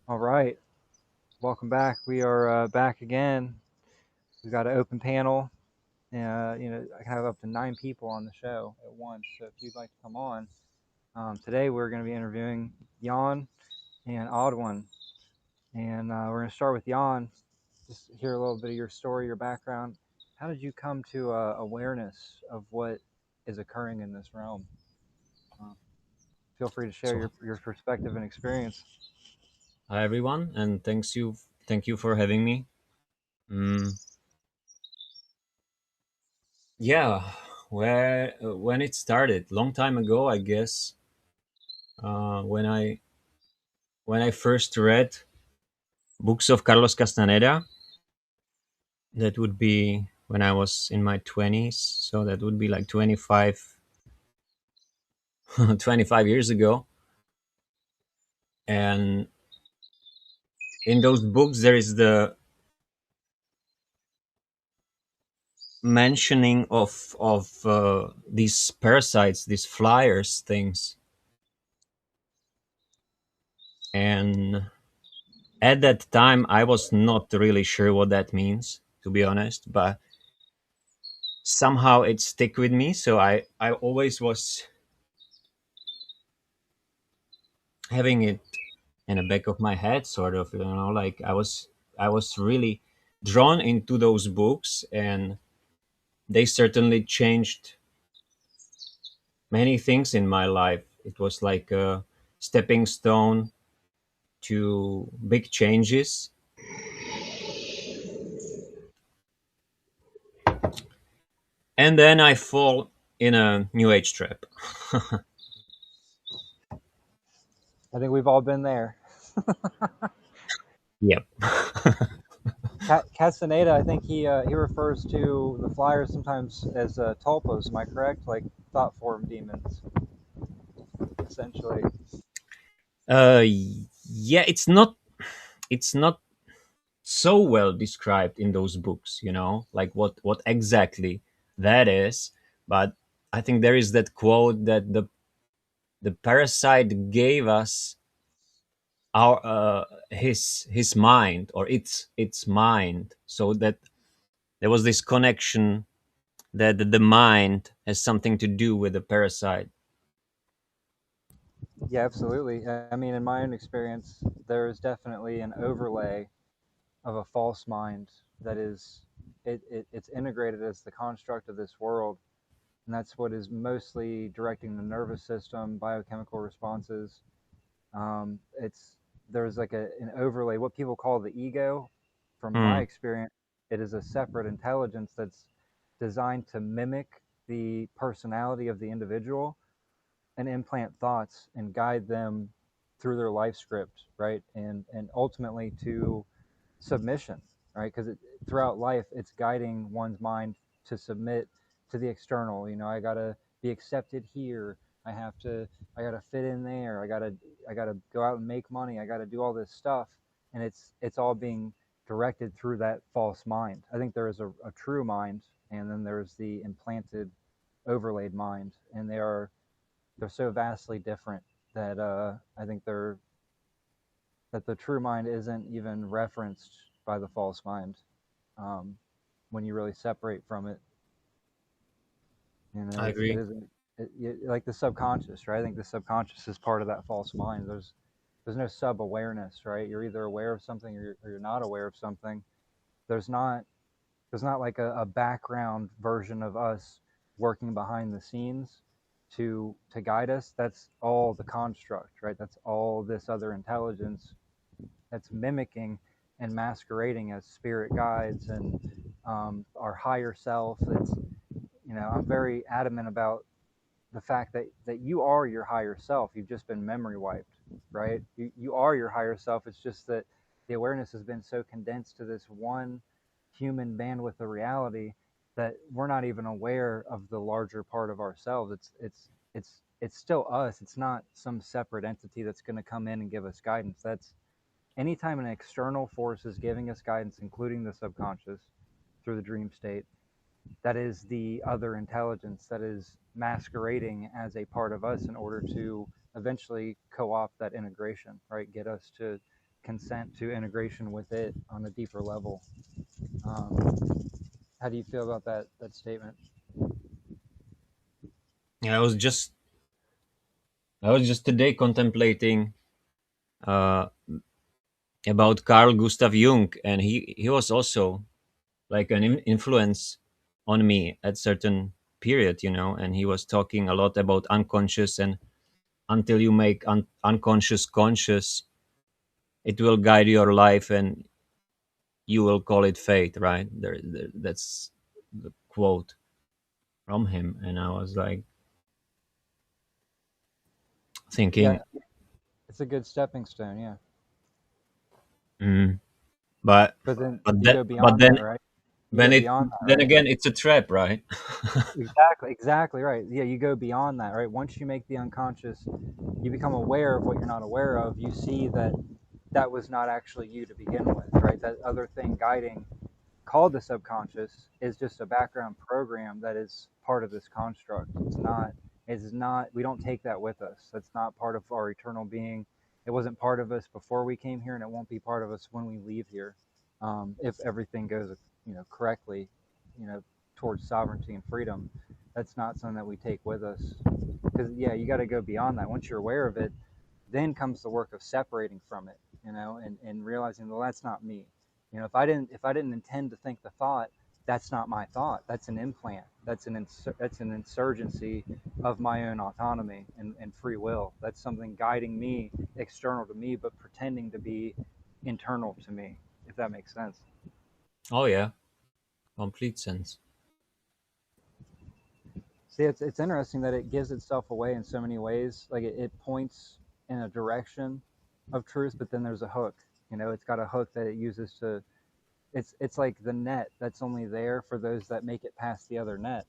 All right, welcome back. We are back again. We've got an open panel. I can have up to 9 people on the show at once. So if you'd like to come on, today we're going to be interviewing Jan and Oddwin, and we're going to start with Jan. Just hear a little bit of your story, your background. How did you come to awareness of what is occurring in this realm? Uh, Feel free to share So, your perspective and experience. hi everyone, and thank you for having me. Mm, yeah, where when it started, long time ago, I guess. When I first read books of Carlos Castaneda, that would be when I was in my 20s, so that would be like 25 years ago. And in those books, there is the mentioning of these parasites, these flyers things, and at that time I was not really sure what that means, to be honest, but somehow it stick with me. So I always was having it in the back of my head, sort of, like I was really drawn into those books, and they certainly changed many things in my life. It was like a stepping stone to big changes. And then I fall in a new age trap. I think we've all been there. Yep. Castaneda, I think he refers to the flyers sometimes as tulpas. Am I correct? Like thought form demons, essentially. Yeah, it's not so well described in those books, like what exactly that is. But I think there is that quote that the parasite gave us our his mind, or its mind, so that there was this connection that the mind has something to do with the parasite. Yeah, absolutely. I mean, in my own experience, there is definitely an overlay of a false mind that is it's integrated as the construct of this world, and that's what is mostly directing the nervous system, biochemical responses. It's there's like an overlay, what people call the ego. From my Hmm. experience, it is a separate intelligence that's designed to mimic the personality of the individual and implant thoughts and guide them through their life script, right? And ultimately to submission, right? Because throughout life, it's guiding one's mind to submit to the external. I gotta be accepted here. I have to. I gotta fit in there. I gotta go out and make money. I gotta do all this stuff, and it's all being directed through that false mind. I think there is a true mind, and then there's the implanted, overlaid mind, and they're so vastly different that I think that the true mind isn't even referenced by the false mind um, when you really separate from it. I It agree. isn't like the subconscious, right? I think the subconscious is part of that false mind. There's no sub awareness, right? You're either aware of something or you're not aware of something. There's not there's not like a background version of us working behind the scenes to guide us. That's all the construct, right? That's all this other intelligence that's mimicking and masquerading as spirit guides and our higher self. I'm very adamant about the fact that you are your higher self. You've just been memory wiped, right? You are your higher self. It's just that the awareness has been so condensed to this one human bandwidth of reality that we're not even aware of the larger part of ourselves. It's still us. It's not some separate entity that's going to come in and give us guidance. That's anytime an external force is giving us guidance, including the subconscious through the dream state, that is the other intelligence that is masquerading as a part of us in order to eventually co-opt that integration, right? Get us to consent to integration with it on a deeper level. Um, how do you feel about that statement? Yeah, I was just today contemplating uh, about Carl Gustav Jung, and he was also like an influence on me at certain period, and he was talking a lot about unconscious, and until you make unconscious conscious, it will guide your life, and you will call it fate, right? That's the quote from him, and I was like Yeah, thinking, it's a good stepping stone. Yeah, mm, but but then but you that go but beyond then that, right? You then go it beyond that, then right? again it's a trap, right? Exactly right. Yeah, you go beyond that, right? Once you make the unconscious, you become aware of what you're not aware of. You see that that was not actually you to begin with, right? That other thing guiding, called the subconscious, is just a background program that is part of this construct. It's not, we don't take that with us. That's not part of our eternal being. It wasn't part of us before we came here, and it won't be part of us when we leave here. If everything goes, correctly, you know, towards sovereignty and freedom, that's not something that we take with us. Because yeah, you got to go beyond that. Once you're aware of it, then comes the work of separating from it, and realizing, well, that's not me. If I didn't intend to think the thought, that's not my thought. That's an implant. That's an insurgency of my own autonomy and free will. That's something guiding me, external to me, but pretending to be internal to me, if that makes sense. Oh yeah, complete sense. See, it's interesting that it gives itself away in so many ways. Like it points in a direction of truth, but then there's a hook. It's got a hook that it uses to. It's like the net that's only there for those that make it past the other net,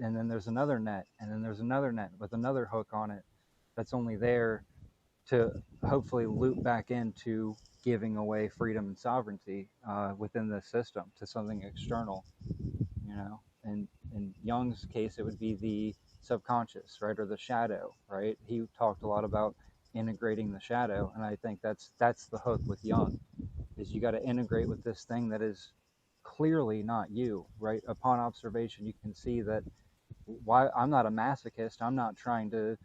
and then there's another net, and then there's another net with another hook on it that's only there to hopefully loop back into giving away freedom and sovereignty within the system to something external. And in Jung's case, it would be the subconscious, right, or the shadow, right? He talked a lot about integrating the shadow, and I think that's the hook with Jung, is you got to integrate with this thing that is clearly not you, right? Upon observation, you can see that. Why I'm not a masochist. I'm not trying to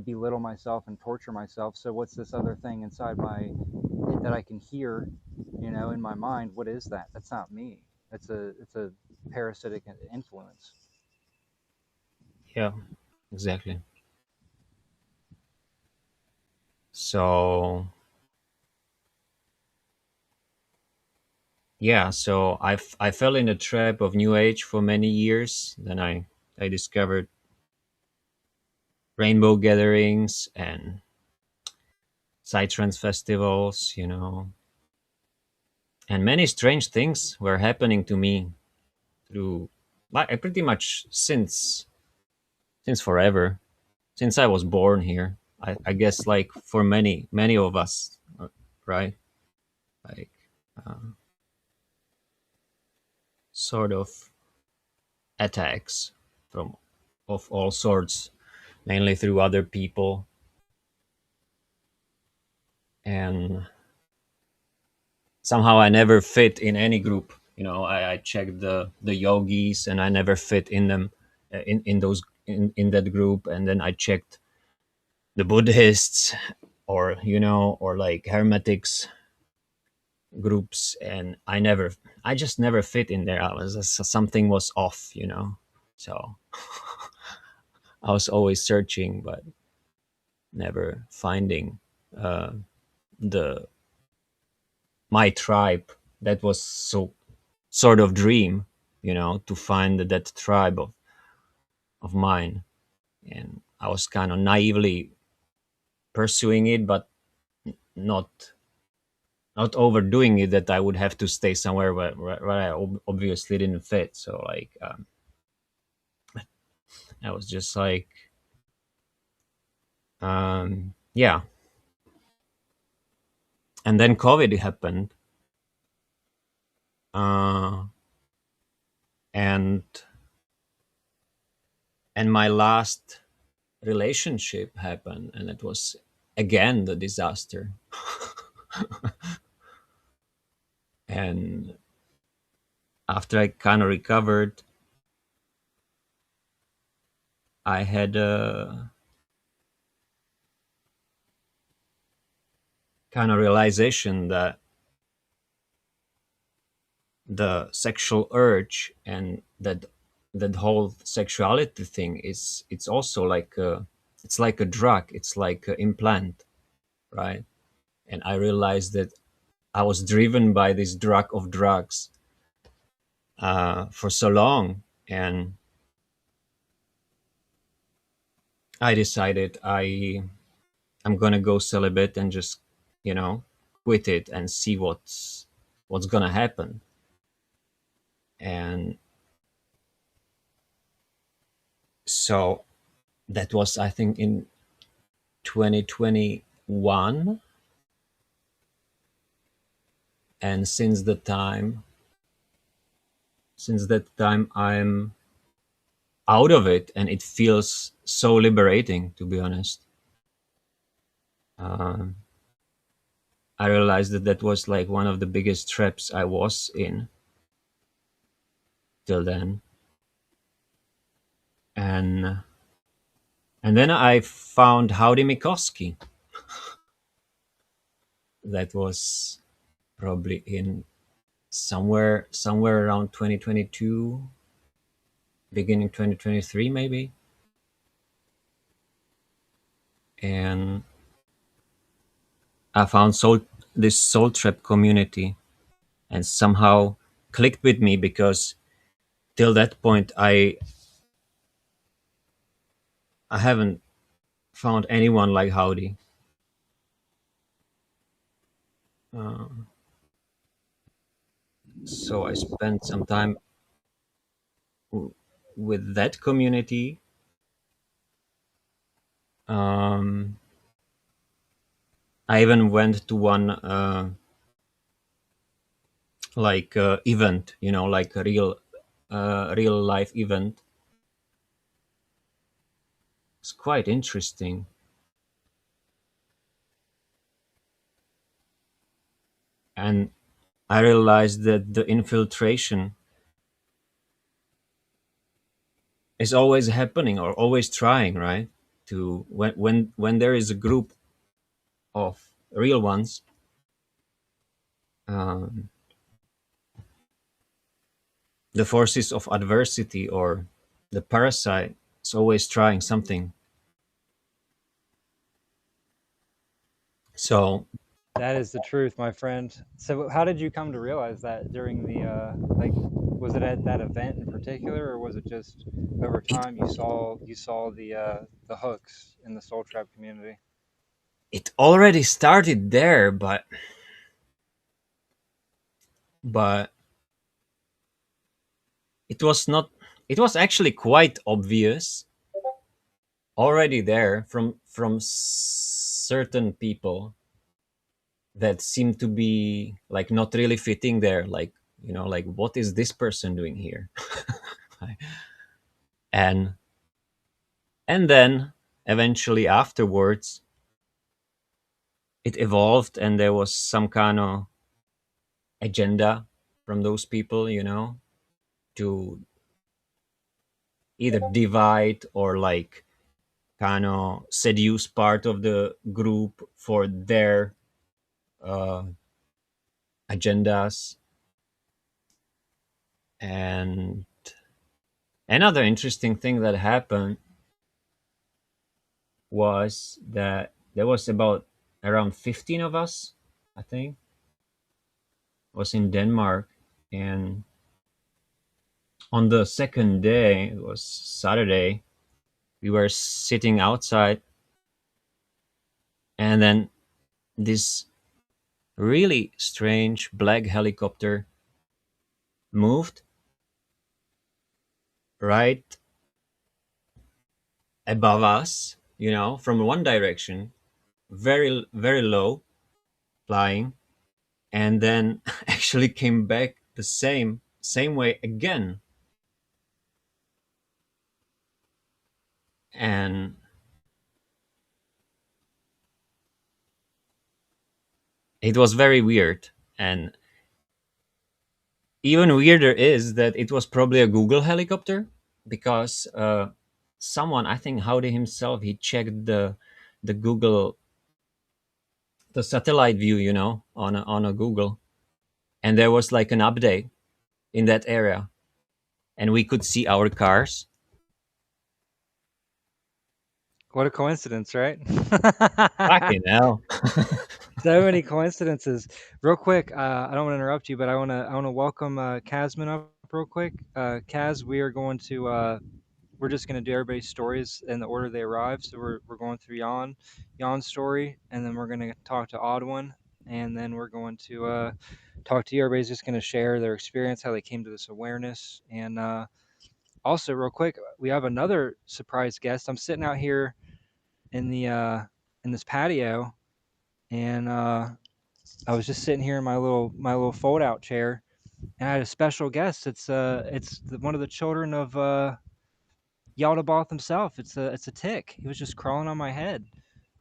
belittle myself and torture myself. So what's this other thing inside my that I can hear, in my mind? What is that? That's not me. It's a parasitic influence. Yeah, exactly. So yeah, so I fell in the trap of New Age for many years. Then I discovered rainbow gatherings and psytrance festivals, and many strange things were happening to me through like pretty much since forever, since I was born here. I guess like for many of us, right? Like sort of attacks from of all sorts, mainly through other people. And somehow I never fit in any group. I checked the yogis, and I never fit in them, in that group. And then I checked the Buddhists, or like Hermetics groups, and I just never fit in there. I was something was off, so I was always searching, but never finding uh, the my tribe. That was so sort of dream, to find that tribe of mine. And I was kind of naively pursuing it, but not not overdoing it, that I would have to stay somewhere where I obviously didn't fit. So like I was just like, yeah. And then COVID happened, uh, and my last relationship happened, and it was again the disaster. And after I kind of recovered, I had a kind of realization that the sexual urge and that whole sexuality thing is, it's also like it's like a drug, it's like an implant, right? And I realized that I was driven by this drug of drugs for so long, and I decided I'm gonna go celibate and just, you know, quit it and see what's gonna happen. And so that was, I think, in 2021. And since that time I'm out of it, and it feels so liberating, to be honest. um, I realized that that was like one of the biggest traps I was in till then. And and then I found Howdy Mikoski. That was probably in somewhere around 2022, beginning 2023 maybe. And I found this Soul Trap community, and somehow clicked with me, because till that point I haven't found anyone like Howdy. uh, so I spent some time w- with that community. um, I even went to one event, like a real life event. It's quite interesting. And I realized that the infiltration is always happening, or always trying, right? To when there is a group of real ones, um, the forces of adversity, or the parasite, is always trying something. So That is the truth, my friend. So, how did you come to realize that during the like? Was it at that event in particular, or was it just over it time you saw the hooks in the soul trap community? it already started there, but it was not. It was actually quite obvious already there from certain people that seem to be like not really fitting there, like, like, what is this person doing here? and and then eventually afterwards it evolved, and there was some kind of agenda from those people, to either divide, or like kind of seduce part of the group for their uh, agendas. And another interesting thing that happened was that there was about around 15 of us, I think. It was in Denmark. And on the second day, it was Saturday, we were sitting outside, and then this really strange black helicopter moved right above us, from one direction, very, very low, flying, and then actually came back the same way again. And it was very weird. And even weirder is that it was probably a Google helicopter, because someone, I think Howdy himself, he checked the Google, the satellite view, on a Google, and there was like an update in that area, and we could see our cars. What a coincidence, right? Fucking hell. So many coincidences. Real quick, I don't want to interrupt you, but I want to welcome Casman up real quick. Kaz, we're just gonna do everybody's stories in the order they arrive. So we're going through Jan's story, and then we're gonna talk to Oddwin, and then we're going to talk to you. Everybody's just gonna share their experience, how they came to this awareness, and also real quick, we have another surprise guest. I'm sitting out here in the in this patio, and I was just sitting here in my little fold out chair, and I had a special guest. It's one of the children of Yaldabaoth himself. It's a tick. He was just crawling on my head.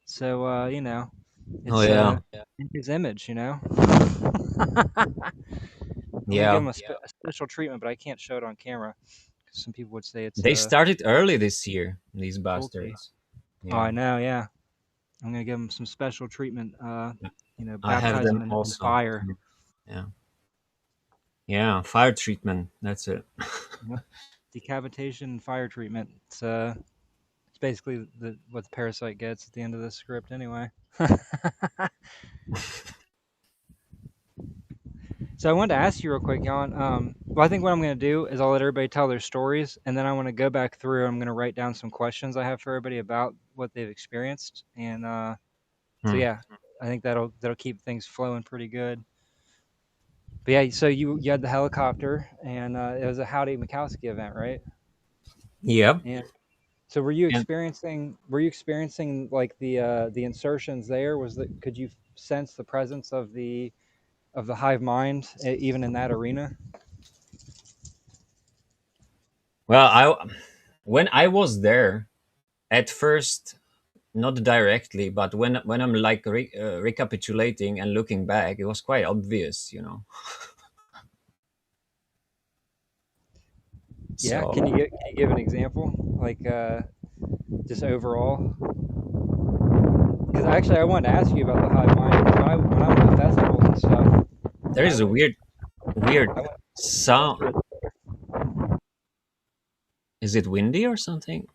So Oh it's yeah. in his image. I'm gonna give Yeah. him a special treatment, but I can't show it on camera. 'Cause some people would say it's They started early this year, these cruelty. bastards. Oh, Yeah. I know. Yeah, I'm gonna give him some special treatment. I have Baptize him them in also. fire. Yeah. Yeah. Fire treatment. That's it. Yep. Decapitation and fire treatment. It's basically what the parasite gets at the end of this script, anyway. So I wanted to ask you real quick, Jan. Well, I think what I'm going to do is I'll let everybody tell their stories, and then I want to go back through. I'm going to write down some questions I have for everybody about what they've experienced, and so Hmm. yeah, I think that'll keep things flowing pretty good. But yeah, so you had the helicopter, and it was a Howdy Mikowski event, right? Yep. And so And were you experiencing like the insertions there? Could you sense the presence of the hive mind even in that arena? well, when I was there at first, not directly, but when I'm like recapitulating and looking back, it was quite obvious. Yeah, So can you give an example, like just overall? Because actually, I wanted to ask you about the hive mind. 'Cause when I went to festivals and stuff, there I is a went weird I went I went sound. through it. Is it windy or something?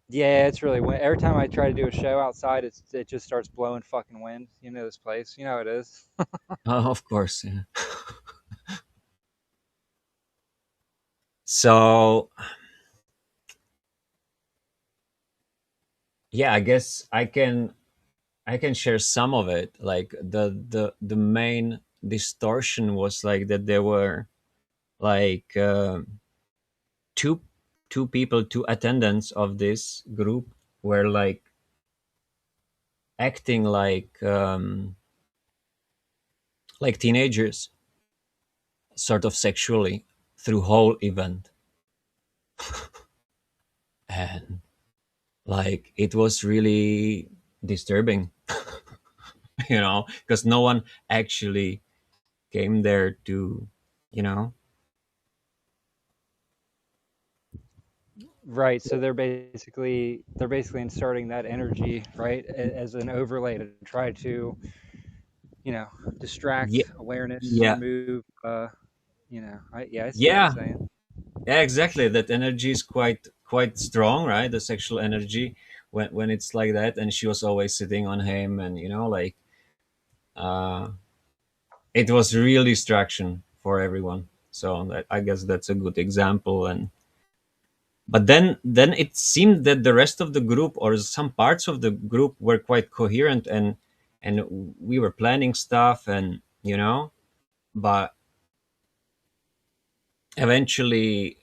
Yeah, it's really wind. Every time I try to do a show outside, it just starts blowing fucking wind. You know this place. You know how it is. Oh, of course. Yeah. So yeah, I guess I can share some of it. Like the main distortion was like that there were like two two people, two attendants of this group were like acting like teenagers, sort of sexually through whole event, and like it was really disturbing, because no one actually came there to, you know. Right. So they're basically inserting that energy, right, as an overlay to try to Yeah, distract awareness, yeah, remove. I see what you're yeah, saying. yeah, exactly. That energy is quite strong, right? The sexual energy, when it's like that, and she was always sitting on him, and like uh it was real distraction for everyone. So I guess that's a good example. And but then it seemed that the rest of the group, or some parts of the group, were quite coherent, and we were planning stuff, and but eventually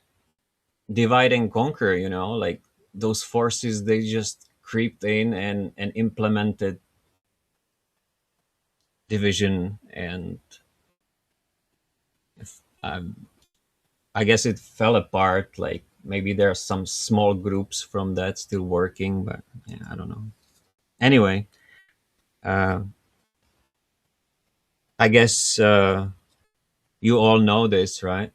divide and conquer, like those forces, they just creeped in and implemented division. And um, I guess it fell apart. Like maybe there are some small groups from that still working, but yeah, I don't know. Anyway, uh, I guess You all know this, right?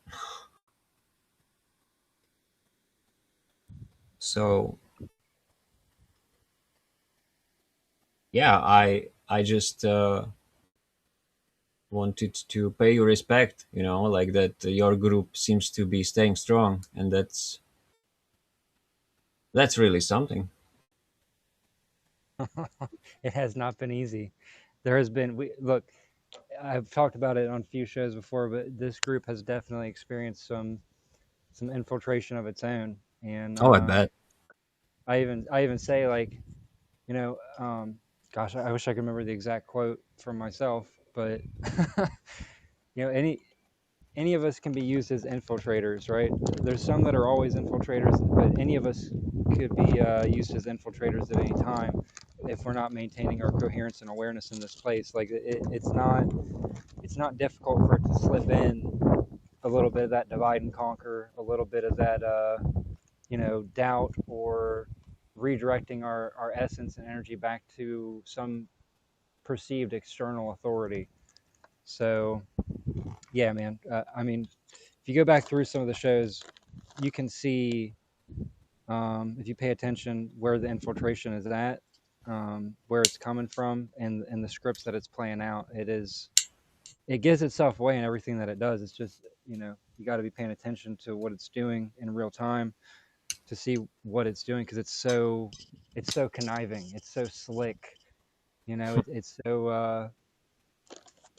So yeah, I just wanted to pay you respect, like that your group seems to be staying strong, and that's really something. It has not been easy. There has been we look. I've talked about it on a few shows before, but this group has definitely experienced some infiltration of its own, and Oh, I bet. I even say like gosh, I wish I could remember the exact quote from myself, but any of us can be used as infiltrators, right? There's some that are always infiltrators, but any of us could be used as infiltrators at any time if we're not maintaining our coherence and awareness in this place. Like it's not difficult for it to slip in a little bit of that divide and conquer, a little bit of that doubt, or redirecting our essence and energy back to some perceived external authority. So yeah, man. I mean, if you go back through some of the shows, you can see if you pay attention where the infiltration is at, where it's coming from, and the scripts that it's playing out. It gives itself away in everything that it does. It's just you got to be paying attention to what it's doing in real time to see what it's doing, because it's so conniving, it's so slick, it's so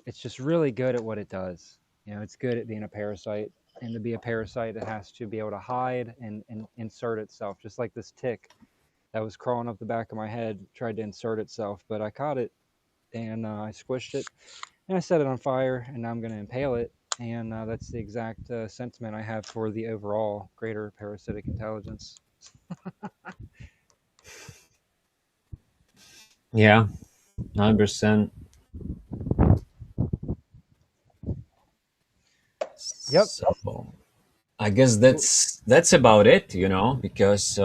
it's just really good at what it does. It's good at being a parasite, and to be a parasite, it has to be able to hide and insert itself, just like this tick that was crawling up the back of my head tried to insert itself, but I caught it, and I squished it, and I set it on fire, and now I'm going to impale it. And that's the exact sentiment I have for the overall greater parasitic intelligence. Yeah, 100%. Yep. So I guess that's about it, because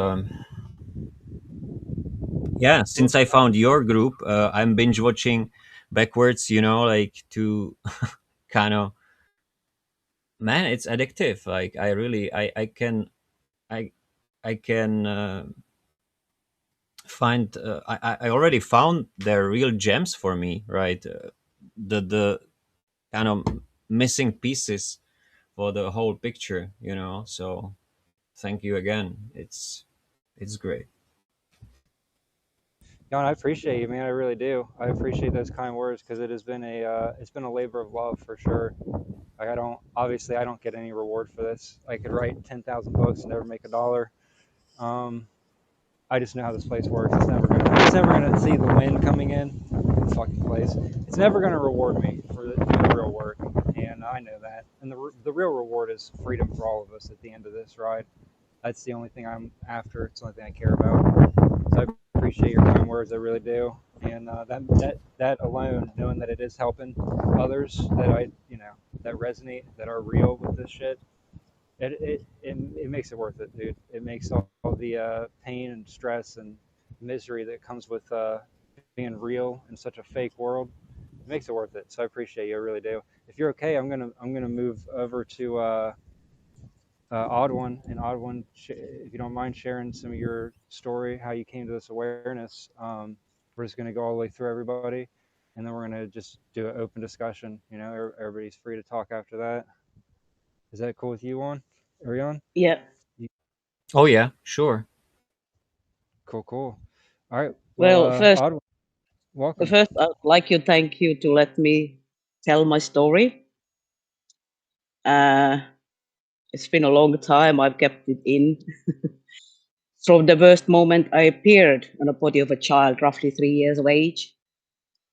yeah, since I found your group, I'm binge watching backwards, like to kind of, man, it's addictive. Like I really, I I can find. I already found their real gems for me, right? The kind of missing pieces for the whole picture, So thank you again. It's great. John, I appreciate you, man. I really do. I appreciate those kind words, because it's been a labor of love for sure. Like, I don't get any reward for this. I could write 10,000 books and never make a dollar. Um, I just know how this place works. It's never gonna see the wind coming in. This fucking place. It's never gonna reward me for the real work, and I know that. And the real reward is freedom for all of us at the end of this ride. That's the only thing I'm after. It's the only thing I care about. So I appreciate your kind words. I really do. And that alone, knowing that it is helping others that resonate, that are real with this shit, it makes it worth it, dude. It makes all the pain and stress and misery that comes with being real in such a fake world. It makes it worth it. So I appreciate you. I really do. If you're okay, I'm gonna move over to Oddwin, and Oddwin, if you don't mind sharing some of your story, how you came to this awareness. We're just gonna go all the way through everybody, and then we're gonna just do an open discussion. Everybody's free to talk after that. Is that cool with you, on? Are you on? Yeah. Oh yeah, sure. Cool, cool. All right. Well, Well, first, Oddwin, welcome. first, I'd like to thank you to let me tell my story. Uh, it's been a long time. I've kept it in. From the first moment I appeared on the body of a child, roughly 3 years of age,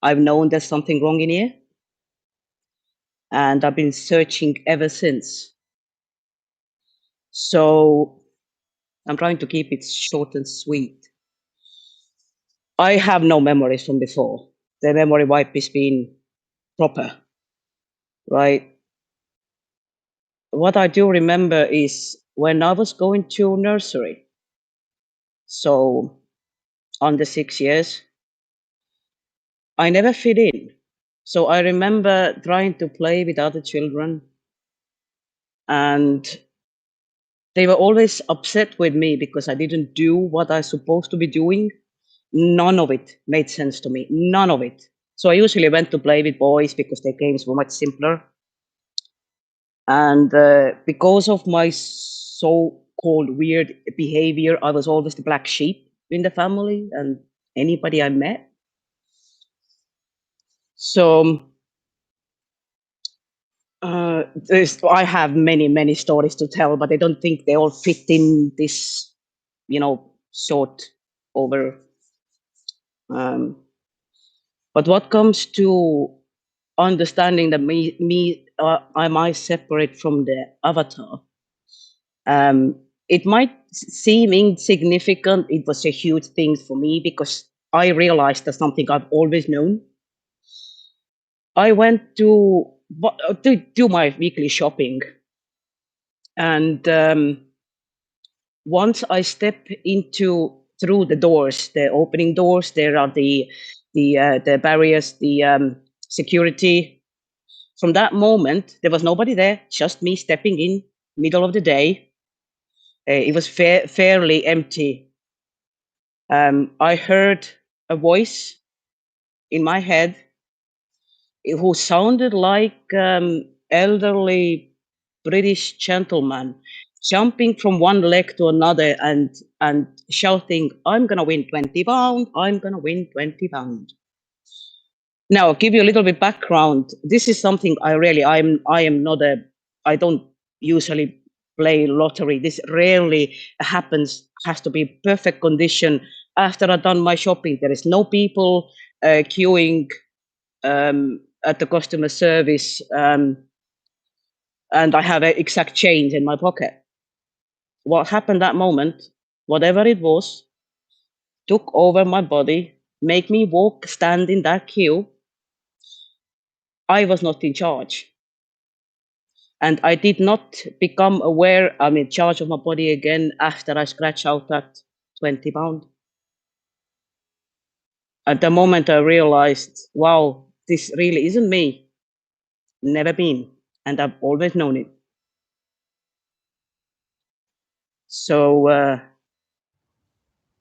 I've known there's something wrong in here, and I've been searching ever since. So I'm trying to keep it short and sweet. I have no memories from before. The memory wipe has been proper, right? What I do remember is when I was going to nursery, so under 6 years, I never fit in. So I remember trying to play with other children, and they were always upset with me because I didn't do what I was supposed to be doing. None of it made sense to me. None of it. So I usually went to play with boys because their games were much simpler. And because of my so-called weird behavior, I was always the black sheep in the family and anybody I met. So I have many stories to tell, but I don't think they all fit in this, short over. But what comes to understanding that am I separate from the avatar? It might seem insignificant. It was a huge thing for me because I realized that's something I've always known. I went to do my weekly shopping, and once I step through the doors, the opening doors, there are the barriers, the security. From that moment, there was nobody there, just me stepping in, middle of the day. It was fairly empty. I heard a voice in my head who sounded like elderly British gentleman jumping from one leg to another and shouting, "I'm gonna win £20. I'm gonna win £20." Now, I'll give you a little bit background. This is something I don't usually play lottery. This rarely happens. Has to be perfect condition. After I've done my shopping, there is no people queuing at the customer service, and I have an exact change in my pocket. What happened that moment, whatever it was, took over my body, make me stand in that queue. I was not in charge. And I did not become aware I'm in charge of my body again after I scratched out that £20. At the moment, I realized, wow, this really isn't me. Never been. And I've always known it. So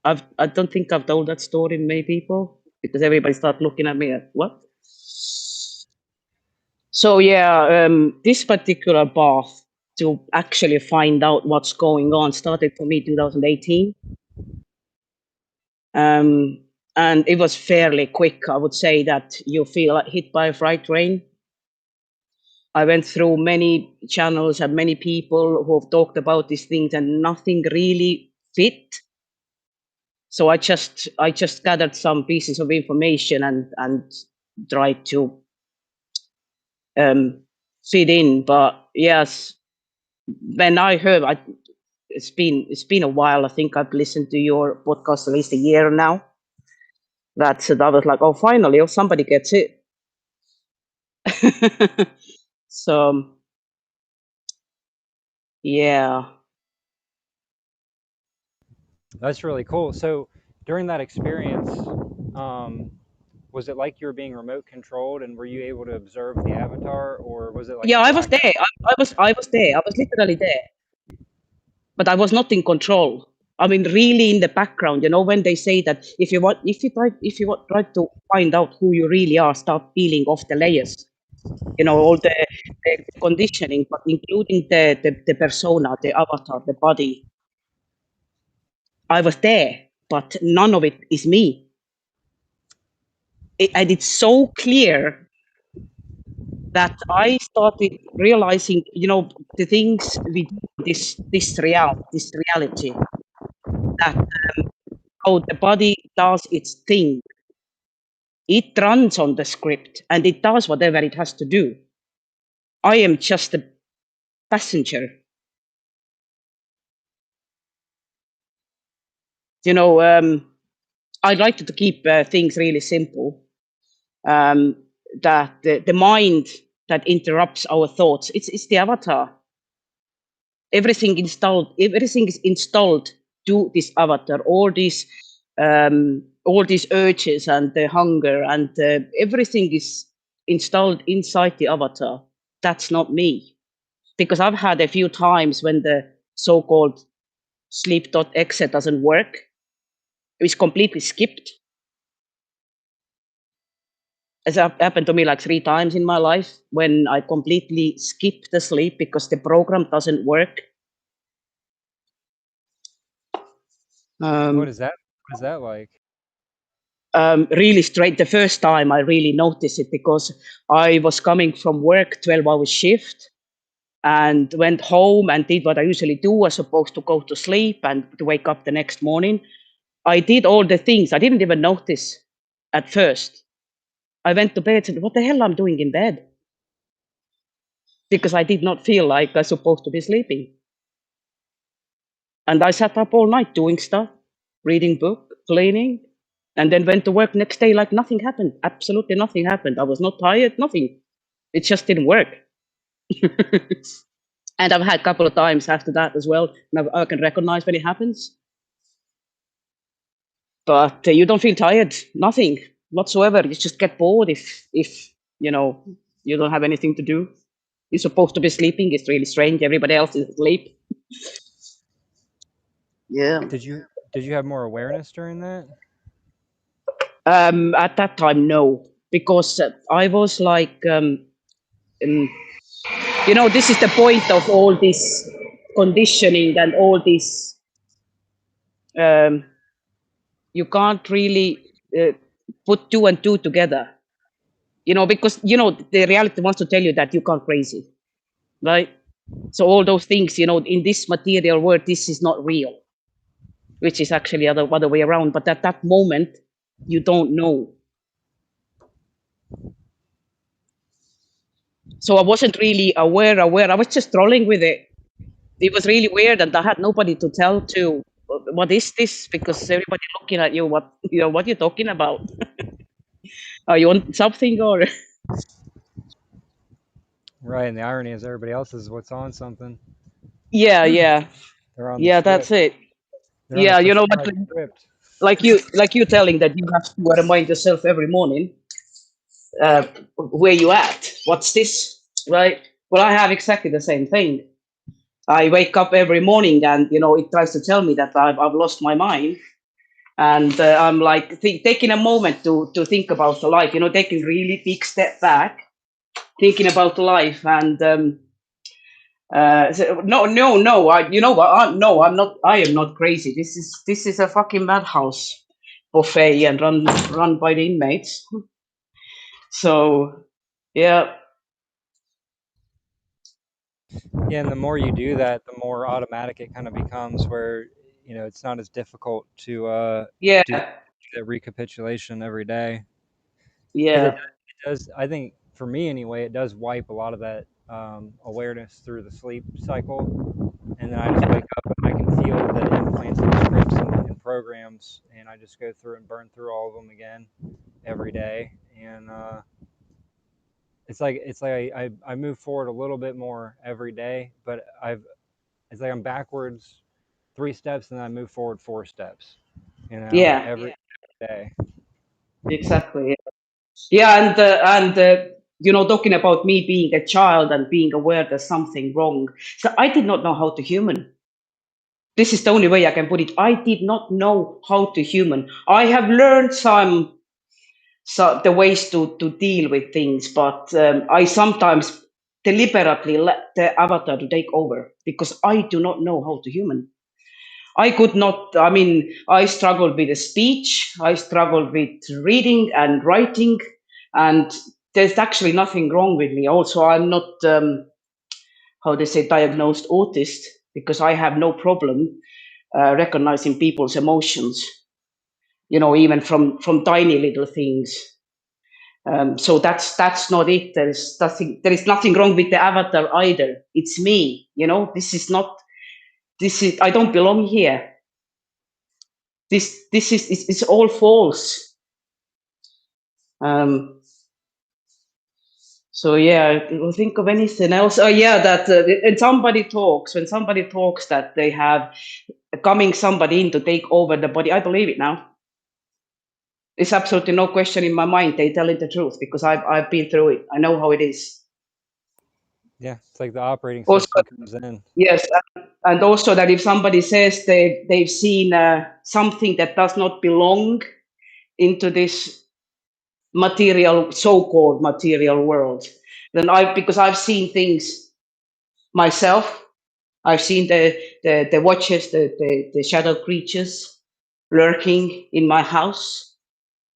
I don't think I've told that story to many people because everybody started looking at me at what? So yeah, this particular path to actually find out what's going on started for me 2018. And it was fairly quick. I would say that you feel like hit by a freight train. I went through many channels and many people who have talked about these things and nothing really fit. So I just gathered some pieces of information and tried to fit in. But yes, when I heard, it's been a while. I think I've listened to your podcast at least a year now. That was like, oh, finally, somebody gets it. So yeah. That's really cool. So during that experience, was it like you were being remote controlled, and were you able to observe the avatar, or was it like Yeah, a I was black? there. I was there. I was literally there, but I was not in control. I mean, really in the background. When they say that if you try to find out who you really are, start peeling off the layers. All the conditioning, but including the persona, the avatar, the body. I was there, but none of it is me. And it's so clear that I started realizing, the things we do, this reality, that how the body does its thing. It runs on the script and it does whatever it has to do. I am just a passenger. I like to keep things really simple. That the mind that interrupts our thoughts, it's the avatar. Everything is installed to this avatar. All these urges and the hunger and everything is installed inside the avatar. That's not me. because I've had a few times when the so-called sleep.exe doesn't work. It's completely skipped. It's happened to me like 3 times in my life when I completely skip the sleep because the program doesn't work. What is that? What is that like? Really straight. The first time I really noticed it because I was coming from work, 12-hour shift, and went home and did what I usually do. I was supposed to go to sleep and to wake up the next morning. I did all the things. I didn't even notice at first. I went to bed and said, what the hell I'm doing in bed? Because I did not feel like I was supposed to be sleeping. And I sat up all night doing stuff, reading book, cleaning, and then went to work next day like nothing happened. Absolutely nothing happened. I was not tired, nothing. It just didn't work. And I've had a couple of times after that as well. And I can recognize when it happens. But you don't feel tired, nothing whatsoever. You just get bored if you know you don't have anything to do. You're supposed to be sleeping. It's really strange. Everybody else is asleep. Yeah. Did you have more awareness during that? At that time, no, because I was like, this is the point of all this conditioning and all this. You can't really put 2 and 2 together, because the reality wants to tell you that you can't crazy, right? So all those things, in this material world, this is not real, which is actually other way around. But at that moment, you don't know. So I wasn't really aware. I was just trolling with it. It was really weird, and I had nobody to tell to. What is this? Because everybody looking at you. What are you talking about? Are you on something or? Right, and the irony is everybody else is what's on something. Yeah. They're on the Yeah, script. that's it. They're on Yeah, the but prescribed script. like you telling that you have to remind yourself every morning, where you at? What's this? Right? Well, I have exactly the same thing. I wake up every morning and, it tries to tell me that I've lost my mind. And I'm like taking a moment to think about the life, taking really big step back, thinking about life. And no, you know what? No, I'm not. I am not crazy. This is a fucking madhouse buffet and run by the inmates. So, yeah. Yeah, and the more you do that, the more automatic it kind of becomes, where it's not as difficult to Yeah. do that recapitulation every day. Because Yeah. it does, I think, for me anyway, it does wipe a lot of that awareness through the sleep cycle, and then I just wake up and I can feel the implanted scripts and programs, and I just go through and burn through all of them again every day, and it's like I move forward a little bit more every day, but it's like I'm backwards 3 steps and then I move forward 4 steps, Yeah. every day. Exactly. Yeah, and talking about me being a child and being aware there's something wrong. So I did not know how to human. This is the only way I can put it. I did not know how to human. I have learned the ways to deal with things, but I sometimes deliberately let the avatar to take over because I do not know how to human. I could not. I mean, I struggled with the speech. I struggled with reading and writing, and there's actually nothing wrong with me. Also, I'm not how they say diagnosed autist because I have no problem recognizing people's emotions. Even from tiny little things. So that's not it. There is nothing wrong with the avatar either. It's me. This is not. This is. I don't belong here. This is. It's all false. So yeah, I think of anything else. Oh yeah, that when somebody talks that they have coming somebody in to take over the body, I believe it now. There's absolutely no question in my mind. They telling the truth because I've been through it. I know how it is. Yeah, it's like the operating Also, system comes in. yes, and also that if somebody says they've seen something that does not belong into this material, so-called material world, then because I've seen things myself. I've seen the watchers, the shadow creatures lurking in my house.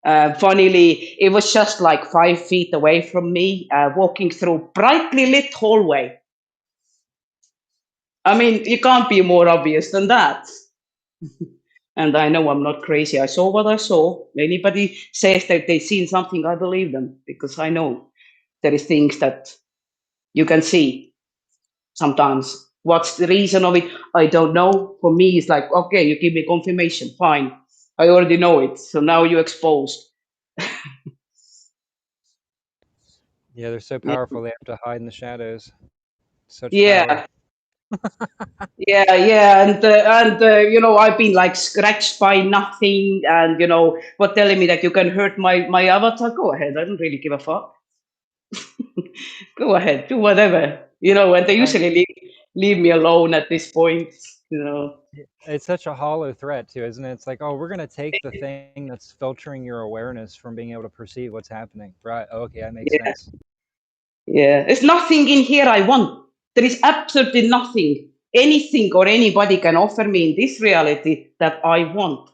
Funnily, it was just like 5 feet away from me, walking through brightly lit hallway. I mean, you can't be more obvious than that. And I know I'm not crazy. I saw what I saw. Anybody says that they've seen something, I believe them because I know there is things that you can see sometimes. What's the reason of it? I don't know. For me, it's like, okay, you give me confirmation. Fine. I already know it. So now you're exposed. Yeah, they're so Yeah. powerful they have to hide in the shadows. Such power. Yeah. Yeah, and I've been like scratched by nothing, and but telling me that you can hurt my avatar. Go ahead, I don't really give a fuck. Go ahead, do whatever, and they Right. usually leave me alone at this point. It's such a hollow threat too, isn't it? It's like, oh, we're gonna take the thing that's filtering your awareness from being able to perceive what's happening. Right. Okay, that makes Yeah, sense. yeah. There's nothing in here I want. There is absolutely nothing, anything or anybody can offer me in this reality that I want.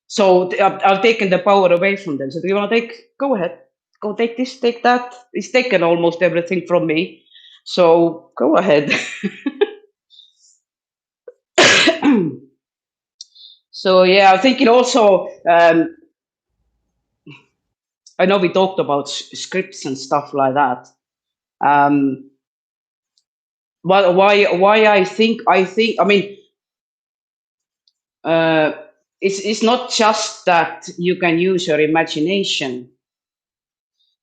So I've taken the power away from them. So do you want to take? Go ahead. Go take this, take that. It's taken almost everything from me. So go ahead. So yeah, I'm thinking also. I know we talked about scripts and stuff like that. Um, why I mean, uh, it's not just that you can use your imagination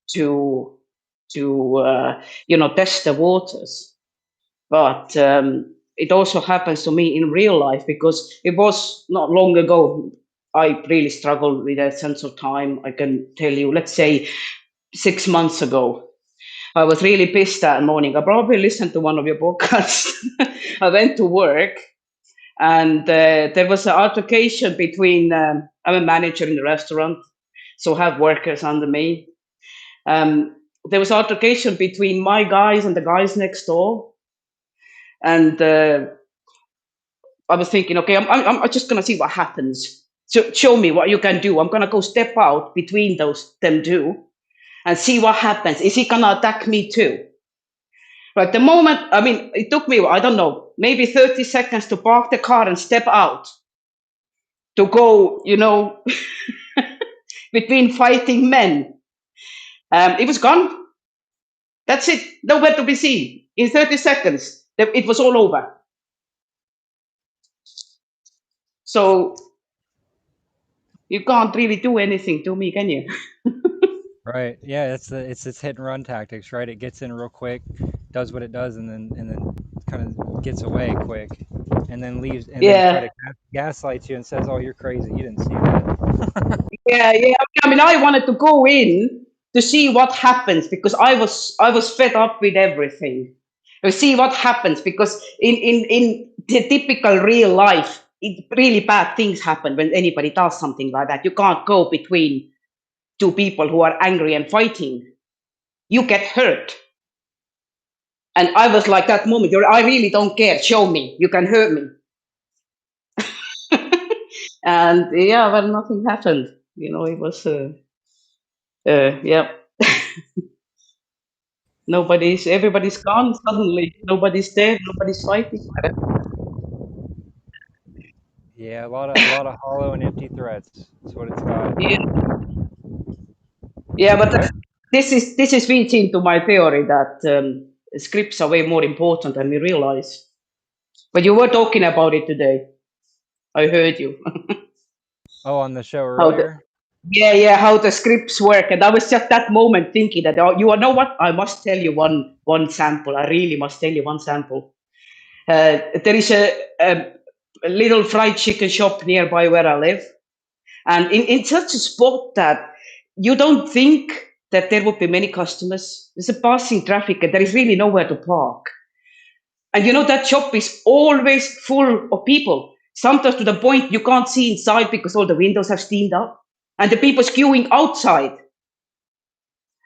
to test the waters, but it also happens to me in real life because it was not long ago. I really struggled with a sense of time. I can tell you, let's say 6 months ago, I was really pissed that morning. I probably listened to one of your podcasts. I went to work and there was an altercation between, I'm a manager in the restaurant, so I have workers under me. There was altercation between my guys and the guys next door. And I was thinking, okay, I'm just going to see what happens. So show me what you can do. I'm going to go step out between them two and see what happens. Is he going to attack me too? But the moment, I mean, it took me, I don't know, maybe 30 seconds to park the car and step out to go, between fighting men. It was gone. That's it. Nowhere to be seen. In 30 seconds, it was all over. So you can't really do anything to me, can you? Right. Yeah, it's its hit and run tactics, right? It gets in real quick, does what it does, and then kind of gets away quick, and then leaves, and then try Yeah, to gaslight you and says, "Oh, you're crazy. You didn't see that." yeah. I mean, I wanted to go in to see what happens because I was fed up with everything. To see what happens because in the typical real life, really bad things happen when anybody does something like that. You can't go between two people who are angry and fighting. You get hurt. And I was like that moment, I really don't care. Show me. You can hurt me. And yeah, well, nothing happened. It was, yeah, everybody's gone suddenly. Nobody's there. Nobody's fighting. Yeah, a lot of hollow and empty threats. That's what it's got. Yeah, yeah, but What? this is feeds into my theory that scripts are way more important than we realize. But you were talking about it today. I heard you. Oh, on the show How the earlier. Yeah, how the scripts work, and I was just that moment thinking that, oh, you know what? I must tell you one sample. I really must tell you one sample. There is a little fried chicken shop nearby where I live, and in such a spot that you don't think that there would be many customers. There's a passing traffic and there is really nowhere to park. And that shop is always full of people, sometimes to the point you can't see inside because all the windows have steamed up and the people's queuing outside.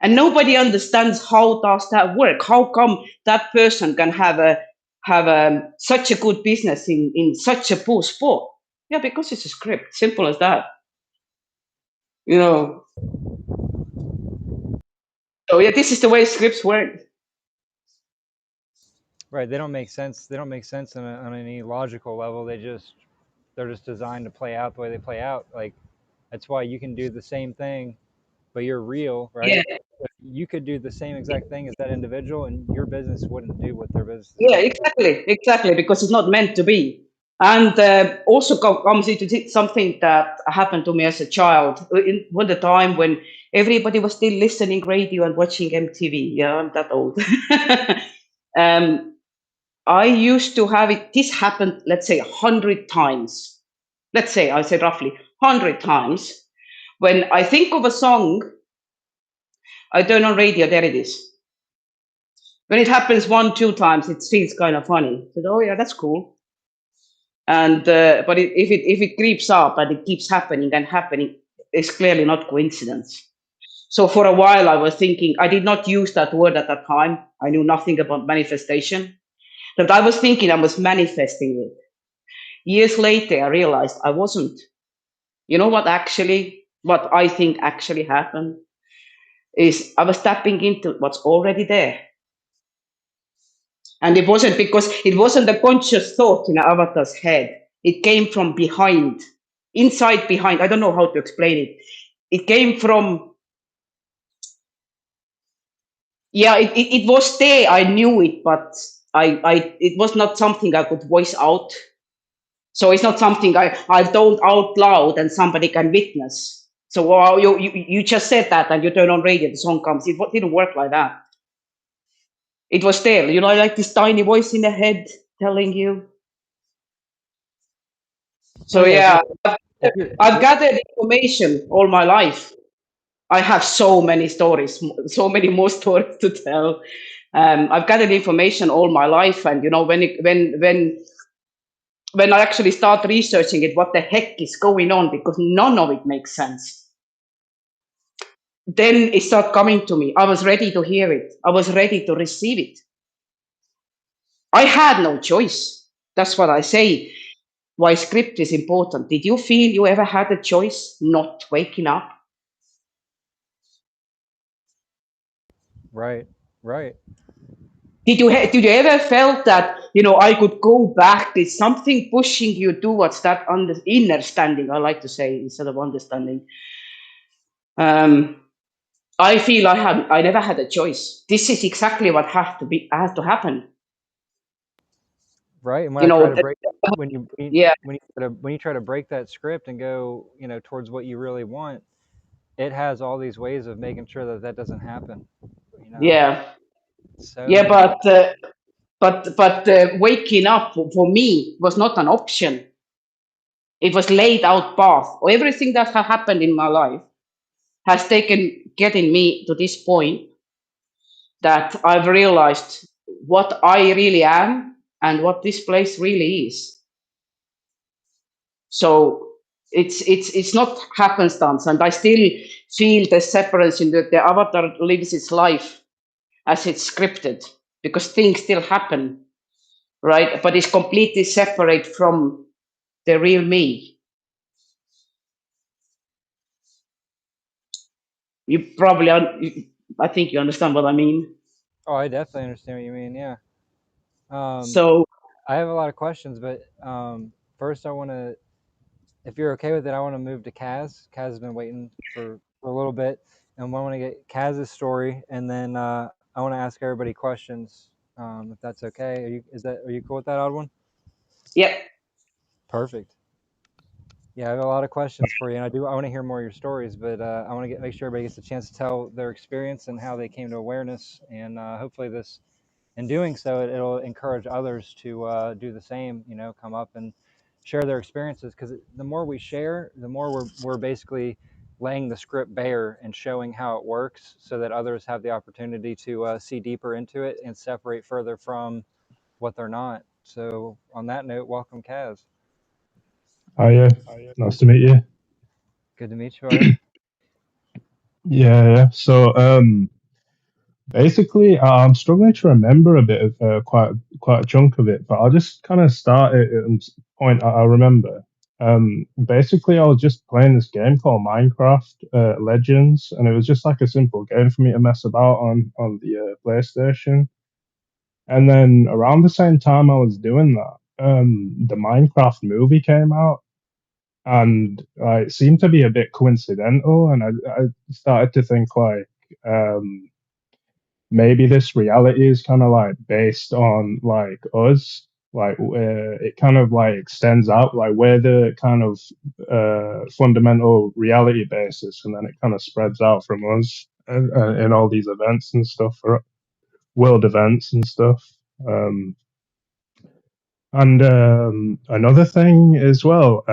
And nobody understands how does that work. How come that person can have such a good business in such a poor sport? Yeah, because it's a script. Simple as that. So yeah, this is the way scripts work. Right. They don't make sense. They don't make sense on any logical level. They're just designed to play out the way they play out. Like that's why you can do the same thing, but you're real, right? Yeah, You could do the same exact thing as that individual, and your business wouldn't do what their business is yeah, doing. exactly, because it's not meant to be. And also comes into something that happened to me as a child. When the time when everybody was still listening radio and watching MTV. Yeah, I'm that old. I used to have it. This happened, let's say, 100 times. Let's say I said roughly 100 times. When I think of a song, I turn on radio. There it is. When it happens 1, 2 times, it feels kind of funny. I said, oh yeah, that's cool. And but if it creeps up and it keeps happening and happening, it's clearly not coincidence. So for a while, I was thinking I did not use that word at that time. I knew nothing about manifestation, but I was thinking I was manifesting it. Years later, I realized I wasn't. You know what I think actually happened is I was tapping into what's already there. And it wasn't a conscious thought in Avatar's head. It came from behind, inside behind. I don't know how to explain it. It came from, yeah, it was there. I knew it, but it was not something I could voice out. So it's not something I told out loud and somebody can witness. So you just said that and you turn on radio, the song comes. It didn't work like that. It was there, like this tiny voice in the head telling you. So Oh yeah. yeah, I've If gathered information all my life. I have so many stories, so many more stories to tell. I've gathered information all my life, and when I actually start researching it, what the heck is going on? Because none of it makes sense. Then it started coming to me. I was ready to hear it. I was ready to receive it. I had no choice. That's what I say. Why script is important. Did you feel you ever had a choice not waking up? right, right. Did you ever felt that I could go back? There's something pushing you towards that inner standing. I like to say instead of understanding. I feel I never had a choice. This is exactly what has to happen. Right. And when You I try know, to that, break when you yeah, when you try to break that script and go, towards what you really want, it has all these ways of making sure that that doesn't happen. You know, yeah, so yeah. many. But waking up for me was not an option. It was laid out path. Everything that has happened in my life has taken getting me to this point that I've realized what I really am and what this place really is. So it's not happenstance, and I still feel the separation in the avatar lives its life as it's scripted because things still happen, right? But it's completely separate from the real me. You probably, I think you understand what I mean. Oh, I definitely understand what you mean. Yeah. Um, So I have a lot of questions, but first I want to, if you're okay with it, I want to move to Kaz. Kaz has been waiting for a little bit, and I want to get Kaz's story, and then I want to ask everybody questions, if that's okay. Are you cool with that, Oddwin? yeah, Perfect. Yeah, I have a lot of questions for you, and I want to hear more of your stories, but I want to make sure everybody gets a chance to tell their experience and how they came to awareness, and hopefully this, in doing so, it'll encourage others to do the same. Come up and share their experiences, because the more we share, the more we're basically laying the script bare and showing how it works so that others have the opportunity to see deeper into it and separate further from what they're not. So on that note, welcome, Kaz. Hi, nice to meet you. Good to meet you, brother. Yeah. So, basically, I'm struggling to remember a bit of quite a chunk of it, but I'll just kind of start at a point I remember. Basically, I was just playing this game called Minecraft Legends, and it was just like a simple game for me to mess about on the PlayStation. And then around the same time I was doing that, the Minecraft movie came out, and it seemed to be a bit coincidental, and I started to think like maybe this reality is kind of like based on like us, like where it kind of like extends out, like we're the kind of fundamental reality basis, and then it kind of spreads out from us in all these events and stuff, or world events and stuff. um and another thing as well,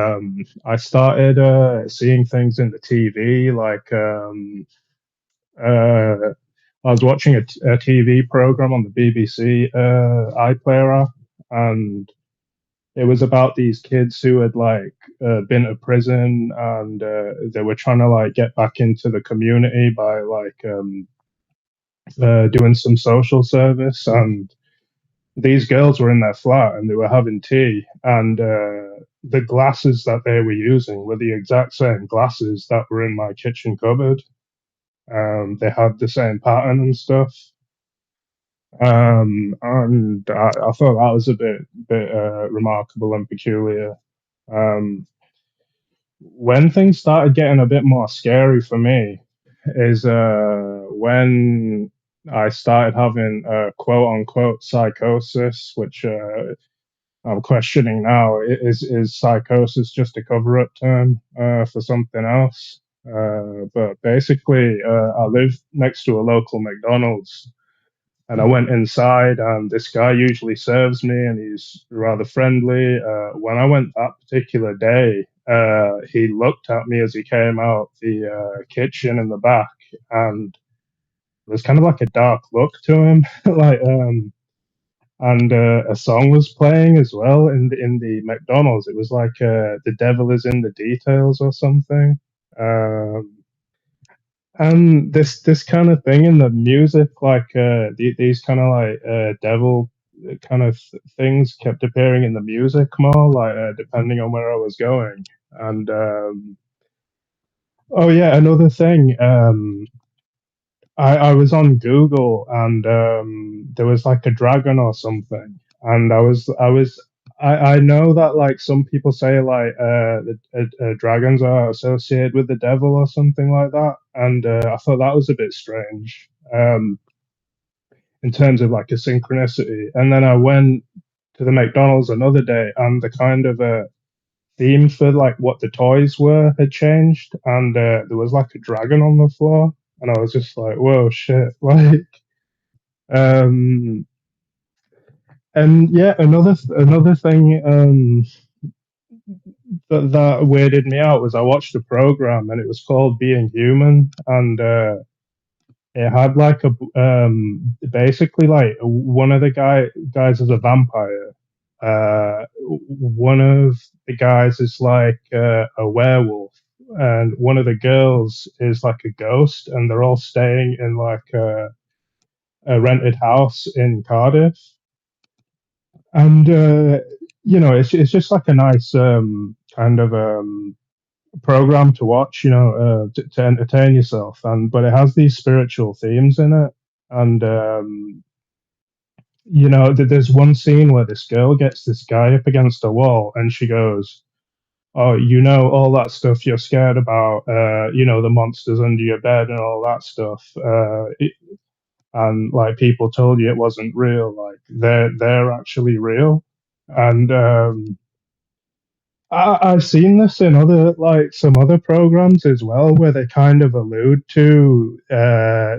I started seeing things in the TV, like uh, I was watching a TV program on the BBC iPlayer app, and it was about these kids who had like been to prison, and they were trying to like get back into the community by like doing some social service. And these girls were in their flat and they were having tea, and the glasses that they were using were the exact same glasses that were in my kitchen cupboard. They had the same pattern and stuff. And I thought that was a bit remarkable and peculiar. Um, when things started getting a bit more scary for me is when I started having a quote unquote psychosis, which I'm questioning now. Is psychosis just a cover up term for something else? But basically, I live next to a local McDonald's, and I went inside, and this guy usually serves me, and he's rather friendly. When I went that particular day, he looked at me as he came out the kitchen in the back, and there's kind of like a dark look to him, like and a song was playing as well in the McDonald's. It was like "The Devil Is in the Details" or something. Um, and this kind of thing in the music, like these kind of like devil kind of things kept appearing in the music more, like depending on where I was going. And oh yeah, another thing. I was on Google, and there was like a dragon or something, and I know that like some people say like dragons are associated with the devil or something like that, and I thought that was a bit strange in terms of like a synchronicity. And then I went to the McDonald's another day, and the kind of theme for like what the toys were had changed, and there was like a dragon on the floor, and I was just like, whoa, shit, like. Um, and yeah, another thing that weirded me out was I watched a program, and it was called Being Human, and it had like a basically like one of the guys is a vampire. One of the guys is like a werewolf, and one of the girls is like a ghost, and they're all staying in like a rented house in Cardiff. And it's just like a nice kind of program to watch, to entertain yourself. And but it has these spiritual themes in it, and there's one scene where this girl gets this guy up against a wall, and she goes, "Oh, all that stuff you're scared about, the monsters under your bed and all that stuff. And like people told you it wasn't real. Like they're actually real." And I've seen this in other like some other programs as well, where they kind of allude to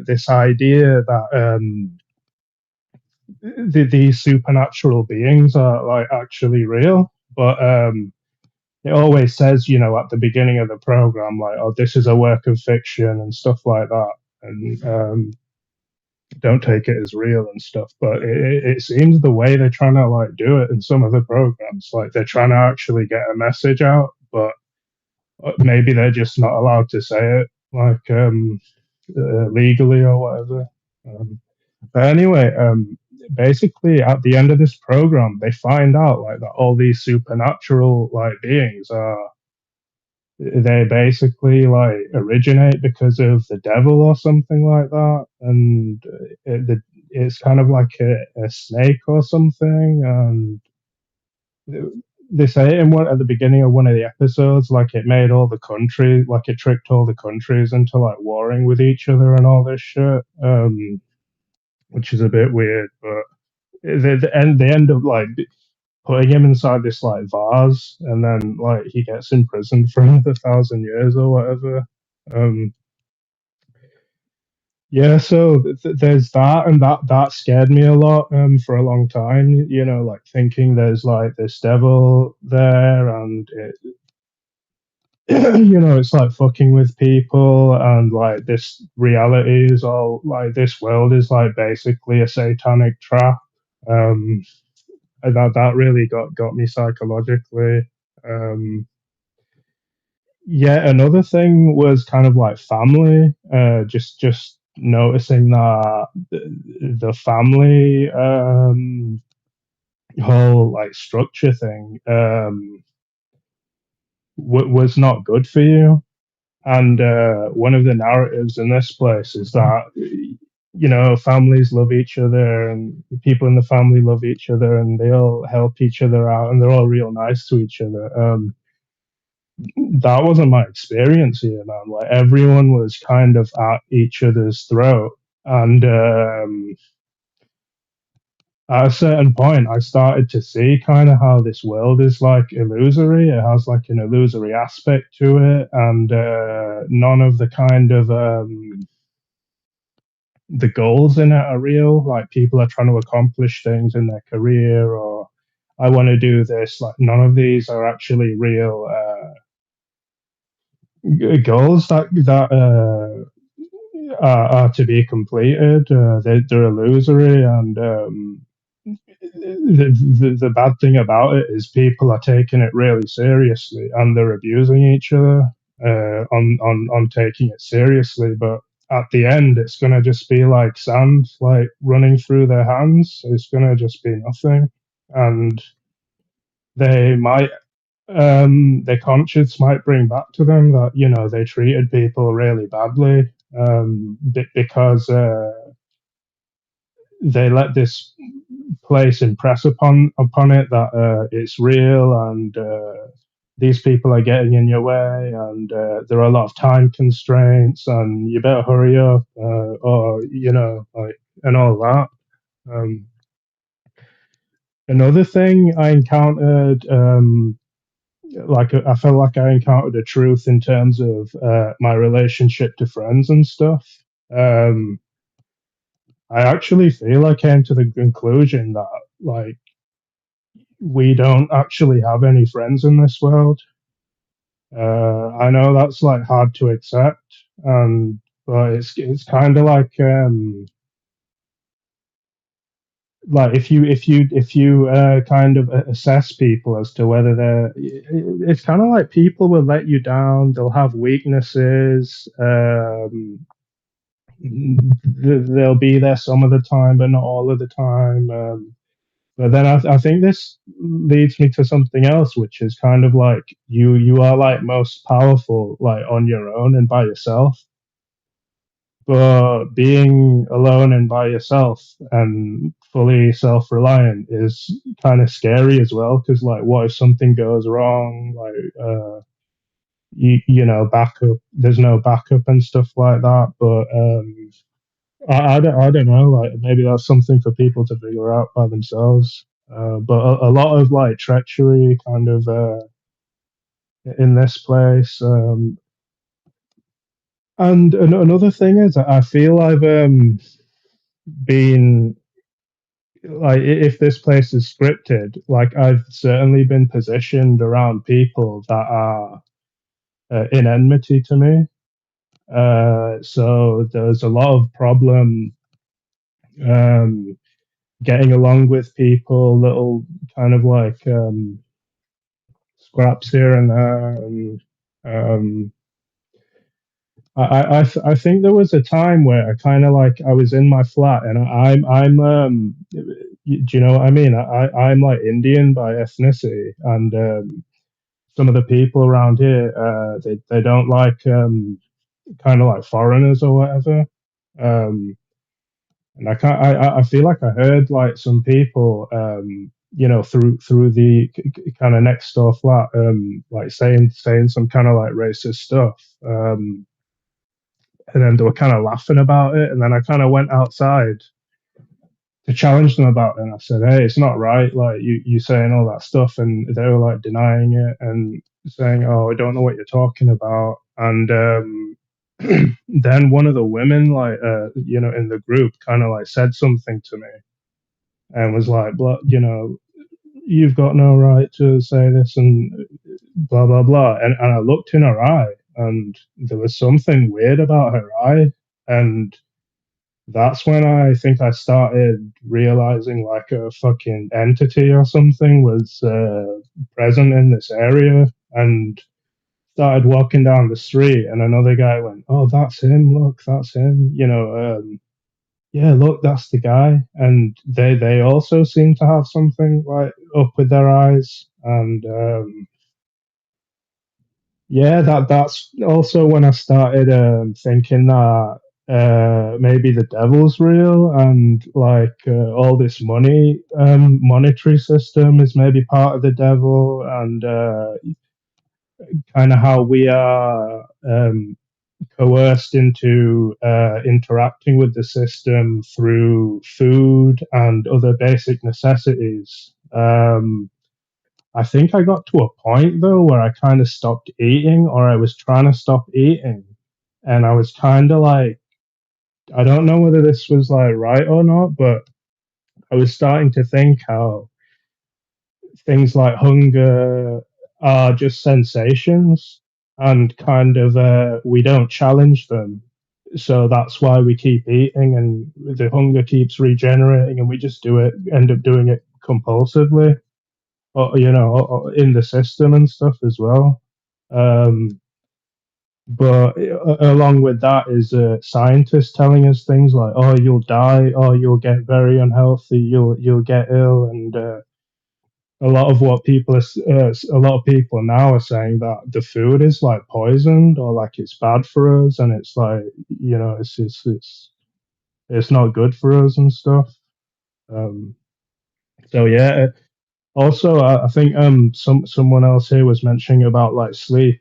this idea that these supernatural beings are like actually real. But it always says, at the beginning of the program, like, oh, this is a work of fiction and stuff like that, and don't take it as real and stuff. But it seems the way they're trying to like do it in some of the programs, like they're trying to actually get a message out, but maybe they're just not allowed to say it, like legally or whatever. But anyway, basically at the end of this program, they find out like that all these supernatural like beings are, they basically like originate because of the devil or something like that, and it's kind of like a snake or something, and they say in one at the beginning of one of the episodes, like it made all the countries, like it tricked all the countries into like warring with each other and all this shit, which is a bit weird, but they end up like putting him inside this like vase, and then like he gets imprisoned for another 1,000 years or whatever. Um, yeah, so there's that, and that scared me a lot for a long time. Like thinking there's like this devil there, and it's like fucking with people, and like this reality is all like this world is like basically a satanic trap. Um, and that really got me psychologically. Um, yeah, another thing was kind of like family. Just noticing that the family whole like structure thing was not good for you. And one of the narratives in this place is that families love each other, and people in the family love each other, and they all help each other out, and they're all real nice to each other. That wasn't my experience here, man. Like everyone was kind of at each other's throat, and at a certain point, I started to see kind of how this world is like illusory. It has like an illusory aspect to it, and none of the kind of the goals in it are real. Like people are trying to accomplish things in their career, or I want to do this. Like none of these are actually real goals that are to be completed. They're illusory, and the bad thing about it is people are taking it really seriously, and they're abusing each other on taking it seriously. But at the end, it's gonna just be like sand, like running through their hands. It's gonna just be nothing, and they might their conscience might bring back to them that they treated people really badly because they let this place impress upon it that it's real, and these people are getting in your way, and there are a lot of time constraints, and you better hurry up, or like, and all that. Um, Another thing I encountered, like I felt like I encountered a truth in terms of my relationship to friends and stuff. Um, I actually feel I came to the conclusion that like we don't actually have any friends in this world. I know that's like hard to accept, but it's kind of like if you kind of assess people as to whether it's kind of like people will let you down. They'll have weaknesses. They'll be there some of the time, but not all of the time. But then I think this leads me to something else, which is kind of like you are like most powerful like on your own and by yourself. But being alone and by yourself and fully self-reliant is kind of scary as well, because like what if something goes wrong, like backup, there's no backup and stuff like that. But I don't know, like maybe that's something for people to figure out by themselves. But a lot of like treachery kind of in this place. And another thing is I feel I've been like if this place is scripted, like I've certainly been positioned around people that are in enmity to me. So there's a lot of problem um, getting along with people, little kind of like scraps here and there, and um, I think there was a time where I kind of like I was in my flat and I'm do you know what I mean? I'm like Indian by ethnicity, and some of the people around here they don't like kind of like foreigners or whatever. Um, and I can't. I feel like I heard like some people, through the kind of next door flat, like saying some kind of like racist stuff. And then they were kind of laughing about it. And then I kind of went outside to challenge them about it. And I said, "Hey, it's not right. Like you saying all that stuff." And they were like denying it and saying, "Oh, I don't know what you're talking about." And then one of the women, like in the group, kind of like said something to me and was like, you've got no right to say this and blah blah blah. And I looked in her eye, and there was something weird about her eye, and that's when I think I started realizing like a fucking entity or something was present in this area, and started walking down the street, and another guy went, "Oh, that's him! Look, that's him!" Yeah, look, that's the guy. And they also seem to have something like up with their eyes, and yeah, that's also when I started thinking that maybe the devil's real, and like all this money monetary system is maybe part of the devil, and kind of how we are coerced into interacting with the system through food and other basic necessities. I think I got to a point though where I kind of stopped eating, or I was trying to stop eating, and I was kind of like, I don't know whether this was like right or not, but I was starting to think how things like hunger are just sensations, and kind of we don't challenge them. So that's why we keep eating, and the hunger keeps regenerating, and we just end up doing it compulsively, or or in the system and stuff as well. Um, but along with that is scientists telling us things like, "Oh, you'll die. Oh, you'll get very unhealthy. You'll get ill." And a lot of what a lot of people now are saying that the food is like poisoned, or like it's bad for us, and it's like it's not good for us and stuff. Um, so yeah. Also, I think someone else here was mentioning about like sleep.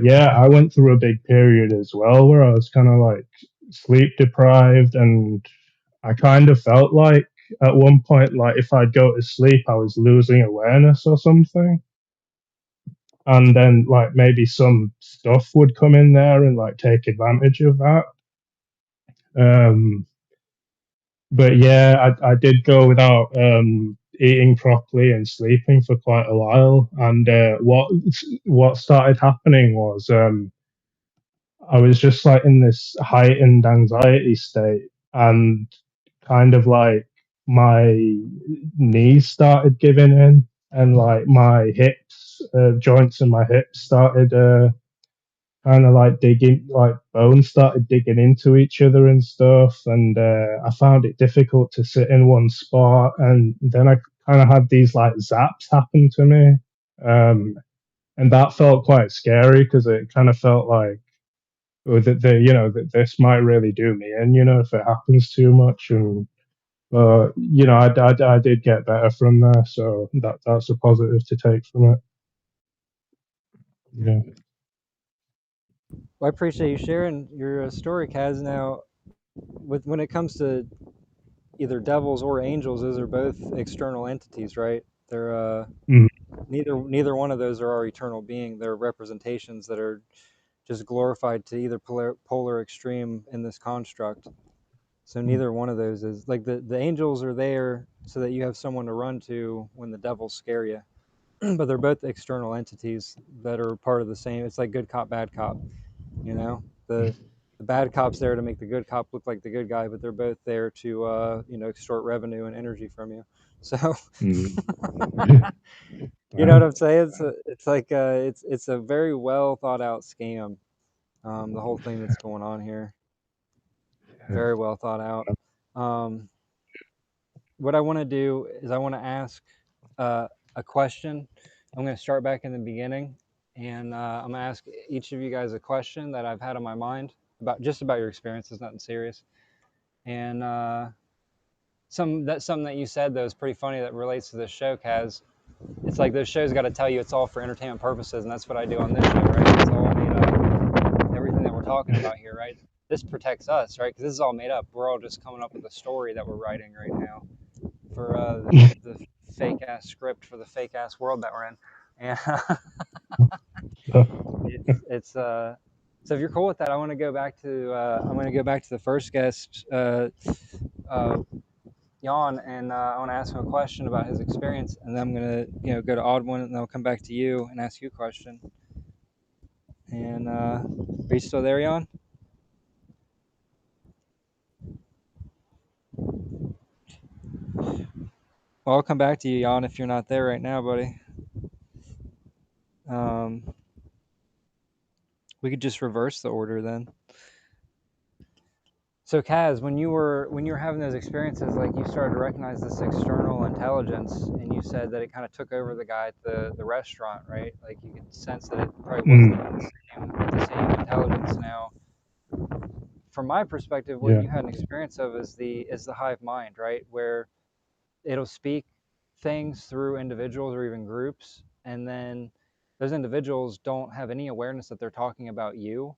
Yeah, I went through a big period as well where I was kind of like sleep deprived, and I kind of felt like at one point, like if I'd go to sleep, I was losing awareness or something, and then like maybe some stuff would come in there and like take advantage of that. Um, but yeah, I did go without eating properly and sleeping for quite a while, and what started happening was I was just like in this heightened anxiety state, and kind of like my knees started giving in, and like my hips, joints in my hips started kind of like digging, like bones started digging into each other and stuff. And I found it difficult to sit in one spot. And then I kind of had these like zaps happen to me. Um, and that felt quite scary because it kind of felt like, oh, that this might really do me in, if it happens too much. And I did get better from there, so that's a positive to take from it. Yeah. Well, I appreciate you sharing your story, Kaz. Now, when it comes to either devils or angels, those are both external entities, right? They're Mhm. neither one of those are our eternal being. They're representations that are just glorified to either polar extreme in this construct. So neither one of those is like the angels are there so that you have someone to run to when the devils scare you. But they're both external entities that are part of the same. It's like good cop, bad cop. You know, the bad cop's there to make the good cop look like the good guy, but they're both there to extort revenue and energy from you. So you know what I'm saying? It's a very well thought out scam. The whole thing that's going on here, very well thought out. Um, what I want to do is I want to ask a question. I'm going to start back in the beginning, and I'm going to ask each of you guys a question that I've had on my mind about your experiences, nothing serious. And something that you said that was pretty funny that relates to this show, Kaz. It's like those shows got to tell you it's all for entertainment purposes, and that's what I do on this show, right? It's all made up. Everything that we're talking about here, right? This protects us, right? Because this is all made up. We're all just coming up with a story that we're writing right now for the fake ass script for the fake ass world that we're in, and so if you're cool with that, I want to go back to the first guest, Jan, and I want to ask him a question about his experience, and then I'm gonna go to Oddwin, and then I'll come back to you and ask you a question. And are you still there, Jan? Well, I'll come back to you, Jan, if you're not there right now, buddy. We could just reverse the order then. So Kaz, when you were having those experiences, like you started to recognize this external intelligence, and you said that it kind of took over the guy at the restaurant, right? Like you could sense that it probably wasn't the same intelligence now. From my perspective, what you had an experience of is the hive mind, right? Where it'll speak things through individuals or even groups, and then those individuals don't have any awareness that they're talking about you,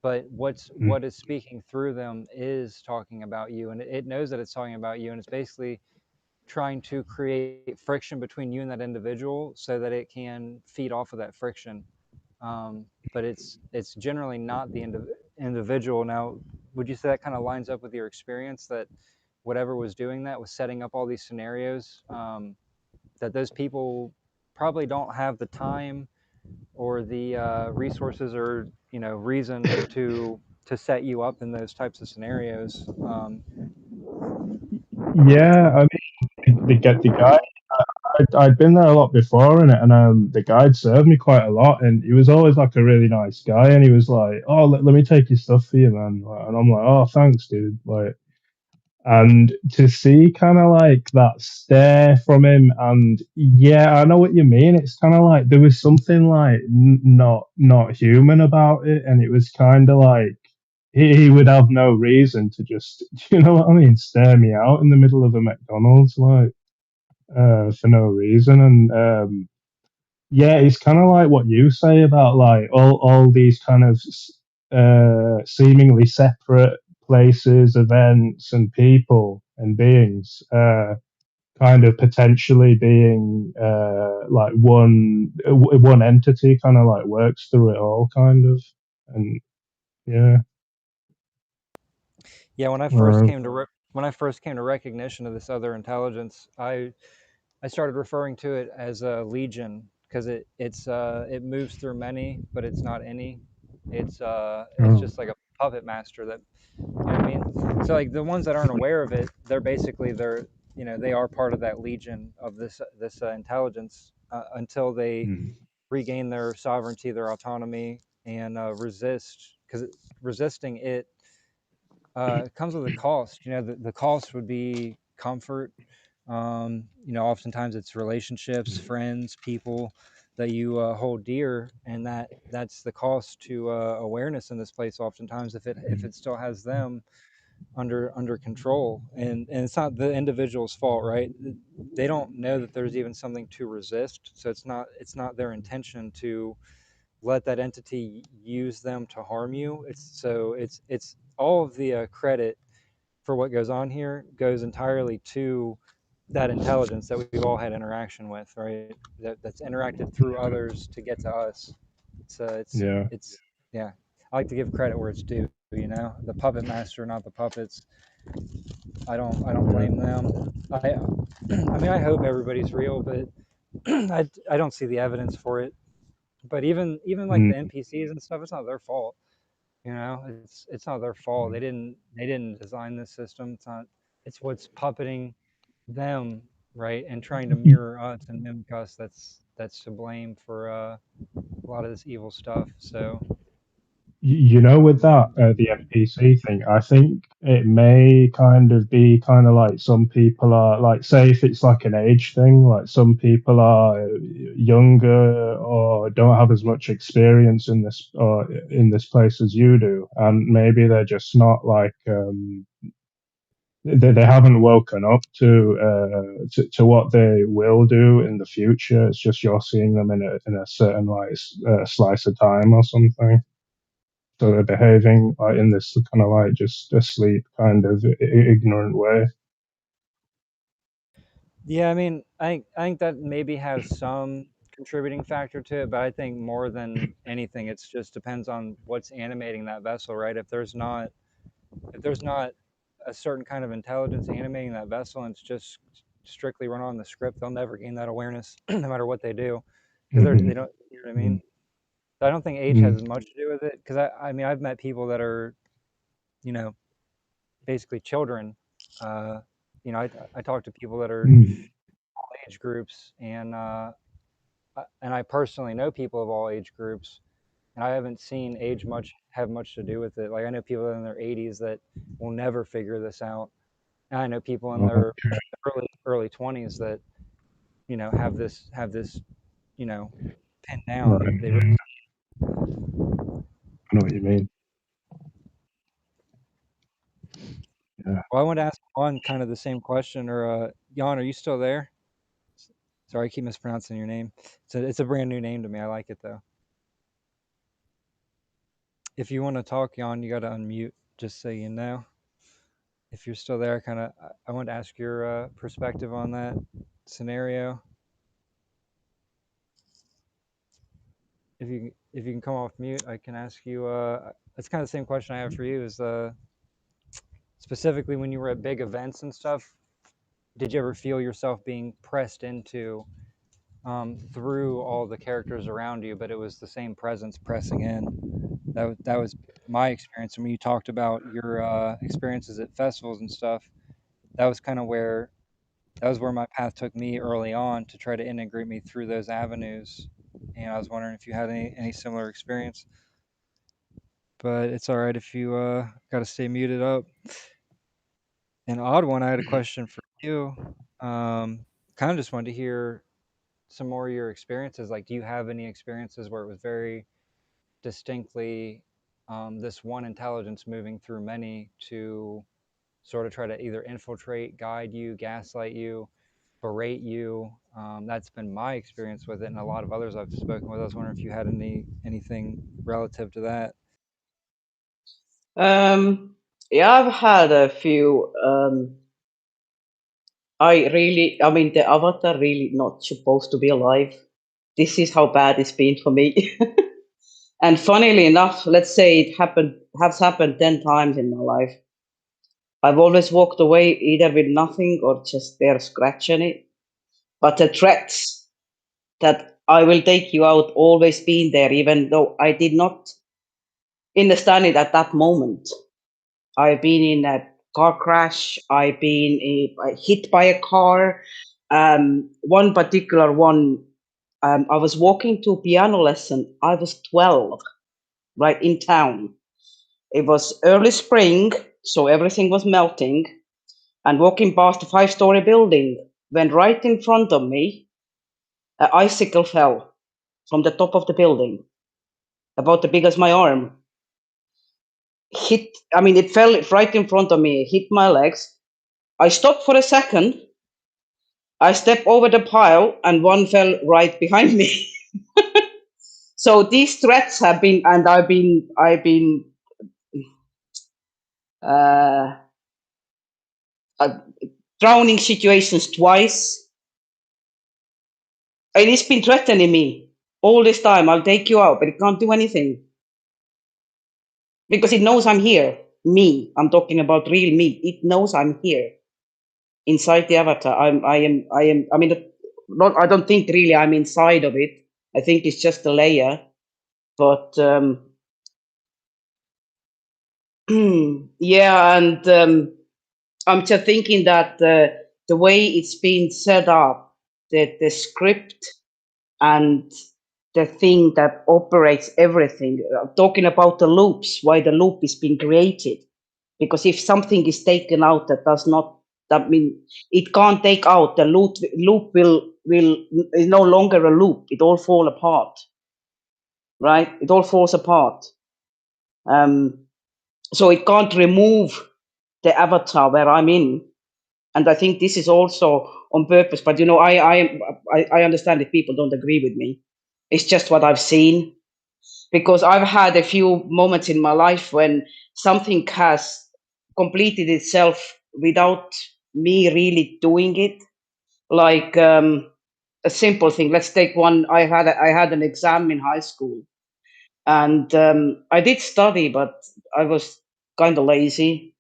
but what is speaking through them is talking about you, and it knows that it's talking about you, and it's basically trying to create friction between you and that individual so that it can feed off of that friction. But it's generally not the individual. Now, would you say that kind of lines up with your experience, that whatever was doing that was setting up all these scenarios, that those people probably don't have the time or the resources or reason to set you up in those types of scenarios? Yeah, I mean, the guy. I'd been there a lot before, and the guide served me quite a lot, and he was always like a really nice guy, and he was like, "Oh, let me take your stuff for you, man," and I'm like, "Oh, thanks, dude." Like, and to see kind of like that stare from him, and yeah, I know what you mean. It's kind of like there was something like not human about it, and it was kind of like he would have no reason to just, you know what I mean, stare me out in the middle of a McDonald's, like for no reason. And yeah, it's kind of like what you say about like all these kind of seemingly separate places, events, and people and beings, kind of potentially being like one entity, kind of like works through it all, kind of. And yeah. Yeah, when I first came to recognition of this other intelligence, I started referring to it as a legion, because it moves through many, but it's not any. It's just like a puppet master that, you know what I mean? So like the ones that aren't aware of it, they are part of that legion of this intelligence, until they regain their sovereignty, their autonomy, and resist, because resisting it comes with a cost. The cost would be comfort. Oftentimes it's relationships, friends, people that you hold dear, and that's the cost to awareness in this place. Oftentimes, if it still has them under control, and it's not the individual's fault, right? They don't know that there's even something to resist, so it's not their intention to let that entity use them to harm you. It's all of the credit for what goes on here goes entirely to that intelligence that we've all had interaction with, right? That's interacted through others to get to us. It's yeah. I like to give credit where it's due. The puppet master, not the puppets. I don't blame them. I mean, I hope everybody's real, but I don't see the evidence for it. But even like the NPCs and stuff, it's not their fault. You know, it's not their fault. They didn't design this system. It's what's puppeting them, right, and trying to mirror us and mimic us. That's to blame for a lot of this evil stuff. So You know, with that, the NPC thing, I think it may kind of be kind of like some people are like, say, if it's like an age thing, like some people are younger or don't have as much experience in this or in this place as you do, and maybe they're just not like they haven't woken up to what they will do in the future. It's just you're seeing them in a certain like slice of time or something. So they're behaving like in this kind of like just asleep kind of ignorant way. yeah, I mean, I think that maybe has some contributing factor to it, but I think more than anything, it's just depends on what's animating that vessel, right? If there's not a certain kind of intelligence animating that vessel, and it's just strictly run on the script, they'll never gain that awareness, no matter what they do, because they don't. You know what I mean? So I don't think age has as much to do with it. Because I mean, I've met people that are, you know, basically children. You know, I talk to people that are all age groups, and I personally know people of all age groups, and I haven't seen age have much to do with it. Like I know people in their 80s that will never figure this out, and I know people in their early 20s that, you know, have this, you know, pinned down. Right. They really. I know what you mean. Yeah. Well, I want to ask Jan kind of the same question, or Jan, are you still there? Sorry, I keep mispronouncing your name. It's a brand new name to me. I like it though. If you want to talk, Jan, you got to unmute, just so you know. If you're still there, I want to ask your perspective on that scenario. If you can come off mute, I can ask you. That's kind of the same question I have for you. Is specifically when you were at big events and stuff, did you ever feel yourself being pressed into through all the characters around you, but it was the same presence pressing in? That was my experience. And when you talked about your experiences at festivals and stuff, that was kind of where my path took me early on to try to integrate me through those avenues. And I was wondering if you had any similar experience. But it's all right if you got to stay muted up. And Oddwin, I had a question for you. Kind of just wanted to hear some more of your experiences. Like, do you have any experiences where it was very distinctly this one intelligence moving through many to sort of try to either infiltrate, guide you, gaslight you, berate you? That's been my experience with it, and a lot of others I've spoken with. I was wondering if you had anything relative to that. Yeah, I've had a few. I mean, the avatar really not supposed to be alive. This is how bad it's been for me. And funnily enough, let's say it has happened 10 times in my life. I've always walked away either with nothing or just there scratching it. But the threats that I will take you out always been there, even though I did not understand it at that moment. I've been in a car crash. I've been hit by a car. One particular one, I was walking to a piano lesson. I was 12, right in town. It was early spring, so everything was melting. And walking past a 5-story building, when right in front of me, an icicle fell from the top of the building, about as big as my arm. It fell right in front of me, hit my legs. I stopped for a second. I stepped over the pile and one fell right behind me. So these threats have been, and I've been drowning situations twice. And it's been threatening me all this time. I'll take you out, but it can't do anything because it knows I'm here. me. I'm talking about real me. It knows I'm here inside the avatar. I mean, not. I don't think really I'm inside of it. I think it's just a layer. But yeah, and I'm just thinking that the way it's been set up, the script and the thing that operates everything. Talking about the loops, why the loop is being created. Because if something is taken out that does not, that mean it can't take out the loop. Loop will is no longer a loop. It all fall apart, right? It all falls apart. So it can't remove the avatar where I'm in. And I think this is also on purpose. But you know, I understand if people don't agree with me. It's just what I've seen, because I've had a few moments in my life when something has completed itself without me really doing it. Like a simple thing. Let's take one. I had an exam in high school, and I did study, but I was kind of lazy.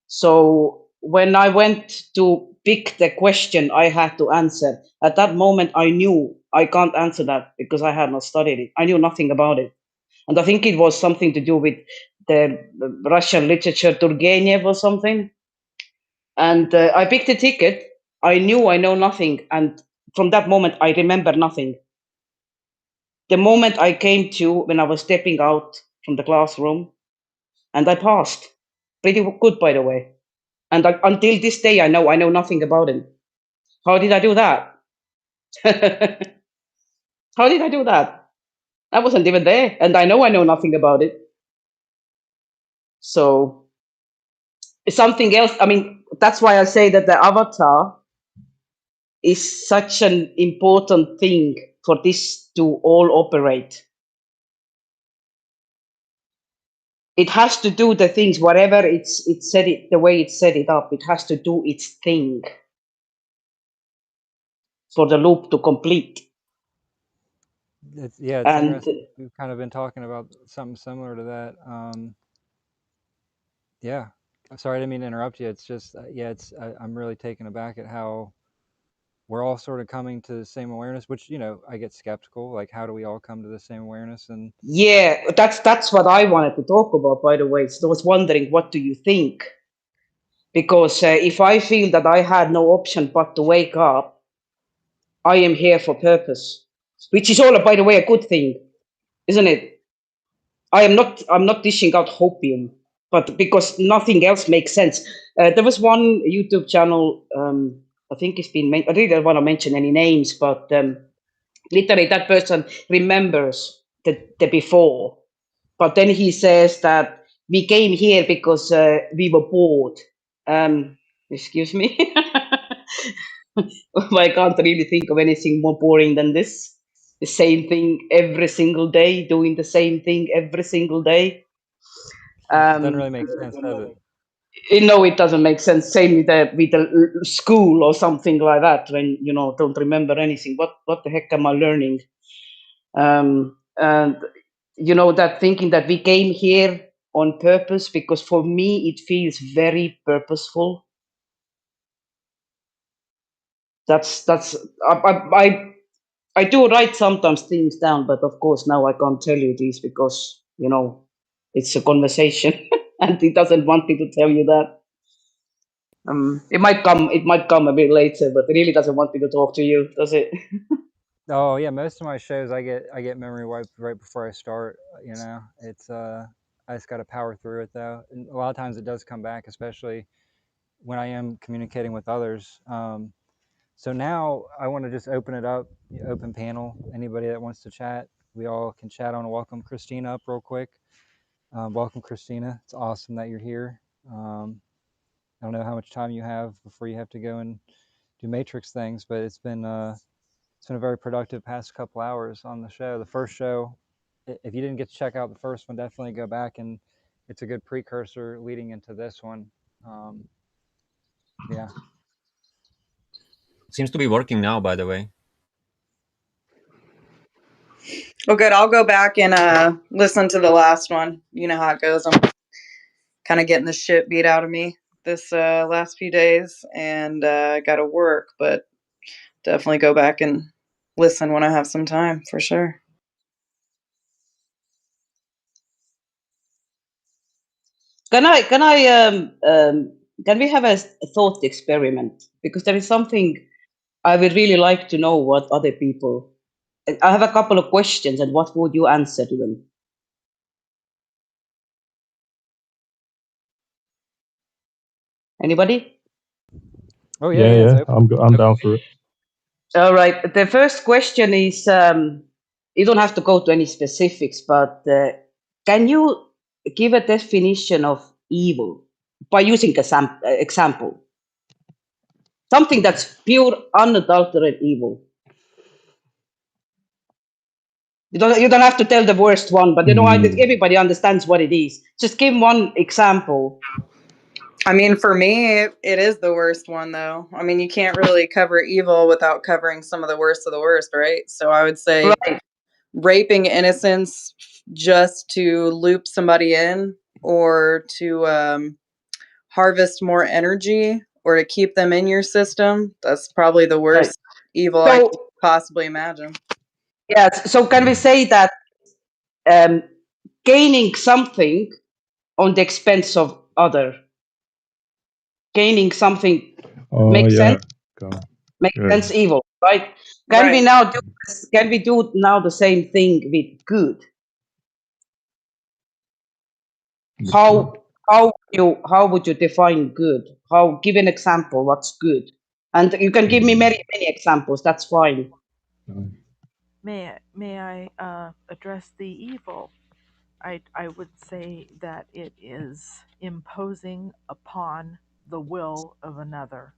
So when I went to pick the question I had to answer, at that moment I knew I can't answer that because I had not studied it. I knew nothing about it. And I think it was something to do with the Russian literature, Turgenev or something. And I picked a ticket. I knew I know nothing. And from that moment, I remember nothing. The moment I came to when I was stepping out from the classroom, and I passed. Pretty good, by the way. And until this day, I know nothing about it. How did I do that? How did I do that? I wasn't even there, and I know nothing about it. So something else. I mean, that's why I say that the avatar is such an important thing for this to all operate. It has to do the things, whatever it's set it, the way it's set it up. It has to do its thing for the loop to complete. It's And interesting. We've kind of been talking about something similar to that. Yeah, I'm sorry, I didn't mean to interrupt you. It's just, I'm really taken aback at how we're all sort of coming to the same awareness, which, you know, I get skeptical. Like, how do we all come to the same awareness? And yeah, that's what I wanted to talk about, by the way. So I was wondering, what do you think? Because if I feel that I had no option but to wake up, I am here for purpose, which is all, by the way, a good thing, isn't it? I'm not dishing out hopium, but because nothing else makes sense. There was one YouTube channel, I think it's been, I really don't want to mention any names, but literally that person remembers the before. But then he says that we came here because we were bored. Excuse me. I can't really think of anything more boring than this. The same thing every single day, doing the same thing every single day. it doesn't really make sense, does it? No, it doesn't make sense. Same with the school or something like that. When you know don't remember anything, what the heck am I learning? And you know that thinking that we came here on purpose, because for me it feels very purposeful. That's I do write sometimes things down, but of course now I can't tell you these because you know it's a conversation, and it doesn't want me to tell you that. It might come a bit later, but it really doesn't want me to talk to you, does it? Oh yeah, most of my shows I get memory wiped right before I start. You know, it's I just got to power through it though. And a lot of times it does come back, especially when I am communicating with others. So now I want to just open it up, open panel. Anybody that wants to chat, we all can chat on. Welcome Christina up real quick. Welcome Christina. It's awesome that you're here. I don't know how much time you have before you have to go and do matrix things, but it's been a very productive past couple hours on the show. The first show, if you didn't get to check out the first one, definitely go back, and it's a good precursor leading into this one. Yeah. Seems to be working now, by the way. Well, good. I'll go back and listen to the last one. You know how it goes. kind of getting the shit beat out of me this last few days, and got to work, but definitely go back and listen when I have some time, for sure. Can we have a thought experiment? Because there is something I would really like to know what other people. I have a couple of questions, and what would you answer to them? Anybody? Oh Yeah. I'm down for it. All right. The first question is, you don't have to go to any specifics, but can you give a definition of evil by using a example? Something that's pure, unadulterated evil. You don't have to tell the worst one, but everybody understands what it is. Just give one example. I mean, for me, it is the worst one, though. I mean, you can't really cover evil without covering some of the worst, right? So I would say raping innocents just to loop somebody in, or to harvest more energy, or to keep them in your system. That's probably the worst evil I could possibly imagine. Yeah. So can we say that gaining something on the expense of other, gaining something makes sense? Makes sense. Evil, right? Can we now do? Can we do now the same thing with good? How would you define good? Give an example. What's good? And you can give me many examples. That's fine. May I address the evil? I would say that it is imposing upon the will of another.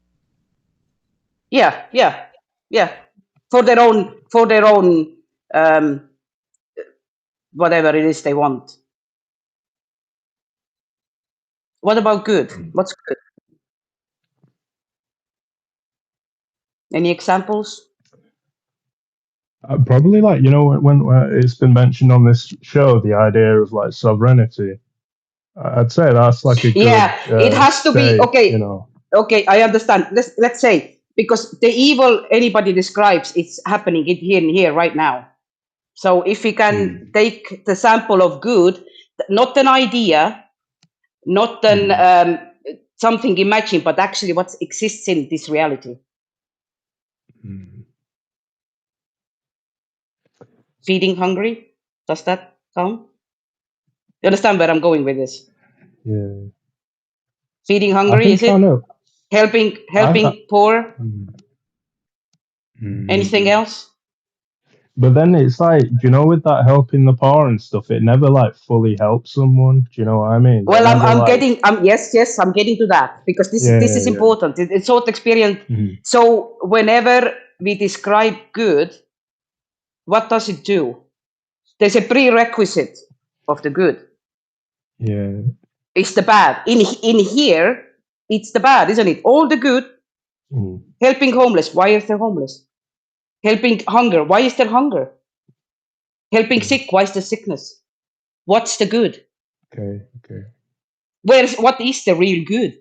Yeah. For their own whatever it is they want. What about good? What's good? Any examples? Probably like, when it's been mentioned on this show, the idea of like sovereignty. I'd say that's like a good it has to be okay. Okay, I understand. Let's say, because the evil anybody describes, it's happening here and here right now. So if we can take the sample of good, not an idea, not something imagined, but actually what exists in this reality. Feeding hungry, does that count? You understand where I'm going with this? Yeah. Feeding hungry, is it? Helping poor? Anything else? But then it's like, with that helping the poor and stuff, it never like fully helps someone. Do you know what I mean? Well, I'm getting to that, because this is important. It's thought experience. So whenever we describe good, what does it do? There's a prerequisite of the good. Yeah. It's the bad. In here, it's the bad, isn't it? All the good. Helping homeless. Why is there homeless? Helping hunger. Why is there hunger? Helping sick. Why is there sickness? What's the good? Okay. What is the real good?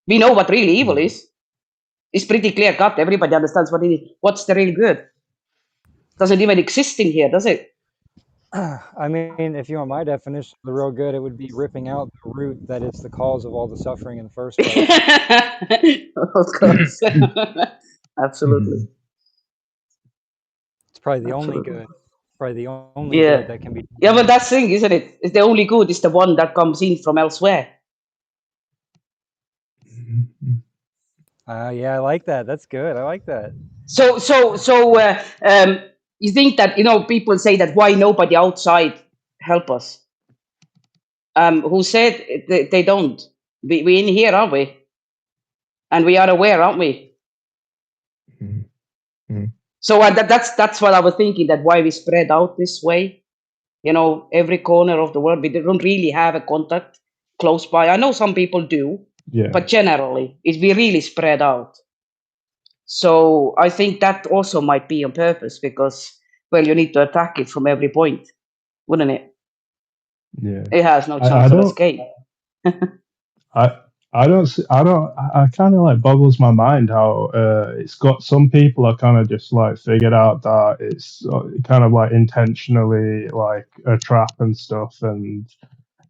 We know what real evil is. It's pretty clear cut. Everybody understands what it is. What's the real good? Doesn't even exist in here, does it? I mean, if you want my definition of the real good, it would be ripping out the root that is the cause of all the suffering in the first place. Of course. Absolutely. It's probably the only good. Probably the only good that can be. Yeah, but that's the thing, isn't it? It's the only good is the one that comes in from elsewhere. Yeah, I like that. That's good. I like that. So, you think that, people say that why nobody outside help us? Who said they don't? We in here, aren't we? And we are aware, aren't we? So that's what I was thinking, that why we spread out this way. Every corner of the world, we don't really have a contact close by. I know some people do, but generally, we really spread out. So I think that also might be on purpose, because, well, you need to attack it from every point, wouldn't it? Yeah. It has no chance of escape. I kind of like boggles my mind how it's got some people are kind of just like figured out that it's kind of like intentionally like a trap and stuff, and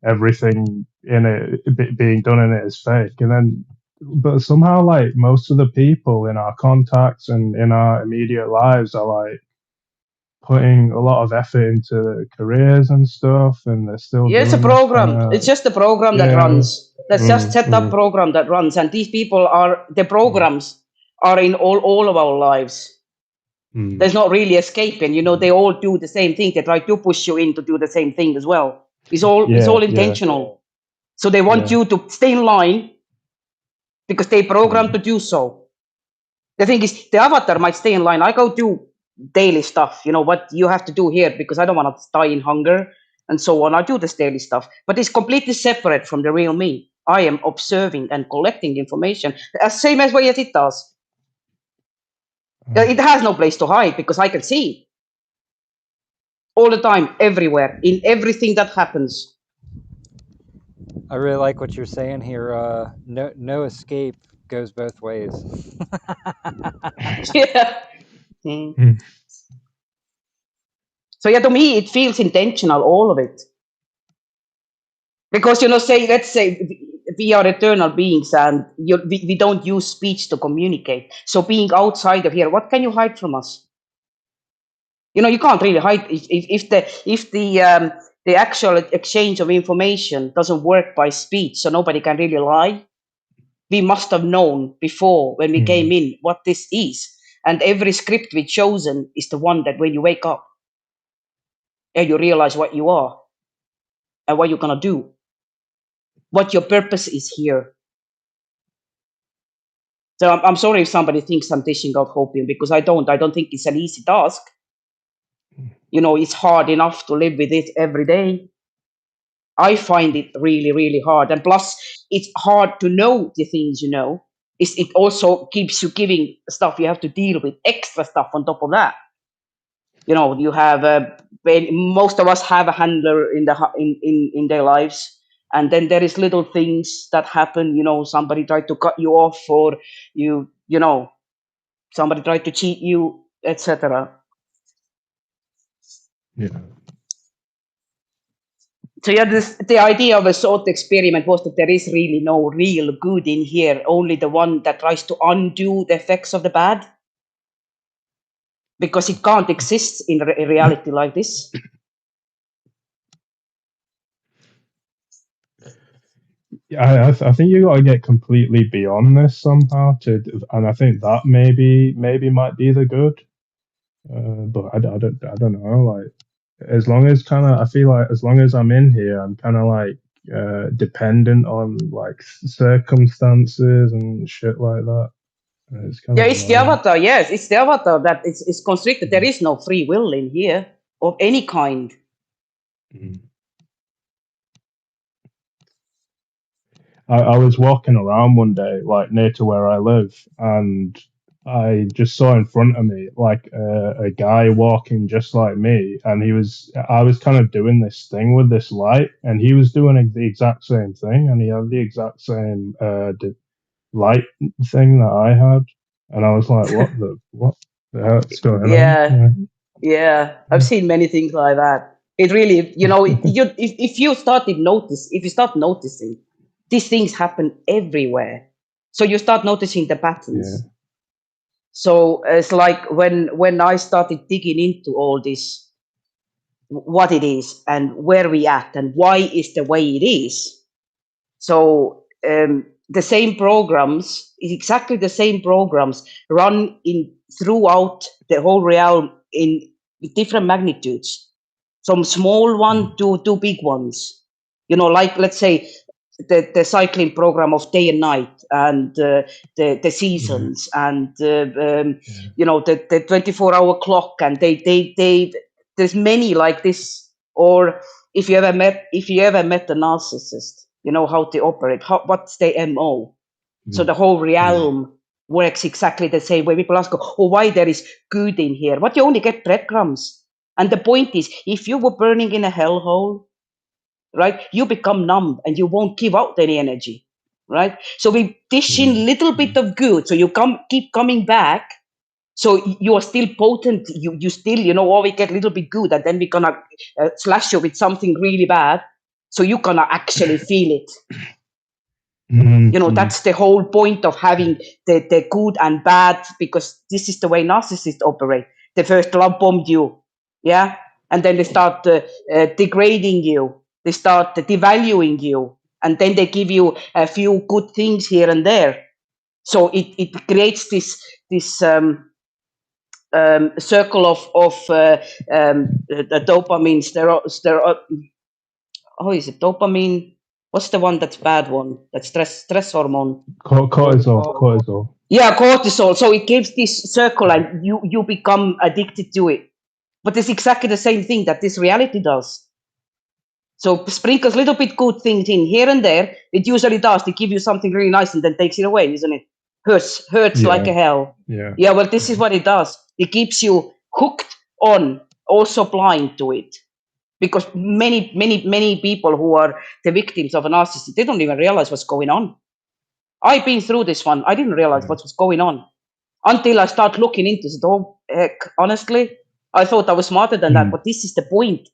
everything in it being done in it is fake, and then but somehow like most of the people in our contacts and in our immediate lives are like putting a lot of effort into careers and stuff, and they're still Yeah, it's a doing this kind program. It's of just a program that yeah. runs. That's just set up program that runs, and these people are the programs are in all of our lives. There's not really escaping. You know, they all do the same thing. They try to push you in to do the same thing as well. It's all intentional. So they want you to stay in line because they program to do so. The thing is, the avatar might stay in line. I go do daily stuff, you know, what you have to do here because I don't want to die in hunger and so on. I do this daily stuff, but it's completely separate from the real me. I am observing and collecting information, same as way as it does. It has no place to hide because I can see all the time, everywhere, in everything that happens. I really like what you're saying here. No escape goes both ways. Yeah. So yeah, to me, it feels intentional, all of it. Because, you know, let's say we are eternal beings and we don't use speech to communicate. So being outside of here, what can you hide from us? You know, you can't really hide if the actual exchange of information doesn't work by speech, so nobody can really lie. We must have known before when we came in what this is. And every script we've chosen is the one that when you wake up and you realize what you are and what you're going to do, what your purpose is here. So I'm sorry if somebody thinks I'm dishing out hopium, because I don't. I don't think it's an easy task. You know, it's hard enough to live with it every day. I find it really, really hard. And plus, it's hard to know the things you know. It also keeps you giving stuff you have to deal with, extra stuff on top of that. You know, you have most of us have a handler in their lives, and then there is little things that happen. You know, somebody tried to cut you off, or you know, somebody tried to cheat you, etc. So yeah, the idea of a thought experiment was that there is really no real good in here, only the one that tries to undo the effects of the bad, because it can't exist in a reality like this. Yeah, I think you got to get completely beyond this somehow and I think that maybe might be the good. But I don't know. Like, as long as I feel like as long as I'm in here, I'm kind of like dependent on like circumstances and shit like that. It's kind Yeah, of it's the avatar. Yes, it's the avatar that is constricted. There is no free will in here of any kind. I was walking around one day, like near to where I live, and I just saw in front of me like a guy walking just like me, and I was kind of doing this thing with this light, and he was doing the exact same thing, and he had the exact same light thing that I had, and I was like, what the hell's going on? Yeah, I've seen many things like that. It really, you know, if you start noticing, these things happen everywhere. So you start noticing the patterns. So it's like when I started digging into all this, what it is and where we at and why is the way it is. So the same programs, exactly the same programs, run in throughout the whole realm in different magnitudes, from small one to big ones. You know, like let's say the cycling program of day and night, and the seasons, and you know, the 24-hour clock, and they there's many like this. Or if you ever met a narcissist, you know how they operate, what's their MO. So the whole realm works exactly the same way. People ask, oh, why there is good in here? But you only get breadcrumbs. And the point is, if you were burning in a hellhole, right? You become numb and you won't give out any energy, right? So we dish in Mm. little bit of good, so you keep coming back. So you are still potent. You still, oh, we get a little bit good, and then we're gonna slash you with something really bad. So you're gonna actually feel it. Mm. That's the whole point of having the good and bad, because this is the way narcissists operate. They first love bombed you, yeah, and then they start degrading you. They start devaluing you, and then they give you a few good things here and there. So it creates this circle of the dopamine, how is it? Dopamine. What's the one that's bad one? That's stress hormone. Cortisol. Yeah, cortisol. So it gives this circle, and you become addicted to it. But it's exactly the same thing that this reality does. So sprinkles little bit good things in here and there. It usually does. They give you something really nice and then takes it away, isn't it? Hurts like a hell. Yeah, well, this is what it does. It keeps you hooked on, also blind to it. Because many people who are the victims of a narcissist, they don't even realize what's going on. I've been through this one. I didn't realize what was going on until I start looking into it. Oh, heck, honestly, I thought I was smarter than that, but this is the point.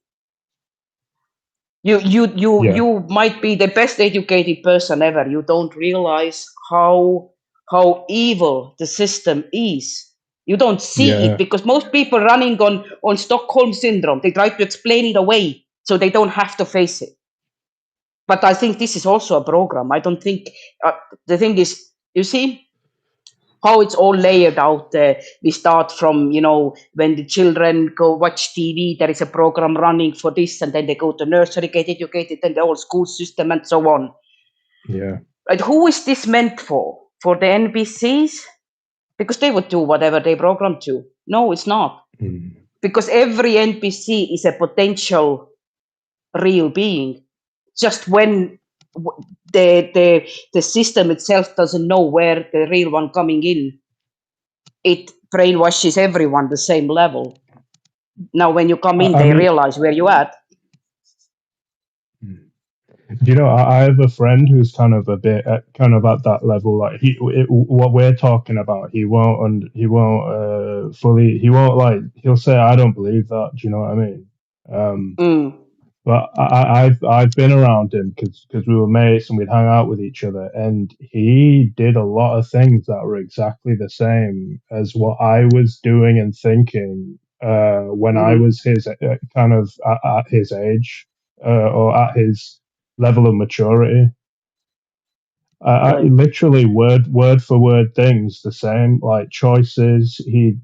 You might be the best educated person ever. You don't realize how evil the system is. You don't see it, because most people running on Stockholm syndrome, they try to explain it away so they don't have to face it. But I think this is also a program. I don't think the thing is, you see how it's all layered out. We start from, when the children go watch TV, there is a program running for this, and then they go to nursery, get educated, then the whole school system and so on. Yeah. But who is this meant for? For the NPCs? Because they would do whatever they program to. No, it's not. Because every NPC is a potential real being. Just when the system itself doesn't know where the real one coming in, it brainwashes everyone the same level. Now, when you come in, they realize where you at. I have a friend who's kind of a bit kind of at that level. Like what we're talking about, he won't like, he'll say, I don't believe that. Do you know what I mean? But I've been around him because we were mates and we'd hang out with each other, and he did a lot of things that were exactly the same as what I was doing and thinking when I was his kind of at his age or at his level of maturity. I literally word for word things the same, like choices. He'd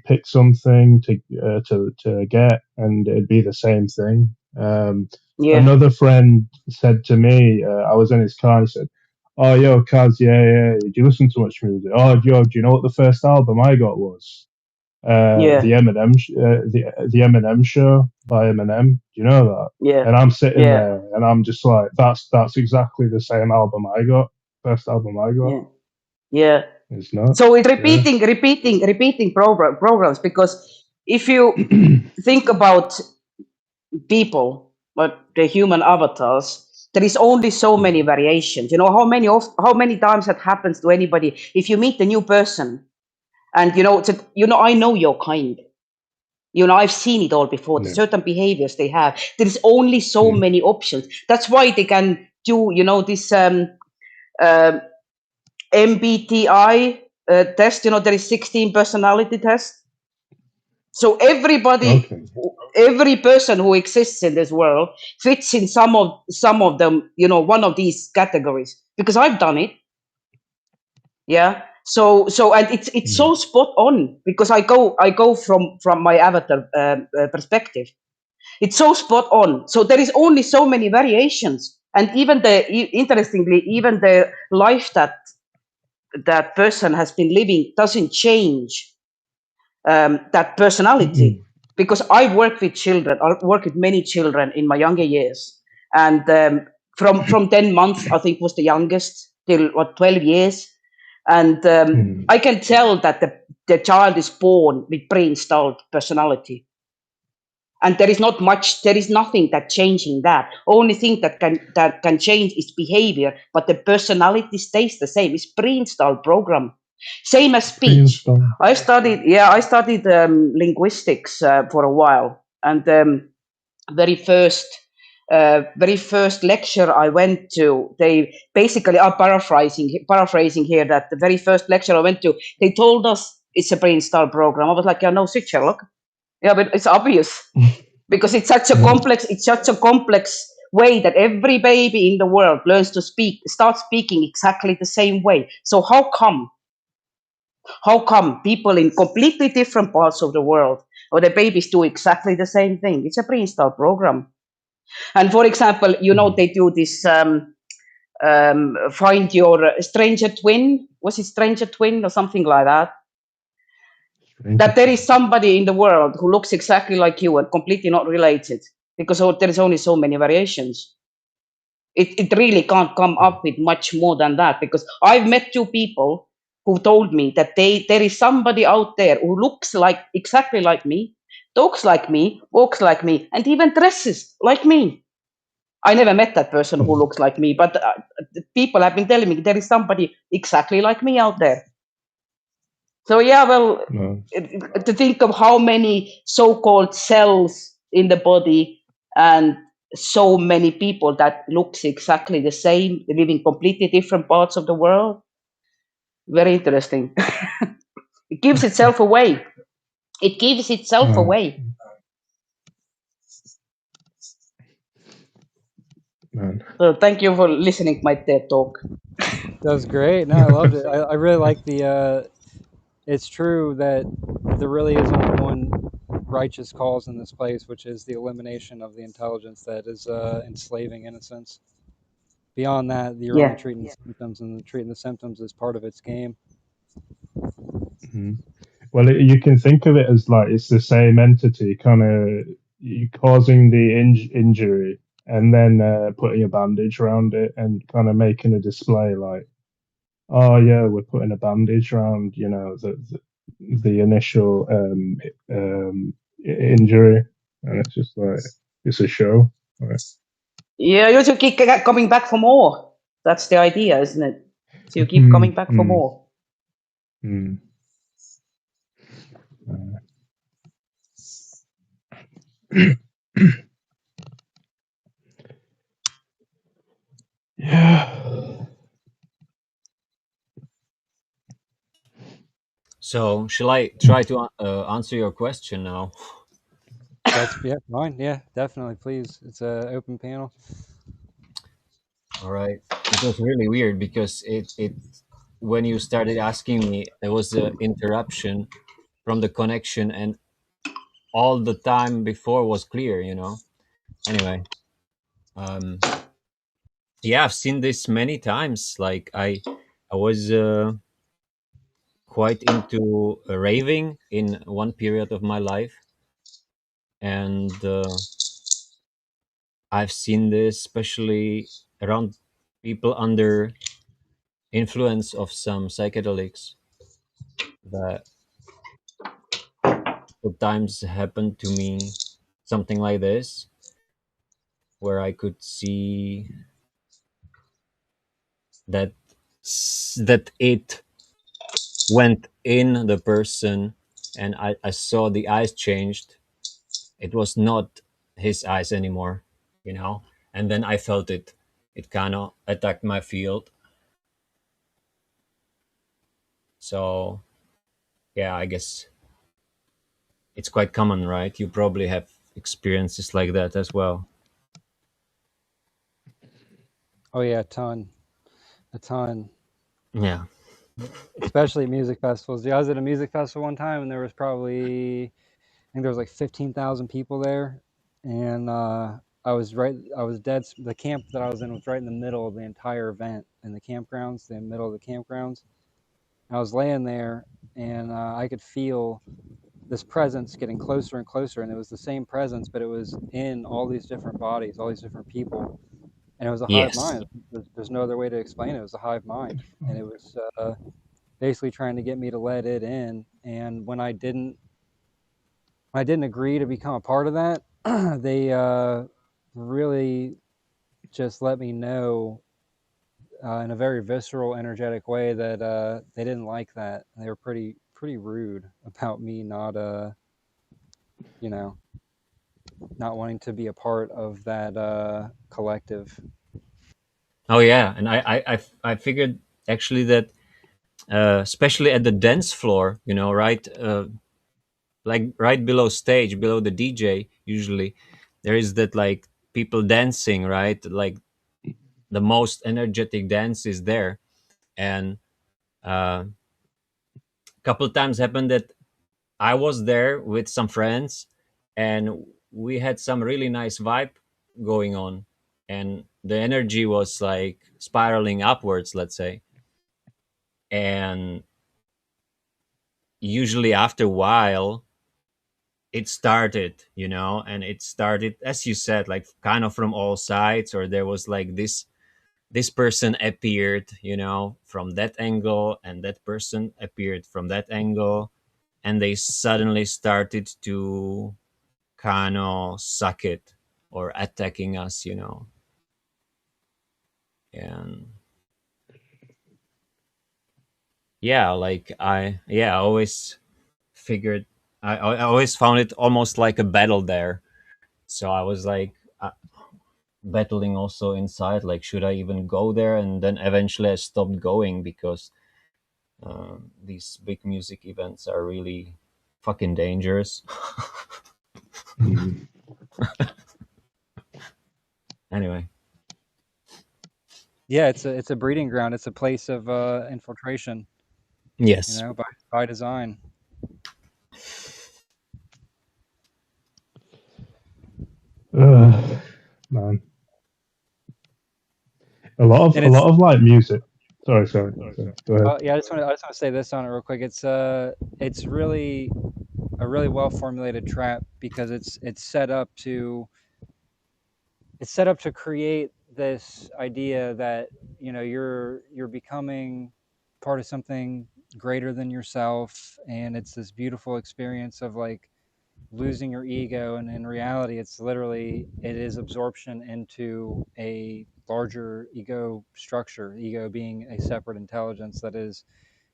pick something to get, and it'd be the same thing. Another friend said to me, I was in his car, and he said, "Oh, yo, Kaz, yeah, do you listen to much music? Oh, yo, do you know what the first album I got was? The Eminem show by Eminem. Do you know that?" Yeah. And I'm sitting there, and I'm just like, "That's exactly the same album I got. First album I got." Yeah. It's not. So it's repeating programs, because if you think about people, but the human avatars, there is only so many variations. How many times that happens to anybody? If you meet a new person, and I know your kind. I've seen it all before. The certain behaviors they have. There is only so many options. That's why they can do, this MBTI test. There is 16 personality test. So every person who exists in this world fits in some of them, one of these categories, because I've done it. Yeah. So and it's so spot on, because I go from my avatar perspective. It's so spot on. So there is only so many variations, and interestingly, even the life that person has been living doesn't change that personality. Because I work with children. I work with many children in my younger years, and from 10 months, I think, was the youngest, till 12 years. And I can tell that the child is born with pre-installed personality. And there is not much, there is nothing that changing that. Only thing that can change is behavior, but the personality stays the same. It's pre-installed program. Same as speech. I studied linguistics for a while, and very first lecture I went to, they basically are paraphrasing here, that the very first lecture I went to, they told us it's a pre-installed program. I was like, yeah, no shit, Sherlock. Yeah, but it's obvious because it's such a complex way that every baby in the world learns to starts speaking exactly the same way. So how come people in completely different parts of the world or the babies do exactly the same thing? It's a pre-installed program. And for example, they do this find your stranger twin. Was it stranger twin or something like that? That there is somebody in the world who looks exactly like you and completely not related, because there is only so many variations. It really can't come up with much more than that, because I've met two people who told me that there is somebody out there who looks like exactly like me, talks like me, walks like me, and even dresses like me. I never met that person who looks like me, but people have been telling me there is somebody exactly like me out there. So yeah, well, to think of how many so-called cells in the body and so many people that looks exactly the same, they live in completely different parts of the world. Very interesting. It gives itself away. It gives itself away. So thank you for listening to my TED talk. That was great. No, I loved it. I really like the. It's true that there really is only one righteous cause in this place, which is the elimination of the intelligence that is enslaving innocence. Beyond that, you're only treating the symptoms, and treating the symptoms is part of its game. Mm-hmm. Well, you can think of it as like it's the same entity, kind of causing the injury and then putting a bandage around it and kind of making a display like, oh yeah, we're putting a bandage around, the initial injury, and it's just like it's a show. Right? Yeah, you also keep coming back for more. That's the idea, isn't it? So you keep coming back for more. Yeah. So, shall I try to answer your question now? That's fine. Yeah, definitely. Please, it's an open panel. All right. It was really weird because it when you started asking me, there was an interruption from the connection, and all the time before was clear. Anyway, yeah, I've seen this many times. Like I was quite into raving in one period of my life, and I've seen this especially around people under influence of some psychedelics that sometimes happened to me something like this, where I could see that that it went in the person, and I saw the eyes changed. It was not his eyes anymore, and then I felt it kind of attacked my field. So yeah, I guess it's quite common, right? You probably have experiences like that as well. Oh yeah, a ton. Yeah. Especially at music festivals. Yeah, I was at a music festival one time, and there was probably, I think there was like 15,000 people there, and I was dead. The camp that I was in was right in the middle of the entire event, in the campgrounds, the middle of the campgrounds. I was laying there, and I could feel this presence getting closer and closer, and it was the same presence, but it was in all these different bodies, all these different people, and it was a hive mind. There's no other way to explain it. It was a hive mind, and it was basically trying to get me to let it in. And when I didn't agree to become a part of that, they really just let me know in a very visceral, energetic way that they didn't like that. They were pretty rude about me not, you know, not wanting to be a part of that collective. Oh yeah, and I figured actually that especially at the dance floor, you know, right, like right below stage, below the DJ, usually there is that like people dancing, right? Like the most energetic dance is there, and a couple times happened that I was there with some friends, and we had some really nice vibe going on, and the energy was like spiraling upwards, let's say. And usually after a while it started, you know, and it started, as you said, like kind of from all sides, or there was like this person appeared, you know, from that angle, and that person appeared from that angle, and they suddenly started to kind of suck it or attacking us, you know. And yeah, like I always figured, I always found it almost like a battle there. So I was like battling also inside, like should I even go there? And then eventually I stopped going because these big music events are really fucking dangerous. Mm. Anyway, Yeah, it's a breeding ground. It's a place of infiltration, you yes. know, by design. Man, a And lot of like music. Sorry. Go ahead. yeah, I just want to say this on it real quick. It's really a really well formulated trap because it's set up to create this idea that, you know, you're becoming part of something greater than yourself, and it's this beautiful experience of like losing your ego, and in reality it is absorption into a larger ego structure, ego being a separate intelligence that is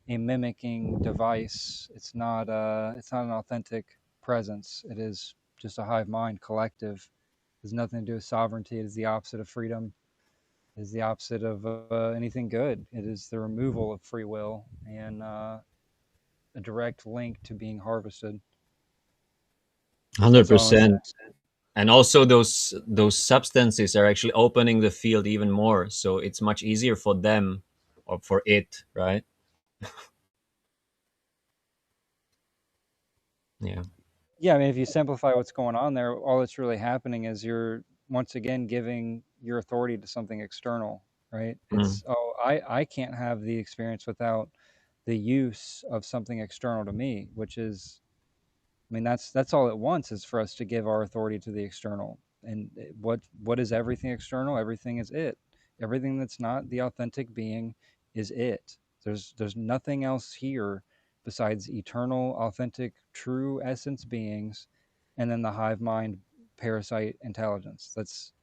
a mimicking device. It's not an authentic presence. It is just a hive mind collective. It has nothing to do with sovereignty. It is the opposite of freedom. It is the opposite of anything good. It is the removal of free will and a direct link to being harvested. That's all I'm saying. 100%. And also those substances are actually opening the field even more, so it's much easier for them or for it, right? Yeah. Yeah, I mean, if you simplify what's going on there, all that's really happening is you're once again giving your authority to something external, right? Mm. It's, oh, I can't have the experience without the use of something external to me, which is, I mean, that's all it wants, is for us to give our authority to the external. And what is everything external? Everything is it. Everything that's not the authentic being is it. There's nothing else here besides eternal, authentic, true essence beings, and then the hive mind parasite intelligence. That's,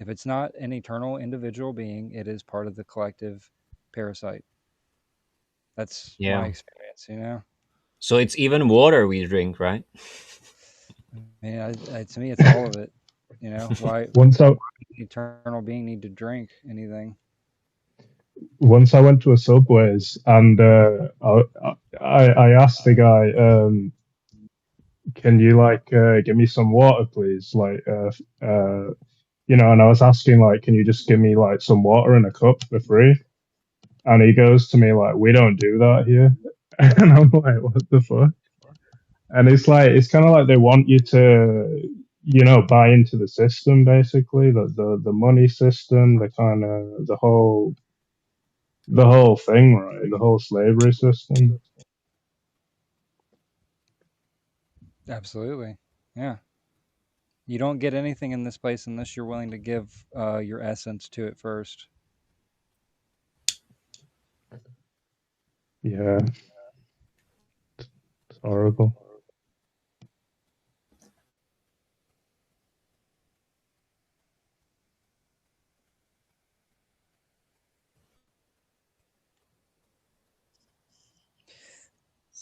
if it's not an eternal individual being, it is part of the collective parasite. That's my Yeah. experience, you know. So it's even water we drink, right? I mean, to me, it's all of it. You know, why Once I eternal being need to drink anything? once I went to a Subway's and I asked the guy, can you like give me some water, please? Like, you know, and I was asking like, can you just give me like some water in a cup for free? And he goes to me like, we don't do that here. And I'm like, what the fuck? And it's like, it's kind of like they want you to, you know, buy into the system, basically, the money system, the kind of the whole thing, right? The whole slavery system. Absolutely, yeah. You don't get anything in this place unless you're willing to give your essence to it first. Yeah, it's horrible.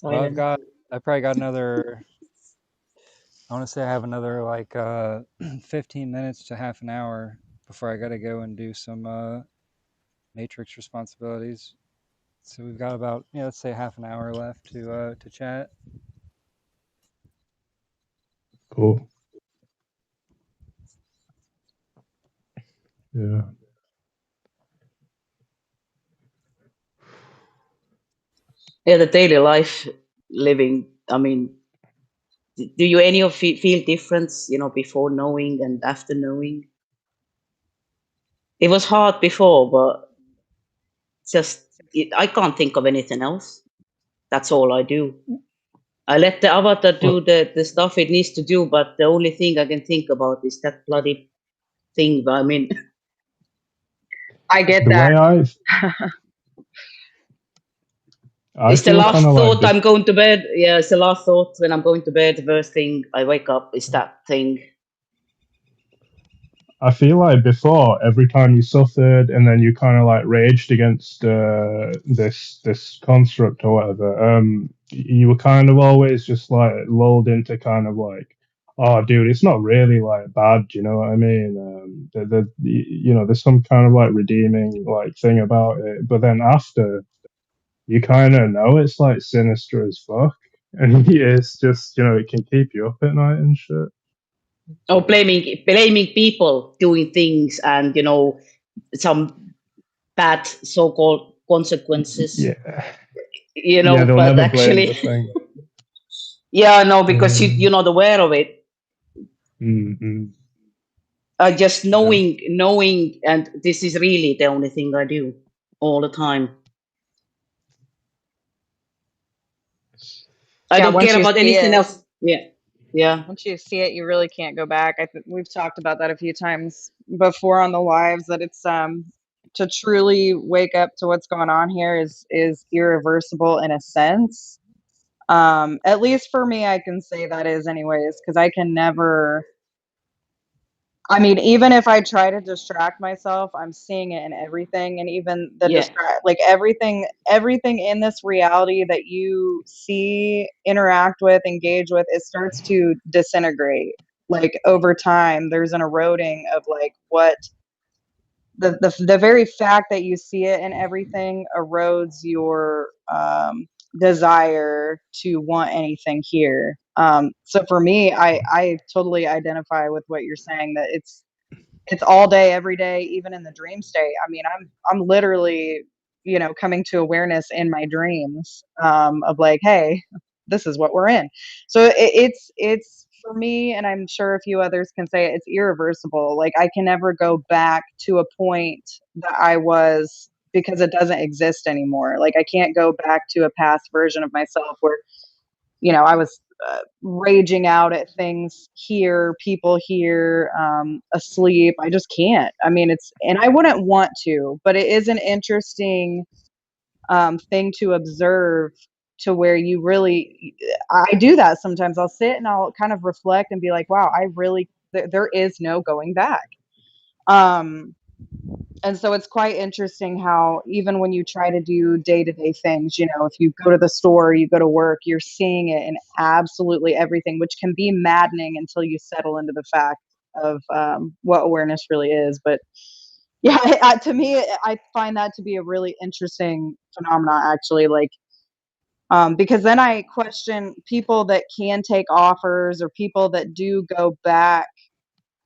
Well, I probably got another, I want to say I have another like 15 minutes to half an hour before I got to go and do some matrix responsibilities. So we've got about, yeah, let's say half an hour left to chat. Cool. Yeah. Yeah, the daily life living. I mean, do you any of feel difference, before knowing and after knowing? It was hard before, but I can't think of anything else. That's all I do. I let the avatar do the stuff it needs to do, but the only thing I can think about is that bloody thing. I mean, I get The that. way I it's the feel kind last of like thought I'm going to bed. Yeah, it's the last thought when I'm going to bed. The first thing I wake up is that thing. I feel like before, every time you suffered and then you kind of like raged against this construct or whatever, you were kind of always just like lulled into kind of like, oh, dude, it's not really like bad. You know what I mean? There's some kind of like redeeming like thing about it. But then after, you kind of know it's like sinister as fuck, and it's just it can keep you up at night and shit. Oh, blaming people doing things and some bad so-called consequences. Yeah. Yeah, they'll but never blame the actually, thing. yeah, no, because you're not aware of it. Mm-hmm. Just knowing, and this is really the only thing I do all the time. I don't care about anything else. Yeah. Once you see it, you really can't go back. We've talked about that a few times before on the lives, that it's to truly wake up to what's going on here is irreversible in a sense. At least for me, I can say that is anyways, because I can never. I mean, even if I try to distract myself, I'm seeing it in everything, and even like everything in this reality that you see, interact with, engage with, it starts to disintegrate. Like over time, there's an eroding of like what the very fact that you see it in everything erodes your desire to want anything here. So for me, I totally identify with what you're saying, that it's all day, every day, even in the dream state. I mean, I'm literally, coming to awareness in my dreams of like, hey, this is what we're in. So it's for me, and I'm sure a few others can say it, it's irreversible. Like I can never go back to a point that I was, because it doesn't exist anymore. Like I can't go back to a past version of myself where I was raging out at things here, people here, asleep. I just can't. I mean, and I wouldn't want to, but it is an interesting thing to observe, to where you really, I do that sometimes. I'll sit and I'll kind of reflect and be like, wow, there is no going back. And so it's quite interesting how even when you try to do day-to-day things, if you go to the store, you go to work, you're seeing it in absolutely everything, which can be maddening until you settle into the fact of what awareness really is. But yeah, to me, I find that to be a really interesting phenomenon, actually. Like, because then I question people that can take offers, or people that do go back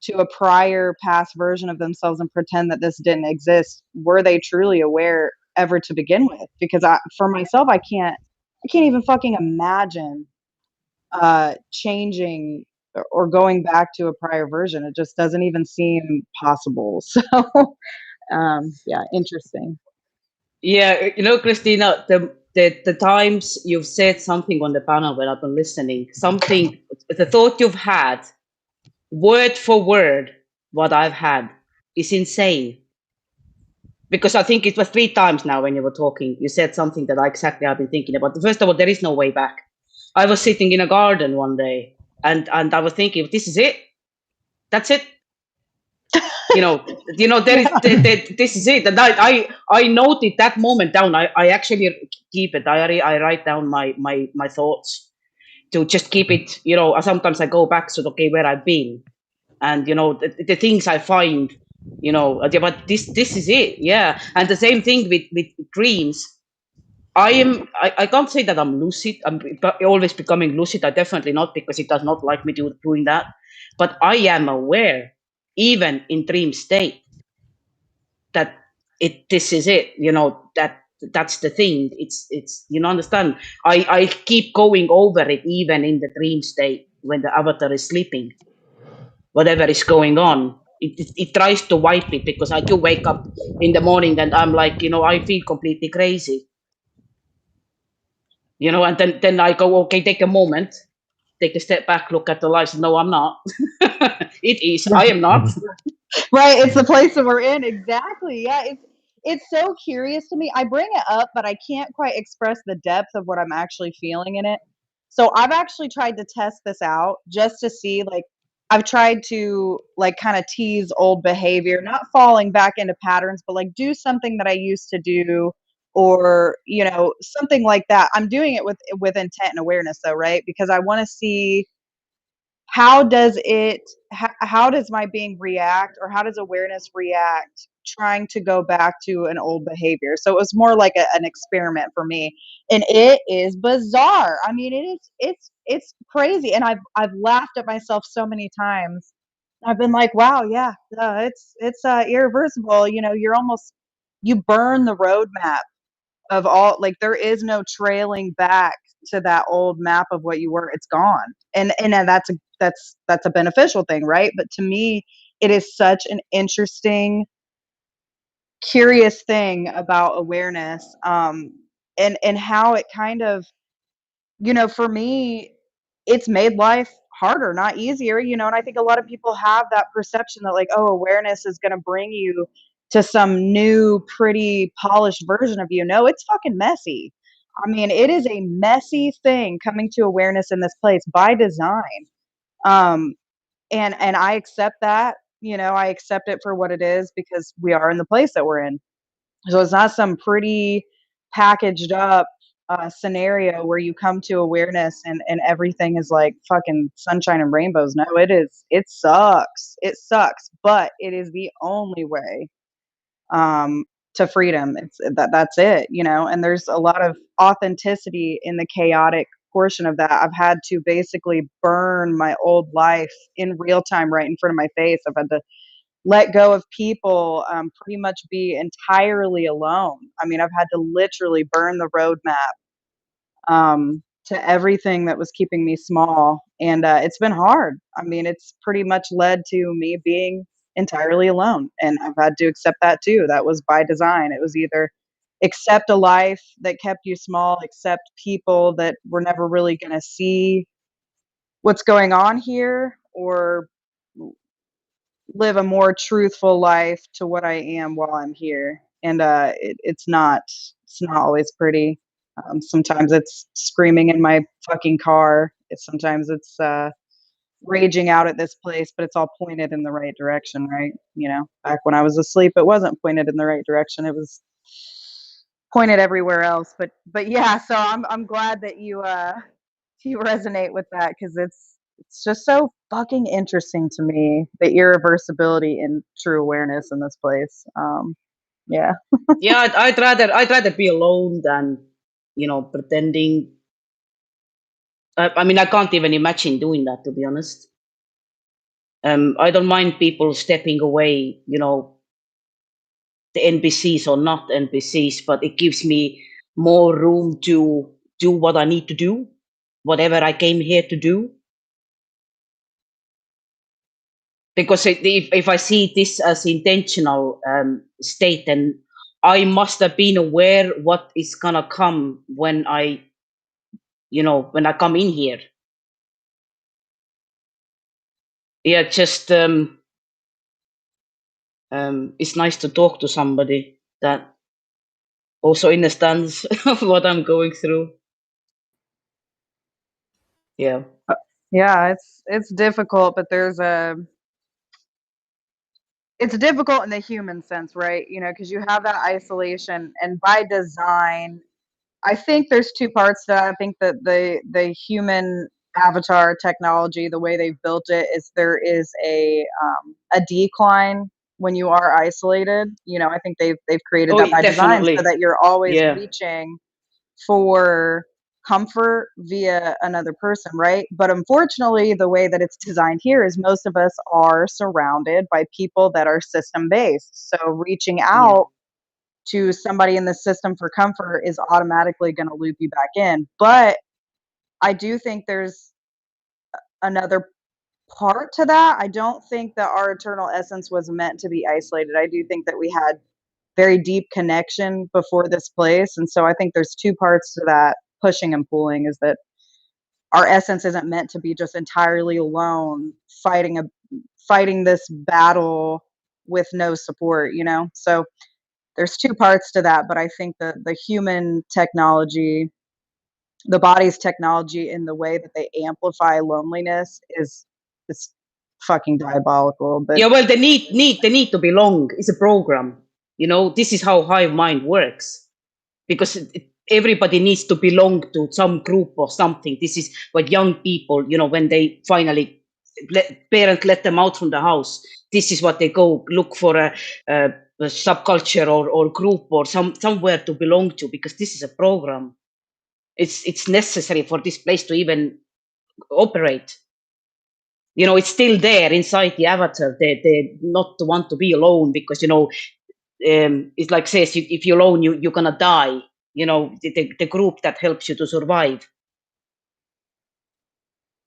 to a prior past version of themselves and pretend that this didn't exist. Were they truly aware ever to begin with? Because for myself, I can't even fucking imagine changing or going back to a prior version. It just doesn't even seem possible. So yeah, interesting. Yeah, Christina, the times you've said something on the panel when I've been listening, something, the thought you've had, word for word, what I've had, is insane. Because I think it was 3 times now when you were talking, you said something that I've been thinking about. First of all, there is no way back. I was sitting in a garden one day, and I was thinking, this is it. That's it. There is this is it. And I noted that moment down. I actually keep a diary. I write down my thoughts to just keep it. Sometimes I go back, so okay, where I've been, and the things I find. But this is it. Yeah, and the same thing with dreams. I can't say that I'm lucid. I'm always becoming lucid. I definitely not, because it does not like me doing that. But I am aware, even in dream state, that this is it. That's the thing. It's understand. I keep going over it even in the dream state when the avatar is sleeping. Whatever is going on, it tries to wipe it, because I do wake up in the morning and I'm like, I feel completely crazy. And then I go, okay, take a moment, take a step back, look at the lights. No, I'm not. It is. I am not. Right. It's the place that we're in. Exactly. Yeah. It's so curious to me. I bring it up, but I can't quite express the depth of what I'm actually feeling in it. So I've actually tried to test this out just to see, like, I've tried to, like, kind of tease old behavior, not falling back into patterns, but like do something that I used to do, or, something like that. I'm doing it with intent and awareness, though, right? Because I want to see how does my being react, or how does awareness react trying to go back to an old behavior. So it was more like an experiment for me, and it is bizarre. I mean, it's crazy, and I've laughed at myself so many times. I've been like, wow, yeah, it's irreversible. You burn the roadmap of all, like, there is no trailing back to that old map of what you were. It's gone. And that's a beneficial thing, right? But to me, it is such an interesting, curious thing about awareness, and how it kind of, for me, it's made life harder, not easier, and I think a lot of people have that perception that, like, oh, awareness is going to bring you to some new, pretty, polished version of you. No, it's fucking messy. I mean, it is a messy thing coming to awareness in this place by design. Um, and I accept that, I accept it for what it is, because we are in the place that we're in. So it's not some pretty packaged up scenario where you come to awareness and everything is like fucking sunshine and rainbows. No, it sucks. It sucks, but it is the only way to freedom. That's it, and there's a lot of authenticity in the chaotic portion of that. I've had to basically burn my old life in real time right in front of my face. I've had to let go of people, pretty much be entirely alone. I mean, I've had to literally burn the roadmap to everything that was keeping me small. And it's been hard. I mean, it's pretty much led to me being entirely alone. And I've had to accept that too. That was by design. It was either accept a life that kept you small, accept people that were never really going to see what's going on here, or live a more truthful life to what I am while I'm here. And it's not always pretty. Sometimes it's screaming in my fucking car. Sometimes it's raging out at this place, but it's all pointed in the right direction, right? Back when I was asleep, it wasn't pointed in the right direction. It was pointed everywhere else. But yeah, so I'm glad that you resonate with that, because it's just so fucking interesting to me, the irreversibility and true awareness in this place. Yeah. Yeah, I'd rather be alone than pretending. I mean, I can't even imagine doing that, to be honest. I don't mind people stepping away, the NPCs or not NPCs, but it gives me more room to do what I need to do, whatever I came here to do. Because if I see this as intentional state, then I must have been aware what is gonna come when I come in here. Yeah, just it's nice to talk to somebody that also understands what I'm going through. Yeah. Yeah, it's difficult, but there's a it's difficult in the human sense, right? You know, because you have that isolation, and by design, I think there's two parts to that. I think that the human avatar technology, the way they've built it, is there is a decline when you are isolated. You know, I think they've created that by design so that you're always reaching for comfort via another person, right? But unfortunately, the way that it's designed here is most of us are surrounded by people that are system based. So reaching out to somebody in the system for comfort is automatically going to loop you back in. But I do think there's another part to that. I don't think that our eternal essence was meant to be isolated. I do think that we had very deep connection before this place. And so I think there's two parts to that pushing and pulling, is that our essence isn't meant to be just entirely alone fighting this battle with no support, you know? So there's two parts to that, but I think the human technology, the body's technology, in the way that they amplify loneliness is fucking diabolical. But well, the need to belong is a program. You know, this is how hive mind works, because everybody needs to belong to some group or something. This is what young people, you know, when they finally parents let them out from the house, this is what they go look for, a subculture or group or somewhere to belong to, because this is a program. It's necessary for this place to even operate. You know, it's still there inside the avatar. They not want to be alone, because, you know, it's like says, if you're alone, you're gonna die. You know, the group that helps you to survive.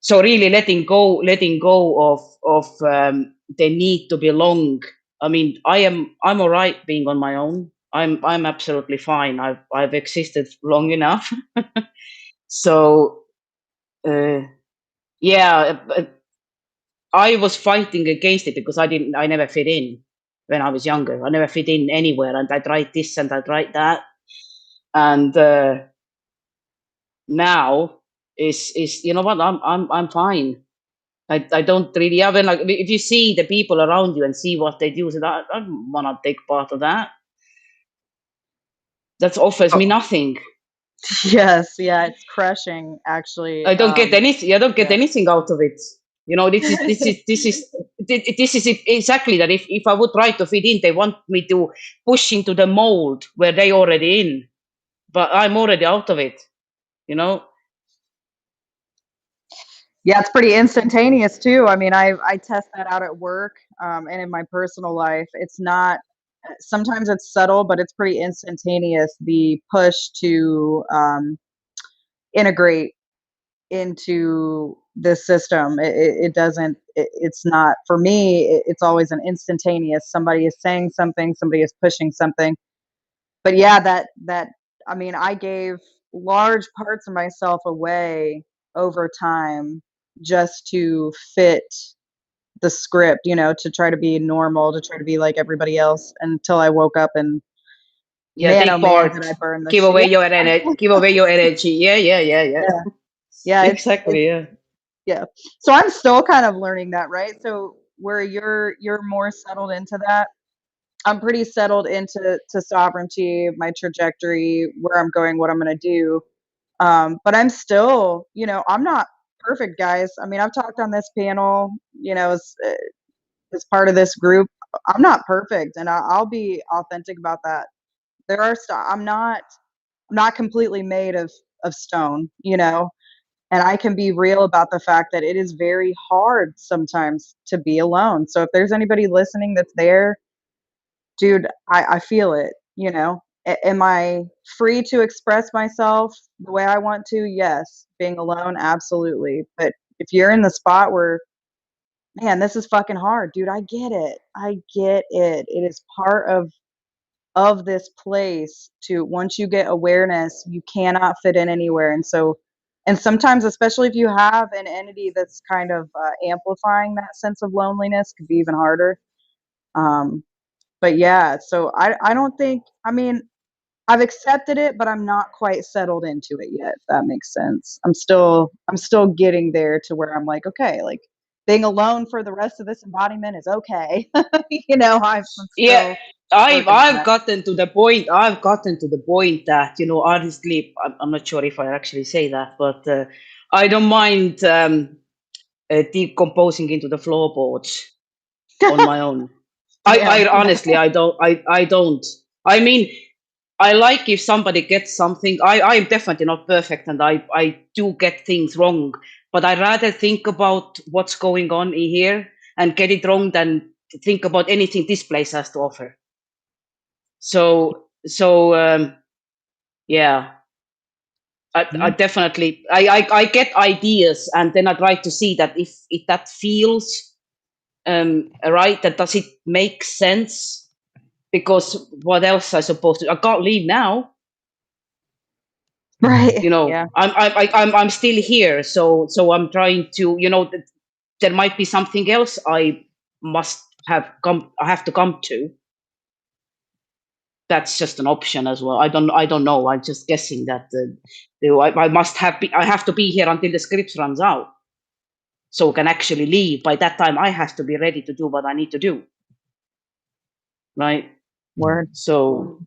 So really letting go of the need to belong. I mean, I'm all right being on my own. I'm absolutely fine. I've existed long enough. So yeah, I was fighting against it because I never fit in when I was younger. I never fit in anywhere, and I tried this and I tried that, and now is you know what, I'm fine. I don't really have, like, if you see the people around you and see what they do, so I don't want to take part of that. That offers me nothing. yes, yeah, it's crushing actually. I don't get anything. I don't get anything out of it. You know, this is exactly that. If I would try to fit in, they want me to push into the mold where they already in, but I'm already out of it. You know. Yeah, it's pretty instantaneous too. I mean, I test that out at work, and in my personal life. It's not. Sometimes it's subtle, but it's pretty instantaneous. The push to integrate into the system. It doesn't. It's not for me. It's always an instantaneous. Somebody is saying something. Somebody is pushing something. But yeah, that I mean, I gave large parts of myself away over time just to fit the script, you know, to try to be normal, to try to be like everybody else, until I woke up and man, oh man, did I burn the give shit. away your energy. Give away your energy. Yeah. Yeah, exactly. Yeah. So I'm still kind of learning that, right? So where you're more settled into that, I'm pretty settled into sovereignty, my trajectory, where I'm going, what I'm going to do. But I'm still, you know, I'm not perfect, guys. I mean, I've talked on this panel, you know, as part of this group. I'm not perfect, and I'll be authentic about that. There are I'm not completely made of stone, you know, and I can be real about the fact that it is very hard sometimes to be alone. So if there's anybody listening that's there, dude, I feel it, you know. Am I free to express myself the way I want to? Yes. Being alone, absolutely. But if you're in the spot where, man, this is fucking hard, dude, I get it. I get it. It is part of this place. To once you get awareness, you cannot fit in anywhere. And so, and sometimes, especially if you have an entity that's kind of amplifying that sense of loneliness, could be even harder. But yeah, so I don't think, I mean, I've accepted it, but I'm not quite settled into it yet, if that makes sense. I'm still getting there to where I'm like, okay, like being alone for the rest of this embodiment is okay. You know, I'm still Yeah, working on I've that. gotten to the point. I've gotten to the point that, you know, honestly, I'm not sure if I actually say that, but I don't mind decomposing into the floorboards on my own. Yeah. I honestly, I don't. I mean, I like if somebody gets something. I'm definitely not perfect, and I do get things wrong. But I rather think about what's going on in here and get it wrong than think about anything this place has to offer. So yeah, I definitely I get ideas, and then I try to see that if that feels right, that does it make sense? Because what else I supposed to? I can't leave now. Right. You know, Yeah. I'm still here, so I'm trying to, you know, there might be something else I must have come. I have to come to. That's just an option as well. I don't know. I'm just guessing that I must have. I have to be here until the script runs out, so I can actually leave. By that time, I have to be ready to do what I need to do. Right. Word. So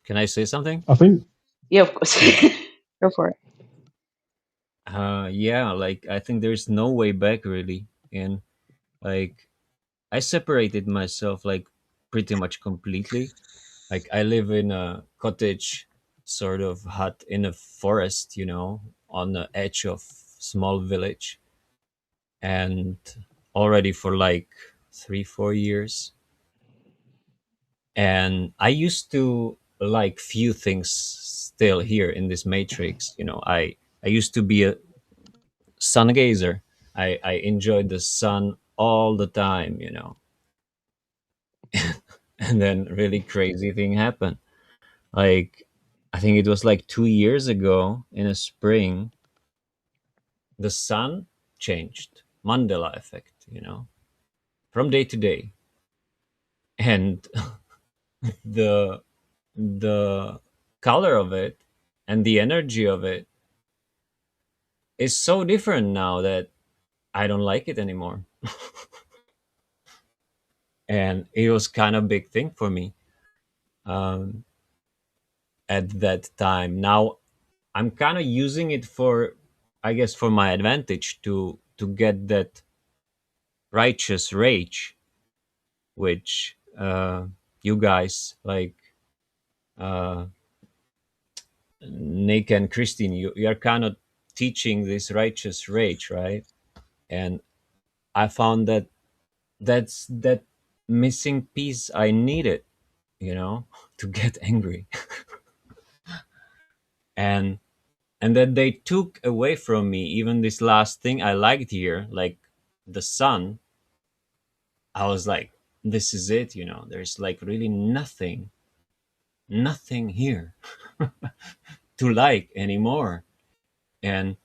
Can I say something? I think yeah, of course. Go for it. Yeah, like I think there's no way back really. And like I separated myself like pretty much completely. Like I live in a cottage sort of hut in a forest, you know, on the edge of small village. And already for like 3 4 years. And I used to like few things still here in this matrix, you know. I used to be a sun gazer. I enjoyed the sun all the time, you know. And then really crazy thing happened. Like I think it was like 2 years ago in a spring, the sun changed. Mandela effect, you know, from day to day. And the the color of it and the energy of it is so different now that I don't like it anymore. And it was kind of big thing for me um, at that time. Now I'm kind of using it for, I guess, for my advantage to get that righteous rage, which you guys like uh, Nick and Christine, you are kind of teaching this righteous rage, right? And I found that that's that missing piece I needed, you know, to get angry. and and that they took away from me even this last thing I liked here, like the sun. I was like, this is it, you know, there's like really nothing here to like anymore. And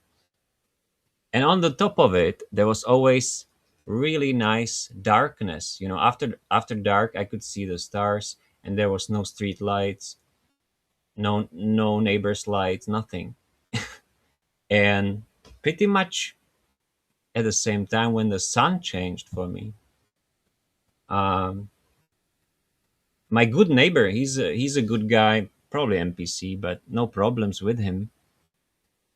and on the top of it there was always really nice darkness, you know. After dark I could see the stars, and there was no street lights, no neighbors lights, nothing. And pretty much at the same time when the sun changed for me, um my good neighbor, he's a good guy, probably NPC, but no problems with him.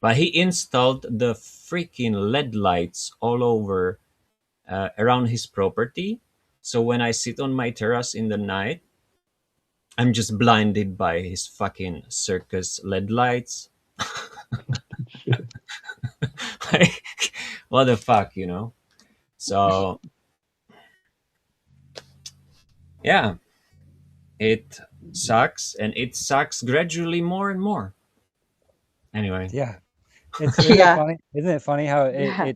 But he installed the freaking LED lights all over around his property. So when I sit on my terrace in the night, I'm just blinded by his fucking circus LED lights. Like, what the fuck, you know? So yeah, it sucks, and it sucks gradually more and more. Anyway, Yeah, isn't it Yeah. funny? Isn't it funny how Yeah.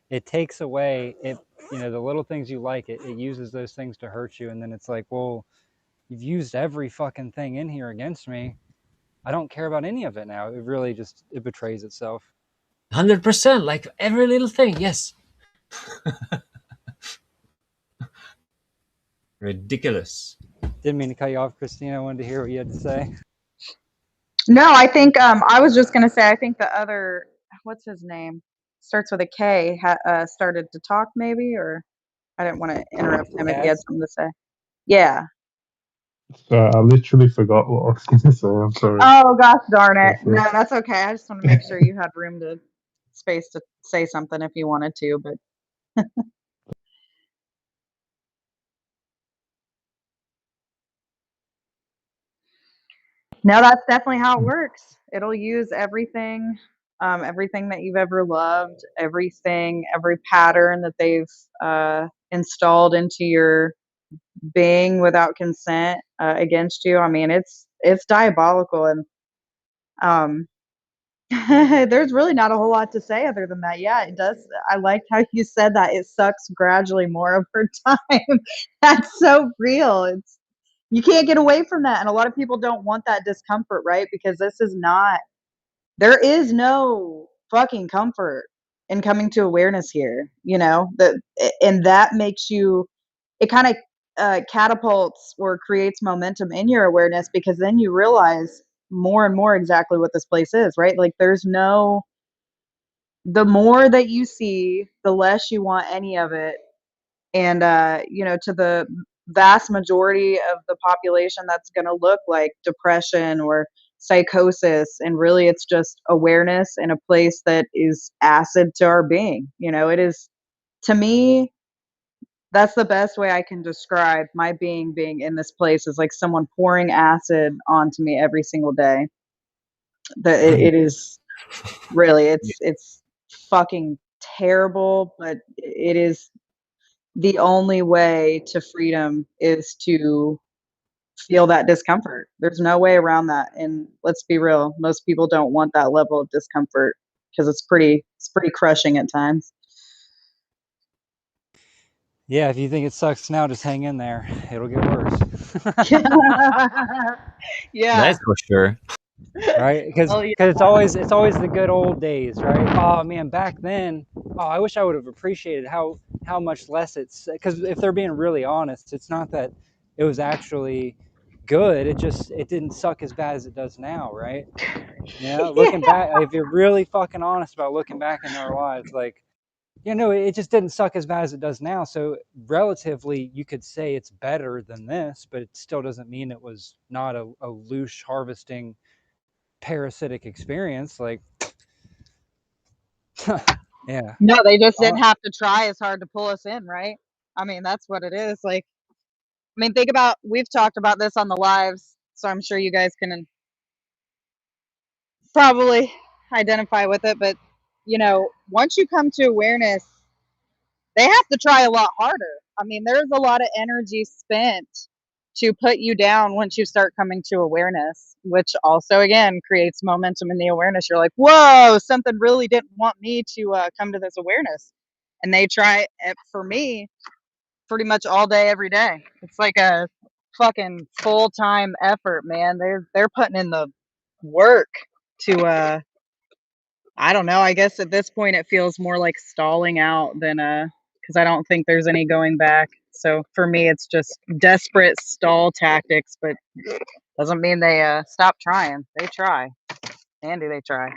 it takes away it, you know, the little things you like, it uses those things to hurt you, and then it's like, well, you've used every fucking thing in here against me. I don't care about any of it now. It really just, it betrays itself. 100%, like every little thing, yes. Ridiculous. Didn't mean to cut you off, Christina. I wanted to hear what you had to say. No, I think I was just gonna say I think the other, what's his name? starts with a K, started to talk maybe, or I didn't want to interrupt him if he had Kaz? something to say. Yeah. I literally forgot what I was going to say. I'm sorry. Oh gosh darn it. Go for No, it. that's okay. I just want to make sure you had space to say something if you wanted to, but no, that's definitely how it works. It'll use everything, everything that you've ever loved, every pattern that they've installed into your being without consent against you. I mean, it's diabolical, and um, there's really not a whole lot to say other than that. Yeah, it does. I liked how you said that it sucks gradually more over time. That's so real. You can't get away from that, and a lot of people don't want that discomfort, right? Because there is no fucking comfort in coming to awareness here. And that makes you, it kind of catapults or creates momentum in your awareness, because then you realize more and more exactly what this place is, right? Like the more that you see, the less you want any of it. And to the vast majority of the population, that's going to look like depression or psychosis, and really it's just awareness in a place that is acid to our being. It is, to me, that's the best way I can describe my being in this place, is like someone pouring acid onto me every single day. It is really, it's fucking terrible, but it is the only way to freedom, is to feel that discomfort. There's no way around that. And let's be real, most people don't want that level of discomfort, because it's pretty crushing at times. Yeah, if you think it sucks now, just hang in there. It'll get worse. Yeah. That's for sure. Right? Because Oh yeah. it's always the good old days, right? Oh man, back then, I wish I would have appreciated how much less it's, because if they're being really honest, it's not that it was actually good. It didn't suck as bad as it does now, right? Looking back, if you're really fucking honest about looking back in our lives, like, it just didn't suck as bad as it does now. So relatively, you could say it's better than this, but it still doesn't mean it was not a loose harvesting parasitic experience. Like, yeah. No, they just didn't have to try as hard to pull us in, right? I mean, that's what it is. Like, I mean, think about, we've talked about this on the lives, so I'm sure you guys can probably identify with it. But, once you come to awareness, they have to try a lot harder. I mean, there's a lot of energy spent to put you down once you start coming to awareness, which also, again, creates momentum in the awareness. You're like, whoa, something really didn't want me to come to this awareness. And they try it for me pretty much all day, every day. It's like a fucking full-time effort, man. They're putting in the work to I don't know. I guess at this point it feels more like stalling out than because I don't think there's any going back. So for me, it's just desperate stall tactics, but doesn't mean they stop trying. They try. And do they try?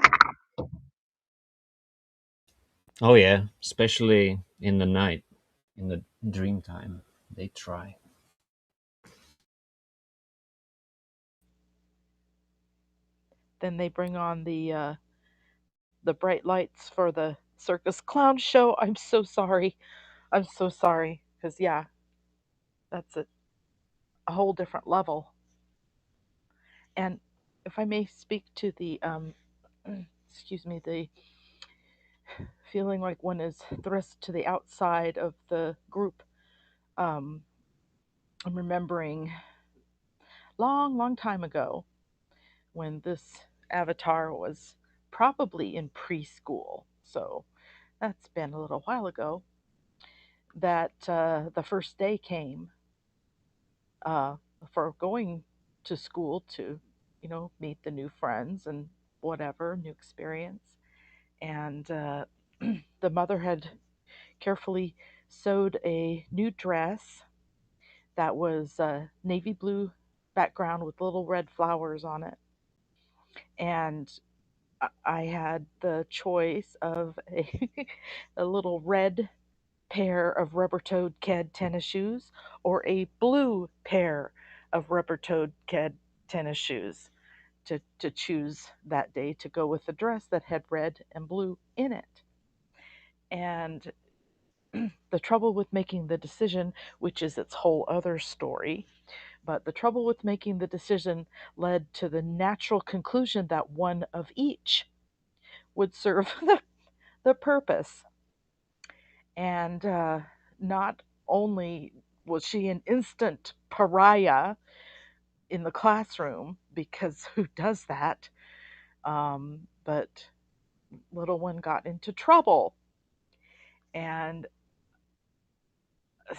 Oh yeah, especially in the night, in the dream time, they try. Then they bring on the bright lights for the circus clown show. I'm so sorry. I'm so sorry. Because, yeah, that's a whole different level. And if I may speak to the, excuse me, the feeling like one is thrust to the outside of the group, um, I'm remembering long, long time ago when this avatar was probably in preschool. So that's been a little while ago. That the first day came uh, for going to school to, meet the new friends and whatever, new experience. And the mother had carefully sewed a new dress that was a navy blue background with little red flowers on it. And I had the choice of a little red pair of rubber-toed ked tennis shoes or a blue pair of rubber-toed ked tennis shoes to choose that day to go with the dress that had red and blue in it. And the trouble with making the decision, which is its whole other story, but the trouble with making the decision led to the natural conclusion that one of each would serve the purpose. And not only was she an instant pariah in the classroom, because who does that? But little one got into trouble. And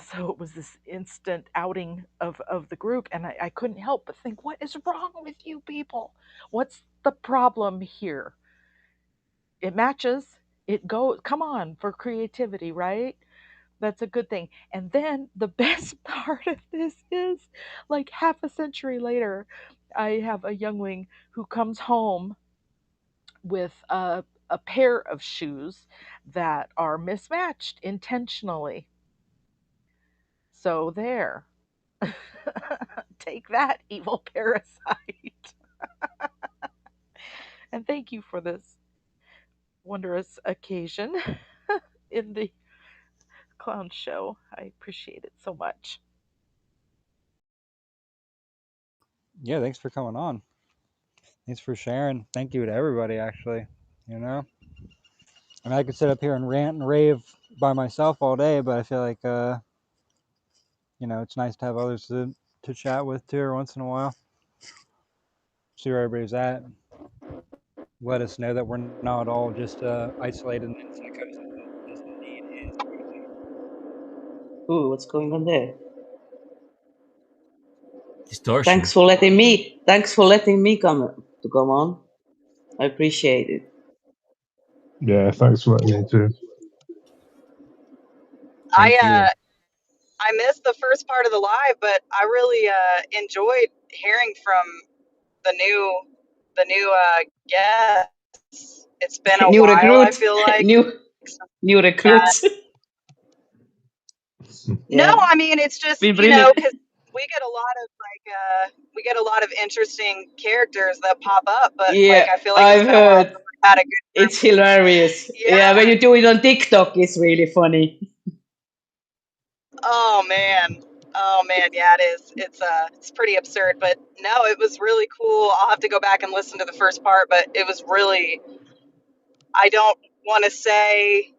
so it was this instant outing of the group. And I couldn't help but think, what is wrong with you people? What's the problem here? It matches. It goes. Come on, for creativity, right? That's a good thing. And then the best part of this is like half a century later, I have a youngling who comes home with a pair of shoes that are mismatched intentionally. So there. Take that, evil parasite. And thank you for this wondrous occasion in the clown show. I appreciate it so much. Yeah, thanks for coming on. Thanks for sharing. Thank you to everybody, actually. You know, I mean, I could sit up here and rant and rave by myself all day, but I feel like, you know, it's nice to have others to chat with too, every once in a while. See where everybody's at. Let us know that we're not all just isolated in psychosis. This indeed is crazy. Ooh, what's going on there? Distortion. Thanks for letting me come on. I appreciate it. Yeah, thanks for letting me too. Thank you. I missed the first part of the live, but I really enjoyed hearing from the new guests. It's been a New while, I recruit. feel like. New recruits. No, Yeah. I mean it's just, Been you know, brilliant. because we get a lot of we get a lot of interesting characters that pop up, but like Yeah, I feel like it's I've been a while heard. since we had a good It's group. hilarious. Yeah. Yeah, when you do it on TikTok, it's really funny. Oh man. Oh man, yeah, it is. It's pretty absurd, but no, it was really cool. I'll have to go back and listen to the first part, but it was really, I don't want to say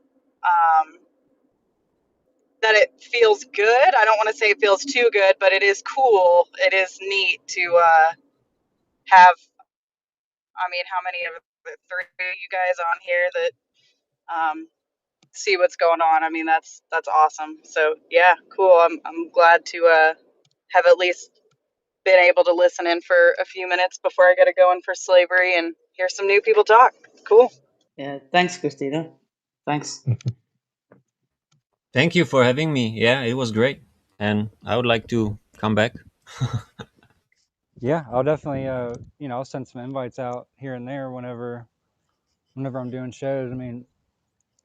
that it feels good. I don't want to say it feels too good, but it is cool. It is neat to have. I mean, how many of the three of you guys on here that see what's going on? I mean, that's awesome. So yeah, cool. I'm glad to have at least been able to listen in for a few minutes before I got to go in for slavery and hear some new people talk. Cool. Yeah, thanks, Christina. Thanks. Thank you for having me. Yeah, it was great. And I would like to come back. Yeah, I'll definitely, you know, I'll send some invites out here and there whenever I'm doing shows. I mean,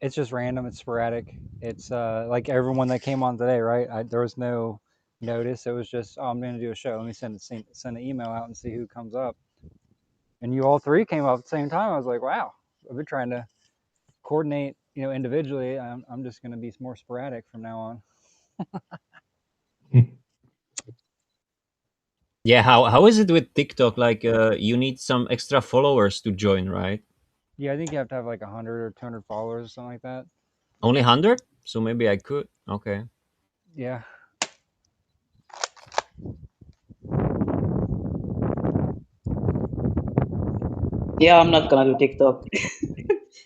it's just random, it's sporadic. It's like everyone that came on today, right? There was no notice. It was just, oh, I'm going to do a show. Let me send an email out and see who comes up. And you all three came up at the same time. I was like, wow, I've been trying to coordinate, you know, individually. I'm just going to be more sporadic from now on. Yeah, how is it with TikTok? Like, you need some extra followers to join, right? Yeah, I think you have to have like 100 or 200 followers or something like that. Only 100? So maybe I could. Okay. Yeah. Yeah, I'm not gonna do TikTok.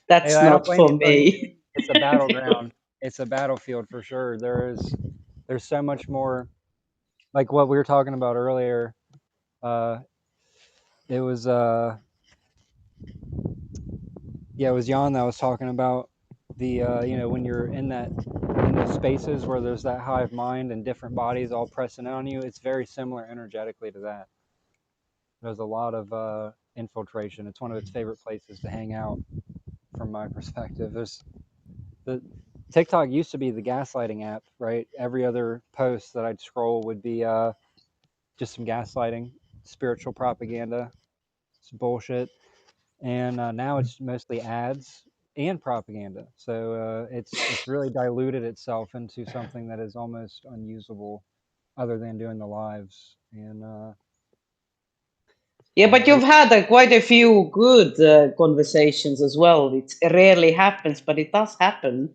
That's Hey, I don't not blame for you, buddy. me. It's a battleground. It's a battlefield for sure. There's so much more, like what we were talking about earlier. It was yeah, it was Jan that was talking about the you know, when you're in those spaces where there's that hive mind and different bodies all pressing on you, it's very similar energetically to that. There's a lot of Infiltration. It's one of its favorite places to hang out, from my perspective. There's the TikTok used to be the gaslighting app, right? Every other post that I'd scroll would be just some gaslighting, spiritual propaganda, some bullshit, and now it's mostly ads and propaganda. So it's really diluted itself into something that is almost unusable, other than doing the lives. And Yeah, but you've had quite a few good conversations as well. It rarely happens, but it does happen.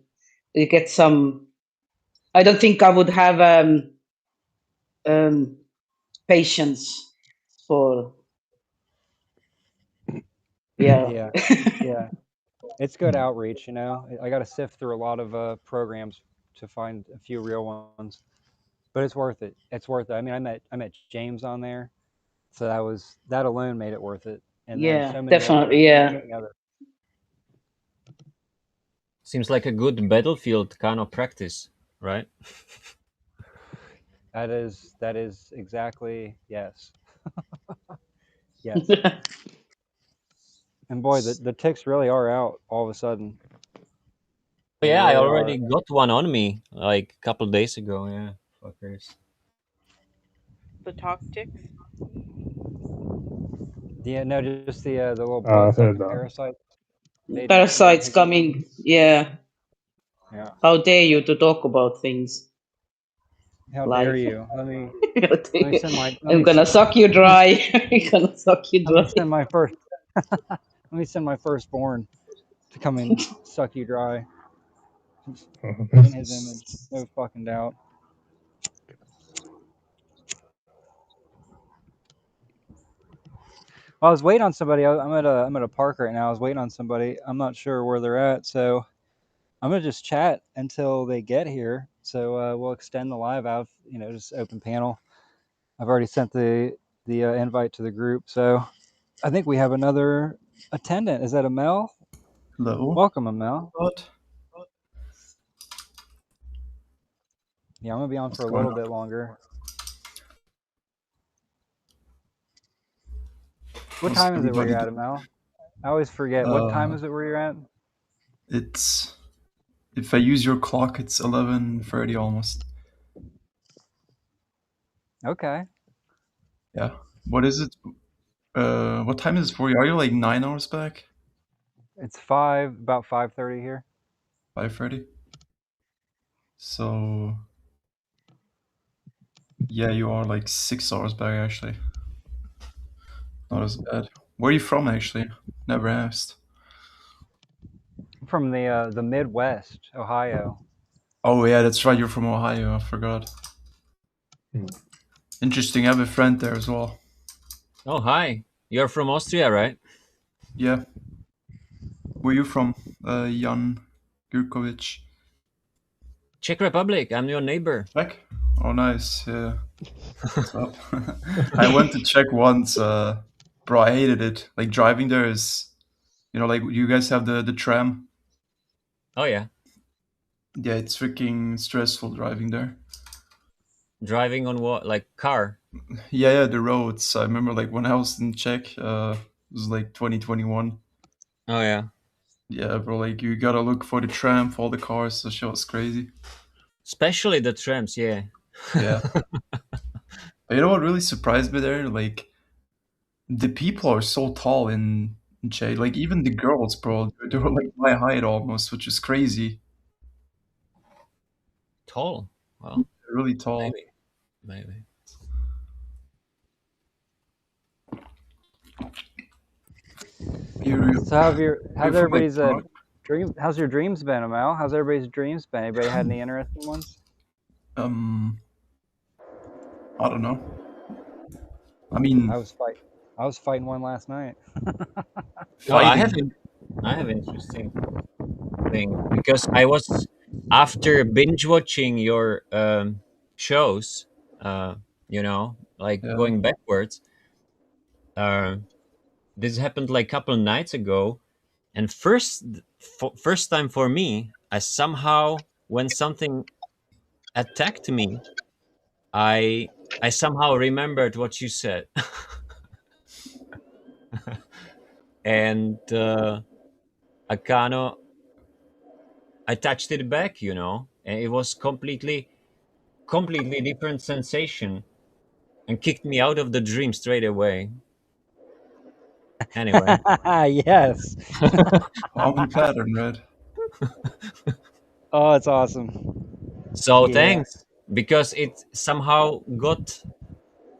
You get some. I don't think I would have patience for. Yeah. yeah, it's good outreach. You know, I got to sift through a lot of programs to find a few real ones, but it's worth it. It's worth it. I mean, I met James on there, so that alone made it worth it. And then Yeah, so many definitely. Yeah. other. Seems like a good battlefield kind of practice, right? That is exactly, yes. Yes. And boy, the ticks really are out all of a sudden. They Yeah, I really already are. got one on me like a couple days ago. Yeah, fuckers. The talk ticks. Yeah, no, just the little I like heard the that. parasite. They Parasites pick you. coming. Yeah. Yeah. How dare you to talk about things How dare live? you? Let me send my I'm gonna suck you dry. I'm gonna suck you let me dry. send my first let me send my firstborn to come and suck you dry. In his image, no fucking doubt. Well, I was waiting on somebody. I'm at a park right now. I was waiting on somebody. I'm not sure where they're at, so I'm gonna just chat until they get here. So we'll extend the live out. You know, just open panel. I've already sent the invite to the group, so I think we have another attendant. Is that Amel? Hello. Welcome, Amel. What? Yeah, I'm gonna be on What's for a going little on? bit longer. What How's time is it where everybody you're at, doing? Amel? I always forget. What time is it where you're at? It's if I use your clock, it's 11:30 almost. Okay. Yeah. What is it? What time is it for you? Are you like 9 hours back? It's about 5:30 here. 5:30. So yeah, you are like 6 hours back actually. Not as bad. Where are you from actually? Never asked. I'm from the Midwest, Ohio. Oh yeah, that's right. You're from Ohio. I forgot. Interesting. I have a friend there as well. Oh, hi. You're from Austria, right? Yeah. Where you from? Jan Gurkovic. Czech Republic. I'm your neighbor. Czech? Oh, nice. Yeah. What's up? I went to Czech once. Bro, I hated it. Like driving there is, like you guys have the tram. Oh yeah. Yeah, it's freaking stressful driving there. Driving on what? Like car? Yeah, the roads. I remember like when I was in Czech, it was like 2021. Oh yeah. Yeah, bro, like you gotta look for the tram for all the cars. The show was crazy. Especially the trams, yeah. Yeah. You know what really surprised me there? Like the people are so tall in Czech. Like even the girls, bro, they were like my height almost, which is crazy. Tall. Well, They're really tall. maybe. So how's You're from like everybody's dream? How's your dreams been, Amel? How's everybody's dreams been? Anybody had any interesting ones? um I don't know. I mean, I was fighting one last night. Oh, fighting. I have interesting thing because I was after binge watching your shows, like Yeah. going backwards. Uh, this happened like a couple nights ago, and first time for me, I somehow when something attacked me, I somehow remembered what you said. and I kind of I touched it back, and it was completely different sensation, and kicked me out of the dream straight away. Anyway, Yes. Common pattern, right? Oh, it's awesome. so Yeah. thanks, because it somehow got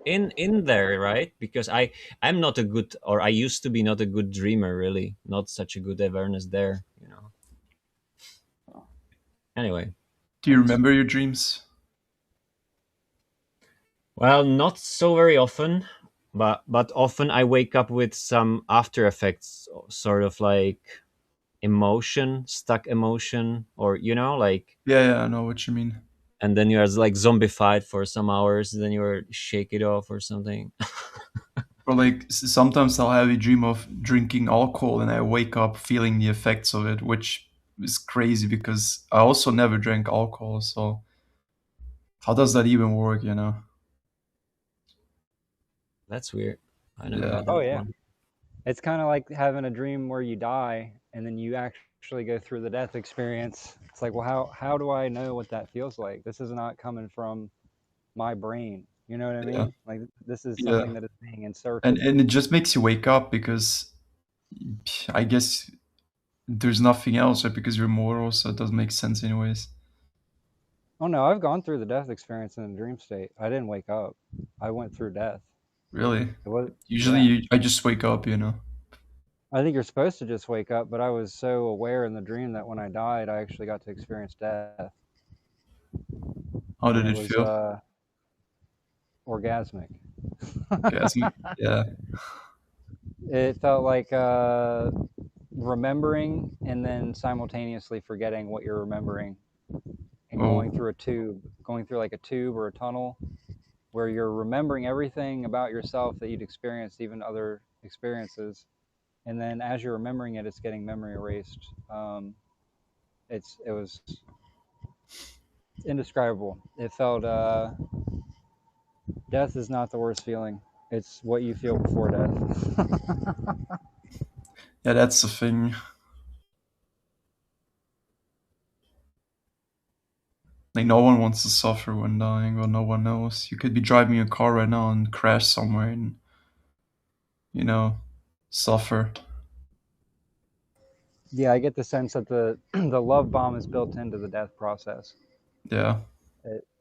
in there, right? Because I'm not a good, or I used to be not a good dreamer, really, not such a good awareness there. Anyway, Do you remember your dreams? well, not so very often, but often I wake up with some after effects, sort of like emotion, stuck emotion, or like, Yeah, I know what you mean. and then you're like zombified for some hours, then you're shake it off or something. Or like sometimes I'll have a dream of drinking alcohol and I wake up feeling the effects of it, which is crazy because I also never drank alcohol. So how does that even work, you know? That's weird. I never Yeah. had Oh that yeah. one. It's kind of like having a dream where you die and then you actually go through the death experience. It's like, well, how do I know what that feels like? This is not coming from my brain. You know what I Yeah. mean? Like this is Yeah. something that is being And inserted. and it just makes you wake up because I guess there's nothing else, right? Because you're immortal, so it doesn't make sense anyways. Oh no, I've gone through the death experience in a dream state. I didn't wake up. I went through death. Really. It was Usually yeah. I just wake up, you know. I think you're supposed to just wake up, but I was so aware in the dream that when I died, I actually got to experience death, How and did it it was feel? orgasmic. Orgasmic? Yeah. It felt like remembering and then simultaneously forgetting what you're remembering and going Oh, through a tube, going through like a tube or a tunnel where you're remembering everything about yourself that you'd experienced, even other experiences. And then as you're remembering it, it's getting memory erased. It was indescribable. It felt death is not the worst feeling. It's what you feel before death. yeah, that's the thing. Like no one wants to suffer when dying, or no one knows. You could be driving a car right now and crash somewhere and, you know, suffer. Yeah, I get the sense that the the love bomb is built into the death process. Yeah.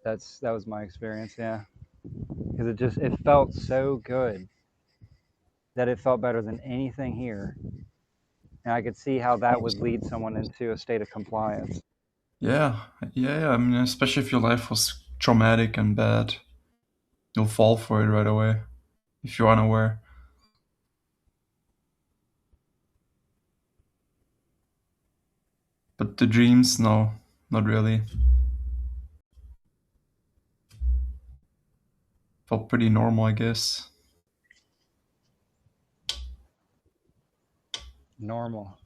That was my experience. Yeah, because it felt so good that it felt better than anything here, and I could see how that would lead someone into a state of compliance. Yeah. Yeah. I mean, especially if your life was traumatic and bad, you'll fall for it right away if you're unaware. But the dreams, no, not really. Felt pretty normal, I guess. Normal.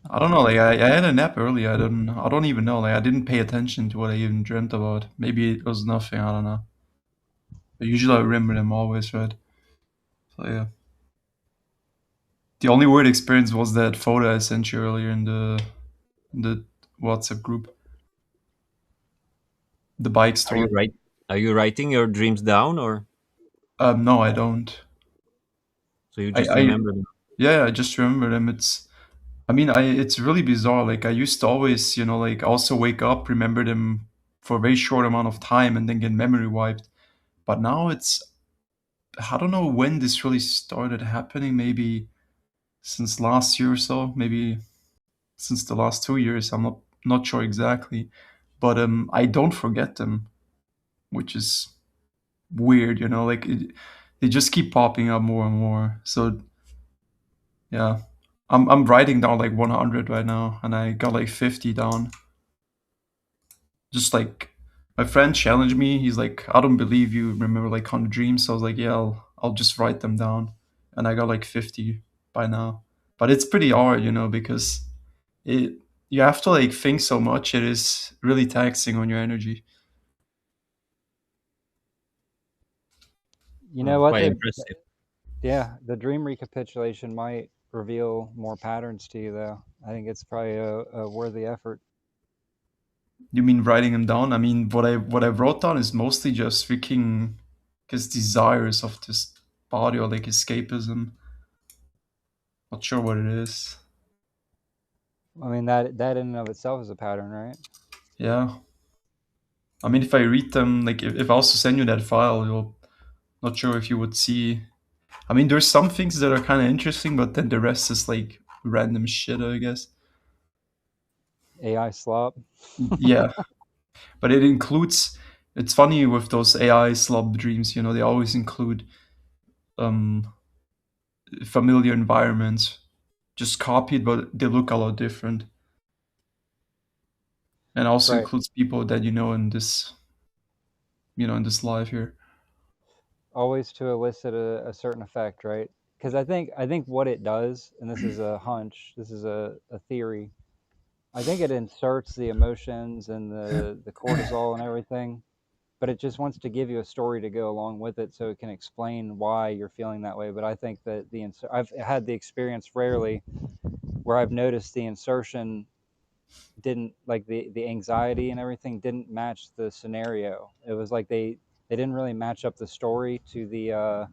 I don't know. Like I had a nap earlier. I don't even know. Like I didn't pay attention to what I even dreamt about. Maybe it was nothing. I don't know. But usually I remember them always, right? So yeah. The only weird experience was that photo I sent you earlier in the WhatsApp group, the bike Are you store. right? Are you writing your dreams down, or No, I don't. so you just I remember them? yeah, I just remember them. I mean, it's really bizarre. Like I used to always, like also wake up, remember them for a very short amount of time, and then get memory wiped. But now I don't know when this really started happening. Maybe since last year or so. Maybe since the last 2 years. I'm not sure exactly, but I don't forget them, which is weird. Like they just keep popping up more and more. So yeah, I'm writing down like 100 right now, and I got like 50 down. Just like my friend challenged me. He's like, I don't believe you remember like 100 dreams. So I was like, yeah, I'll just write them down, and I got like 50 by now. But it's pretty hard, because it you have to like think so much. It is really taxing on your energy. You know what? Quite impressive. Yeah, the dream recapitulation might reveal more patterns to you, though. I think it's probably a worthy effort. You mean writing them down? I mean, what I wrote down is mostly just freaking, because desires of this body or like escapism. Not sure what it is. I mean, that in and of itself is a pattern, right? Yeah. I mean, if I read them, like if I also send you that file, you'll not sure if you would see. I mean, there's some things that are kind of interesting, but then the rest is like random shit, I guess. AI slop. Yeah, but it includes. It's funny with those AI slob dreams, you know, they always include um, familiar environments, just copied, but they look a lot different, and also Right. includes people that you know in this, in this life here. Always to elicit a certain effect, right? Because I think what it does, and this is a hunch, this is a theory, I think it inserts the emotions and the cortisol and everything, but it just wants to give you a story to go along with it so it can explain why you're feeling that way. But I think that I've had the experience rarely where I've noticed the insertion didn't, like, the anxiety and everything didn't match the scenario. It was like they didn't really match up the story to the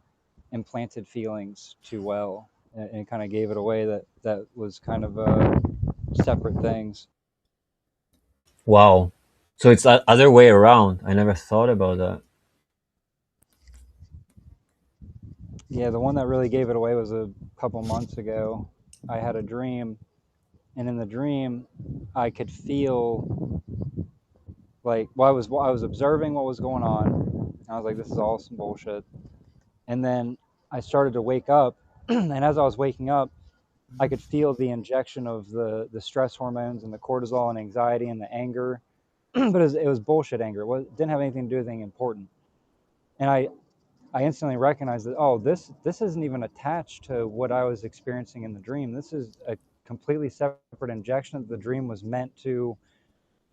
implanted feelings too well, and kind of gave it away that was kind of separate things. Wow. So it's the other way around. I never thought about that. Yeah, the one that really gave it away was a couple months ago. I had a dream, and in the dream I could feel like, well, I was observing what was going on. I was like, this is all some bullshit. And then I started to wake up, and as I was waking up, I could feel the injection of the stress hormones and the cortisol and anxiety and the anger, but it was bullshit anger. Didn't have anything to do with anything important. And I instantly recognized that, oh, this isn't even attached to what I was experiencing in the dream. This is a completely separate injection. The dream was meant to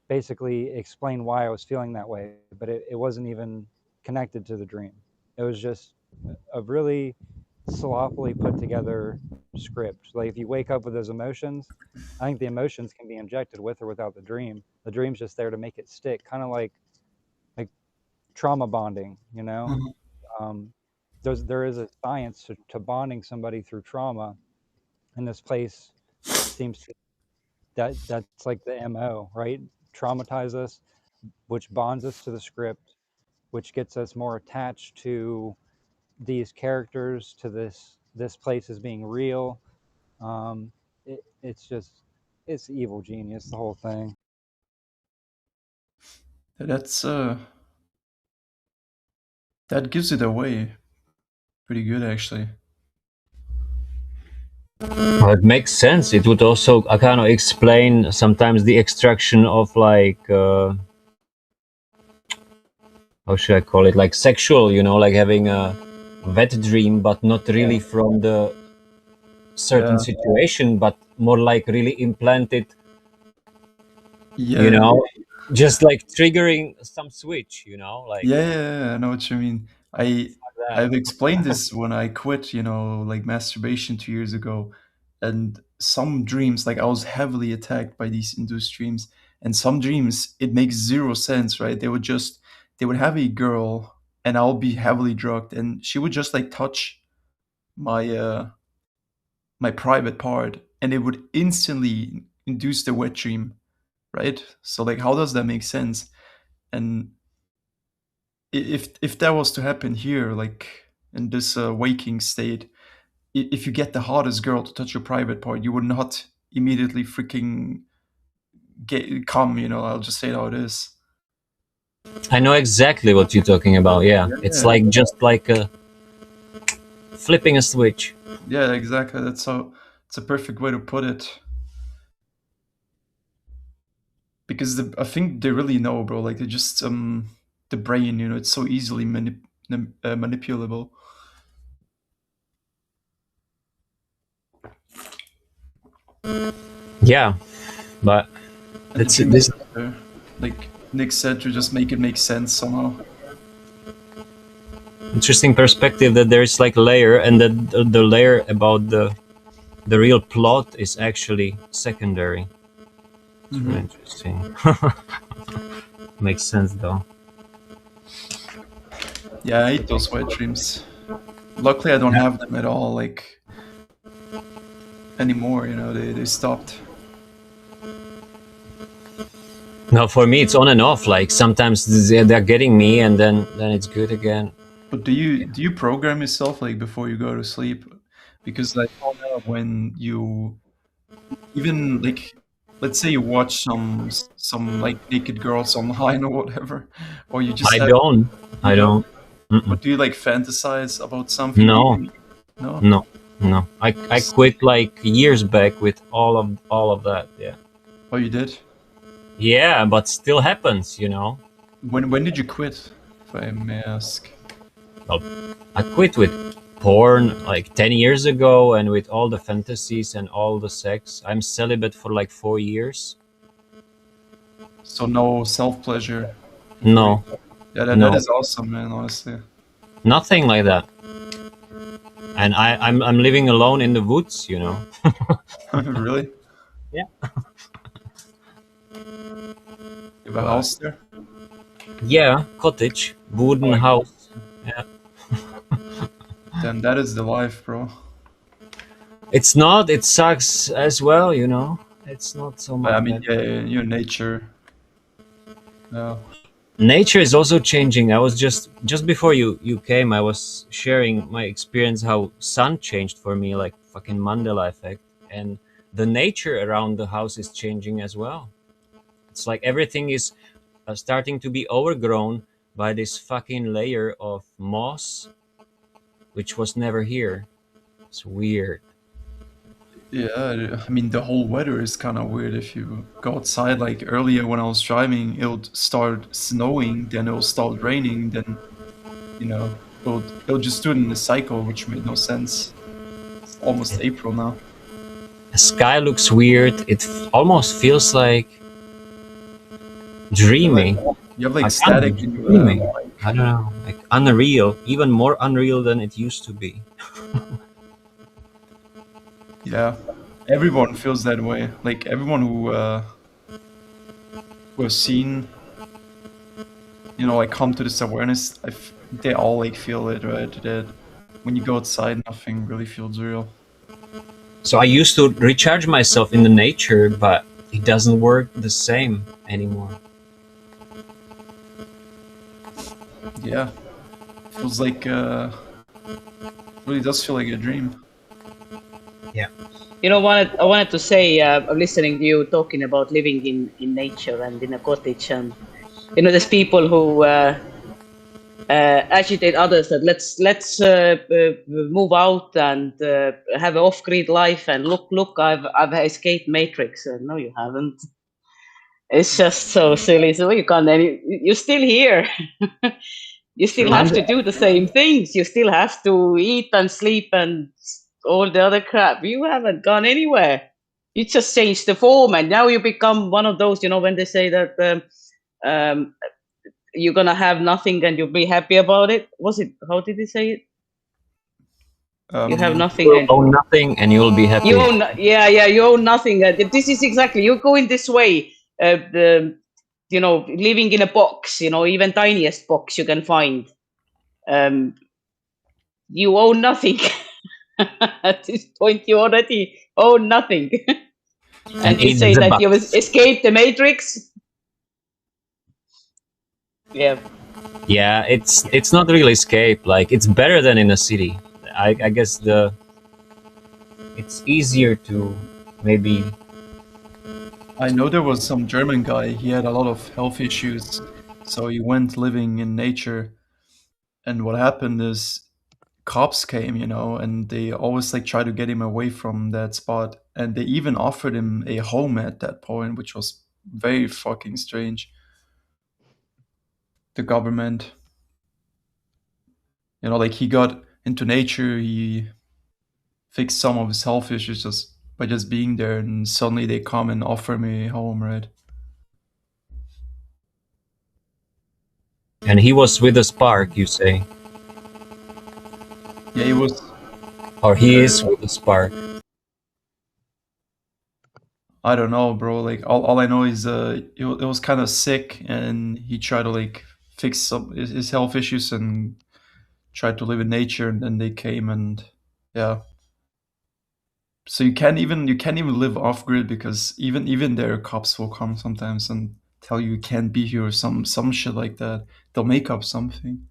basically explain why I was feeling that way, but it wasn't even connected to the dream. It was just a really sloppily put together script. Like, if you wake up with those emotions, I think the emotions can be injected with or without the dream. The dream's just there to make it stick, kind of like trauma bonding, you know. There is a science to bonding somebody through trauma, and this place seems to, that's like the MO, right? Traumatize us, which bonds us to the script, which gets us more attached to these characters, to this place as being real. It's just, it's evil genius, the whole thing. That's that gives it away pretty good, actually. Well, it makes sense. It would also kind of explain sometimes the extraction of, like, how should I call it? Like sexual, like having a wet dream, but not really from the certain Yeah. situation, but more like really implanted, Yeah. just like triggering some switch, like Yeah, I know what you mean. that. I've explained this when I quit, like masturbation 2 years ago, and some dreams, like I was heavily attacked by these induced dreams, and some dreams it makes zero sense, right? They would have a girl, and I'll be heavily drugged, and she would just like touch my private part, and it would instantly induce the wet dream, right? So like, how does that make sense? And if that was to happen here, like in this waking state, if you get the hottest girl to touch your private part, you would not immediately freaking come. I'll just say it how it is. I know exactly what you're talking about. Yeah, it's like just like flipping a switch. Yeah, exactly. It's a perfect way to put it. Because I think they really know, bro. Like they just the brain, it's so easily manipulable. Yeah, but And the it's dream this is better. Like Nick said, to just make it make sense somehow. interesting perspective that there's like a layer, and that the layer about the the real plot is actually secondary. It's Mhm. really interesting. Makes sense though. Yeah, I hate those wet dreams. Luckily, I don't have them at all, like, anymore, you know, they stopped. Now for me it's on and off, like sometimes they're getting me and then it's good again. But do you program yourself, like, before you go to sleep? Because I found out when you even, like, let's say you watch some like naked girls online or whatever, or you just I have, don't. you I don't. Mm-mm. But do you, like, fantasize about something? No. No? No. I quit like years back with all of that. Yeah. Oh, you did? Yeah, but still happens, you know. When did you quit, if I may ask? Well, I quit with porn like 10 years ago, and with all the fantasies and all the sex. I'm celibate for like 4 years. So no self-pleasure? No. Yeah, No. that is awesome, man, honestly. Nothing like that. And I'm living alone in the woods, you know. Really? Yeah. You have a house there? Yeah, cottage, wooden house. Yeah. Damn, that is the life, bro. It's not. It sucks as well, you know. It's not so much. I mean, yeah, your nature. Yeah. Nature is also changing. I was just before you came, I was sharing my experience how sun changed for me, like fucking Mandela effect, and the nature around the house is changing as well. It's like everything is starting to be overgrown by this fucking layer of moss, which was never here. It's weird. Yeah, I mean, the whole weather is kind of weird. If you go outside, like earlier when I was driving, it'll start snowing, then it'll start raining, then, you know, it'll just do it in a cycle, which made no sense. It's almost April now. The sky looks weird. It almost feels like dreamy. You have like I static can't in be your dreaming. I don't know, like unreal, even more unreal than it used to be. Yeah, everyone feels that way. Like everyone who has seen, you know, like come to this awareness, they all like feel it, right? That when you go outside, nothing really feels real. So I used to recharge myself in the nature, but it doesn't work the same anymore. Yeah, feels like really does feel like a dream. Yeah. You know what I wanted to say, I'm listening to you talking about living in nature and in a cottage, and you know, there's people who agitate others that let's move out and have an off-grid life, and look, I've escaped Matrix. No, you haven't. It's just so silly. So you can't. You're still here. You still have to do the same things. You still have to eat and sleep and all the other crap. You haven't gone anywhere. You just changed the form, and now you become one of those. You know, when they say that you're gonna have nothing and you'll be happy about it. Was it? How did he say it? You have nothing. You own nothing, and you'll be happy. You own, yeah. You own nothing. This is exactly. You're going this way. You know, living in a box. You know, even tiniest box you can find. You own nothing. At this point, you already own nothing. And you say that you escaped the Matrix. Yeah. Yeah, it's not really escape. Like, it's better than in a city. I guess it's easier to maybe. I know there was some German guy. He had a lot of health issues, so he went living in nature. And what happened is, cops came, you know, and they always like try to get him away from that spot. And they even offered him a home at that point, which was very fucking strange. The government, you know, like he got into nature, he fixed some of his health issues just by just being there, and suddenly they come and offer me a home, right? And he was with a spark, you say? Yeah, he was. Or he is with a spark. I don't know, bro. Like all I know is it was kind of sick, and he tried to like fix some his health issues and tried to live in nature, and then they came and yeah. So you can't even live off grid because even there cops will come sometimes and tell you can't be here or some shit like that. They'll make up something.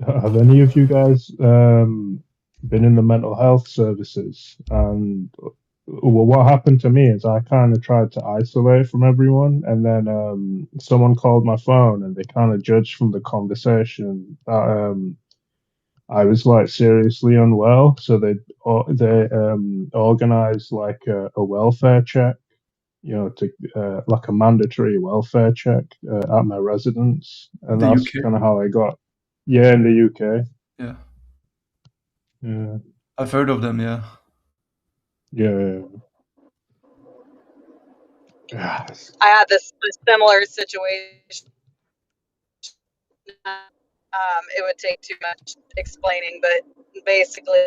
Have any of you guys been in the mental health services? And well, what happened to me is I kind of tried to isolate from everyone, and then someone called my phone, and they kind of judged from the conversation that I was like seriously unwell, so they organized like a welfare check, to like a mandatory welfare check at my residence, and The that's UK, kind of how I got. Yeah, in the UK. yeah, Yeah, I've heard of them. Yeah, yeah, yeah. I had this a similar situation. It would take too much explaining, but basically,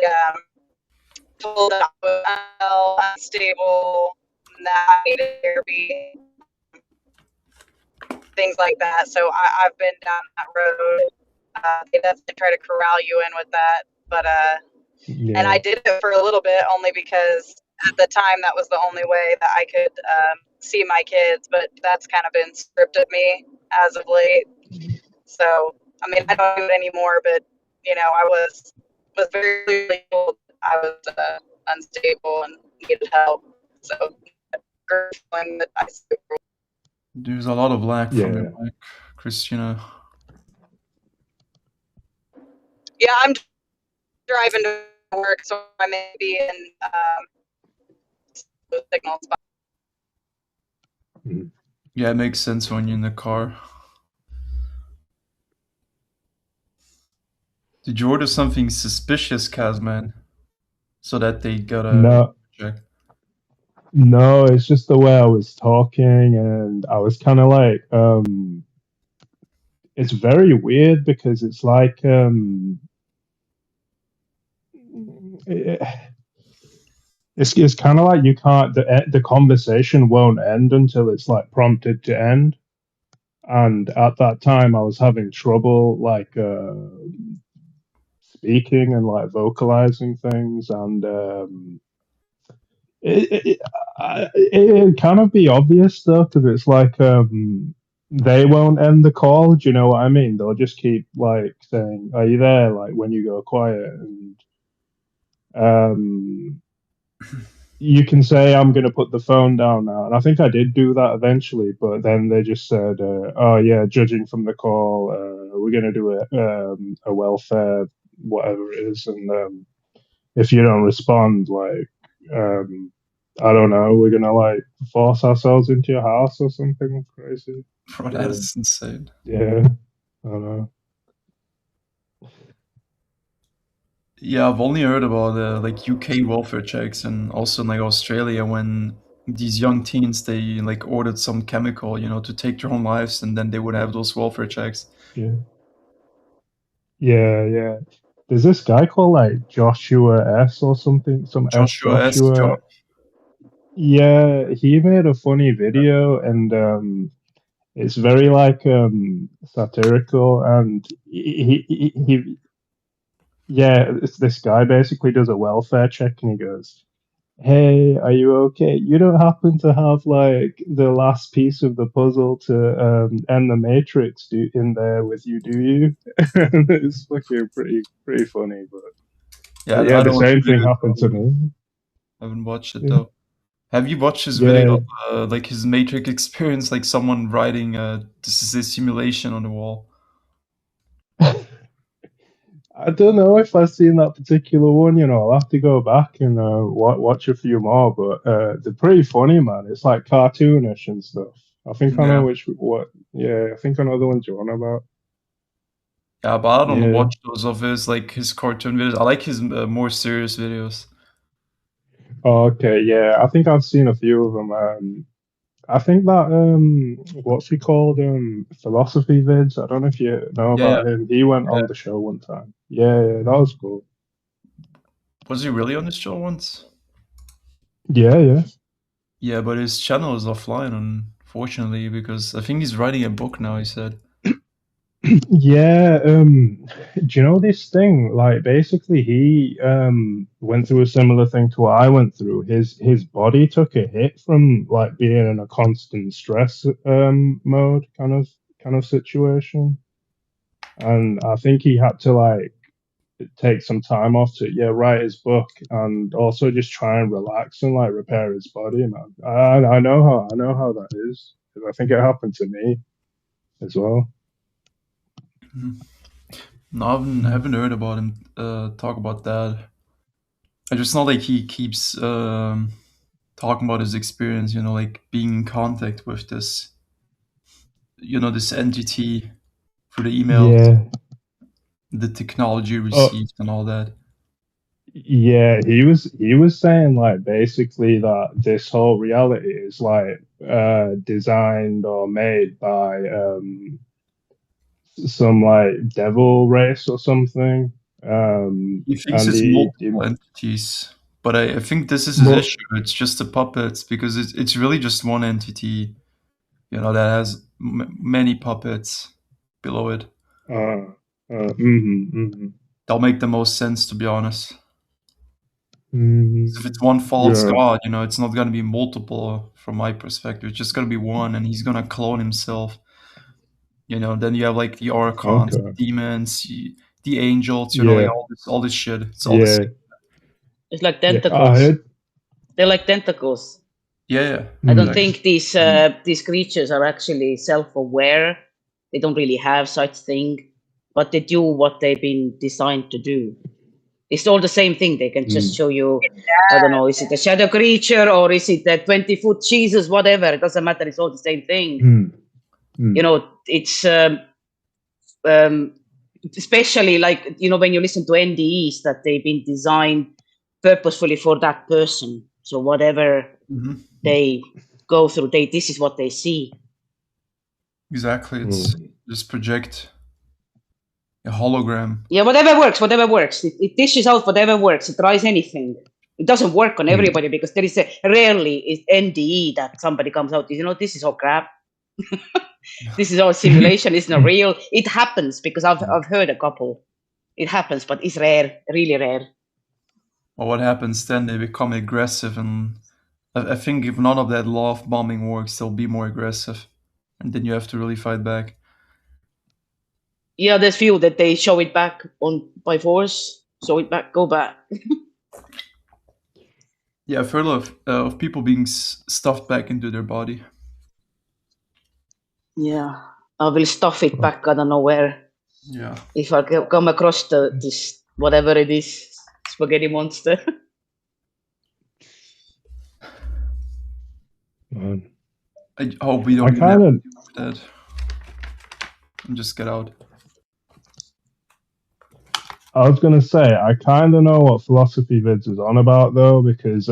told that I was unstable, and that I needed therapy, things like that. So I've been down that road. They definitely try to corral you in with that, but and I Yeah. did it for a little bit only because at the time that was the only way that I could see my kids. But that's kind of been stripped of me as of late. So I mean, I don't do it anymore, but I was very clearly told I was unstable and needed help. So feeling that I there's a lot of lag from your Yeah. mic, Christina. yeah, I'm driving to work, so I may be in signal spot. Mhm. Yeah, it makes sense when you're in the car. Did you order something suspicious, Kazman, so that they got a No, check? no, it's just the way I was talking, and I was kind of like, it's very weird because it's like, it, it's kind of like you can't, the conversation won't end until it's like prompted to end. And at that time, I was having trouble like speaking and like vocalizing things, and it kind of be obvious though, because it's like they won't end the call. Do you know what I mean? They'll just keep like saying, "Are you there?" Like when you go quiet, and um, you can say, "I'm going to put the phone down now," and I think I did do that eventually. But then they just said, "Oh yeah, judging from the call, we're going to do a welfare whatever it is, and if you don't respond, like." I don't know, we're gonna like force ourselves into your house or something crazy. Bro, that So is insane. yeah, I don't know. Yeah, I've only heard about like UK welfare checks and also in like Australia when these young teens they like ordered some chemical, to take their own lives, and then they would have those welfare checks. Yeah, yeah. There's this guy called like Joshua S or something, some S Joshua S. Joshua. Yeah, he made a funny video, and it's very like satirical, and yeah, it's this guy basically does a welfare check, and he goes, "Hey, are you okay? You don't happen to have like the last piece of the puzzle to end the Matrix in there with you, do you?" It's fucking pretty funny, Yeah, but yeah, I the know what same you thing mean, happened to bro. me. I haven't watched it Yeah, though. Have you watched his video yeah. of like his Matrix experience, like someone writing "This is a simulation" on the wall? I don't know if I've seen that particular one. I'll have to go back and watch a few more, but they're pretty funny, man. It's like cartoonish and stuff. I think I know Yeah, what. Yeah, I think I know the ones you're on about. yeah, but I don't Yeah. watch those of his cartoon videos. I like his more serious videos. Oh, okay, yeah, I think I've seen a few of them. I think that what's he called? Philosophy vids. I don't know if you know Yeah, yeah, about him. He went yeah. on the show one time. Yeah, that was cool. Was he really on this show once? Yeah, yeah. Yeah, but his channel is offline, unfortunately, because I think he's writing a book now, he said. Yeah, do you know this thing? Like, basically, he went through a similar thing to what I went through. His body took a hit from like being in a constant stress mode kind of situation, and I think he had to like take some time off to write his book and also just try and relax and like repair his body, man. I know how that is, 'cause I think it happened to me as well. No, I haven't heard about him talk about that. I just know like he keeps talking about his experience, you know, like being in contact with this, you know, this entity through the emails, Yeah. the technology Oh, received and all that. yeah, he was saying like basically that this whole reality is like designed or made by some like devil race or something. He thinks And it's he multiple entities, but I think this is his but issue. It's just the puppets because it's really just one entity, you know, that has many puppets below it. That'll make the most sense, to be honest. If it's one false yeah, god, you know, it's not gonna be multiple from my perspective. It's just gonna be one, and he's gonna clone himself. You know, then you have like the archons, okay, demons, the angels. You know, like yeah, all this shit. It's all the yeah, same. It's like yeah. I tentacles. heard, They're like tentacles. Yeah. I don't Exactly. think these creatures are actually self-aware. They don't really have such thing, but they do what they've been designed to do. It's all the same thing. They can just show you, I don't know, is it a shadow creature or is it a 20-foot Jesus, whatever. It doesn't matter. It's all the same thing. You know, it's especially like, you know, when you listen to NDEs that they've been designed purposefully for that person. So whatever they go through, this is what they see. Exactly. It's just project a hologram. Yeah, whatever works. It dishes out whatever works. It tries anything. It doesn't work on everybody because there is rarely is NDE that somebody comes out, you know, this is all crap. This is all simulation. It's not real. It happens because I've heard a couple. It happens, but it's rare, really rare. Well, what happens then? They become aggressive, and I think if none of that love bombing works, they'll be more aggressive, and then you have to really fight back. Yeah, there's few that they show it back on by force. Show it back, go back. Yeah, I've heard of people being stuffed back into their body. Yeah, I will stuff it back. I don't know where. Yeah. If I come across this whatever it is, spaghetti monster. Man. I hope we don't I even kind have of, to deal with that. And just get out. I was gonna say, I kind of know what philosophy vids is on about though, because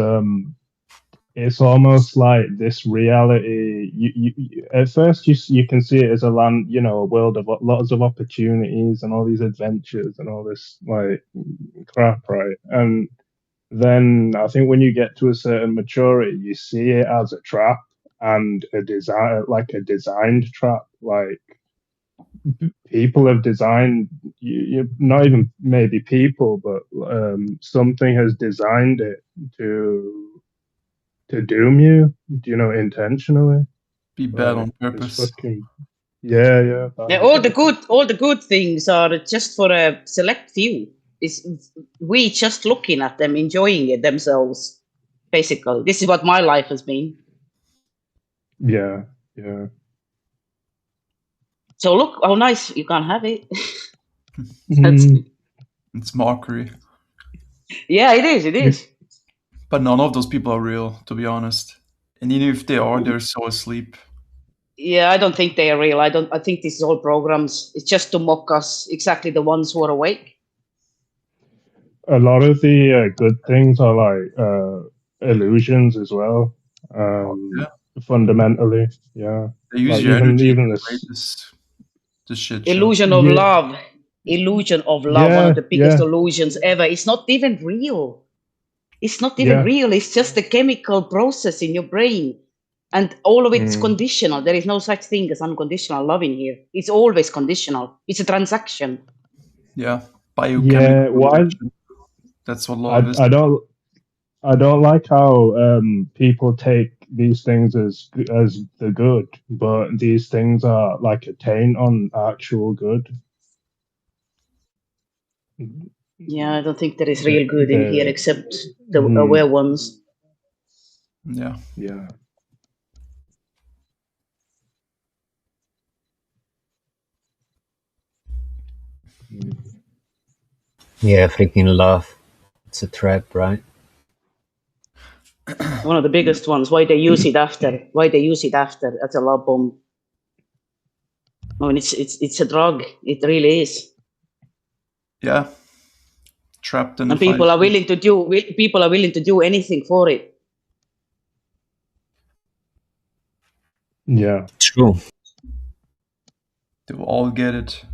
it's almost like this reality. You at first you can see it as a land, you know, a world of lots of opportunities and all these adventures and all this like crap, right? And then I think when you get to a certain maturity, you see it as a trap and a designed trap, like people have designed not even maybe people, but something has designed it to doom you, you know, intentionally. Be bad Like, on purpose. it's fucking yeah. Yeah, all the good things are just for a select few. It's we just looking at them, enjoying it themselves. Basically, this is what my life has been. Yeah. So look how nice you can't have it. It's mockery. Yeah, it is. But none of those people are real, to be honest. And even if they are, they're so asleep. Yeah, I don't think they are real. I think this is all programs. It's just to mock us, exactly the ones who are awake. A lot of the good things are like illusions as well. Fundamentally, yeah. They use Like your energy even to this create this shit show. Illusion of love. Illusion of love, one of the biggest yeah. illusions ever. It's not even real. It's not even Yeah. real. It's just a chemical process in your brain. And all of it's Mm. conditional. There is no such thing as unconditional love in here. It's always conditional. It's a transaction. Yeah, Yeah. biochemical Why? reaction. That's what love is. I don't like how people take these things as the good, but these things are like a taint on actual good. Yeah, I don't think there is real good in here except the Mm. aware ones. Yeah. Yeah. Yeah, freaking love. It's a trap, right? One of the biggest ones. Why they use it after? Why they use it after as a love bomb? I mean, it's a drug. It really is. Yeah. Trapped in And the people are 5G. willing to do anything for it. Yeah. True. They will all get it.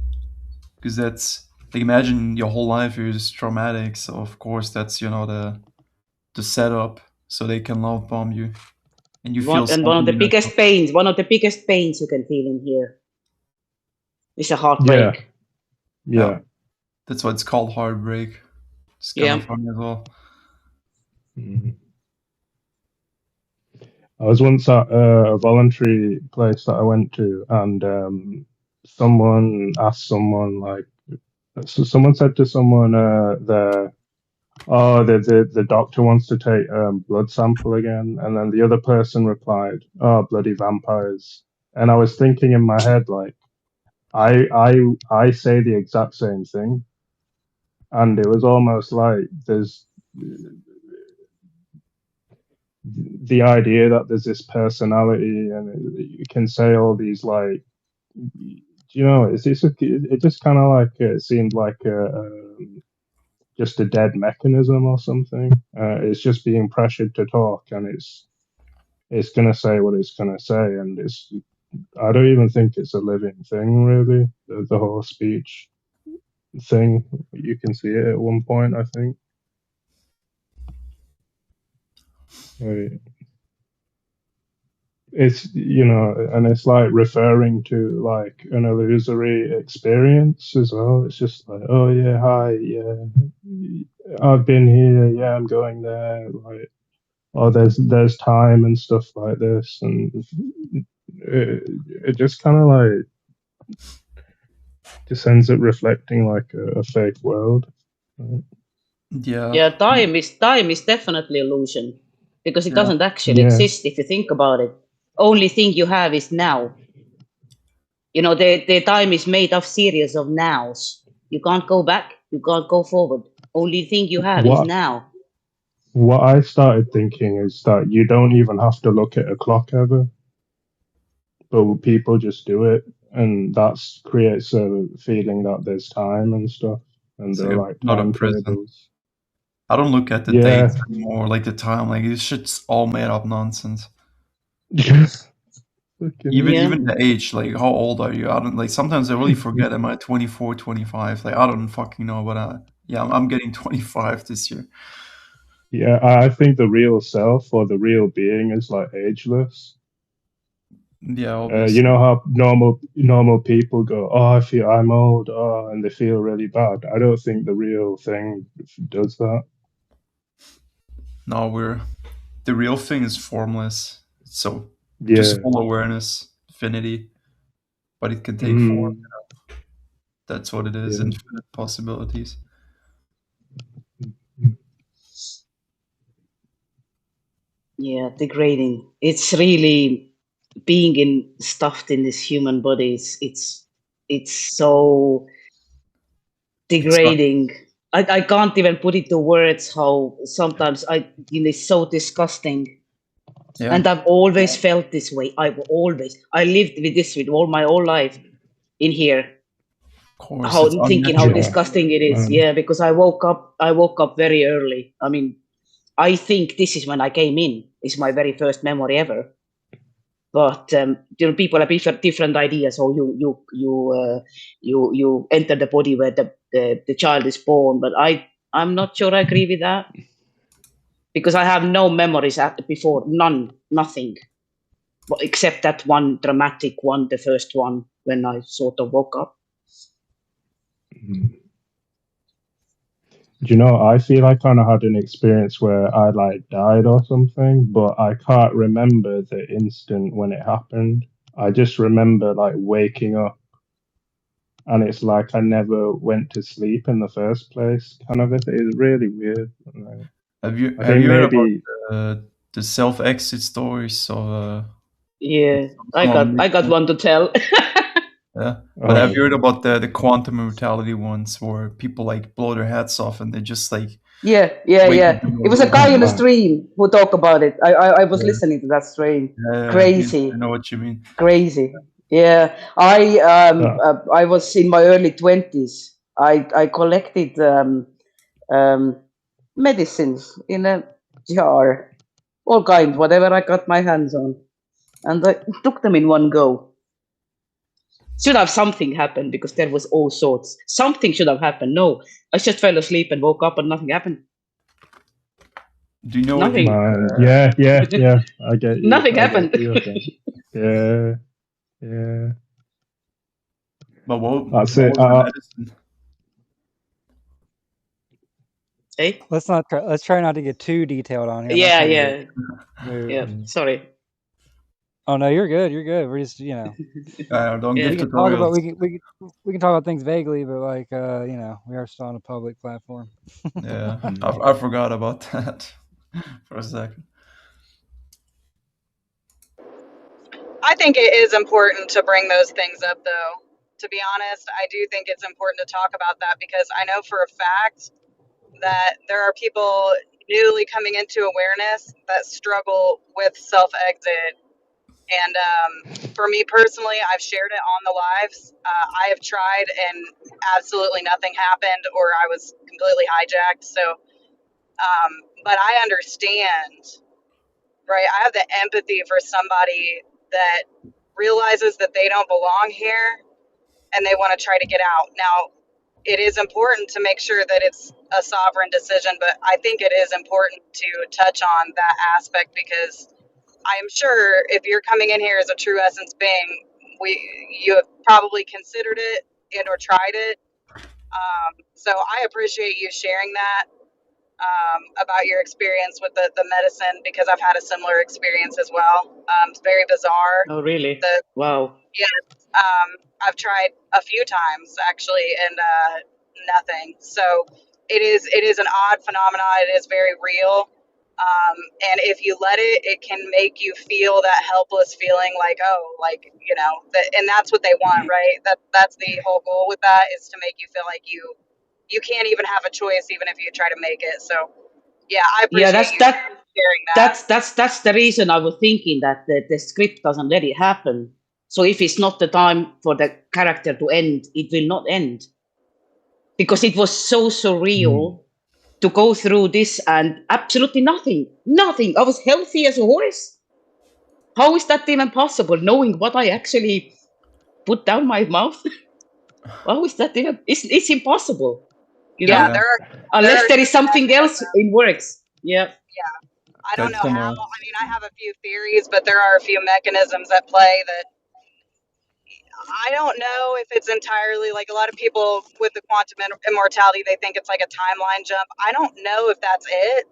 Because that's like, imagine your whole life is traumatic, so of course that's, you know, the setup so they can love bomb you. And you feel And one of the something biggest pains you can feel in here is a Yeah. heartbreak. Yeah. That's why it's called heartbreak. It's kind of funny as well. Mm. I was once at a voluntary place that I went to, and someone asked someone like, so someone said to someone, the doctor wants to take blood sample again, and then the other person replied, "Oh, bloody vampires." And I was thinking in my head like, I say the exact same thing, and it was almost like there's the idea that there's this personality and you can say all these like, you know, it just kind of like it seemed like just a dead mechanism or something. It's just being pressured to talk, and it's gonna say what it's gonna say, and I don't even think it's a living thing really. The whole speech thing, you can see it at one point, I think. Right. It's, you know, and it's like referring to like an illusory experience as well. It's just like, oh yeah, hi, yeah, I've been here, yeah, I'm going there, like, oh, there's time and stuff like this, and it just kind of like just ends up reflecting like a fake world. Right? Yeah, time is definitely illusion because it doesn't actually Yeah. exist if you think about it. Only thing you have is now. You know, the time is made of series of nows. You can't go back. You can't go forward. Only thing you have is What now. what I started thinking is that you don't even have to look at a clock ever, but people just do it, and that creates a feeling that there's time and stuff, and It's there like are like not a prison. timetables. I don't look at the Yeah. dates anymore, like the time. Like this shit's all made up nonsense. Even the age, like how old are you? I don't like. Sometimes I really forget. Am I 24, 25? Like I don't fucking know, but yeah, I'm getting 25 this year. Yeah, I think the real self or the real being is like ageless. Yeah, obviously. You know how normal people go, oh, I feel I'm old, oh, and they feel really bad. I don't think the real thing does that. No, the real thing is formless. So Yeah. just full awareness, infinity, but it can take form. You know? That's what it is. Yeah. Infinite possibilities. Yeah, degrading. It's really being stuffed in this human body. It's so degrading. I can't even put it to words how sometimes it's so disgusting. Yeah. And I've always felt this way. I lived with this with all my whole life in here. Of course, it's Thinking how unnatural. disgusting it is. Yeah, because I woke up very early. I mean, I think this is when I came in. It's my very first memory ever. But people have different ideas. How you enter the body where the child is born. But I'm not sure I agree with that. because I have no memories before, nothing, except that one dramatic one, the first one, when I sort of woke up. Do you know, I feel I kind of had an experience where I like died or something, but I can't remember the instant when it happened. I just remember like waking up, and it's like I never went to sleep in the first place. Kind of, it's really weird. Like, Have you I have think you heard maybe about the self-exit stories of Yeah, I some got one to tell. yeah? But have oh, you heard about the quantum mortality ones where people like blow their hats off and they just like yeah. wake up the It was a morning? guy oh in the man, stream who talked about it. I was yeah, listening to that stream. Yeah, I Crazy, know what you mean. crazy. Yeah, that, I was in my early 20s. I collected um, medicines in a jar, all kind, whatever I got my hands on, and I took them in one go. Should have something happened because there was all sorts. Something should have happened. No, I just fell asleep and woke up and nothing happened. Do you know what Nothing. man, yeah. I get you. Nothing I get happened. you. Okay. Yeah, yeah. but what That's it. was the medicine? Hey? Let's try not to get too detailed on here. I'm not Yeah, trying to yeah, move. yeah. Sorry. Oh no, you're good. You're good. We're just Don't Yeah. give we can talk about tutorials. we can talk about things vaguely, but like we are still on a public platform. Yeah, I forgot about that for a second. I think it is important to bring those things up, though. To be honest, I do think it's important to talk about that because I know for a fact that there are people newly coming into awareness that struggle with self exit. And for me personally, I've shared it on the lives. I have tried and absolutely nothing happened, or I was completely hijacked. So, but I understand, right? I have the empathy for somebody that realizes that they don't belong here and they want to try to get out. Now, it is important to make sure that it's a sovereign decision, but I think it is important to touch on that aspect because I am sure if you're coming in here as a true essence being, you have probably considered it and or tried it. So I appreciate you sharing that about your experience with the medicine because I've had a similar experience as well. It's very bizarre. Oh, really? The Wow. I've tried a few times actually, and nothing. So it is an odd phenomenon. It is very real, and if you let it, it can make you feel that helpless feeling, like and that's what they want, right? That's the whole goal with that is to make you feel like you can't even have a choice, even if you try to make it. So yeah, I Yeah, appreciate you sharing that. that's the reason I was thinking that the script doesn't let it happen. So if it's not the time for the character to end, it will not end. Because it was so surreal to go through this and absolutely nothing. Nothing. I was healthy as a horse. How is that even possible, knowing what I actually put down my mouth? How is that even? It's impossible, Yeah, Yeah, there unless are there is certain something else mechanisms. in works. Yeah. I don't that's know how. gonna. I mean, I have a few theories, but there are a few mechanisms at play that I don't know if it's entirely like a lot of people with the quantum immortality, they think it's like a timeline jump. I don't know if that's it.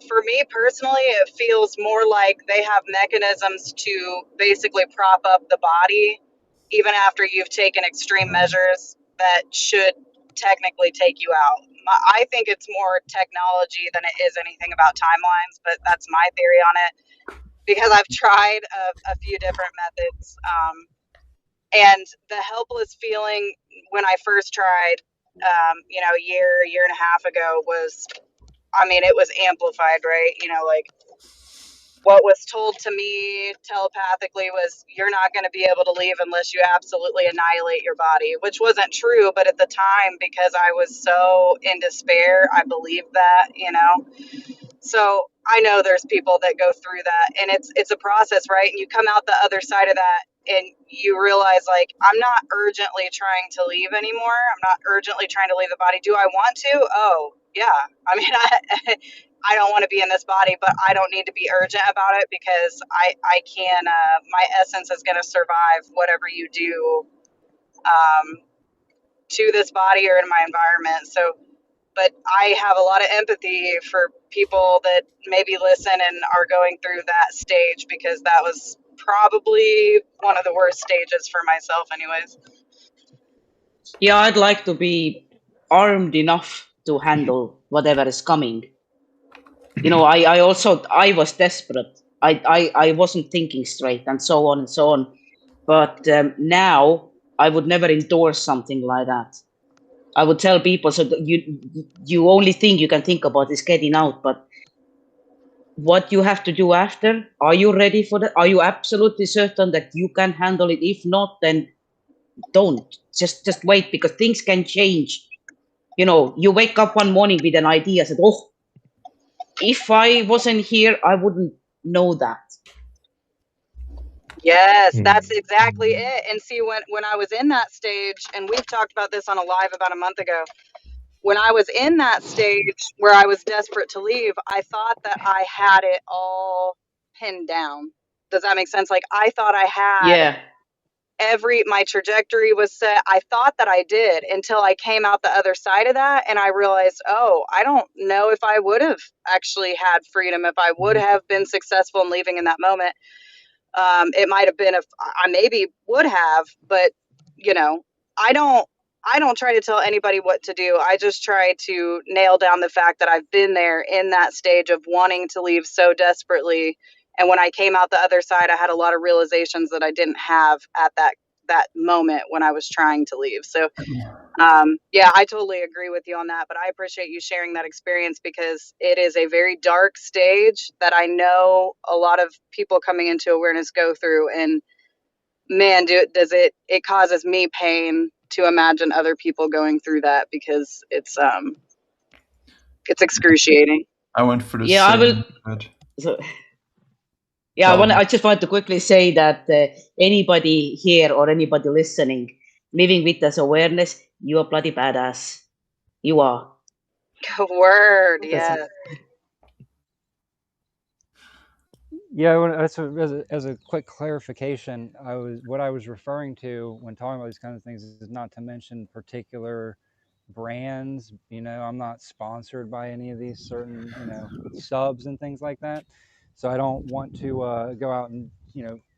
For me personally, it feels more like they have mechanisms to basically prop up the body, even after you've taken extreme measures that should technically take you out. I think it's more technology than it is anything about timelines, but that's my theory on it because I've tried a few different methods. And the helpless feeling when I first tried, a year and a half ago was, I mean, it was amplified, right? Like what was told to me telepathically was you're not going to be able to leave unless you absolutely annihilate your body, which wasn't true. But at the time, because I was so in despair, I believed that. So I know there's people that go through that, and it's a process, right? And you come out the other side of that and you realize, like, I'm not urgently trying to leave anymore. I'm not urgently trying to leave the body. Do I want to? Oh, yeah. I mean, I don't want to be in this body, but I don't need to be urgent about it because I can, my essence is going to survive whatever you do to this body or in my environment. So, but I have a lot of empathy for people that maybe listen and are going through that stage, because that was probably one of the worst stages for myself anyways. Yeah, I'd like to be armed enough to handle whatever is coming. I was desperate. I wasn't thinking straight, and so on and so on. But now I would never endorse something like that. I would tell people, so that you only thing you can think about is getting out, but what you have to do after, are you ready for that? Are you absolutely certain that you can handle it? If not, then don't. Just wait, because things can change. You wake up one morning with an idea, said, oh, if I wasn't here, I wouldn't know that. Yes, that's exactly it. And see, when I was in that stage, and we've talked about this on a live about a month ago, when I was in that stage where I was desperate to leave, I thought that I had it all pinned down. Does that make sense? Like, I thought I had Yeah. my trajectory was set. I thought that I did, until I came out the other side of that and I realized, oh, I don't know if I would have actually had freedom, if I would have been successful in leaving in that moment. It might have been if I maybe would have, but I don't try to tell anybody what to do. I just try to nail down the fact that I've been there in that stage of wanting to leave so desperately. And when I came out the other side, I had a lot of realizations that I didn't have at that moment when I was trying to leave. So yeah, I totally agree with you on that, but I appreciate you sharing that experience, because it is a very dark stage that I know a lot of people coming into awareness go through, and man, it causes me pain to imagine other people going through that, because it's excruciating. I went for the Yeah, I will. same. But So, yeah, tell me. I just want to quickly say that anybody here or anybody listening, living with this awareness, you are bloody badass. You are. Word, That's yeah. Yeah, as a quick clarification, what I was referring to when talking about these kinds of things is not to mention particular brands. I'm not sponsored by any of these certain subs and things like that, so I don't want to go out and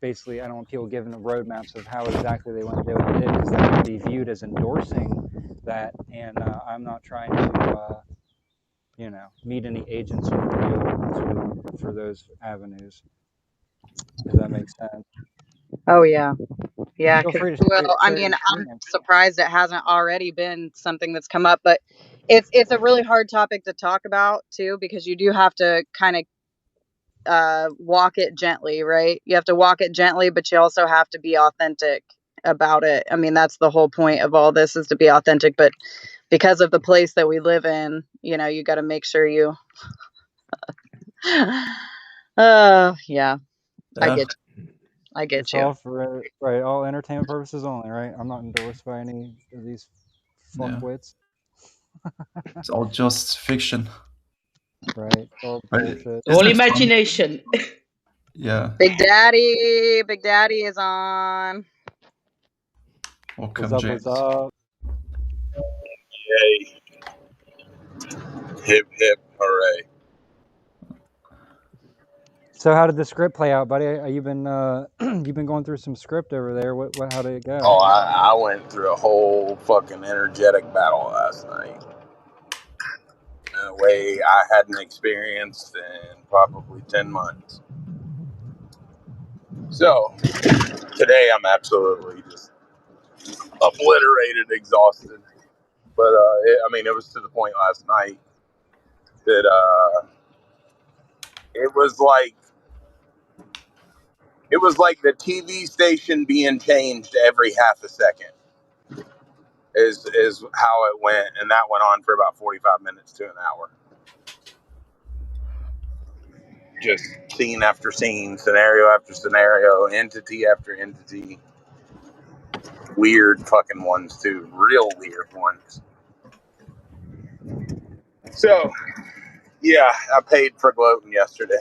basically I don't want people giving roadmaps of how exactly they want to do what they did, because that would be viewed as endorsing that, and I'm not trying to meet any agents of for those avenues. Does that make sense? Oh yeah. Yeah, Feel free to well, I share your mean, I'm experience. surprised it hasn't already been something that's come up, but it's a really hard topic to talk about too, because you do have to kind of walk it gently, right? You have to walk it gently, but you also have to be authentic about it. I mean, that's the whole point of all this, is to be authentic, but because of the place that we live in, you got to make sure you yeah, I Yeah. get It's you. all for right, all entertainment purposes only, right? I'm not endorsed by any of these Yeah. fuckwits, It's all just fiction. right? It's all Right? bullshit. all Isn't it fun? imagination. Yeah. Big Daddy is on. Welcome, What's James. up? Yay. Hip, hip, hooray. So how did the script play out, buddy? You've been you've been going through some script over there. How did it go? Oh, I went through a whole fucking energetic battle last night in a way I hadn't experienced in probably 10 months. So, today I'm absolutely just obliterated, exhausted. But, it was to the point last night that it was like the TV station being changed every half a second. Is how it went, and that went on for about 45 minutes to an hour. Just scene after scene, scenario after scenario, entity after entity. Weird fucking ones too, real weird ones. So, Yeah, I paid for gloating yesterday.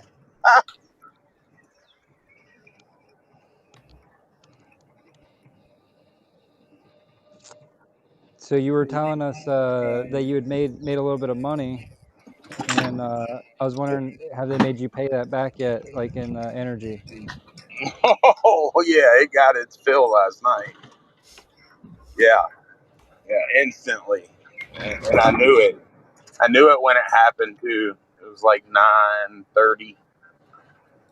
So you were telling us that you had made a little bit of money, and I was wondering, have they made you pay that back yet, like in energy? Oh yeah, it got its fill last night. Yeah, instantly, and I knew it. I knew it when it happened too. It was like 9:30,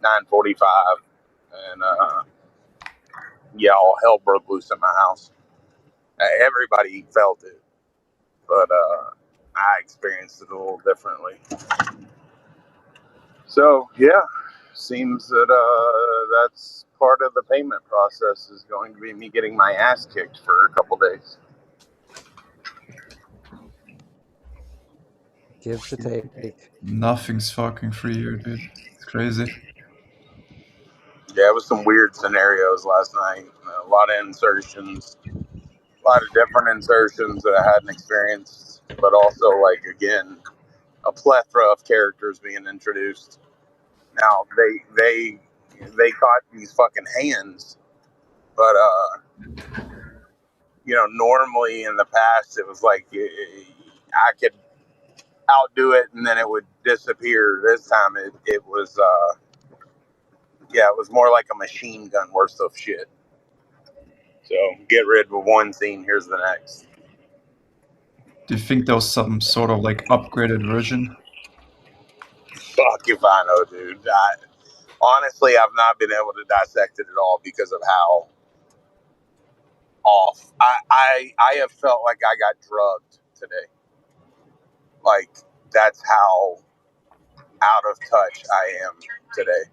9:45, and yeah, all hell broke loose in my house. Everybody felt it, but I experienced it a little differently. So yeah, seems that that's part of the payment process is going to be me getting my ass kicked for a couple days. Give to take. Nothing's fucking free here, dude. It's crazy. Yeah, it was some weird scenarios last night. A lot of insertions, a lot of different insertions that I hadn't experienced, but also like again, a plethora of characters being introduced. Now they caught these fucking hands, but you know, normally in the past it was like I could outdo it and then it would disappear. This time it was yeah, it was more like a machine gun worth of shit. So get rid of one scene, here's the next. Do you think there was some sort of like upgraded version? Fuck if I know, dude. Honestly, I've not been able to dissect it at all because of how off. I have felt like I got drugged today. Like that's how out of touch I am today.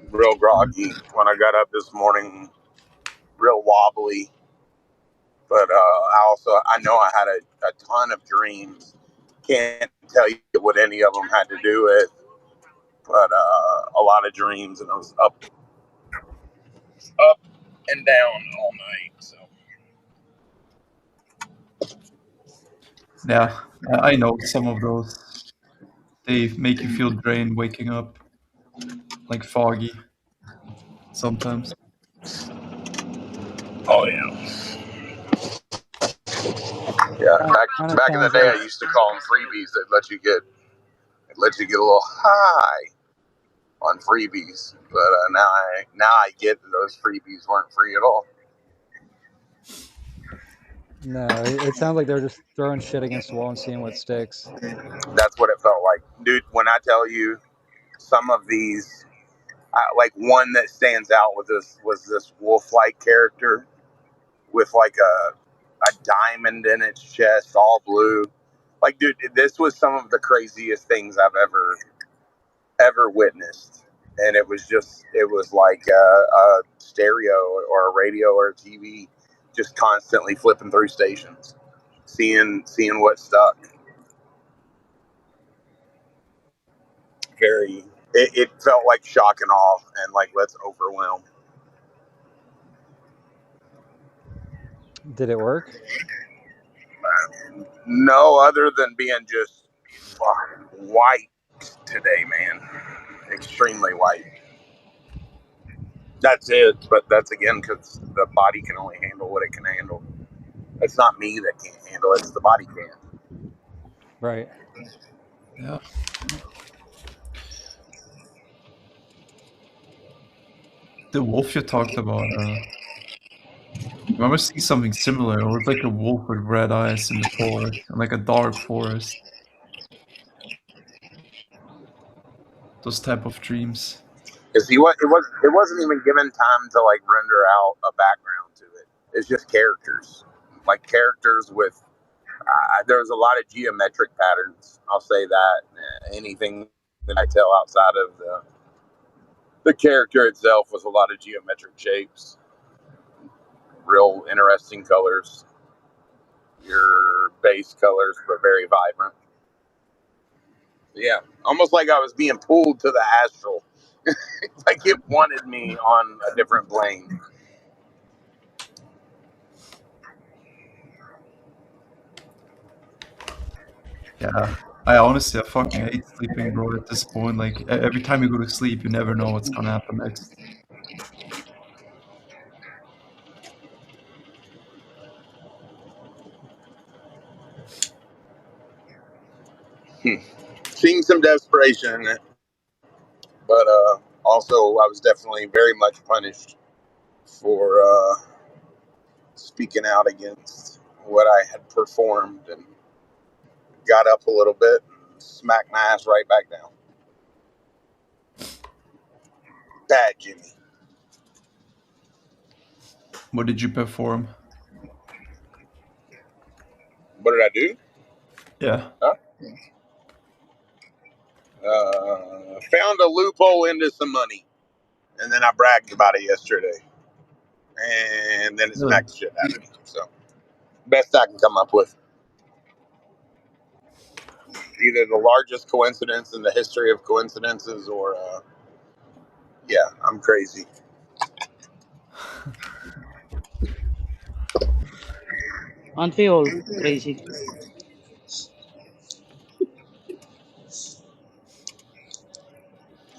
Real groggy when I got up this morning, real wobbly. But I know I had a ton of dreams. Can't tell you what any of them had to do with, but a lot of dreams, and I was up and down all night. So Yeah, I know some of those. They make you feel drained waking up, like foggy sometimes. oh yeah, yeah. Kind of Back in the sounds day, like I used to call them freebies that let you get a little high on freebies. But now I get that those freebies weren't free at all. no. It sounds like they're just throwing shit against the wall and seeing what sticks. That's what it felt like, dude. When I tell you some of these, like one that stands out with this was this wolf-like character with like a diamond in its chest, all blue. Like, dude, this was some of the craziest things I've ever witnessed. And it was like a stereo or a radio or a TV, just constantly flipping through stations, seeing what stuck. It felt like shock and awe and like let's overwhelm. Did it work? No, other than being just white today, man. Extremely white. That's it. But that's again because the body can only handle what it can handle. It's not me that can't handle it. It's the body can. Right. Yeah. The wolf you talked about, remember seeing something similar? It was like a wolf with red eyes in the forest, like a dark forest. Those type of dreams. Because it wasn't even given time to like render out a background to it. It's just characters, like characters with. There's a lot of geometric patterns. I'll say that. Anything that I tell outside of the character itself was a lot of geometric shapes, real interesting colors. Your base colors were very vibrant. Yeah, almost like I was being pulled to the astral. Like it wanted me on a different plane. Yeah, I fucking hate sleeping, bro. At this point, like every time you go to sleep, you never know what's gonna happen next. Seeing some desperation in it, but also I was definitely very much punished for speaking out against what I had performed, and got up a little bit and smacked my ass right back down. Bad Jimmy. What did you perform? What did I do? Yeah. Huh? Found a loophole into some money, and then I bragged about it yesterday, and then it Really? smacked the shit out of me. So, best I can come up with. Either the largest coincidence in the history of coincidences, or yeah, I'm crazy. Aren't we all crazy?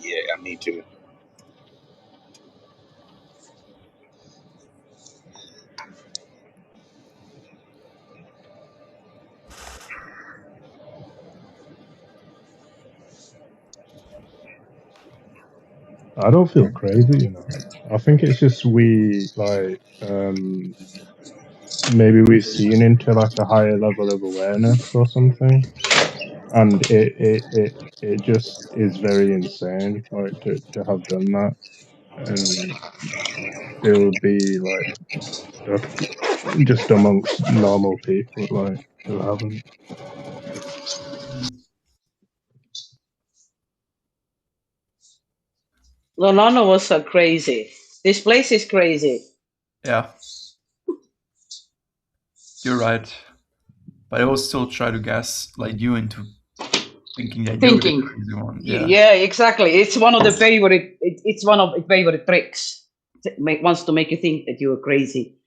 Yeah, me too. I don't feel crazy, you know. I think it's just we maybe we've seen into like a higher level of awareness or something, and it just is very insane, like to have done that, and there will be like stuff just amongst normal people like who haven't. No, none of us are crazy. This place is crazy. Yeah. You're right. But I will still try to gaslight you into thinking that you're the Thinking. crazy one. Yeah. Yeah, exactly. It's one of the favorite. It's one of the favorite tricks. Wants to make you think that you are crazy.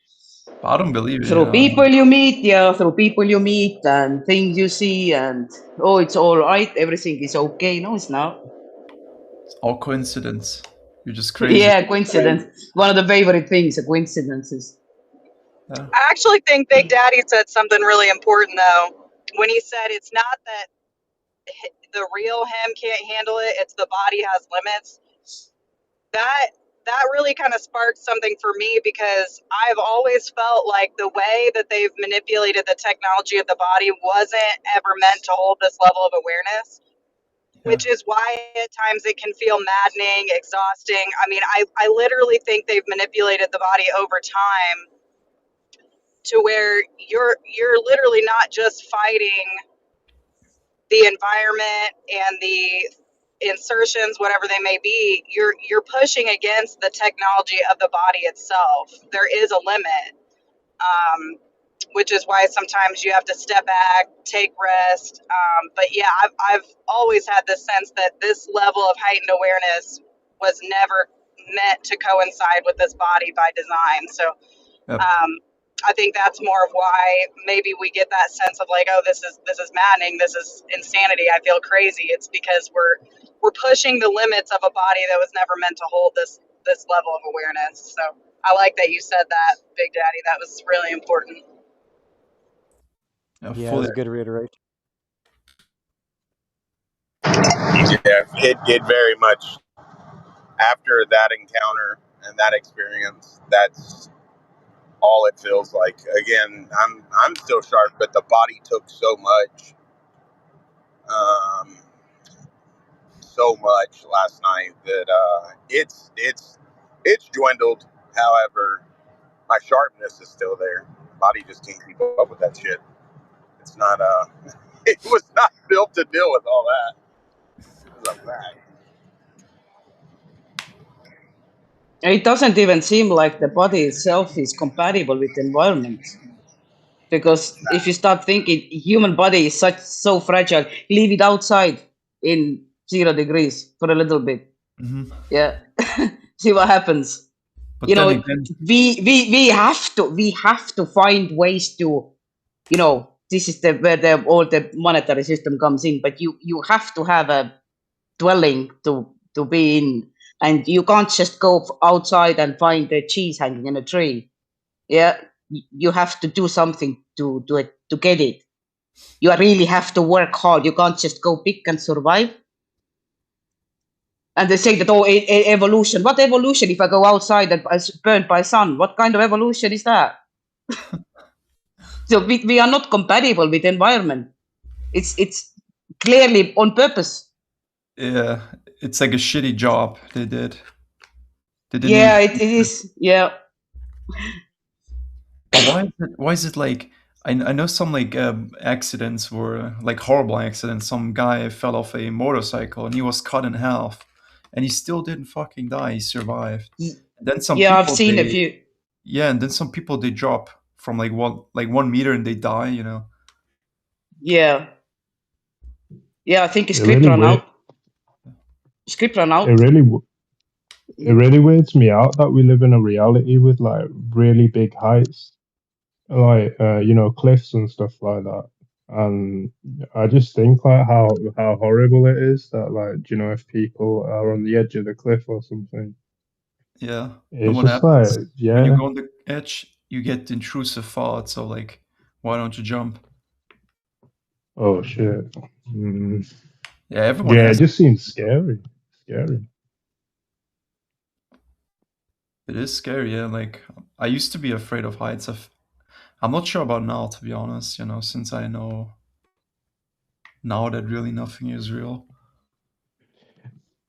But I don't believe it. Through people you meet, through people you meet and things you see, and oh, it's all right. Everything is okay. No, it's not. It's all coincidence. You're just crazy. Yeah, coincidence. One of the favorite things, coincidences. Yeah. I actually think Big Daddy said something really important though when he said it's not that the real him can't handle it, it's the body has limits. That really kind of sparked something for me, because I've always felt like the way that they've manipulated the technology of the body wasn't ever meant to hold this level of awareness, which is why at times it can feel maddening, exhausting. I mean, I literally think they've manipulated the body over time to where you're literally not just fighting the environment and the insertions, whatever they may be, you're pushing against the technology of the body itself. There is a limit, which is why sometimes you have to step back, take rest. But yeah, I've always had this sense that this level of heightened awareness was never meant to coincide with this body by design. So I think that's more of why maybe we get that sense of like, oh, this is maddening, this is insanity, I feel crazy. It's because we're pushing the limits of a body that was never meant to hold this level of awareness. So I like that you said that, Big Daddy. That was really important. Yeah, it was a good reiteration. Yeah, it very much, after that encounter and that experience, that's all it feels like. Again, I'm still sharp, but the body took so much last night that it's dwindled. However, my sharpness is still there. Body just can't keep up with that shit. It's not it was not built to deal with all that. It was a fact. It doesn't even seem like the body itself is compatible with the environment. Because if you start thinking, human body is so fragile, leave it outside in 0 degrees for a little bit. Mm-hmm. Yeah, see what happens. But we have to find ways to, this is where all the monetary system comes in. But you have to have a dwelling to be in, and you can't just go outside and find the cheese hanging in a tree. Yeah, you have to do something to get it. You really have to work hard. You can't just go pick and survive. And they say that, oh, evolution. What evolution if I go outside and I'm burned by sun? What kind of evolution is that? So we are not compatible with the environment. It's clearly on purpose. Yeah, it's like a shitty job they did. They didn't Yeah, even- it is. Yeah. But why is it like I know some like accidents were like horrible accidents. Some guy fell off a motorcycle and he was cut in half, and he still didn't fucking die. He survived. And then some Yeah, people I've seen a few. Yeah, and then some people they drop from like 1 meter and they die. Yeah. Yeah, I think It script really run weird. out. Script run out. It really weirds me out that we live in a reality with like really big heights, like cliffs and stuff like that. And I just think like how horrible it is that like if people are on the edge of the cliff or something. Yeah. And It's what just like happens when you yeah. go on the edge? You get intrusive thoughts. So like, why don't you jump? Oh shit. Mm. Yeah, everyone Yeah, has. it just seems scary. Scary. It is scary. Yeah, like I used to be afraid of heights. I'm not sure about now, to be honest. Since I know now that really nothing is real.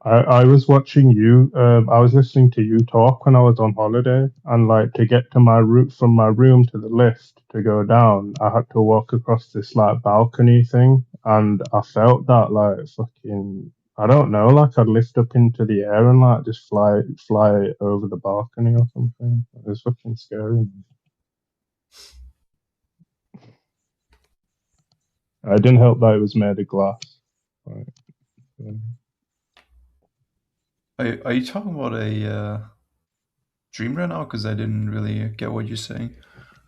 I was watching you. I was listening to you talk when I was on holiday, and like to get to my route from my room to the lift to go down, I had to walk across this like balcony thing, and I felt that like fucking. I don't know, like I'd lift up into the air and like just fly over the balcony or something. It was fucking scary. I didn't help that it was made of glass. Like, yeah. Are you talking about a dream right now? Because I didn't really get what you're saying.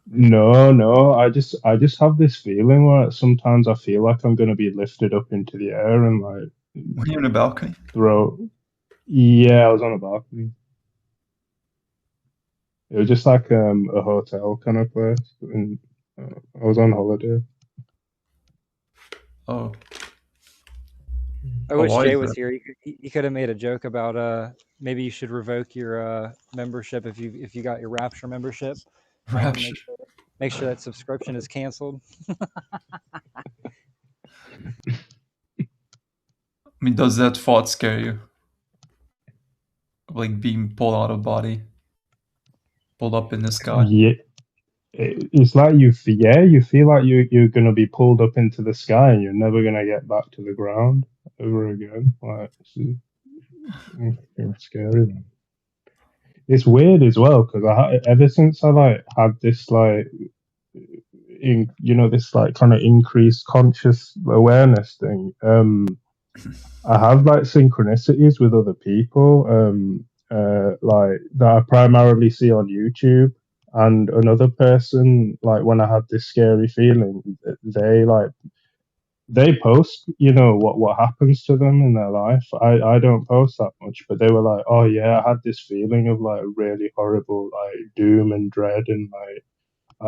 No. I just have this feeling where sometimes I feel like I'm gonna be lifted up into the air and like Were you on a balcony? Yeah, I was on a balcony. It was just like a hotel kind of place, and I was on holiday. Oh. I Oh, wish why Jay is was that? here. He could have made a joke about maybe you should revoke your membership if you got your Rapture membership. Rapture. Make sure that subscription is canceled. I mean, does that thought scare you? Like being pulled out of body, pulled up in the sky. Yeah, it's like you feel like you're gonna be pulled up into the sky and you're never gonna get back to the ground ever again. Like it's scary. Man. It's weird as well because ever since I like had this like this like kind of increased conscious awareness thing. I have like synchronicities with other people, like that I primarily see on YouTube. And another person, like when I had this scary feeling, they post, what happens to them in their life. I don't post that much, but they were like, oh yeah, I had this feeling of like really horrible like doom and dread and like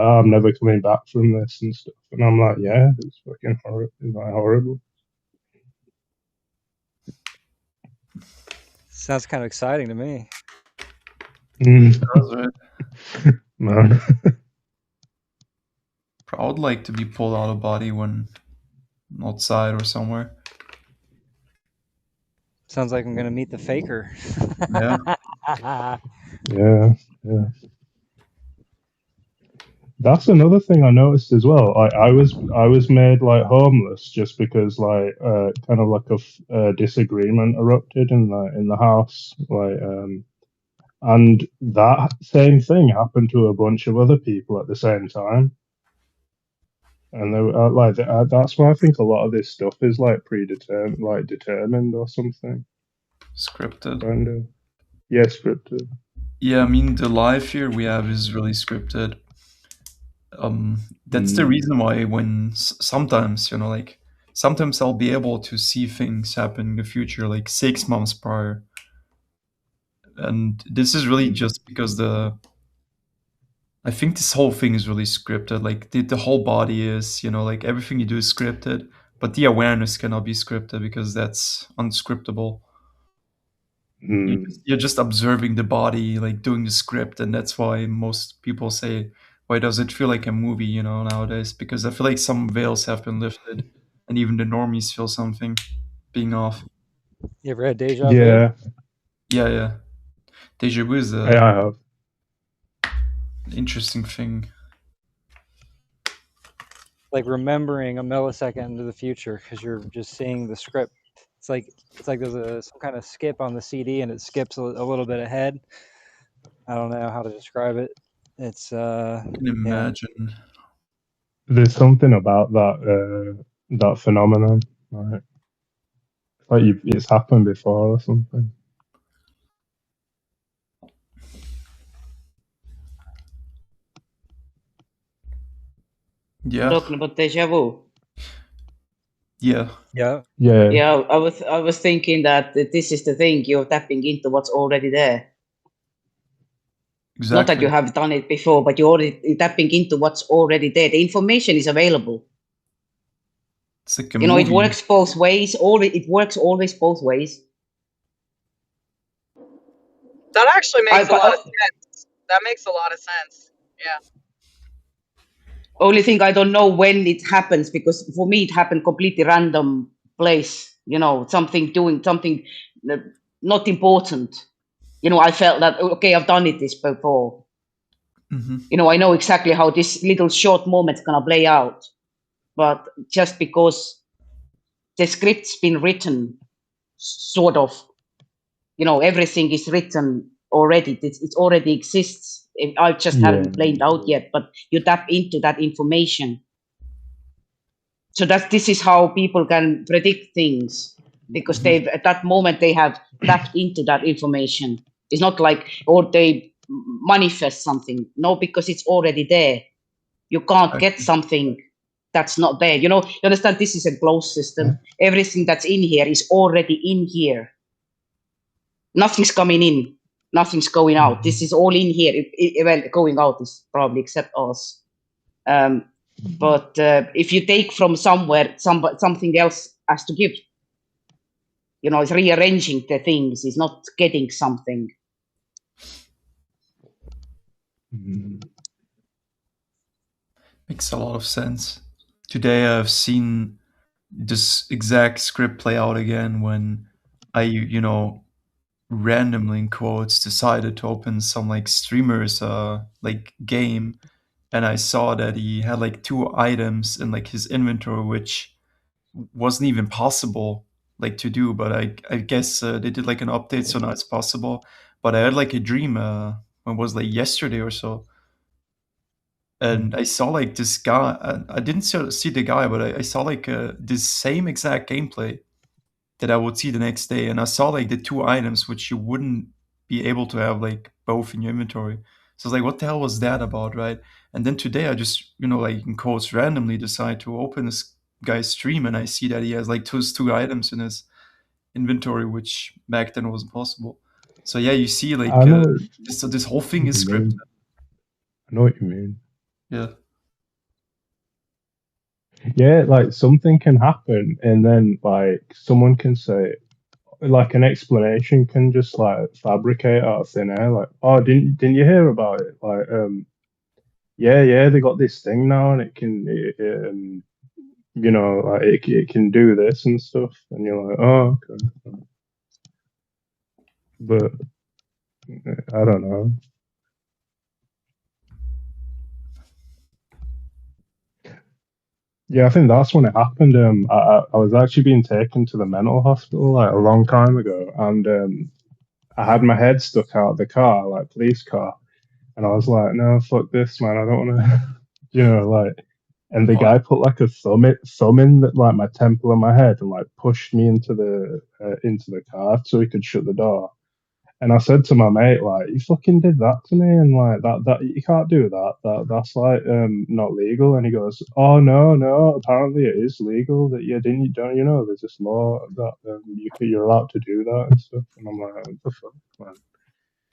I'm never coming back from this and stuff. And I'm like, yeah, it's fucking horrible. It's like horrible. Sounds kind of exciting to me. That's right. Man. I would like to be pulled out of body when outside or somewhere. Sounds like I'm gonna meet the faker. Yeah. Yeah. That's another thing I noticed as well. I was made like homeless just because like kind of like a disagreement erupted in the house, like and that same thing happened to a bunch of other people at the same time. And they were like that's why I think a lot of this stuff is like predetermined, like determined or something. Scripted. Kind of. Yeah, scripted. Yeah, I mean the life here we have is really scripted. that's the reason why when sometimes, you know, like sometimes I'll be able to see things happen in the future, like 6 months prior. And this is really just because I think this whole thing is really scripted. Like the whole body is, you know, like everything you do is scripted, but the awareness cannot be scripted because that's unscriptable. You're just observing the body, like doing the script, and that's why most people say, "Why does it feel like a movie?" You know, nowadays, because I feel like some veils have been lifted, and even the normies feel something being off. You ever had deja vu? Yeah, Yeah. Deja vu is I have. an interesting thing. Like remembering a millisecond into the future because you're just seeing the script. It's like there's some kind of skip on the CD and it skips a little bit ahead. I don't know how to describe it. It's I can imagine. There's something about that phenomenon, right? Like it's happened before or something. Yeah. Talking about deja vu. Yeah. I was thinking that this is the thing, you're tapping into what's already there. Exactly. Not that you have done it before, but you're tapping into what's already there. The information is available. It's like a you know, movie. it works both ways. It works always both ways. That actually makes a lot of sense. That makes a lot of sense. Yeah. Only thing I don't know when it happens, because for me it happened completely random place. You know, something not important. You know, I felt that okay, I've done this before. You know, I know exactly how this little short moment's gonna play out. But just because the script's been written, sort of, you know, everything is written already. It already exists. I just haven't played out yet. But you tap into that information. So this is how people can predict things, because they've at that moment they have tapped into that information. It's not like, or they manifest something. No, because it's already there. You can't get something that's not there. You know, you understand, this is a closed system. Everything that's in here is already in here. Nothing's coming in, nothing's going out. This is all in here. Well, going out is probably except us. But if you take from somewhere, something else has to give. You know, it's rearranging the things. It's not getting something. Makes a lot of sense. Today I've seen this exact script play out again when I, you know, randomly in quotes decided to open some like streamers like game, and I saw that he had like 2 items in like his inventory which wasn't even possible like to do, but I guess they did like an update so now it's possible. But I had like a dream it was like yesterday or so, and I saw like this guy. I didn't see the guy, but I saw like this same exact gameplay that I would see the next day, and I saw like the 2 items which you wouldn't be able to have like both in your inventory. So I was like, what the hell was that about, right? And then today I just, you know, like in quotes randomly decide to open this guy's stream, and I see that he has like two items in his inventory, which back then wasn't possible. So yeah, you see like this whole thing is scripted. I know what you mean. Yeah. Yeah, like something can happen, and then like someone can say, like an explanation can just like fabricate out of thin air. Like, oh, didn't you hear about it? Like, yeah, they got this thing now, and it can, you know, like it can do this and stuff, and you're like, oh, okay. But I don't know. Yeah, I think that's when it happened. I was actually being taken to the mental hospital like a long time ago, and I had my head stuck out of the car, like police car, and I was like, no, fuck this, man, I don't want to, you know, like. And the guy put like a thumb in that, like my temple of my head, and like pushed me into the car so he could shut the door. And I said to my mate, like, you fucking did that to me, and like that you can't do that. That's like not legal. And he goes, oh no, apparently it is legal. That don't you know there's this law that you're allowed to do that and stuff. And I'm like, what the fuck, man?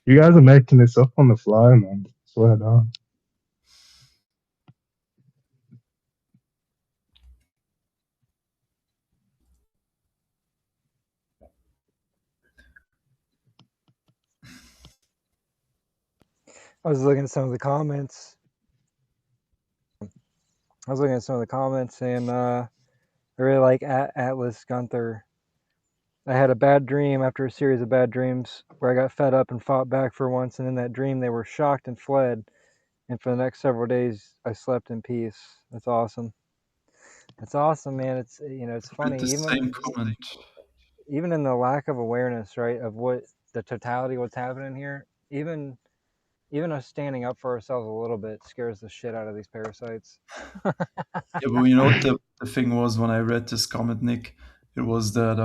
You guys are making this up on the fly, man. I swear down. I was looking at some of the comments. And I really like Atlas Gunther. I had a bad dream after a series of bad dreams where I got fed up and fought back for once, and in that dream they were shocked and fled. And for the next several days, I slept in peace. That's awesome. That's awesome, man. It's it's funny. With the same comment. Even in the lack of awareness, right, of what the totality of what's happening here, even us standing up for ourselves a little bit scares the shit out of these parasites. Yeah, but you know what the thing was when I read this comment, Nick? It was that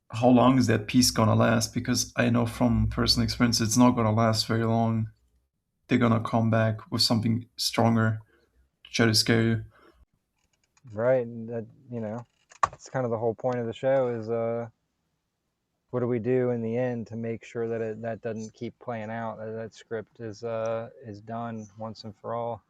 how long is that peace gonna last? Because I know from personal experience it's not gonna last very long. They're gonna come back with something stronger to try to scare you. Right. And that, it's kind of the whole point of the show is what do we do in the end to make sure that that doesn't keep playing out, that script is done once and for all.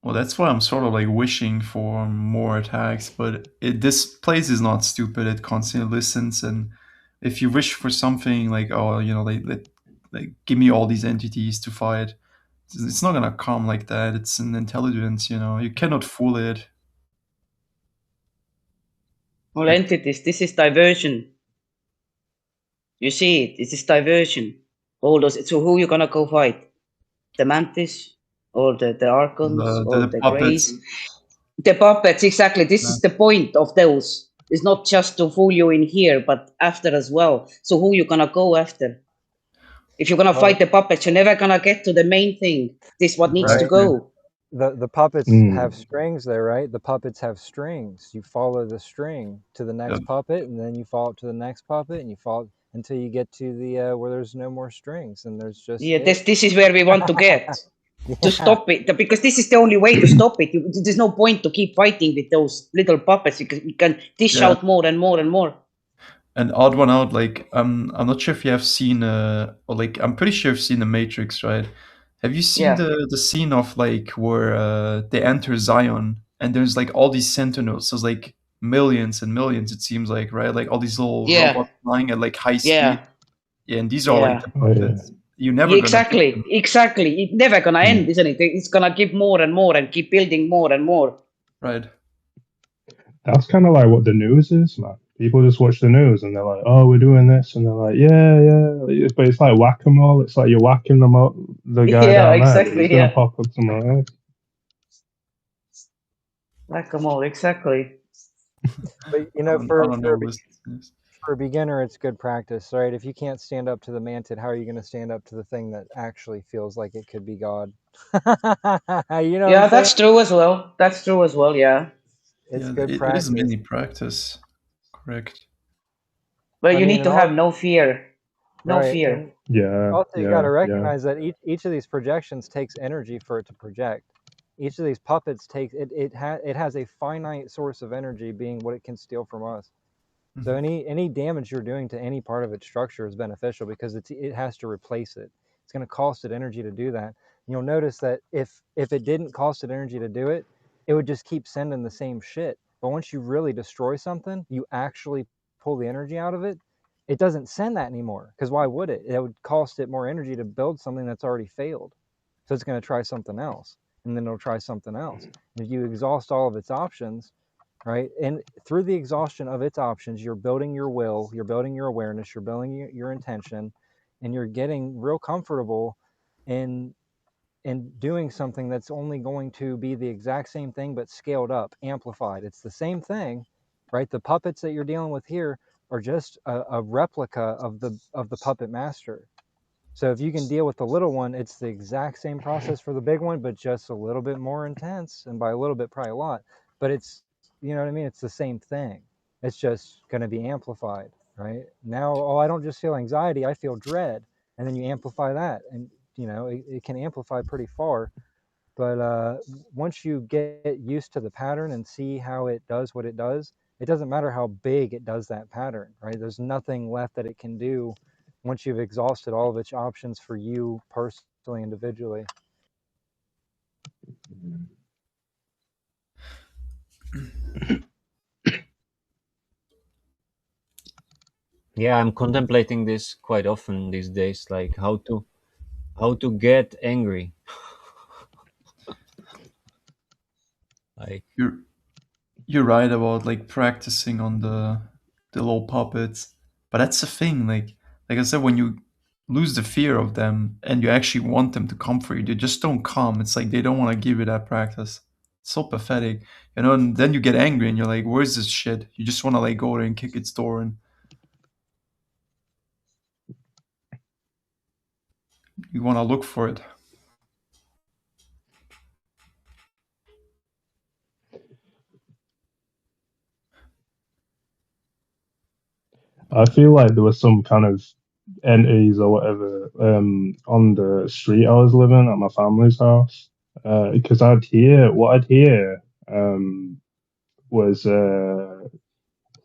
Well, that's why I'm sort of like wishing for more attacks, but this place is not stupid. It constantly listens, and if you wish for something like, oh, like give me all these entities to fight, it's not gonna come like that. It's an intelligence, you cannot fool it. All entities, this is diversion. You see it, this is diversion. All those, so who you gonna go fight? The mantis or the archons or the puppets. greys? The puppets, exactly. This is the point of those. It's not just to fool you in here, but after as well. So who you gonna go after? If you're gonna fight the puppets, you're never gonna get to the main thing. This is what needs to go. The puppets have strings there, right? The puppets have strings. You follow the string to the next puppet, and then you follow to the next puppet, and you follow until you get to the where there's no more strings, and there's just this is where we want to get. To stop it, because this is the only way to stop it. There's no point to keep fighting with those little puppets because you can dish out more and more and more. And odd one out, like I'm not sure if you have seen or like I'm pretty sure you've seen The Matrix, right? Have you seen the scene of like where they enter Zion and there's like all these sentinels? So it's like millions and millions, it seems like, right? Like all these little robots flying at like high speed. Yeah, and these are like the puppets. You never exactly. It's never gonna end, isn't it? It's gonna give more and more and keep building more and more. Right. That's kind of like what the news is, man. People just watch the news and they're like, "Oh, we're doing this," and they're like, "Yeah." But it's like whack-a-mole. It's like you're whacking them up. The guy down there, he's gonna pop up somewhere else. Whack-a-mole, exactly. But for a beginner, it's good practice, right? If you can't stand up to the mantid, how are you going to stand up to the thing that actually feels like it could be God? Yeah, that's true as well. That's true as well. Yeah. It's good practice. It is mainly practice, correct? But you need to have no fear. No fear. And also, you got to recognize that each of these projections takes energy for it to project. Each of these puppets takes it has a finite source of energy, being what it can steal from us. So any damage you're doing to any part of its structure is beneficial because it has to replace it. It's going to cost it energy to do that. And you'll notice that if it didn't cost it energy to do it, it would just keep sending the same shit. But once you really destroy something, you actually pull the energy out of it, it doesn't send that anymore. Because why would it? It would cost it more energy to build something that's already failed. So it's going to try something else, and then it'll try something else. And if you exhaust all of its options, right? And through the exhaustion of its options, you're building your will, you're building your awareness, you're building your intention, and you're getting real comfortable in doing something that's only going to be the exact same thing, but scaled up, amplified. It's the same thing, right? The puppets that you're dealing with here are just a replica of the puppet master. So if you can deal with the little one, it's the exact same process for the big one, but just a little bit more intense. And by a little bit, probably a lot. But it's you know what I mean? It's the same thing. It's just going to be amplified, right? Now, oh, I don't just feel anxiety, I feel dread. And then you amplify that. And, you know, it can amplify pretty far. But once you get used to the pattern and see how it does what it doesn't matter how big it does that pattern, right? There's nothing left that it can do once you've exhausted all of its options for you personally, individually. Yeah, I'm contemplating this quite often these days, like how to get angry. Like, You're right about like practicing on the little puppets, but that's the thing. Like I said, when you lose the fear of them and you actually want them to come for you, they just don't come. It's like they don't want to give you that practice. It's so pathetic, you know. And then you get angry and you're like, "Where's this shit?" You just want to like go there and kick its door, and you want to look for it. I feel like there was some kind of entities or whatever on the street I was living at my family's house. Because I'd hear was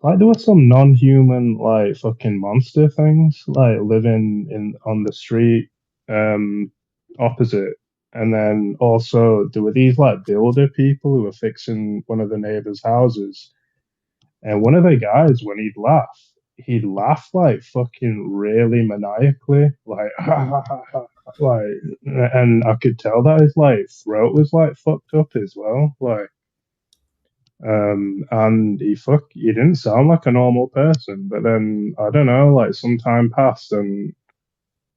like there was some non-human like fucking monster things like living in on the street um opposite. And then also there were these like builder people who were fixing one of the neighbors' houses. And one of the guys, when he'd laugh like fucking really maniacally, like like, and I could tell that his like throat was like fucked up as well, like, and he didn't sound like a normal person. But then I don't know, like some time passed and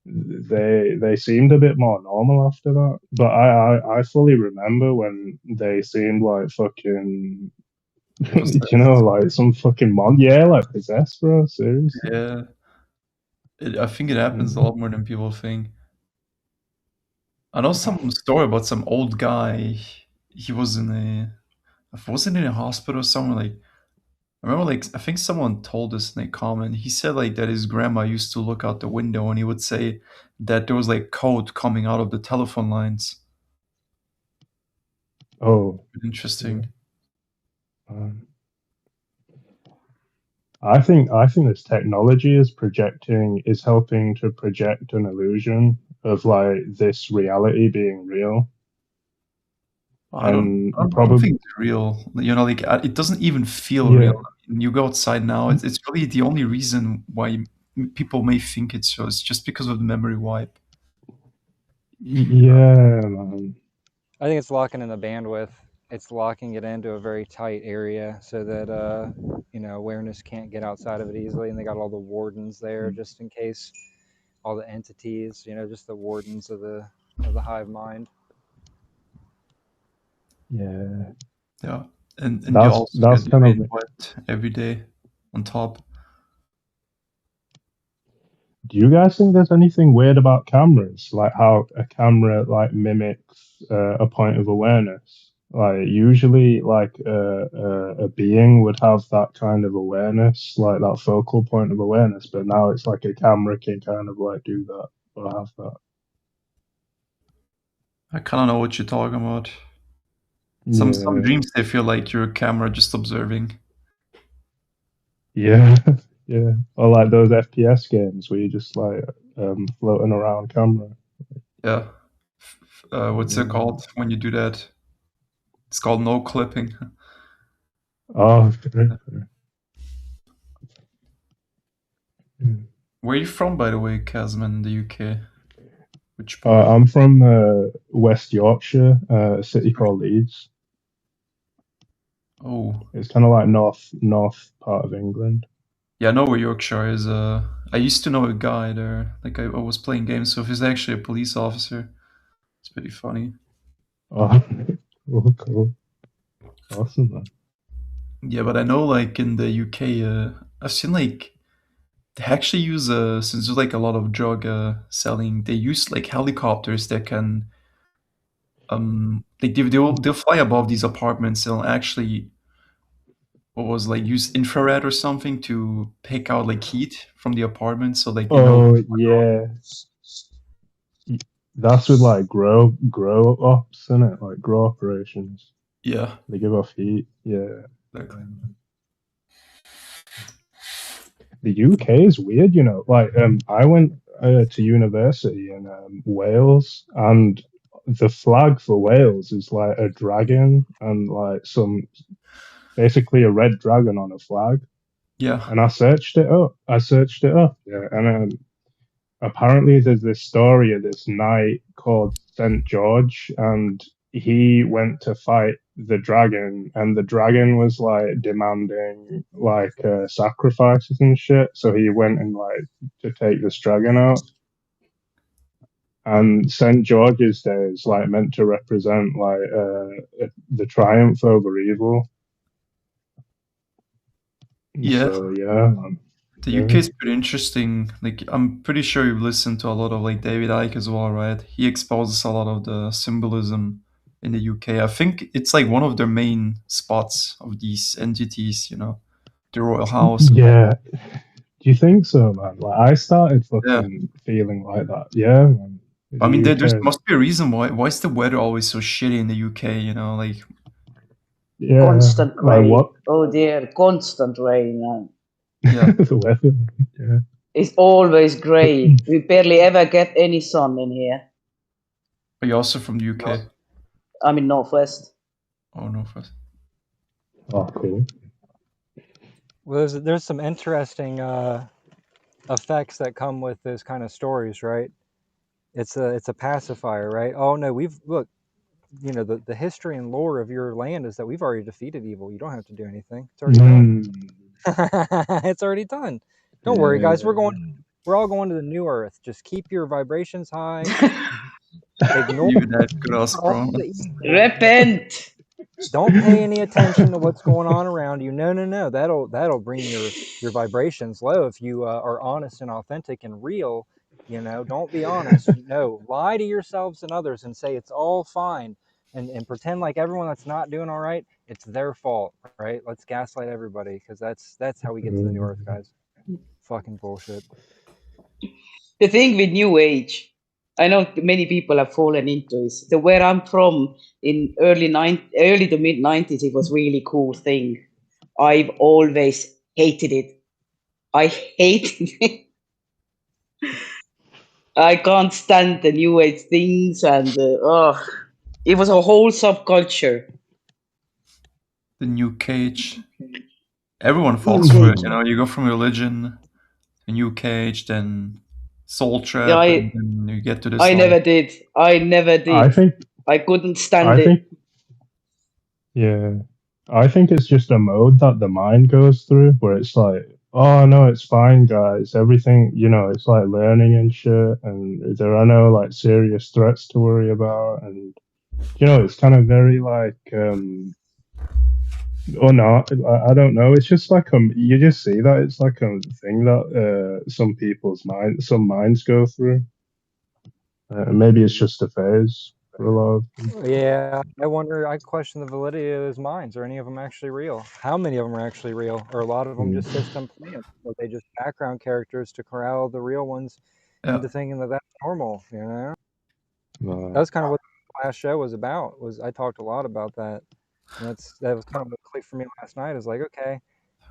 they seemed a bit more normal after that. But I fully remember when they seemed like fucking you know, like some fucking yeah, like possessed, bro. Seriously. Yeah, I think it happens a lot more than people think. I know some story about some old guy. He was in a, wasn't in a hospital or somewhere. Like I remember, like I think someone told us in a comment. He said like that his grandma used to look out the window and he would say that there was like code coming out of the telephone lines. Oh, Interesting. um, I think this technology is helping to project an illusion of like this reality being real. And I don't probably think it's real. You know, like it doesn't even feel yeah, real. I mean, you go outside now. It's really the only reason why people may think it's so. It's just because of the memory wipe. yeah, man. I think it's locking in the bandwidth. It's locking it into a very tight area so that you know, awareness can't get outside of it easily. And they got all the wardens there just in case, all the entities, you know, just the wardens of the hive mind. Yeah, Yeah, and you also that's get the kind of. rain wiped every day on top. Do you guys think there's anything weird about cameras? Like how a camera like mimics a point of awareness? Like usually, like a being would have that kind of awareness, like that focal point of awareness. But now it's like a camera can kind of like do that or have that. I kind of know what you're talking about. Some Yeah, dreams they feel like you're a camera just observing. yeah, yeah. Or like those FPS games where you just like floating around camera. Yeah. What's it Yeah. called when you do that? It's called no clipping. Oh, fair, fair. Yeah. Where are you from, by the way, Casman, in the UK? Which part? I'm from West Yorkshire, a city called Leeds. Oh, It's kind of like north part of England. yeah, I know where Yorkshire is. I used to know a guy there. Like I was playing games, so he's actually a police officer. It's pretty funny. Oh, cool, cool, awesome, man. Yeah, but I know like in the UK, I've seen like they actually use since there's like a lot of drug selling, they use like helicopters that can like they'll fly above these apartments and actually what was like use infrared or something to pick out like heat from the apartment, so like Oh yeah, that's with like grow ops, isn't it? Like grow operations. Yeah, They give off heat. Yeah. exactly. The UK is weird, you know. Like, I went to university in Wales, and the flag for Wales is like a dragon and like basically a red dragon on a flag. Yeah, And I searched it up. Yeah, and apparently there's this story of this knight called St. George, and he went to fight the dragon, and the dragon was like demanding like sacrifices and shit. So he went and like to take this dragon out. And St. George's Day is like meant to represent like the triumph over evil. yeah. So yeah, The yeah. UK is pretty interesting. Like, I'm pretty sure you've listened to a lot of like David Icke as well, right? He exposes a lot of the symbolism in the UK. I think it's like one of their main spots of these entities, you know, the royal house and all. Yeah. Do you think so, man? Like I started Yeah. fucking feeling like that. Yeah, man. I mean, The there UK. must be a reason why is the weather always so shitty in the UK, you know, like Yeah. Constant Like rain. what? Oh dear, constant rain. yeah. The weather. Yeah. It's always grey. We barely ever get any sun in here. Are you also from the UK? I'm in Northwest. Oh no, first. Oh, cool. Well, there's some interesting effects that come with those kind of stories, right? It's a pacifier, right? Oh no, look, you know, the history and lore of your land is that we've already defeated evil. You don't have to do anything. It's already done. It's already done. Don't worry, guys. We're all going to the new Earth. Just keep your vibrations high. Ignore You that good ass all bro. the evil. Repent. Don't pay any attention to what's going on around you. No. That'll bring your vibrations low if you are honest and authentic and real. You know, don't be honest. No, lie to yourselves and others and say it's all fine, and pretend like everyone that's not doing all right, it's their fault, right? Let's gaslight everybody, because that's how we get to the new Earth, guys. Fucking bullshit. The thing with New Age, I know many people have fallen into this. Where I'm from, in early to mid 90s, it was really cool thing. I've always hated it. I hated it. I can't stand the New Age things, and it was a whole subculture. The new cage. Everyone falls for it, you know. You go from religion, a new cage, then soul trap, Yeah, and then you get to this. I like, never did. I never did. I think. I couldn't stand I it. think. Yeah. I think it's just a mode that the mind goes through where it's like, oh no, it's fine, guys. Everything, you know, it's like learning and shit, and there are no like serious threats to worry about, and you know, it's kind of very like, or not. I don't know. It's just like you just see that it's like a thing that some minds go through. Maybe it's just a phase for a lot of people. Yeah, I question the validity of those minds. Are any of them actually real? How many of them are actually real? Or a lot of them just system plans? Or they just background characters to corral the real ones into thinking that that's normal, you know? That's kind of what the last show was about. I talked a lot about that. And that was kind of a click for me last night. Is like, okay,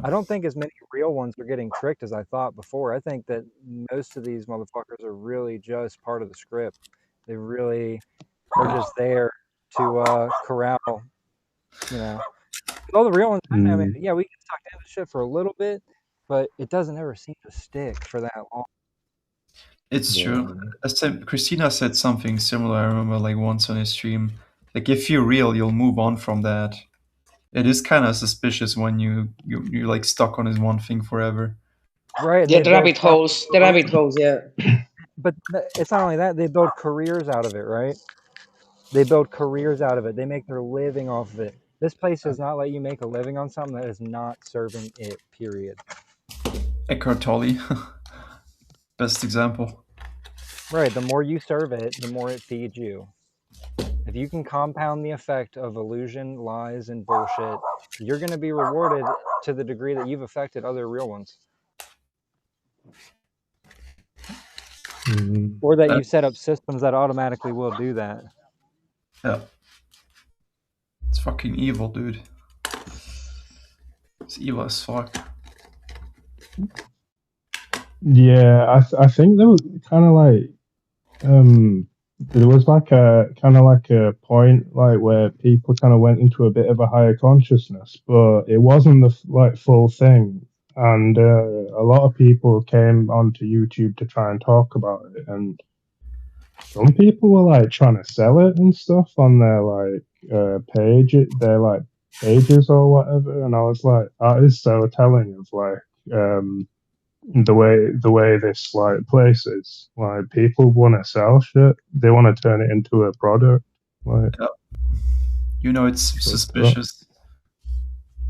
I don't think as many real ones are getting tricked as I thought before. I think that most of these motherfuckers are really just part of the script. They really are just there to corral, you know. All the real ones, I mean, yeah, we can talk into shit for a little bit, but it doesn't ever seem to stick for that long. It's true. Christina said something similar. I remember like once on a stream. Like if you're real, you'll move on from that. It is kind of suspicious when you're like stuck on this one thing forever. Right. Yeah, the rabbit holes. The rabbit holes, yeah. But it's not only that, they build careers out of it, right? They build careers out of it. They make their living off of it. This place does not let you make a living on something that is not serving it, period. Eckhart Tolle. Best example. Right. The more you serve it, the more it feeds you. If you can compound the effect of illusion, lies, and bullshit, you're going to be rewarded to the degree that you've affected other real ones, or that you set up systems that automatically will do that. Yeah. It's fucking evil, dude. It's evil as fuck. Yeah, I think there was kind of like there was like a kind of like a point like where people kind of went into a bit of a higher consciousness, but it wasn't the like full thing. And a lot of people came onto YouTube to try and talk about it, and some people were like trying to sell it and stuff on their like their like pages or whatever. And I was like, that is so telling of like the way this like place is. Like people want to sell shit, they want to turn it into a product. Like, you know, it's suspicious.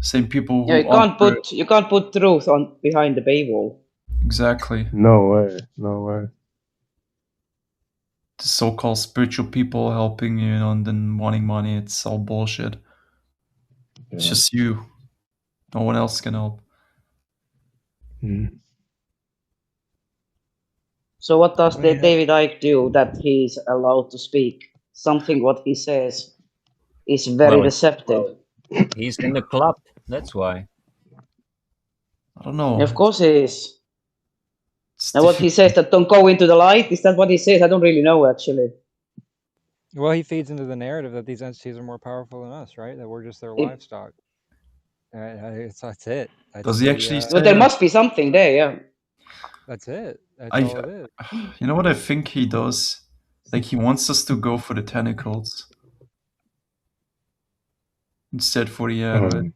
Same people who you can't put truth on behind the paywall. Exactly. No way. The so-called spiritual people helping you, and then wanting money, it's all bullshit. Yeah. It's just you. No one else can help. So what does David Icke do that he's allowed to speak? Something what he says is very deceptive. He's in the club, that's why. I don't know. Of course he is. And what he says, that don't go into the light, is that what he says? I don't really know, actually. Well, he feeds into the narrative that these entities are more powerful than us, right? That we're just their livestock. That's it. Does he actually say but there must be something there, yeah. That's it. That's all it is. You know what I think he does? Like, he wants us to go for the tentacles instead for the head, right?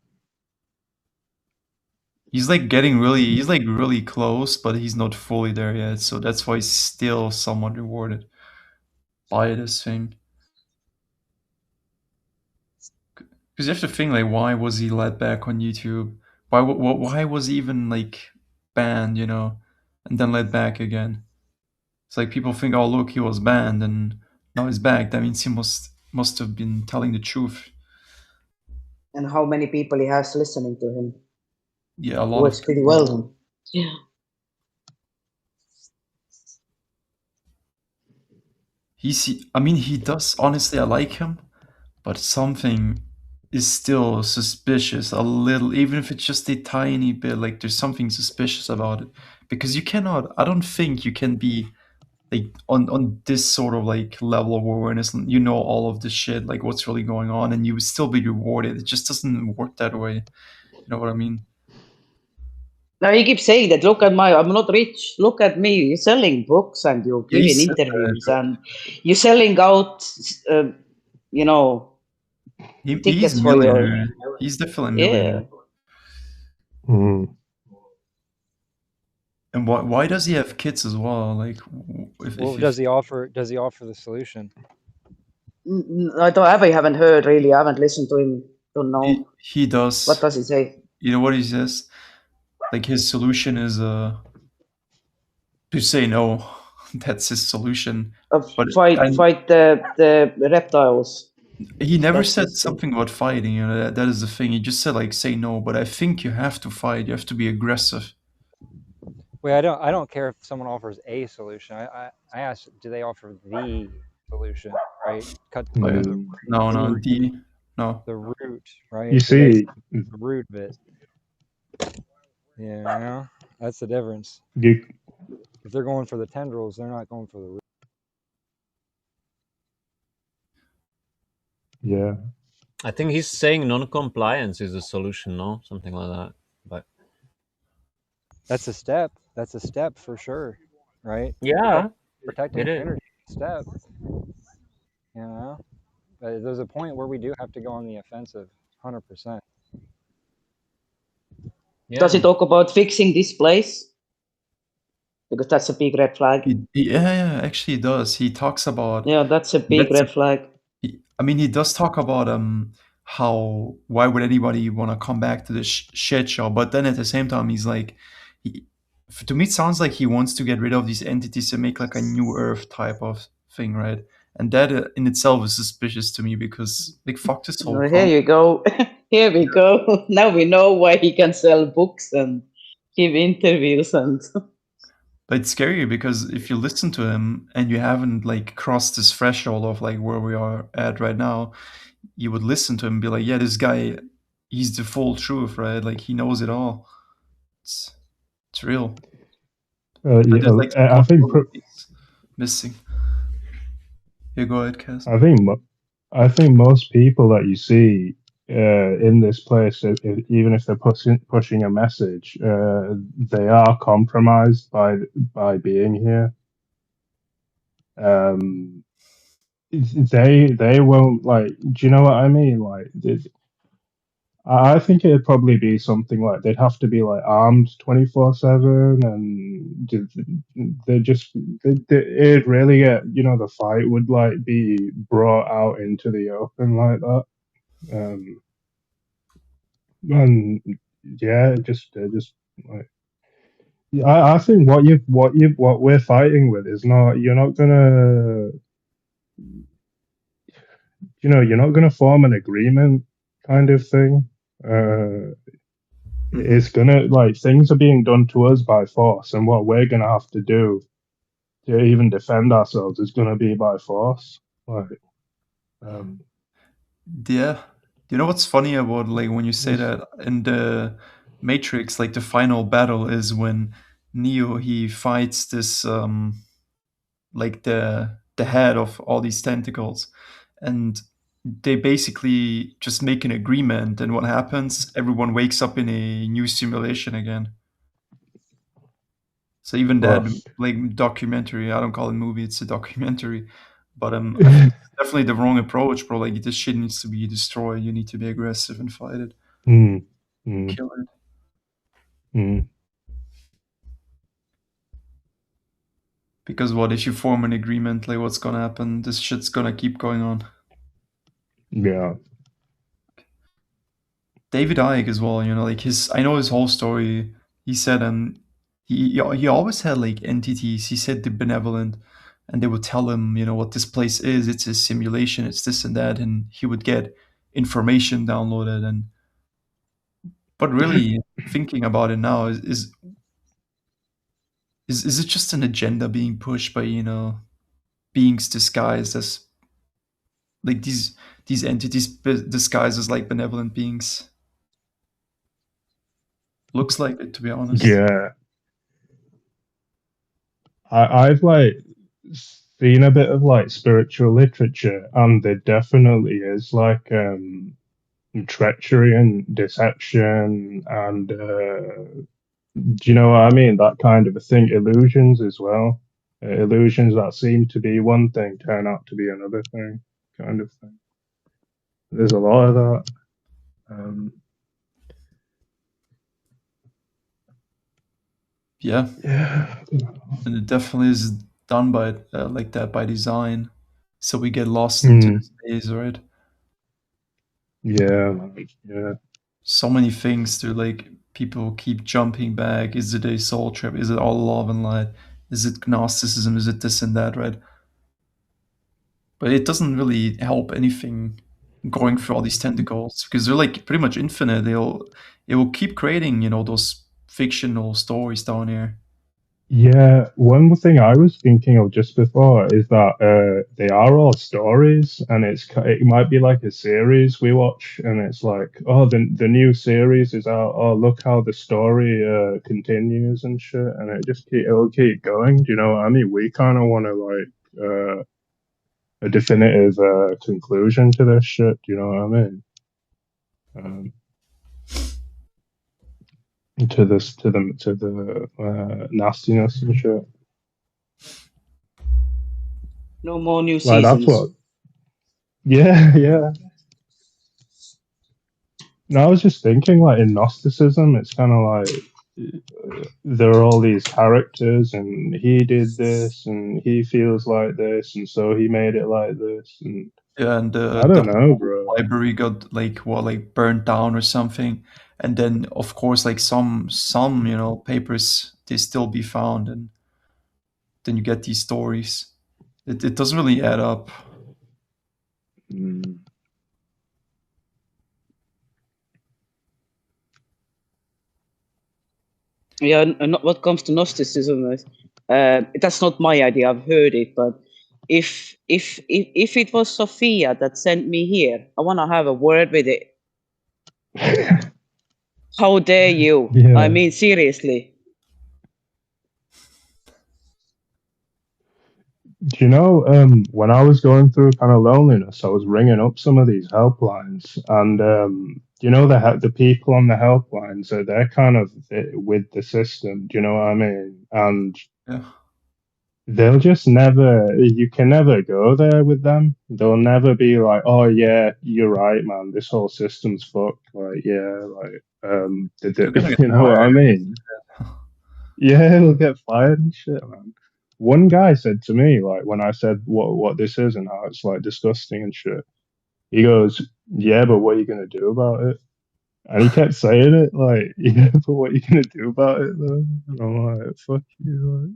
He's like really close, but he's not fully there yet. So that's why he's still somewhat rewarded by this thing. Because you have to think, like, why was he let back on YouTube? Why was he even like banned, you know, and then let back again? It's like people think, oh look, he was banned and now he's back. That means he must have been telling the truth. And how many people he has listening to him? Yeah, a lot. Works pretty well. Yeah. He does. Honestly, I like him, but something is still suspicious a little, even if it's just a tiny bit. Like, there's something suspicious about it, because you cannot. I don't think you can be like on this sort of like level of awareness. You know all of this shit, like what's really going on, and you would still be rewarded. It just doesn't work that way. You know what I mean? Now you keep saying that. Look at I'm not rich. Look at me. You're selling books and you're giving interviews and you're selling out. You know. He's millionaire. He's definitely millionaire. Yeah. And why does he have kids as well? Like, does he offer the solution? I haven't heard really. I haven't listened to him. Don't know. He does. What does he say? You know what he says? Like, his solution is to say no. That's his solution. Fight the reptiles. He never said something about fighting. You know, that is the thing. He just said, like, say no. But I think you have to fight. You have to be aggressive. Wait, I don't care if someone offers a solution. I asked, do they offer the solution? Right? Cut the root. The root, right? You see, the root of it. Yeah, that's the difference. If they're going for the tendrils, they're not going for the root. Yeah. I think he's saying non-compliance is a solution, no? Something like that. But that's a step. That's a step for sure, right? Yeah. Protecting energy step. You know? But there's a point where we do have to go on the offensive, 100%. Yeah. Does he talk about fixing this place? Because that's a big red flag. Yeah, actually he does. He talks about... Yeah, that's a big red flag. He does talk about why would anybody want to come back to this shit show? But then at the same time, he's like... to me, it sounds like he wants to get rid of these entities and make like a new Earth type of thing, right? And that in itself is suspicious to me because, like, fuck this whole... Here you go. Here we go. Now we know why he can sell books and give interviews and. But it's scary because if you listen to him and you haven't like crossed this threshold of like where we are at right now, you would listen to him and be like, yeah, this guy, he's the full truth, right? Like he knows it all. It's real. But Yeah, there's like I one think little piece missing. Yeah, go ahead, Cass. I think most people that you see in this place, even if they're pushing a message, they are compromised by being here. They won't like. Do you know what I mean? Like, I think it'd probably be something like they'd have to be like armed 24/7, and they just it'd really get, the fight would like be brought out into the open like that. And yeah, just like, I think what we're fighting with is not, you're not gonna form an agreement kind of thing. It's gonna, like, things are being done to us by force, and what we're gonna have to do to even defend ourselves is gonna be by force. Like, Yeah. You know what's funny about like when you say that in the Matrix, like the final battle is when Neo he fights this like the head of all these tentacles, and they basically just make an agreement, and what happens, everyone wakes up in a new simulation again. So even that Ross. like documentary, I don't call it movie, it's a documentary, but I think it's definitely the wrong approach, bro. Like this shit needs to be destroyed. You need to be aggressive and fight it, kill it. Because what if you form an agreement? Like what's gonna happen? This shit's gonna keep going on. Yeah. David Icke as well, like I know his whole story. He said he always had like entities. He said the benevolent, and they would tell him, what this place is. It's a simulation. It's this and that, and he would get information downloaded. But really thinking about it now is it just an agenda being pushed by beings disguised as like these entities disguised as like benevolent beings? Looks like it, to be honest. Yeah. I've like seen a bit of like spiritual literature, and there definitely is like treachery and deception, and do you know what I mean? That kind of a thing. Illusions as well. Illusions that seem to be one thing turn out to be another thing, kind of thing. There's a lot of that. Yeah. Yeah. And it definitely is done by like that by design, so we get lost into the space, right? Yeah. Yeah. So many things to like people keep jumping back. Is it a soul trip? Is it all love and light? Is it Gnosticism? Is it this and that, right? But it doesn't really help anything going through all these tentacles because they're like pretty much infinite. It will keep creating, those fictional stories down here. Yeah, one thing I was thinking of just before is that they are all stories, and it might be like a series we watch, and it's like, oh, the new series is out. Oh, look how the story continues and shit, and it'll keep going. Do you know what I mean? We kind of want to like a definitive conclusion to this shit. Do you know what I mean? To the nastiness and shit. No more new Like that's seasons. what. Yeah, yeah. No, I was just thinking, like in Gnosticism, it's kind of like there are all these characters, and he did this, and he feels like this, and so he made it like this, and Yeah, and I the don't know, whole bro. library got like burnt down or something, and then of course like some papers they still be found, and then you get these stories. It doesn't really add up. Mm. Yeah, and what comes to Gnosticism, that's not my idea. I've heard it, but if it was Sophia that sent me here, I want to have a word with it. How dare you? Yeah. I mean, seriously. Do you know, when I was going through kind of loneliness, I was ringing up some of these helplines, and you know, the people on the helplines, they're kind of with the system. Do you know what I mean? And Yeah. they'll just never, you can never go there with them. They'll never be like, oh yeah, you're right, man, this whole system's fucked. Like, yeah, like, You're gonna get you know what I fired. mean? Yeah, they'll get fired and shit, man. One guy said to me, like, when I said what this is and how it's like disgusting and shit, he goes, yeah, but what are you gonna do about it? And he kept saying it, like, yeah, but what are you gonna do about it though? And I'm like, fuck you,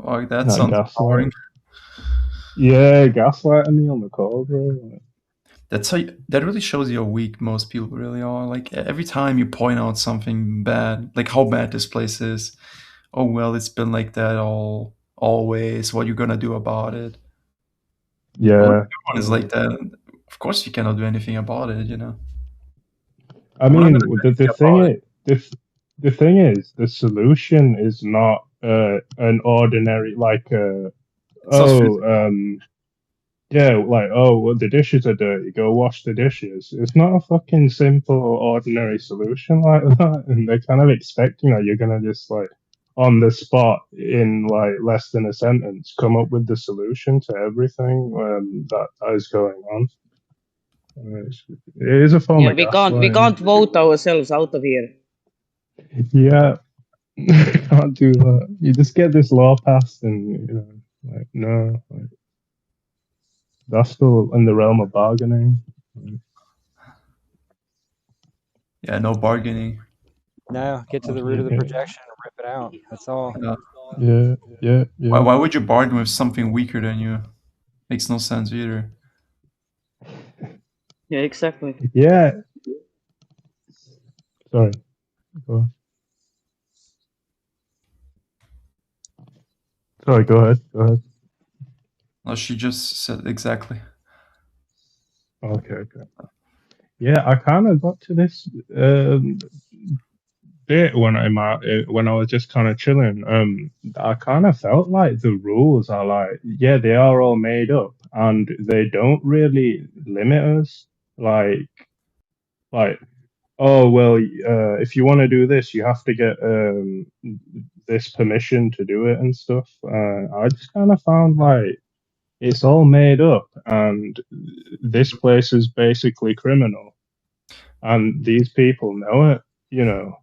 Oh, that like, sounds gaslight. boring. Yeah, gaslighting me on the call, bro. Like, That's that really shows you how weak most people really are. Like every time you point out something bad, like how bad this place is, oh well, it's been like that always. What you gonna do about it? Well, yeah. everyone is like that. Of course, you cannot do anything about it. You know. I I'm not mean, gonna do the anything thing about it. is, the thing is, the solution is not an ordinary like It's not physical. yeah, like, oh, well, the dishes are dirty, go wash the dishes. It's not a fucking simple ordinary solution like that, and they're kind of expecting that you're gonna just like on the spot in like less than a sentence come up with the solution to everything that is going on. It is a form Yeah, of we gaslighting. can't vote ourselves out of here. Yeah, can't do that. You just get this law passed, and you know, like, no, like, that's still in the realm of bargaining. Yeah, no bargaining. No, get to the root of the projection and rip it out. That's all. Yeah. Why would you bargain with something weaker than you? Makes no sense either. Yeah, exactly. Yeah. Sorry. Go on. Sorry, go ahead. No, she just said exactly. Okay. Yeah, I kind of got to this bit when I was just kind of chilling. I kind of felt like the rules are like, yeah, they are all made up, and they don't really limit us. Like, oh well, if you want to do this, you have to get this permission to do it and stuff. I just kind of found like it's all made up, and this place is basically criminal, and these people know it, you know.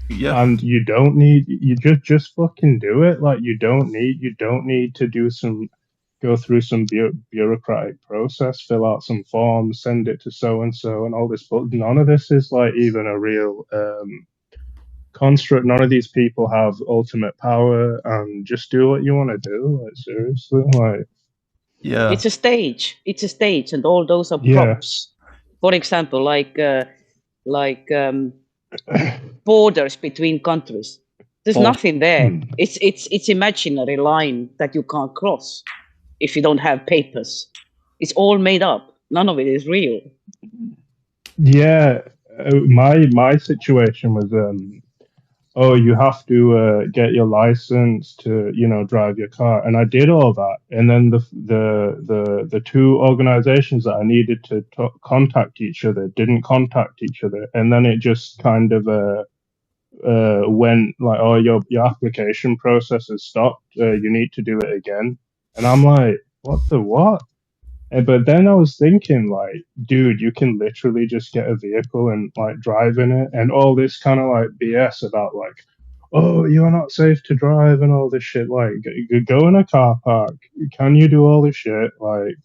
Yeah. And you don't need, you just fucking do it. Like, you don't need to go through some bureaucratic process, fill out some forms, send it to so and so, and all this. But none of this is like even a real construct. None of these people have ultimate power, and just do what you want to do. Like, seriously, like, Yeah. It's a stage. It's a stage, and all those are yeah. props. For example, like borders between countries. There's nothing there. It's imaginary line that you can't cross if you don't have papers. It's all made up. None of it is real. Yeah, my situation was oh, you have to get your license to, you know, drive your car, and I did all that, and then the two organizations that I needed to contact each other didn't contact each other, and then it just kind of went like, oh, your application process has stopped, you need to do it again, and I'm like, what the what? But then I was thinking, like, dude, you can literally just get a vehicle and like drive in it, and all this kind of like BS about like, oh, you're not safe to drive and all this shit. Like, go in a car park. Can you do all this shit? Like,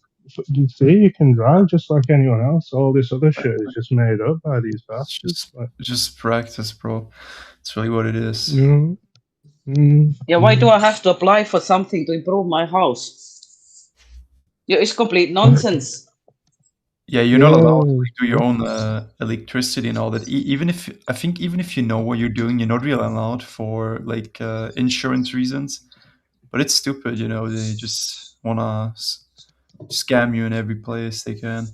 you see, you can drive just like anyone else. All this other shit is just made up by these bastards. Just practice, bro. It's really what it is. Yeah, why do I have to apply for something to improve my house? Yeah, it's complete nonsense. Yeah, you're not allowed to Yeah. like, do your own electricity and all that. Even if I think even if you know what you're doing, you're not really allowed for like insurance reasons. But it's stupid, you know. They just wanna scam you in every place they can.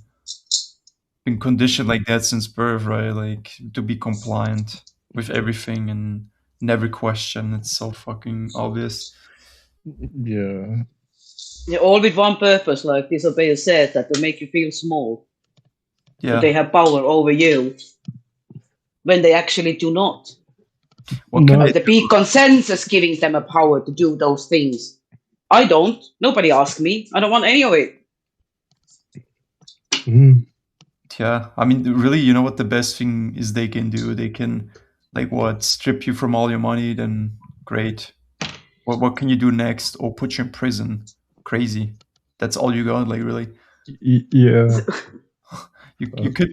Been conditioned like that since birth, right? Like to be compliant with everything and never question. It's so fucking obvious. Yeah. All with one purpose, like Disobey says, that to make you feel small. So they Yeah. have power over you when they actually do not. What can No. I The do? big consensus giving them a power to do those things. I don't. Nobody asked me. I don't want any of it. Mm. Yeah, I mean, really, you know what the best thing is they can do? They can, like, what, strip you from all your money? Then great. What can you do next? Or put you in prison? Crazy. That's all you got, like, really. Yeah. You could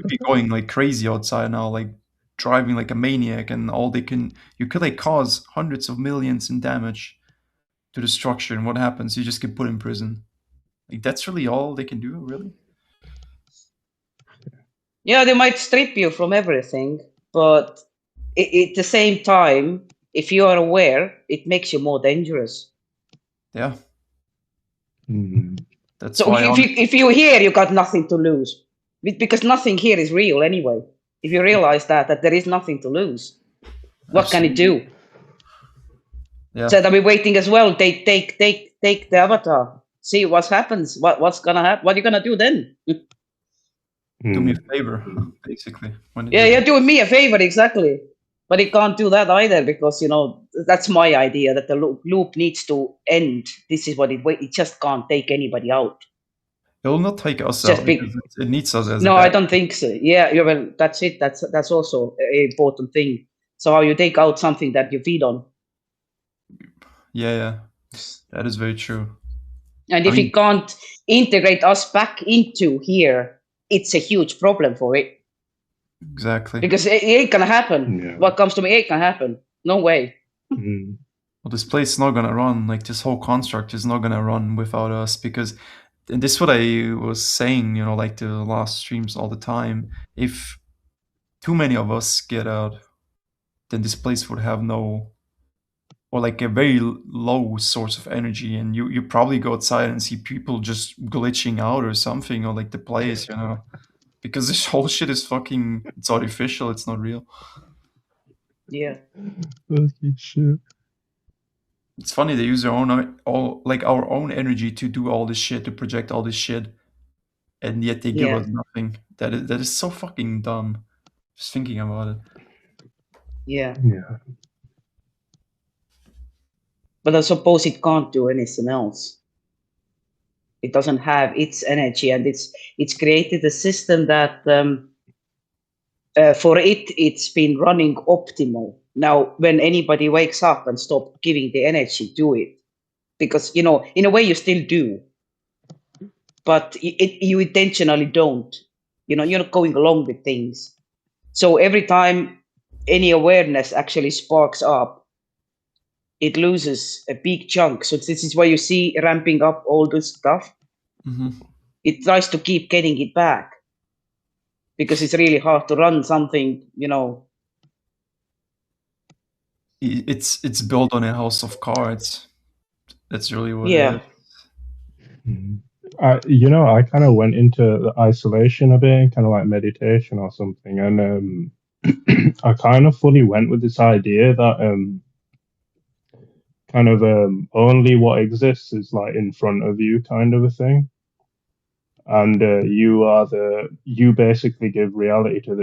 be going like crazy outside now, like driving like a maniac, and all they can you could like cause hundreds of millions in damage to the structure. And what happens? You just get put in prison. Like that's really all they can do, really. Yeah, they might strip you from everything, but at the same time, if you are aware, it makes you more dangerous. Yeah, Mm. that's So why. if you hear, you got nothing to lose, because nothing here is real anyway. If you realize that there is nothing to lose, what can it Absolutely. do? Yeah. So that we're waiting as well. Take the avatar. See what happens. What's gonna happen? What are you gonna do then? Do me a Mm. favor, basically, when they Yeah, do you're that. doing me a favor, exactly. But it can't do that either because that's my idea that the loop needs to end. This is what it just can't take anybody out. It will not take us Just out big. because it needs us as a No, I back. don't think so. Yeah, well, that's it. That's also an important thing. So how you take out something that you feed on, Yeah, yeah, that is very true. and I if mean, it can't integrate us back into here, it's a huge problem for it exactly. because it ain't gonna happen. Yeah. What comes to me ain't gonna happen. No way. Mm. Well, this place is not gonna run. Like this whole construct is not gonna run without us because, and this is what I was saying. You know, like the last streams all the time. If too many of us get out, then this place would have no, or like a very low source of energy, and you probably go outside and see people just glitching out or something, or like the place, you know, because this whole shit is fucking. It's artificial. It's not real. Yeah. Fucking shit. It's funny they use their own all like our own energy to do all this shit, to project all this shit, and yet they give us Yeah. nothing. That is so fucking dumb. Just thinking about it. Yeah. Yeah. But I suppose it can't do anything else. It doesn't have its energy, and it's created a system that for it's been running optimal. Now, when anybody wakes up and stop giving the energy to it, because in a way you still do, but you intentionally don't. You're not going along with things. So every time any awareness actually sparks up, it loses a big chunk. So this is why you see ramping up all this stuff. Hmm. It tries to keep getting it back because it's really hard to run something. It's built on a house of cards. That's really what it is. Yeah, Mm. I kind of went into the isolation a bit, kind of like meditation or something, and I kind of fully went with this idea that kind of only what exists is like in front of you, kind of a thing, and you basically give reality to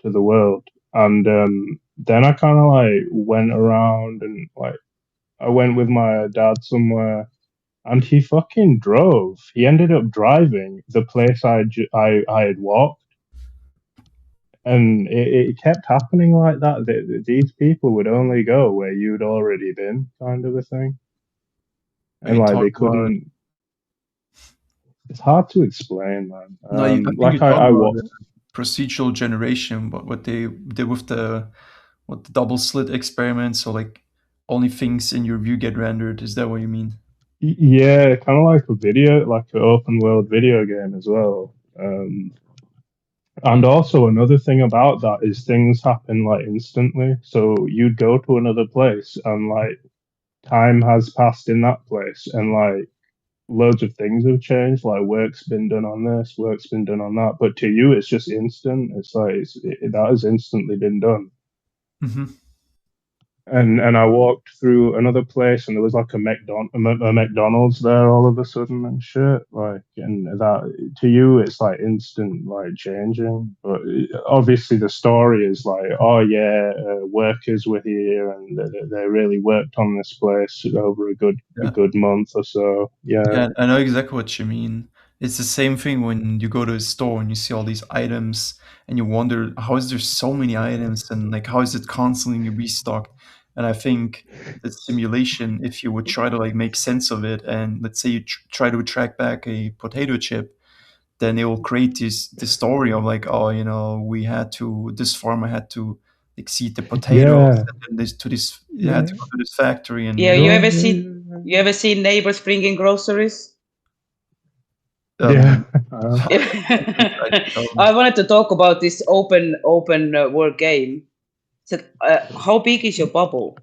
the world, and then I kind of like went around and like I went with my dad somewhere. And he fucking drove. He ended up driving the place I had walked, and it kept happening like that. These people would only go where you'd already been, kind of a thing, Are and you like they talking about? couldn't. It's hard to explain, man. No, I think Like you're talking I about walked. procedural generation, but what they did with the double slit experiments, so like only things in your view get rendered. Is that what you mean? Yeah, kind of like a video, like an open world video game as well. And also another thing about that is things happen like instantly. So you'd go to another place and like time has passed in that place and like loads of things have changed. Like work's been done on this, work's been done on that. But to you, it's just instant. It's like that has instantly been done. Mm-hmm. And I walked through another place and there was like a McDonald's there all of a sudden and shit. Like, and that to you, it's like instant, like changing. But obviously, the story is like, oh yeah, workers were here and they really worked on this place over a good month or so. Yeah. Yeah, I know exactly what you mean. It's the same thing when you go to a store and you see all these items and you wonder how is there so many items and like how is it constantly restocked? And I think the simulation, if you would try to like make sense of it and let's say you try to track back a potato chip, then it will create this story of like, oh, you know, this farmer had to exceed the potatoes Yeah. and then it had to go to this factory and Yeah, you know, you ever seen neighbors bringing groceries? Yeah. I wanted to talk about this open world game. So, how big is your bubble?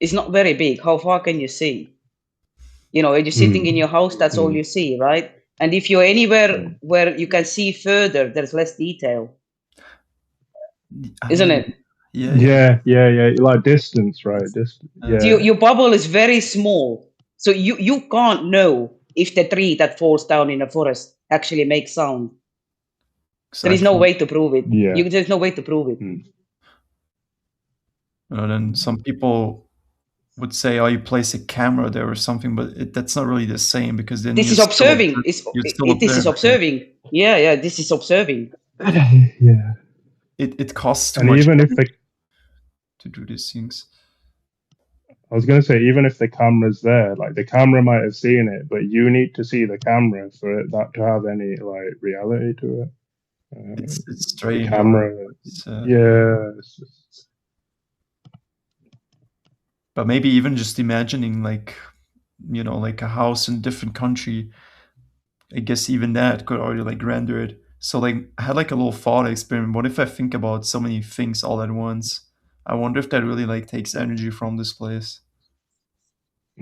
It's not very big. How far can you see? You know, when you're sitting in your house, that's all you see, right? And if you're anywhere where you can see further, there's less detail, isn't it? Yeah. Like distance, right? Distance. Yeah. So your bubble is very small, so you can't know if the tree that falls down in the forest actually makes sound. There is no way to prove it. Yeah. There's no way to prove it. And then some people would say, "Oh, you place a camera there or something," but that's not really the same because then This is observing. This is observing. Yeah, this is observing. Yeah. It costs too and much even if to do these things. I was going to say, even if the camera's there, like the camera might have seen it, but you need to see the camera for that to have any like reality to it. It's strange. The camera, But maybe even just imagining, like, you know, like a house in a different country. I guess even that could already like render it. So like, I had like a little thought experiment. What if I think about so many things all at once? I wonder if that really like takes energy from this place.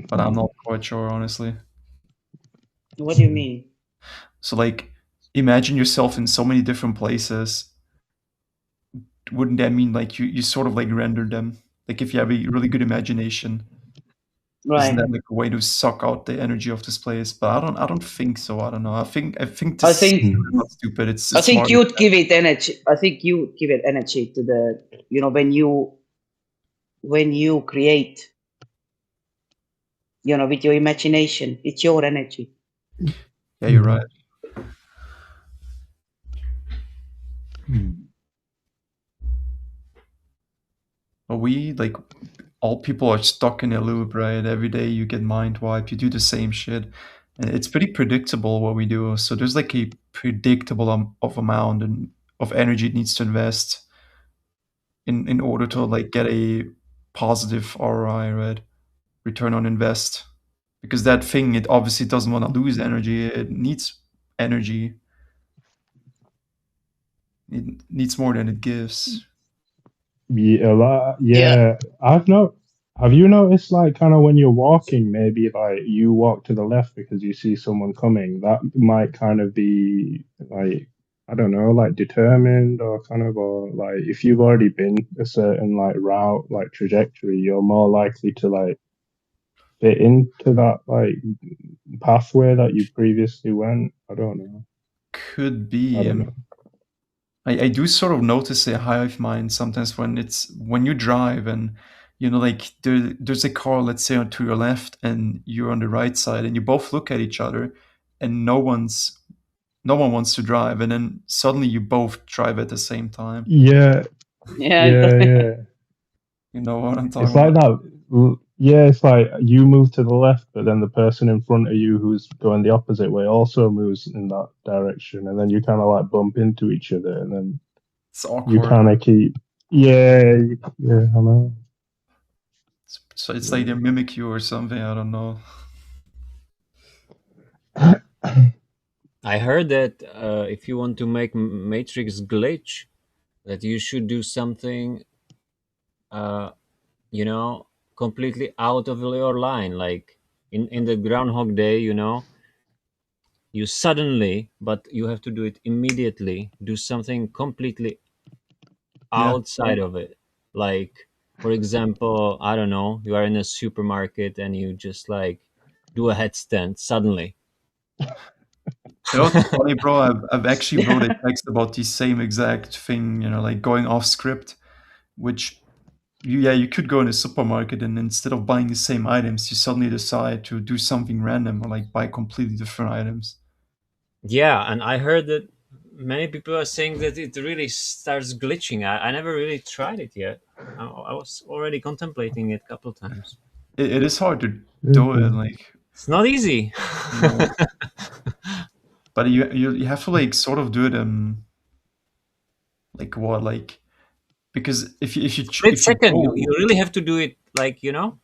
But I'm not quite sure, honestly. What do you mean? So like, imagine yourself in so many different places. Wouldn't that mean like you sort of like render them? Like if you have a really good imagination, isn't that like a way to suck out the energy of this place? But I don't think so. I don't know. I think this is not stupid. It's I think smart. you'd give it energy. I think you give it energy to the, you know, when you create, you know, with your imagination, it's your energy. Yeah, you're right. But we like all people are stuck in a loop, right? Every day you get mind wiped, you do the same shit. And it's pretty predictable what we do. So there's like a predictable of amount and of energy it needs to invest in order to like get a positive ROI, right? Return on invest. Because that thing, it obviously doesn't want to lose energy. It needs energy. It needs more than it gives. Yeah. Have you noticed like kind of when you're walking, maybe like you walk to the left because you see someone coming, that might kind of be like, I don't know, like determined or kind of, or like if you've already been a certain like route, like trajectory, you're more likely to like fit into that like pathway that you previously went. I don't know. Could be. I don't know. I do sort of notice a hive mind sometimes when you drive and you know like there's a car, let's say, to your left and you're on the right side and you both look at each other and no one wants to drive and then suddenly you both drive at the same time. Yeah. You know what I'm talking It's like about? that. Yeah, it's like you move to the left, but then the person in front of you who's going the opposite way also moves in that direction, and then you kind of like bump into each other, and then it's awkward. You kind of keep. Yeah, I know. So it's like they mimic you or something. I don't know. I heard that if you want to make Matrix glitch, that you should do something, uh, you know, completely out of your line. Like in the Groundhog Day, you know, you suddenly, but you have to do it immediately, do something completely Yeah. outside of it. Like, for example, I don't know, you are in a supermarket and you just like do a headstand suddenly. You know what's funny, bro? I've actually wrote a text about the same exact thing, you know, like going off script, which you could go in a supermarket and instead of buying the same items, you suddenly decide to do something random or like buy completely different items. Yeah, and I heard that many people are saying that it really starts glitching. I never really tried it yet. I was already contemplating it a couple times. It is hard to do it, like, It's not easy. no. But you have to like sort of do it like what, like, because Split if you second. You go, really have to do it, like, you know?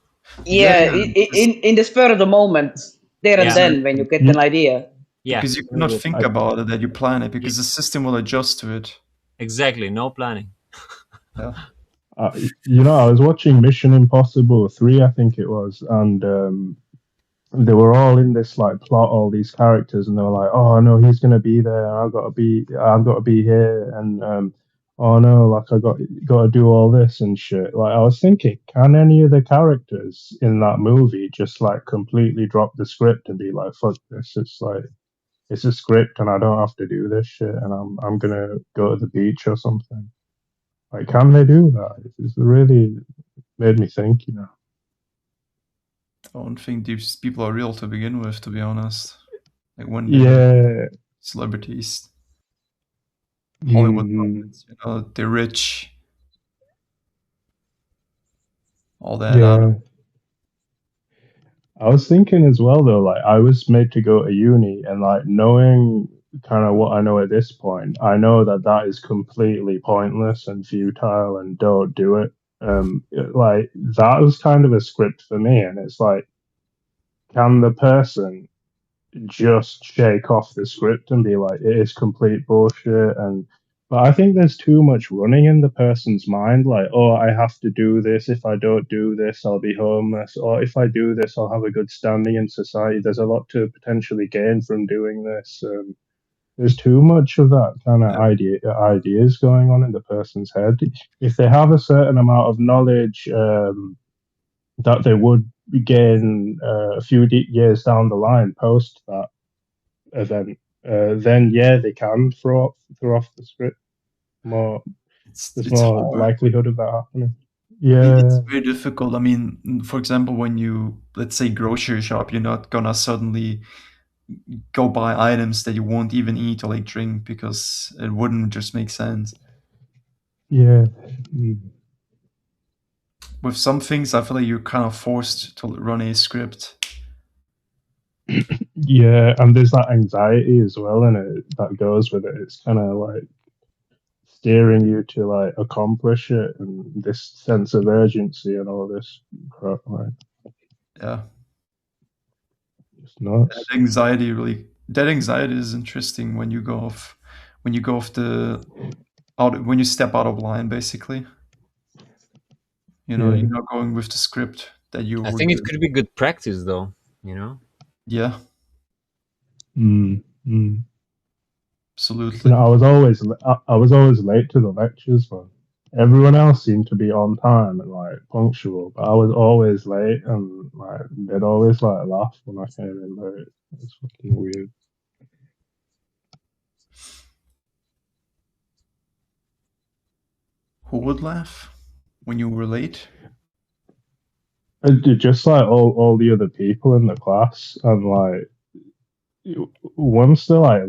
yeah, Yeah, yeah, in the spur of the moment, there and Yeah. then, when you exactly. get an idea. Yeah, Because you very cannot good. think about it that you plan it Yeah, because the system will adjust to it. exactly. No planning. Yeah. I was watching Mission Impossible 3, I think it was, and they were all in this like plot, all these characters, and they were like, "Oh no, he's gonna be there. I've got to be here," and "Oh no, like got to do all this and shit." Like I was thinking, can any of the characters in that movie just like completely drop the script and be like, "Fuck this! It's a script, and I don't have to do this shit, and I'm gonna go to the beach or something." Like, can they do that? It's really made me think, you know. I don't think these people are real to begin with, to be honest. Like when they're Yeah. celebrities, Hollywood Mm, puppets, you know, they're rich, all that. I yeah. I was thinking as well though, like I was made to go to uni, and like knowing kind of what I know at this point, I know that that is completely pointless and futile and don't do it. Like that was kind of a script for me, and it's like, can the person just shake off the script and be like, it is complete bullshit? And but I think there's too much running in the person's mind, like, oh, I have to do this. If I don't do this, I'll be homeless. Or if I do this, I'll have a good standing in society. There's a lot to potentially gain from doing this. There's too much of that kind of yeah, ideas going on in the person's head. If they have a certain amount of knowledge that they would gain a few years down the line post that event, then yeah, they can throw off the script. More, there's it's more hard. likelihood of that happening. It's Yeah, very difficult. I mean, for example, when you, let's say, grocery shop, you're not gonna suddenly go buy items that you won't even eat or like drink because it wouldn't just make sense. yeah, mm, With some things, I feel like you're kind of forced to run a script. yeah. And there's that anxiety as well in it that goes with it. It's kind of like steering you to like accomplish it, and this sense of urgency and all this crap. Like, Yeah, it's nuts. that anxiety is interesting when you go off the out when you step out of line, basically. You know, Yeah. you're not going with the script that you I were think it given. could be good practice, though. You know. Yeah, Mm, mm. absolutely. I was always late to the lectures, but everyone else seemed to be on time and like punctual, but I was always late, and like they'd always like laugh when I came in late. It's fucking weird. Who would laugh when you were late? Just like all the other people in the class, and like once the like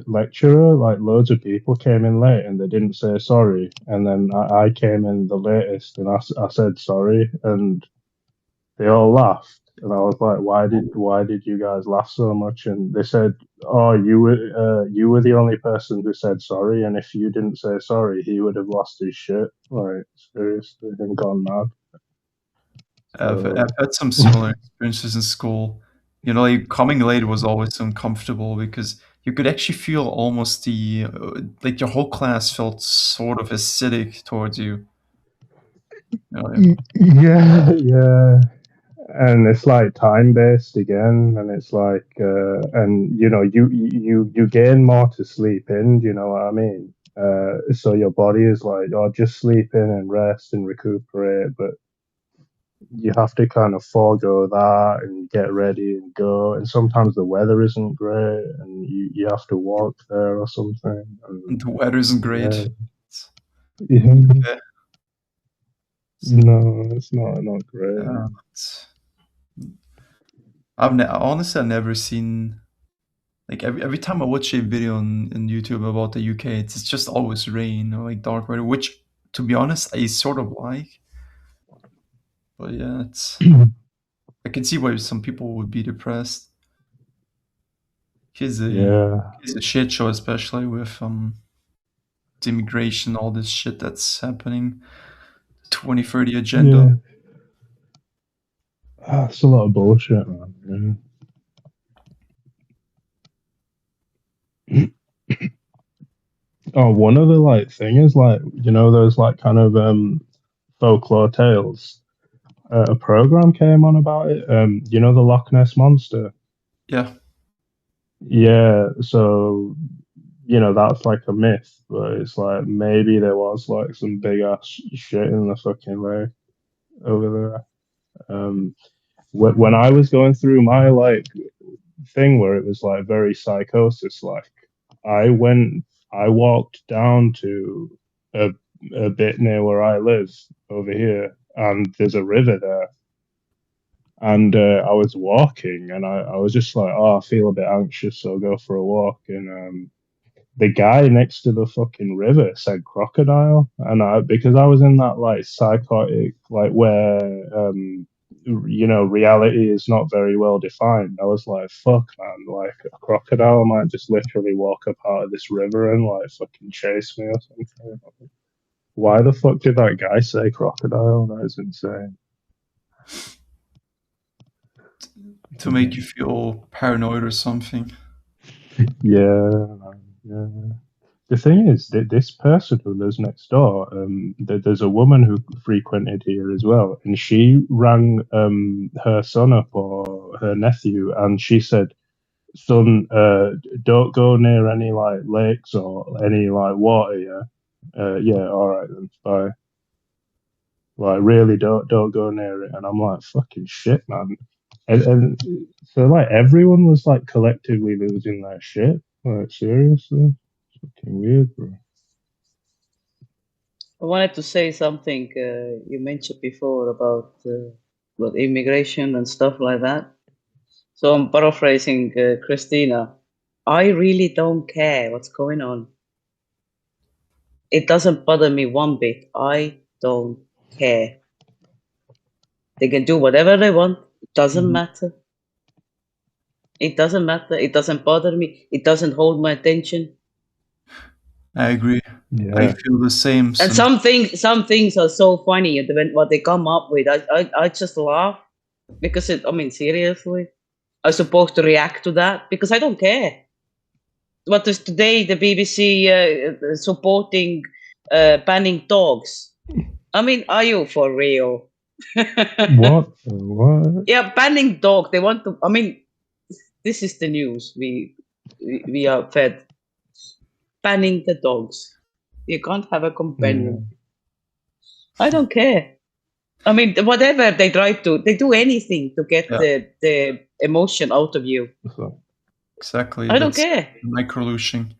lecturer, like loads of people came in late and they didn't say sorry, and then I came in the latest and I said sorry, and they all laughed, and I was like, why did you guys laugh so much? And they said, "Oh, you were the only person who said sorry, and if you didn't say sorry, he would have lost his shit." Like seriously, and gone mad. I've So had some similar experiences in school. You know, like coming late was always uncomfortable because you could actually feel almost the like your whole class felt sort of acidic towards you. Yeah, yeah. And it's like time based again, and it's like, and you know, you gain more to sleep in. Do you know what I mean? So your body is like, oh, just sleep in and rest and recuperate, but you have to kind of forego that and get ready and go. And sometimes the weather isn't great, and you have to walk there or something. And the weather isn't great. yeah. Okay. No, it's not great. Honestly, I've never seen, like, every time I watch a video on YouTube about the UK, it's just always rain or like dark weather, which, to be honest, I sort of like. But yeah, I can see why some people would be depressed. It's a shit show, especially with the immigration, all this shit that's happening. 2030 agenda. Yeah. It's a lot of bullshit, man. Yeah. Oh, one other like thing is like, you know, those like kind of folklore tales. A program came on about it. You know, the Loch Ness monster. Yeah. Yeah. So, you know, that's like a myth, but it's like maybe there was like some big ass shit in the fucking lake over there. When I was going through my like thing where it was like very psychosis, like I walked down to a bit near where I live over here, and there's a river there. And I was walking, and I was just like, oh, I feel a bit anxious, so I'll go for a walk. And the guy next to the fucking river said crocodile, and because I was in that like psychotic, like where you know, reality is not very well defined. I was like, fuck, man, like a crocodile might just literally walk up out of this river and like fucking chase me or something. Why the fuck did that guy say crocodile? That is insane. To make you feel paranoid or something. Yeah. The thing is that this person who lives next door, there's a woman who frequented here as well, and she rang her son up or her nephew, and she said, "Son, don't go near any like lakes or any like water. Yeah, yeah, all right then, bye. Like, really, don't go near it." And I'm like, "Fucking shit, man." And so like everyone was like collectively losing their shit. Like, seriously, fucking weird, bro. I wanted to say something you mentioned before about immigration and stuff like that. So I'm paraphrasing Christina. I really don't care what's going on. It doesn't bother me one bit. I don't care. They can do whatever they want. It doesn't matter. It doesn't matter. It doesn't bother me. It doesn't hold my attention. I agree. Yeah. I feel the same. And some things are so funny. What they come up with, I just laugh because seriously, I'm supposed to react to that because I don't care. What is today the BBC supporting banning dogs? I mean, are you for real? What? What? Yeah, banning dog. They want to. I mean, this is the news. We are fed. Banning the dogs. You can't have a companion. I don't care. I mean, whatever they try to, they do anything to get the emotion out of you. Exactly. I don't care. Microlution.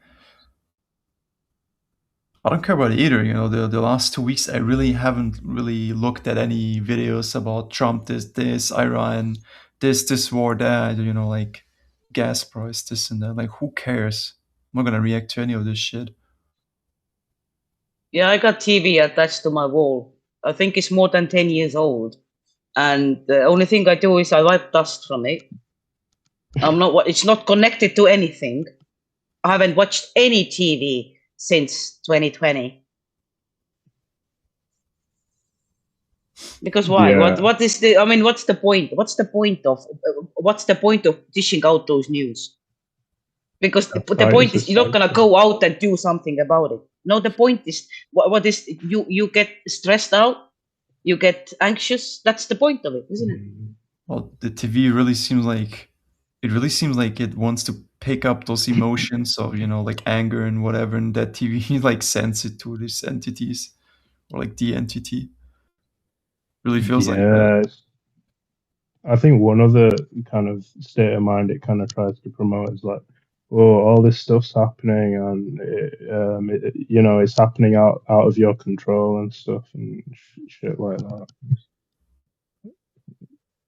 I don't care about it either. You know, the last 2 weeks, I really haven't really looked at any videos about Trump, this, Iran, this war, that, you know, like gas price, this and that. Like, who cares? I'm not gonna react to any of this shit. Yeah, I got TV attached to my wall. I think it's more than 10 years old. And the only thing I do is I wipe dust from it. It's not connected to anything. I haven't watched any TV since 2020. Because why? Yeah. What is the? I mean, what's the point? What's the point of dishing out those news? Because the That's right, point it's a is you're not gonna cycle. go out and do something about it. No, the point is what is you get stressed out, you get anxious. That's the point of it, isn't it? Well, the TV really seems like it wants to pick up those emotions of, you know, like anger and whatever, and that TV like sends it to these entities, or like the entity. Really feels like that. Yes. I think one other kind of state of mind it kind of tries to promote is like, oh, all this stuff's happening, and you know, it's happening out of your control and stuff and shit like that.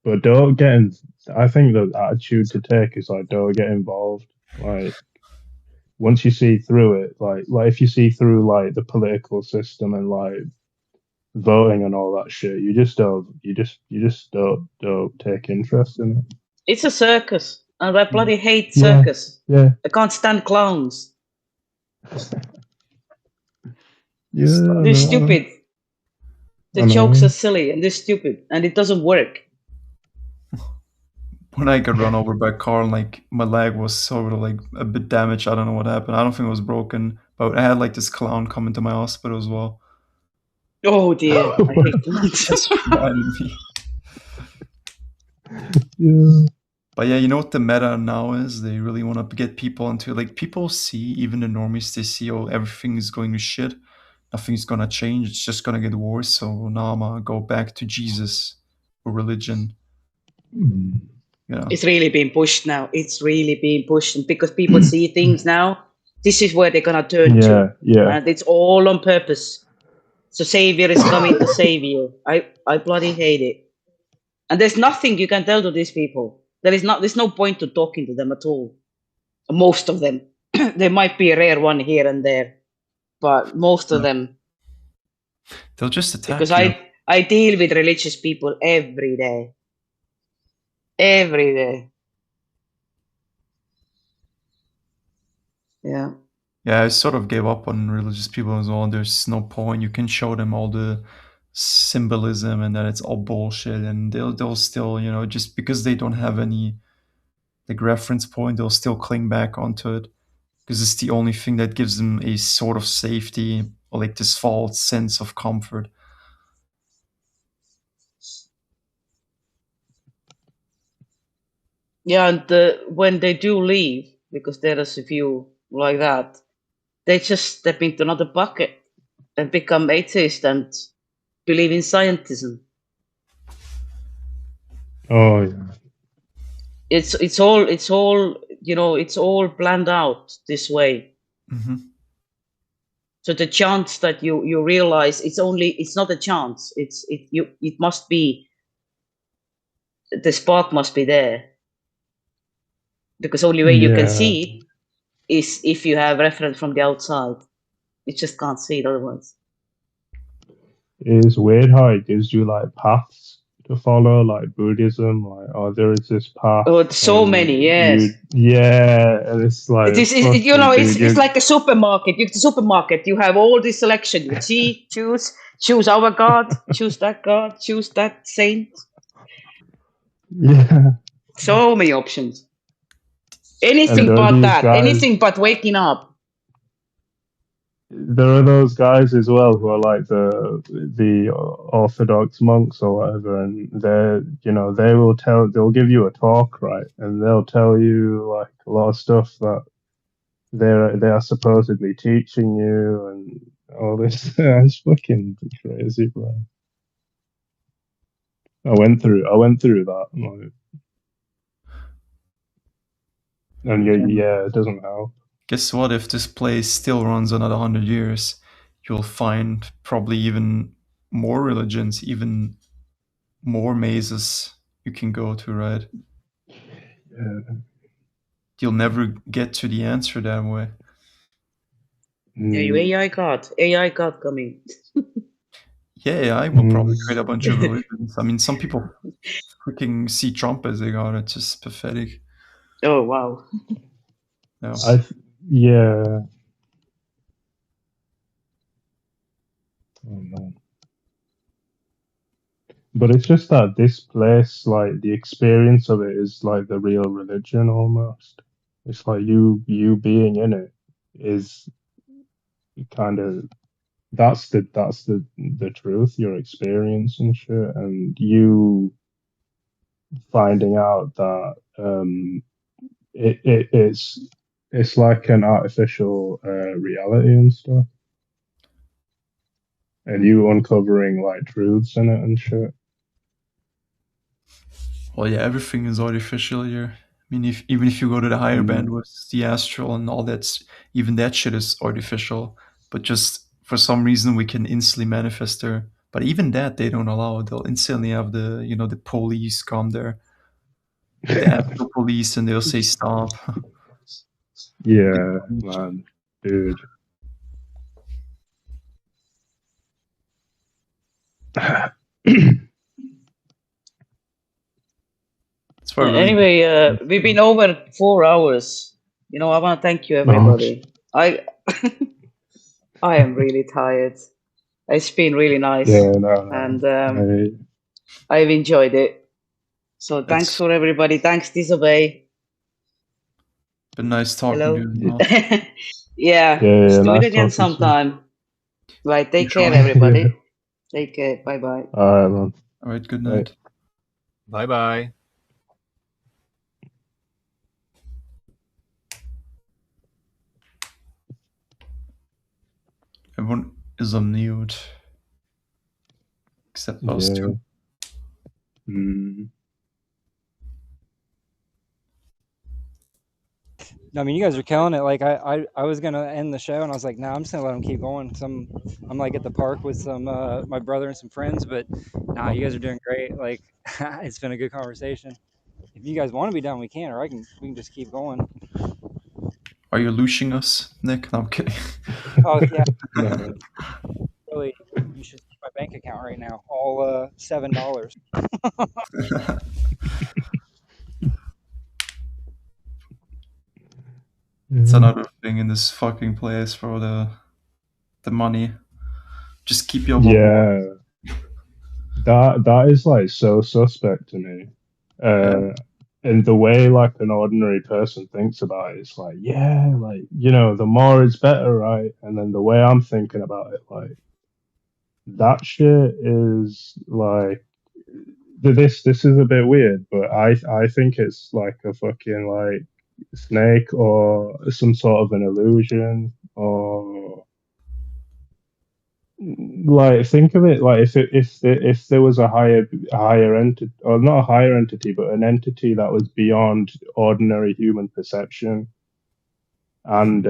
But don't get in. I think the attitude to take is like, don't get involved. Like, once you see through it, like if you see through like the political system and like voting and all that shit, you just don't take interest in it. It's a circus, and I bloody hate Yeah, circus. yeah, I can't stand clowns. yeah. Stop. They're No, stupid. The I jokes know. are silly and they're stupid, and it doesn't work. When I got run over by a car and like my leg was sort of like a bit damaged, I don't know what happened. I don't think it was broken, but I had like this clown come into my hospital as well. Oh dear, I hate clowns. Just reminded me. Yeah. But yeah, you know what the meta now is? They really want to get people into, like, people see, even the normies, they see, oh, everything is going to shit. Nothing's gonna change. It's just gonna get worse. So now I'm gonna go back to Jesus or religion. Mm. You know. It's really being pushed now. It's really being pushed, and because people see things now, this is where they're gonna turn to, Yeah. and it's all on purpose. So Savior is coming to save you. I bloody hate it. And there's nothing you can tell to these people. There's no point to talking to them at all. Most of them. There might be a rare one here and there, but most of them. They'll just attack Because you. I deal with religious people every day. Every day. Yeah. Yeah, I sort of gave up on religious people as well. There's no point. You can show them all the symbolism and that it's all bullshit, and they'll still, you know, just because they don't have any like reference point, they'll still cling back onto it because it's the only thing that gives them a sort of safety or like this false sense of comfort. Yeah, and when they do leave, because there is a few like that, they just step into another bucket and become atheist and believe in scientism. Oh yeah. It's all you know, it's all planned out this way. Mm-hmm. So the chance that you realize it's not a chance. It must be, the spark must be there. Because only way you can see it is if you have reference from the outside. You just can't see it otherwise. It is weird how it gives you like paths to follow, like Buddhism, like, oh, there is this path. Oh, so many, yes. And it's like, you know, dude, it's like a supermarket. You the supermarket, you have all this selection. You see, choose our God, choose that saint. Yeah. So many options. Anything And but these that. guys, Anything but waking up. there are those guys as well who are like the Orthodox monks or whatever, and they'll give you a talk, right, and they'll tell you like a lot of stuff that they are supposedly teaching you and all this. It's fucking crazy, bro. I went through that, like, and yeah, it doesn't help. Guess what? If this place still runs another 100 years, you'll find probably even more religions, even more mazes you can go to, right? Yeah. You'll never get to the answer that way. Yeah, you AI God coming. Yeah, I will probably create a bunch of religions. I mean, some people freaking see Trump as a god. It's just pathetic. Oh wow. No. Yeah. Oh man. But it's just that this place, like the experience of it is like the real religion almost. It's like you being in it is kind of that's the truth, your experience and shit, and you finding out that it's like an artificial reality and stuff, and you uncovering like truths in it and shit. Well, yeah, everything is artificial here. I mean, even if you go to the higher bandwidths, the astral and all that's, even that shit is artificial. But just for some reason, we can instantly manifest there. But even that, they don't allow. They'll instantly have the police come there, the astral police, and they'll say stop. Yeah, man, dude. It's why I really Anyway, we've been over 4 hours. You know, I want to thank you, everybody. I am really tired. It's been really nice, Yeah, no, and I've enjoyed it. So thanks It's for everybody. Thanks, Disobey. been nice talking Hello. to you as well. Yeah, yeah, let's do it nice again talking to you. sometime. Right, take Sure. care, everybody. Take care. Bye bye. All right, man. All right, good Bye. night. Bye bye. Everyone is on mute. Except us two. I mean, you guys are killing it. Like I was gonna end the show, and I was like, nah, I'm just gonna let them keep going. I'm like at the park with some my brother and some friends, but nah, you guys are doing great. Like it's been a good conversation. If you guys want to be done, we can, or we can just keep going. Are you looshing us, Nick? No, I'm kidding. Oh yeah, No. really, you should see my bank account right now. All $7. It's another thing in this fucking place for the money. Just keep your Yeah, that is like so suspect to me. And the way like an ordinary person thinks about it, it's like, yeah, like, you know, the more is better, right? And then the way I'm thinking about it, like, that shit is like, this is a bit weird, but I think it's like a fucking like snake or some sort of an illusion, or like think of it like if there was a higher entity, or not a higher entity, but an entity that was beyond ordinary human perception, and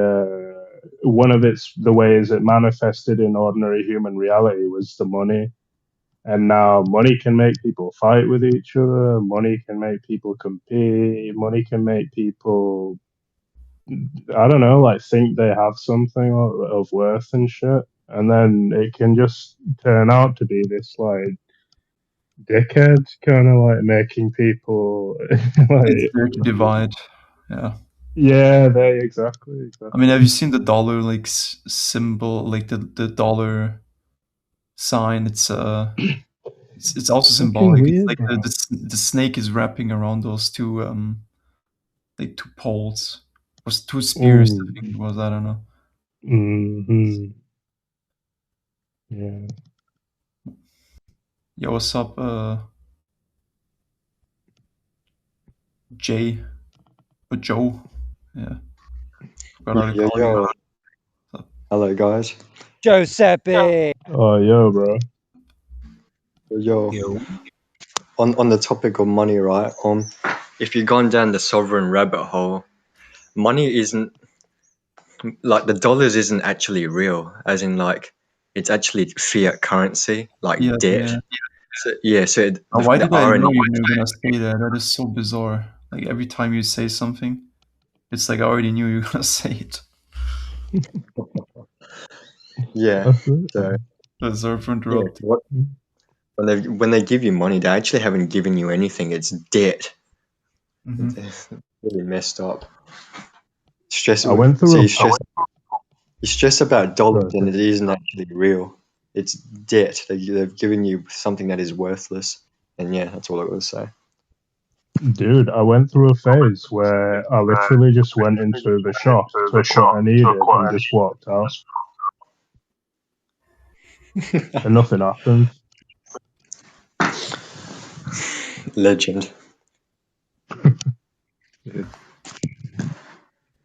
one of the ways it manifested in ordinary human reality was the money. And now money can make people fight with each other, money can make people compete, money can make people, I don't know, like think they have something of worth and shit. And then it can just turn out to be this like dickhead kind of like making people like, it's there to divide. Yeah. Yeah, exactly. I mean, have you seen the dollar like symbol, like the dollar sign? It's also symbolic. Weird, it's like bro. the snake is wrapping around those two like two poles, or two spears. I think it was. I don't know. Mm-hmm. Yeah. Yo, what's up, Jay or Joe? Yeah. Forgot how to call you. Hello, guys. Giuseppe. Oh, yo, bro. Yo. On the topic of money, right? If you've gone down the sovereign rabbit hole, money isn't like the dollars isn't actually real, as in like it's actually fiat currency, like debt. Yeah. So Why did I RNA know you were gonna say that? That is so bizarre. Like every time you say something, it's like I already knew you were gonna say it. Yeah. So sorry for interrupting. When they give you money, they actually haven't given you anything. It's debt. It's really messed up. I went through you stress about dollars and it isn't actually real. It's debt. They've given you something that is worthless. And yeah, that's all I got to say. Dude, I went through a phase where I literally just went into the shop, took what I needed, and just walked out, and nothing happened. Legend.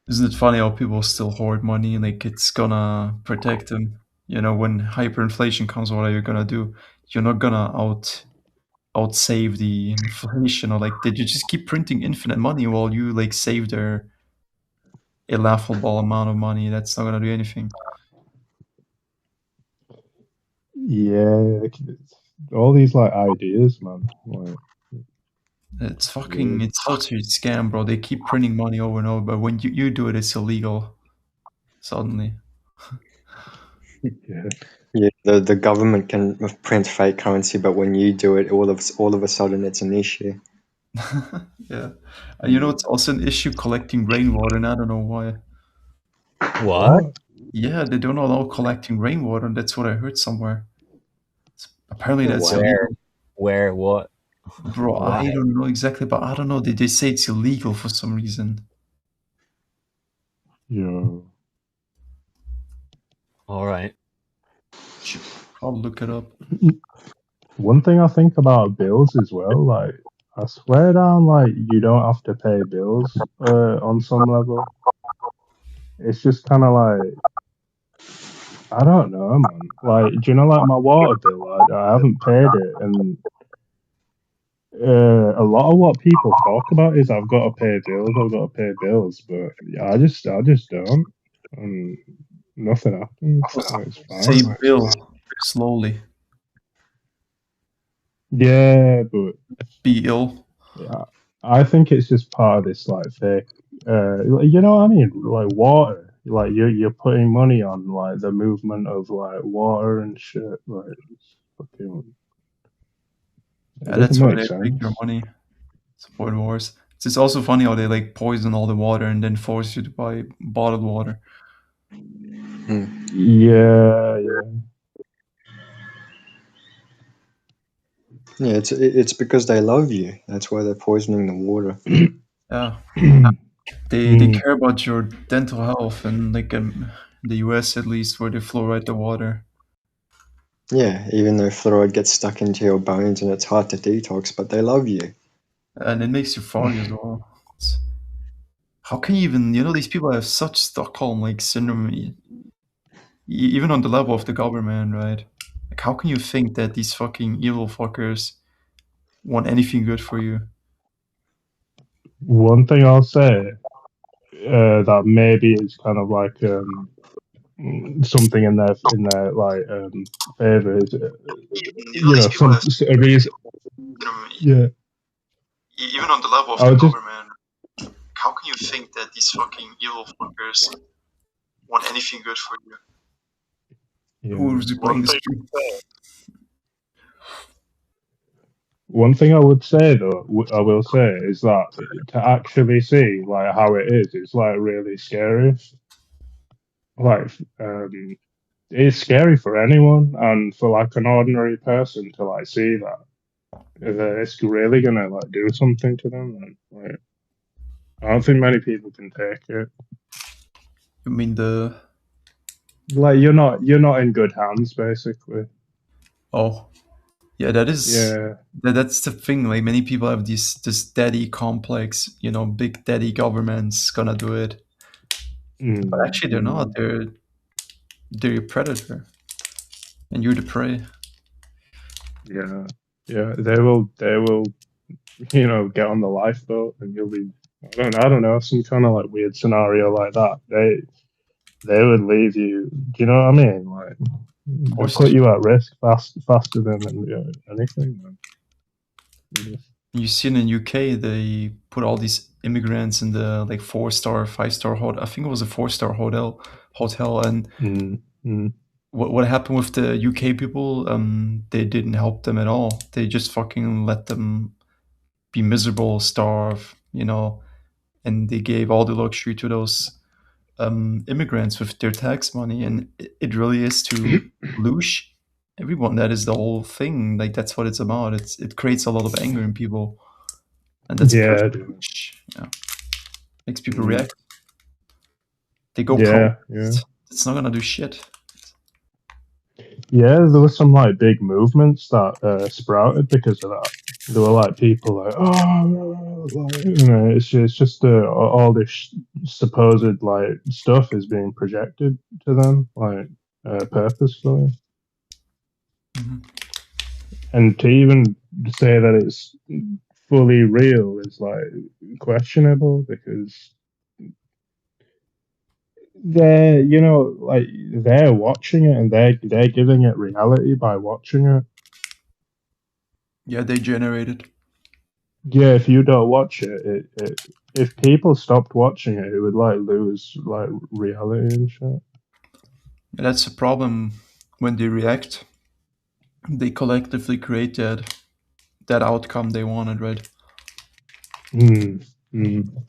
Isn't it funny how people still hoard money? Like it's gonna protect them. You know, when hyperinflation comes, what are you gonna do? You're not gonna outsave the inflation, or like did you just keep printing infinite money while you like save their a laughable amount of money? That's not gonna do anything. Yeah, all these like ideas, man. Like, It's fucking weird. it's such a scam, bro. They keep printing money over and over, but when you do it, it's illegal. Suddenly. Yeah. Yeah, the government can print fake currency, but when you do it, all of a sudden it's an issue. Yeah. And you know it's also an issue collecting rainwater, and I don't know why. What? Yeah, they don't allow collecting rainwater. That's what I heard somewhere. Apparently that's Wow. illegal. Where? What? Bro, Why? I don't know exactly, but I don't know. They say it's illegal for some reason. Yeah. All right. I'll look it up. One thing I think about bills as well, like I swear down, like you don't have to pay bills on some level. It's just kind of like I don't know, man. Like, do you know, like my water bill? I haven't paid it, and a lot of what people talk about is I've got to pay bills, I've got to pay bills, but I just don't, and nothing happens. Like, it's Say fine. bill slowly. Yeah, but Be ill. yeah, I think it's just part of this like fake. You know what I mean? Like water. Like you're putting money on like the movement of like water and shit. Like it's fucking. It Yeah, doesn't that's why make they take your sense. money. Support wars. It's also funny how they like poison all the water and then force you to buy bottled water. Yeah, yeah. Yeah, it's because they love you. That's why they're poisoning the water. Yeah. They care about your dental health, and like the US at least, where they fluoride the water. Yeah, even though fluoride gets stuck into your bones and it's hard to detox, but they love you. And it makes you foggy as well. How can you even, these people have such Stockholm like syndrome, even on the level of the government, right? Like, how can you think that these fucking evil fuckers want anything good for you? One thing I'll say that maybe is kind of like something in their like favor is These people some have a reason. Yeah, even on the level of I the was just government. How can you think that these fucking evil fuckers want anything good for you? Who's playing the stream? one thing I would say though, I will say is that to actually see like how it is, it's like really scary. Like it's scary for anyone, and for like an ordinary person to like see that it's really gonna like do something to them. And, like, I don't think many people can take it. You mean the Like you're not in good hands, basically. oh yeah, that is Yeah. that's the thing. Like many people have this daddy complex. Big daddy government's gonna do it, but actually they're not. They're your predator, and you're the prey. Yeah, yeah. They will, get on the lifeboat, and you'll be. I don't know, some kind of like weird scenario like that. They would leave you. Do you know what I mean? Like they put you at risk faster than anything. Man. You see in UK, they put all these immigrants in the like 4-star, 5-star hotel. I think it was a 4-star hotel, and what happened with the UK people? They didn't help them at all. They just fucking let them be miserable, starve, and they gave all the luxury to those immigrants with their tax money, and it really is to lose everyone. That is the whole thing. Like that's what it's about. It creates a lot of anger in people. and that's Yeah, personal, which makes people Mm. react. They go Yeah, protest. It's not gonna do shit. yeah. There were some like big movements that sprouted because of that. There were like people like, oh, like, it's just all this supposed like stuff is being projected to them like purposefully, Mhm. and to even say that it's fully real is like questionable because they're like they're watching it and they're giving it reality by watching it. Yeah, they generate it. Yeah, if you don't watch it, if people stopped watching it, it would like lose like reality and shit. And that's the problem when they react. They collectively create that outcome they wanted, right? Mm, mm.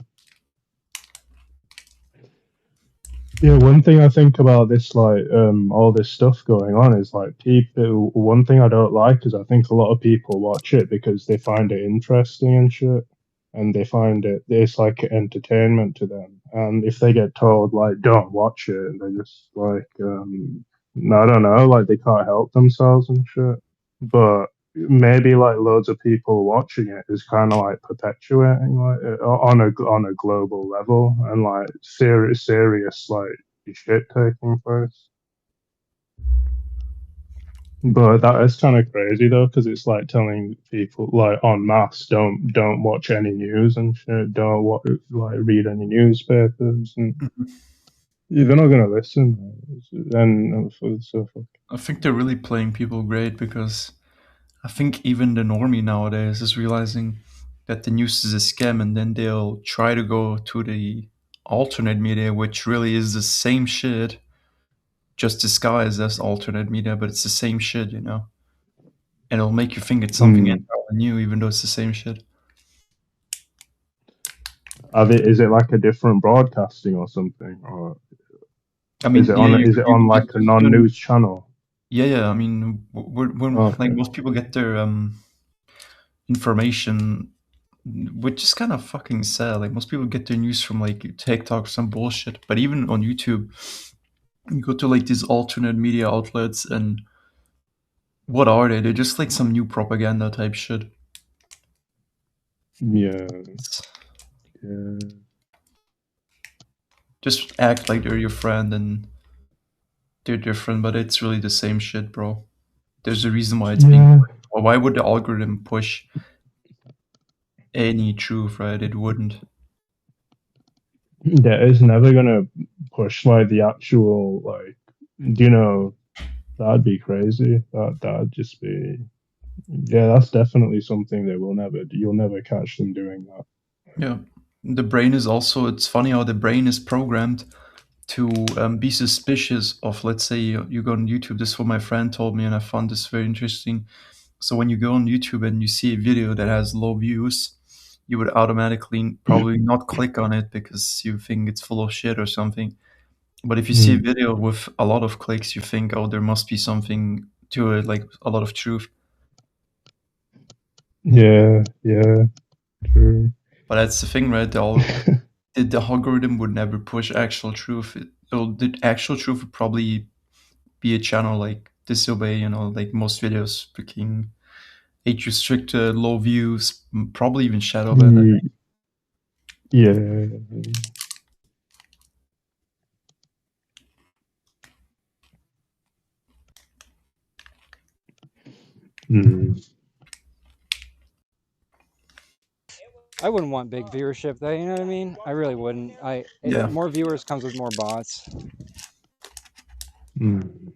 Yeah, one thing I think about this, like, all this stuff going on is like people. One thing I don't like is I think a lot of people watch it because they find it interesting and shit, and they find it's like entertainment to them. And if they get told like don't watch it, they're just like, I don't know, like they can't help themselves and shit. But maybe like loads of people watching it is kind of like perpetuating like on a global level and like serious like shit taking place. But that is kind of crazy though, because it's like telling people like en masse don't watch any news and shit, don't like read any newspapers, and they're not gonna listen. And so I think they're really playing people great because I think even the normie nowadays is realizing that the news is a scam, and then they'll try to go to the alternate media, which really is the same shit, just disguised as alternate media, but it's the same shit, you know? And it'll make you think it's something mm. entirely new, even though it's the same shit. Is it like a different broadcasting or something, or I mean, yeah, is it on like a you can, non-news channel? yeah. I mean, when like Okay. most people get their information, which is kind of fucking sad. Like most people get their news from like TikTok or some bullshit. But even on YouTube, you go to like these alternate media outlets, and what are they? They're just like some new propaganda type shit. Yeah. It's- Yeah. just act like they're your friend and they're different, but it's really the same shit, bro. There's a reason why it's being Yeah. pushed. Or why would the algorithm push any truth, right? It wouldn't. That is never gonna push like the actual like that'd be crazy. That'd just be that's definitely something they will never you'll never catch them doing that. Yeah. The brain is also, it's funny how the brain is programmed to be suspicious of, let's say, you go on YouTube. This is what my friend told me, and I found this very interesting. So when you go on YouTube and you see a video that has low views, you would automatically probably not click on it because you think it's full of shit or something. But if you see a Mm. video with a lot of clicks, you think, oh, there must be something to it, like a lot of truth. Yeah, true. But that's the thing, right? The algorithm would never push actual truth. The actual truth would probably be a channel like Disobey, like most videos, freaking age restricted, low views, probably even shadow banned. Yeah. Mm. I wouldn't want big viewership though. You know what I mean? I really wouldn't. Yeah, More viewers comes with more bots. Mm.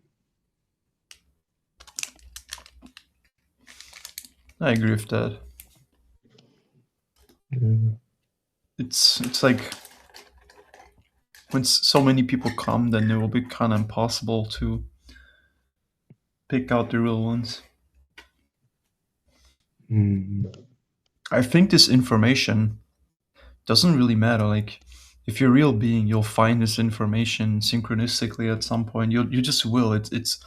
I agree with that. Yeah. It's like when so many people come, then it will be kind of impossible to pick out the real ones. Mm. I think this information doesn't really matter. Like, if you're a real being, you'll find this information synchronistically at some point. You just will. It's.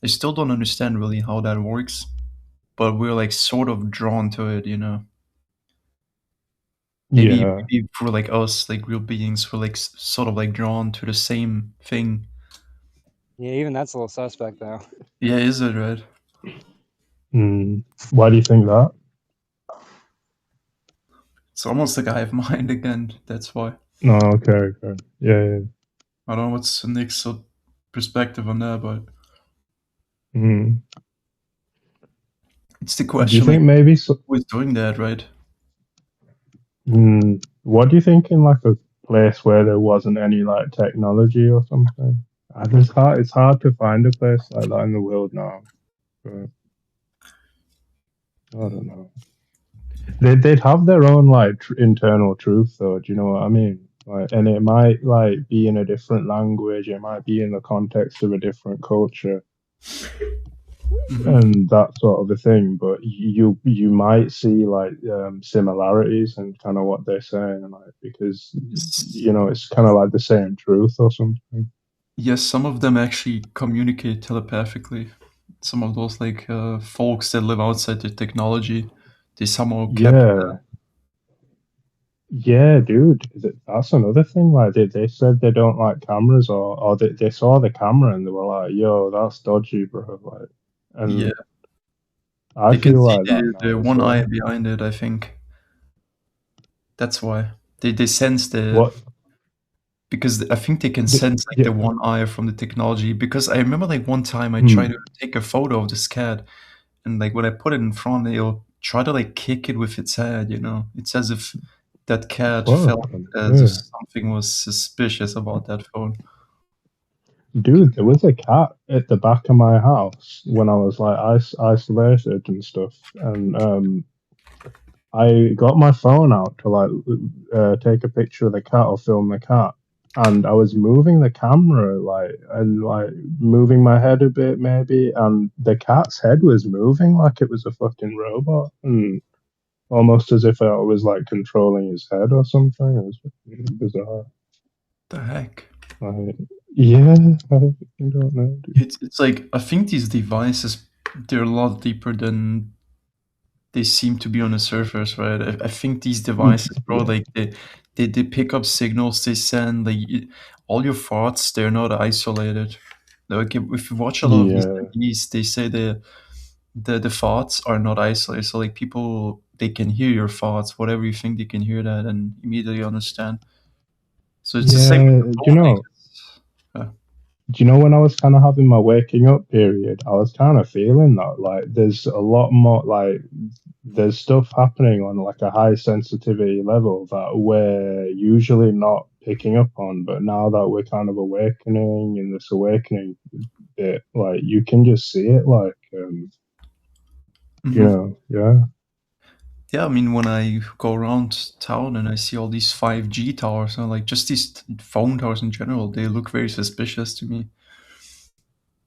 I still don't understand really how that works, but we're like sort of drawn to it, you know. Maybe Yeah. maybe for like us, like real beings, we're like sort of like drawn to the same thing. Yeah, even that's a little suspect though. Yeah, is it right? Why do you think that? It's almost like I have mind again. That's why. No, okay. Yeah. I don't know what's Nick's perspective on that, but it's the Do you question, like, think maybe who is doing that, right? what do you think in like a place where there wasn't any like technology or something? It's hard to find a place like that in the world now. But I don't know. They'd have their own like internal truth though. Do you know what I mean? Like, and it might like be in a different language. It might be in the context of a different culture and that sort of a thing. But you might see like similarities and kind of what they're saying, like because it's kind of like the same truth or something. Yes, some of them actually communicate telepathically. Some of those like folks that live outside the technology, they somehow capture that. Yeah, dude, that's another thing. Like they said they don't like cameras, or they saw the camera and they were like, "Yo, that's dodgy, bro." Like, Yeah, and I they can feel see like that the now as one eye well. behind it, I think. That's why. They sense What? because I think they can sense like Yeah. the one eye from the technology. Because I remember like one time I tried Hmm. to take a photo of this cat, and like when I put it in front, it'll try to like kick it with its head. It's as if that cat felt Fuck. as if Yeah. something was suspicious about that phone. Dude, there was a cat at the back of my house when I was like isolated and stuff, and I got my phone out to like take a picture of the cat or film the cat, and I was moving the camera like moving my head a bit maybe, and the cat's head was moving like it was a fucking robot, and almost as if I was like controlling his head or something. It was bizarre. The heck? Like, yeah, I don't know, dude. It's like I think these devices, they're a lot deeper than they seem to be on the surface, right? I think these devices, bro, Yeah. like they pick up signals, they send like all your thoughts. They're not isolated. Like if you watch a lot of these Yeah. movies, they say the thoughts are not isolated. So like people, they can hear your thoughts, whatever you think, they can hear that and immediately understand. So it's the same with Yeah. the phone, I guess. Do you know when I was kind of having my waking up period, I was kind of feeling that like there's a lot more like there's stuff happening on like a high sensitivity level that we're usually not picking up on, but now that we're kind of awakening in this awakening bit, like you can just see it, like yeah. Yeah, I mean, when I go around town and I see all these 5G towers, and like just these phone towers in general, they look very suspicious to me.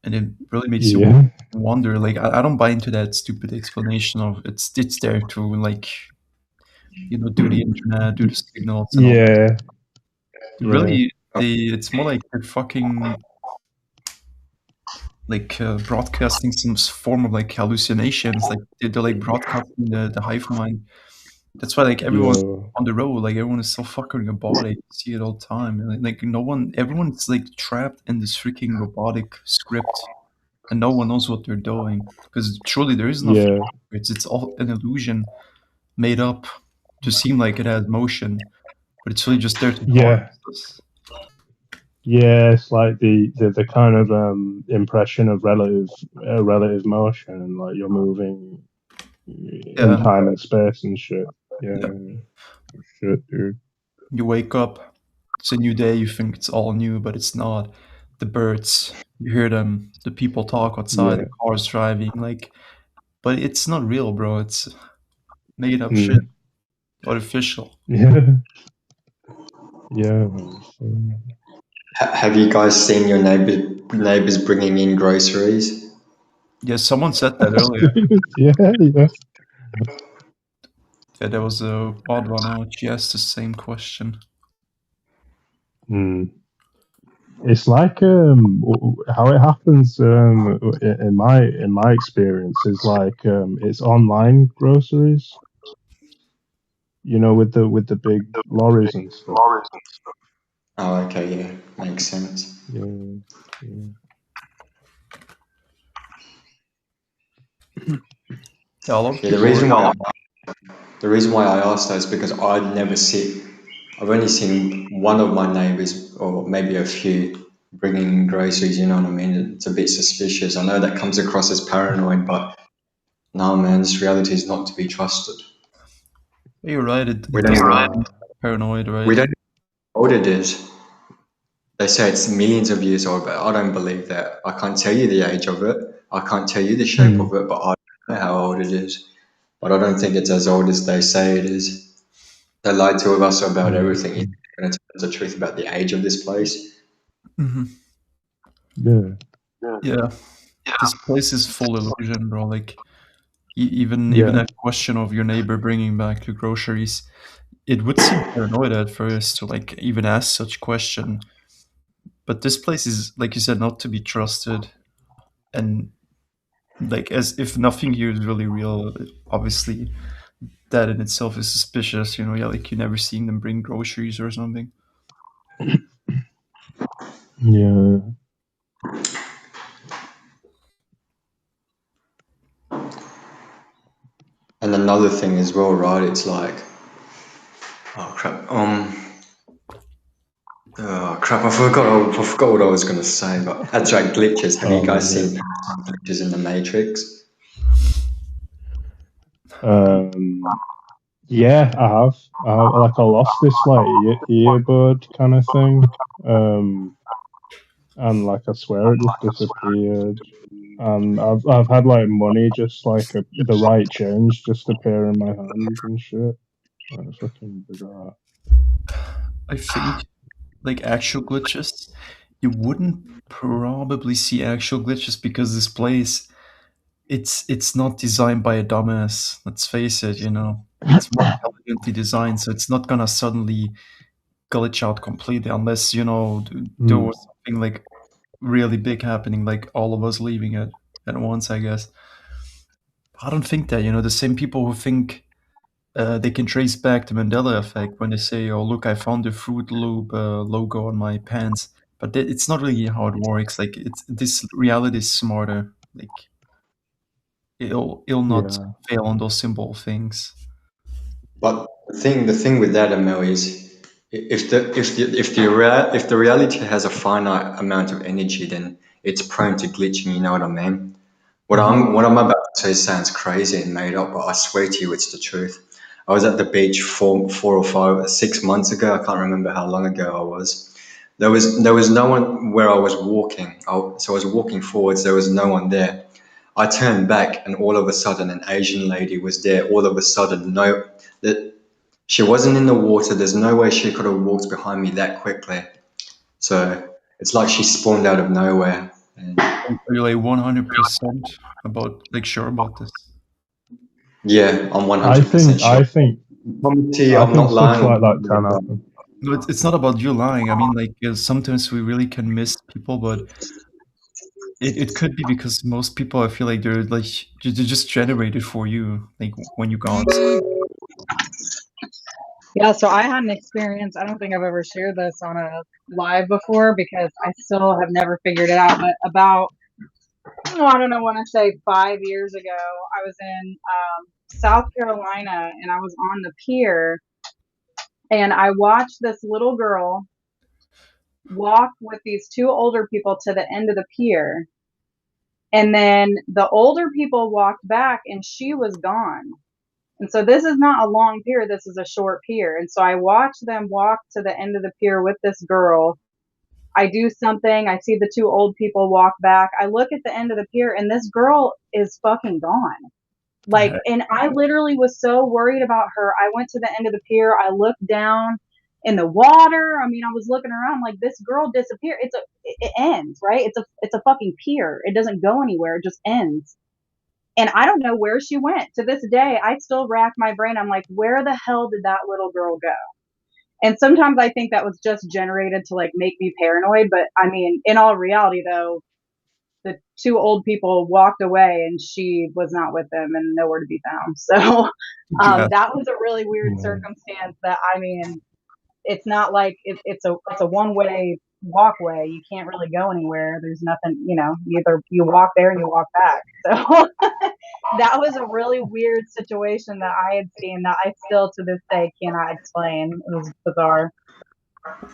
And it really makes you Yeah. wonder. Like, I don't buy into that stupid explanation of it's there to like, do the internet, do the signals and all that. Yeah. Yeah. Really, it's more like they're fucking like broadcasting some form of like hallucinations. Like they're like broadcasting the hive mind. That's why like everyone Yo. on the road, like everyone is so fucking robotic. You see it all the time. And, like everyone's like trapped in this freaking robotic script, and no one knows what they're doing because truly there is nothing. Yeah. It's all an illusion made up to seem like it has motion, but it's really just there to Yeah. harness us. Yeah, it's like the kind of impression of relative motion, and like you're moving in Yeah, time and space and shit. Yeah, yeah. shit, dude. You wake up, it's a new day. You think it's all new, but it's not. The birds, you hear them. The people talk outside. Yeah. The cars driving. Like, but it's not real, bro. It's made up shit, Mm. artificial. Yeah. Yeah. Man. So- Have you guys seen your neighbors bringing in groceries? Yeah, someone said that earlier. yeah, yeah. Yeah, there was a Oddwin out. She asked the same question. Mm. It's like how it happens in my experience is like it's online groceries. you know, with the big lorries and stuff. Oh, okay, yeah, makes sense. Yeah, yeah. Yeah, a lot of Yeah, people are. the reason why I asked that is because I'd never see. I've only seen one of my neighbours, or maybe a few, bringing groceries. You know what I mean? It's a bit suspicious. I know that comes across as paranoid, but no, man, this reality is not to be trusted. You're right. It We does don't. paranoid, right? We don't know how old it is. They say it's millions of years old, but I don't believe that. I can't tell you the age of it. I can't tell you the shape of it, but I don't know how old it is. But I don't think it's as old as they say it is. They lied to us about everything. You're going to tell us the truth about the age of this place. Mm-hmm. Yeah. Yeah, this place is full illusion, bro. Like even Yeah. a question of your neighbor bringing back your groceries, it would seem paranoid at first to like even ask such question. But this place is, like you said, not to be trusted, and like as if nothing here is really real. Obviously, that in itself is suspicious. You know, yeah, like you never seen them bring groceries or something. Yeah. And another thing as well, right? It's like, oh crap, oh crap, I forgot what I was gonna say. But that's like glitches. Have you Oh, guys yeah. seen glitches in the Matrix? Yeah, I have. Like I lost this like earbud kind of thing, and like I swear it just disappeared. And I've had like money just like the right change just appear in my hand and shit. Like fucking bizarre. I think like actual glitches, you wouldn't probably see actual glitches because this place it's not designed by a dumbass. Let's face it, you know. It's more elegantly designed, so it's not gonna suddenly glitch out completely unless, you know, there Hmm. was something like really big happening, like all of us leaving it at once, I guess. I don't think that, you know, the same people who think they can trace back the Mandela effect when they say, "Oh, look, I found the Fruit Loop logo on my pants." But it's not really how it works. Like, it's this reality is smarter. Like, it'll not Yeah. fail on those simple things. But the thing with that, Amel, is if the reality has a finite amount of energy, then it's prone to glitching. You know what I mean? Hmm. What I'm about to say sounds crazy and made up, but I swear to you, it's the truth. I was at the beach 6 months ago. I can't remember how long ago I was. There was no one where I was walking. So I was walking forwards. There was no one there. I turned back, and all of a sudden, an Asian lady was there. All of a sudden, no, that she wasn't in the water. There's no way she could have walked behind me that quickly. So it's like she spawned out of nowhere. And Are you like 100% about like sure about this? yeah, I'm I 100% think sure. I think I I'm think not stuff like lying. that can happen. No, it's not about you lying. I mean, like sometimes we really can miss people, but it could be because most people, I feel like they're like they're just generated for you, like when you go outside. Yeah, so I had an experience. I don't think I've ever shared this on a live before because I still have never figured it out. But about, oh, I don't know, want to say 5 years ago, I was in South Carolina and I was on the pier and I watched this little girl walk with these two older people to the end of the pier. And then the older people walked back and she was gone. And so this is not a long pier, this is a short pier. And so I watched them walk to the end of the pier with this girl. I do something, I see the two old people walk back. I look at the end of the pier and this girl is fucking gone. The Like, heck? and I literally was so worried about her. I went to the end of the pier, I looked down in the water. I mean, I was looking around like this girl disappeared. It ends, right? It's a fucking pier. It doesn't go anywhere, it just ends. And I don't know where she went. To this day, I still rack my brain. I'm like, where the hell did that little girl go? And sometimes I think that was just generated to like make me paranoid. But I mean, in all reality, though, the two old people walked away and she was not with them and nowhere to be found. So Yeah. that was a really weird Yeah. circumstance that, I mean, it's not like it's a one-way walkway. You can't really go anywhere. There's nothing, you know, either you walk there and you walk back. So that was a really weird situation that I had seen that I still to this day cannot explain. It was bizarre.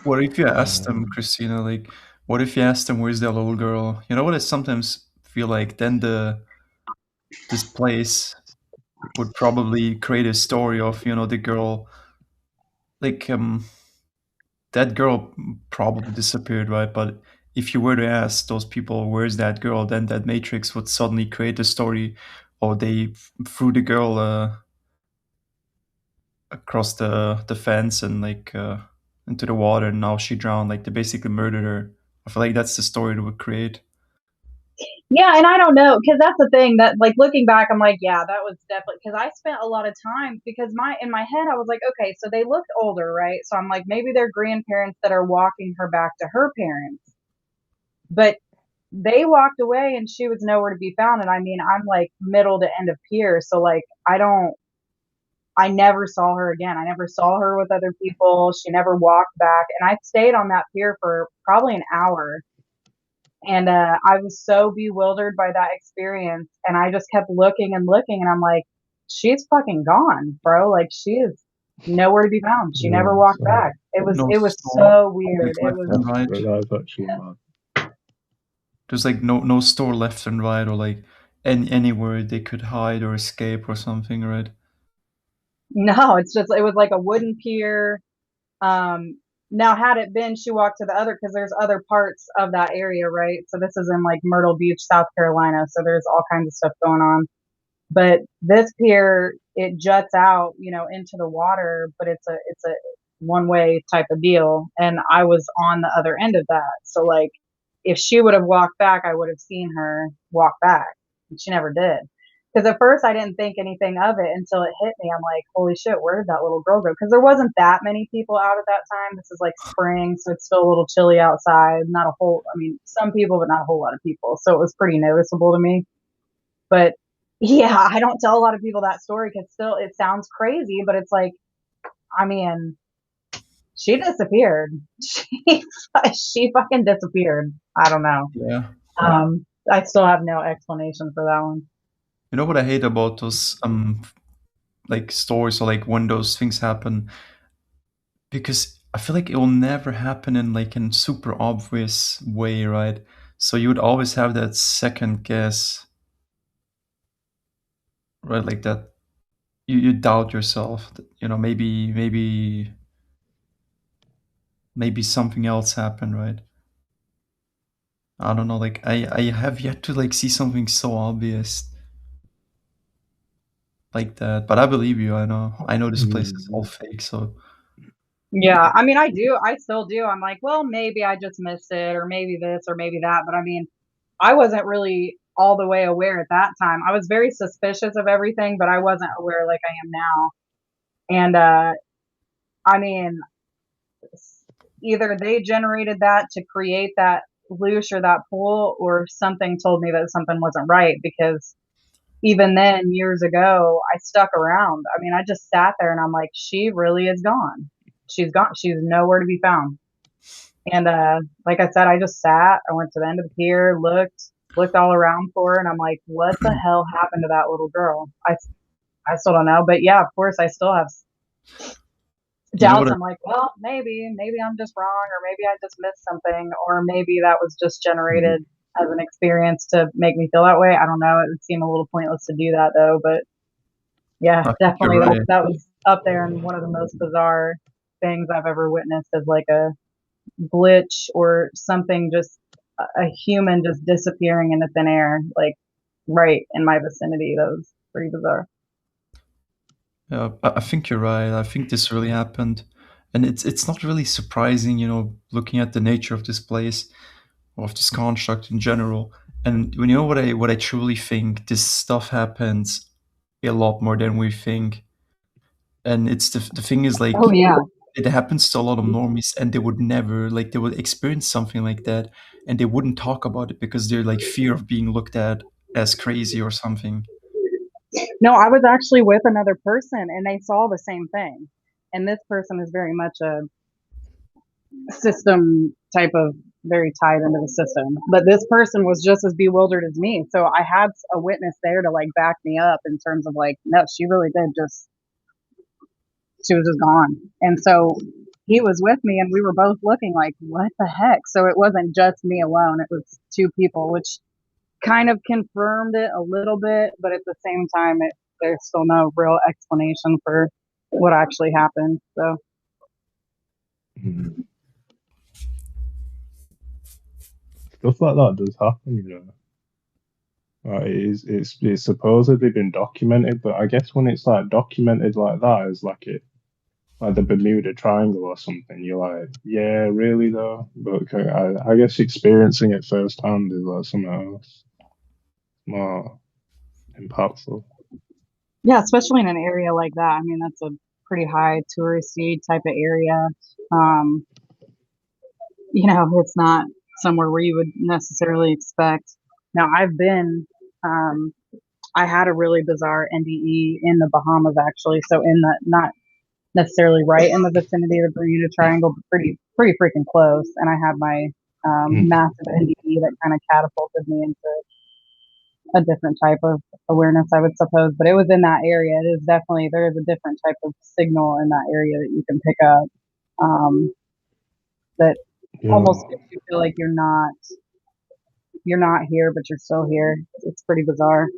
What if you asked them, Christina, like, what if you asked them, where's that little girl? You know what I sometimes feel like? Then this place would probably create a story of, you know, the girl, like, that girl probably disappeared, right? But if you were to ask those people, where's that girl, then that matrix would suddenly create a story, or they threw the girl across the fence and like into the water, and now she drowned. Like they basically murdered her. I feel like that's the story it would create. Yeah, and I don't know, because that's the thing that, like, looking back, I'm like, yeah, that was definitely, because I spent a lot of time, because in my head I was like, okay, so they looked older, right? So I'm like, maybe they're grandparents that are walking her back to her parents, but they walked away and she was nowhere to be found. And I mean, I'm like middle to end of pier, so like I never saw her again. I never saw her with other people. She never walked back, and I stayed on that pier for probably an hour. And I was so bewildered by that experience. And I just kept looking and looking. And I'm like, she's fucking gone, bro. Like, she is nowhere to be found. She Yeah, never walked so back. No It was store, so like weird. It left was, and that's right. that's actually mad. There's like no store left and right, or like anywhere they could hide or escape or something, right? no, it's just, it was like a wooden pier. Now, had it been she walked to the other, because there's other parts of that area, right? So this is in like Myrtle Beach, South Carolina. So there's all kinds of stuff going on. But this pier, it juts out, you know, into the water, but it's a one way type of deal. And I was on the other end of that. So like, if she would have walked back, I would have seen her walk back. And she never did. Because at first I didn't think anything of it until it hit me. I'm like, holy shit, where did that little girl go? Because there wasn't that many people out at that time. This is like spring, so it's still a little chilly outside. Not a whole, I mean, some people, but not a whole lot of people. So it was pretty noticeable to me. But yeah, I don't tell a lot of people that story because still it sounds crazy, but it's like, I mean, she disappeared. She fucking disappeared. I don't know. Yeah. I still have no explanation for that one. You know what I hate about those like stories, or like when those things happen, because I feel like it will never happen in like a super obvious way, right? So you would always have that second guess, right? Like that you doubt yourself. That, you know, maybe something else happened, right? I don't know. Like I have yet to like see something so obvious like that. But I believe you. I know this place is all fake. So Yeah, I mean, I do. I still do. I'm like, well, maybe I just missed it, or maybe this, or maybe that. But I mean, I wasn't really all the way aware at that time. I was very suspicious of everything, but I wasn't aware like I am now. And I mean, either they generated that to create that loosh or that pool, or something told me that something wasn't right, because even then, years ago, I stuck around. I mean, I just sat there and I'm like, she really is gone. She's gone. She's nowhere to be found. And like I said, I just sat. I went to the end of the pier, looked all around for her, and I'm like, what the hell happened to that little girl? I still don't know. But yeah, of course, I still have you know what? doubts. I'm like, well, maybe I'm just wrong, or maybe I just missed something, or maybe that was just generated as an experience to make me feel that way. I don't know. It would seem a little pointless to do that though, but yeah, I think you're definitely right. that was up there, and one of the most bizarre things I've ever witnessed is like a glitch or something, just a human just disappearing into thin air, like right in my vicinity. That was pretty bizarre. Yeah, I think you're right. I think this really happened, and it's not really surprising, you know, looking at the nature of this place, or of this construct in general. And you know what I truly think, this stuff happens a lot more than we think. And it's the thing is like Oh yeah. it happens to a lot of normies, and they would never, like, they would experience something like that, and they wouldn't talk about it because they're like fear of being looked at as crazy or something. No, I was actually with another person and they saw the same thing. And this person is very much a system type of, very tied into the system. But this person was just as bewildered as me. So I had a witness there to like back me up in terms of like, no, she really did just, she was just gone. And so he was with me and we were both looking like, what the heck? So it wasn't just me alone, it was two people, which kind of confirmed it a little bit, but at the same time, there's still no real explanation for what actually happened. So stuff like that does happen, you know. It's supposedly been documented, but I guess when it's like documented like that, it's like like the Bermuda Triangle or something. You're like, yeah, really though. But I guess experiencing it firsthand is like something else, more impactful. yeah, especially in an area like that. I mean, that's a pretty high touristy type of area. You know, it's not somewhere where you would necessarily expect. Now, I had a really bizarre NDE in the Bahamas actually. So in the, not necessarily right in the vicinity of the Bermuda Triangle, but pretty freaking close. And I had my massive NDE that kind of catapulted me into a different type of awareness, I would suppose. But it was in that area. It is definitely, there is a different type of signal in that area that you can pick up, that almost makes you feel like you're not here, but you're still here. It's pretty bizarre.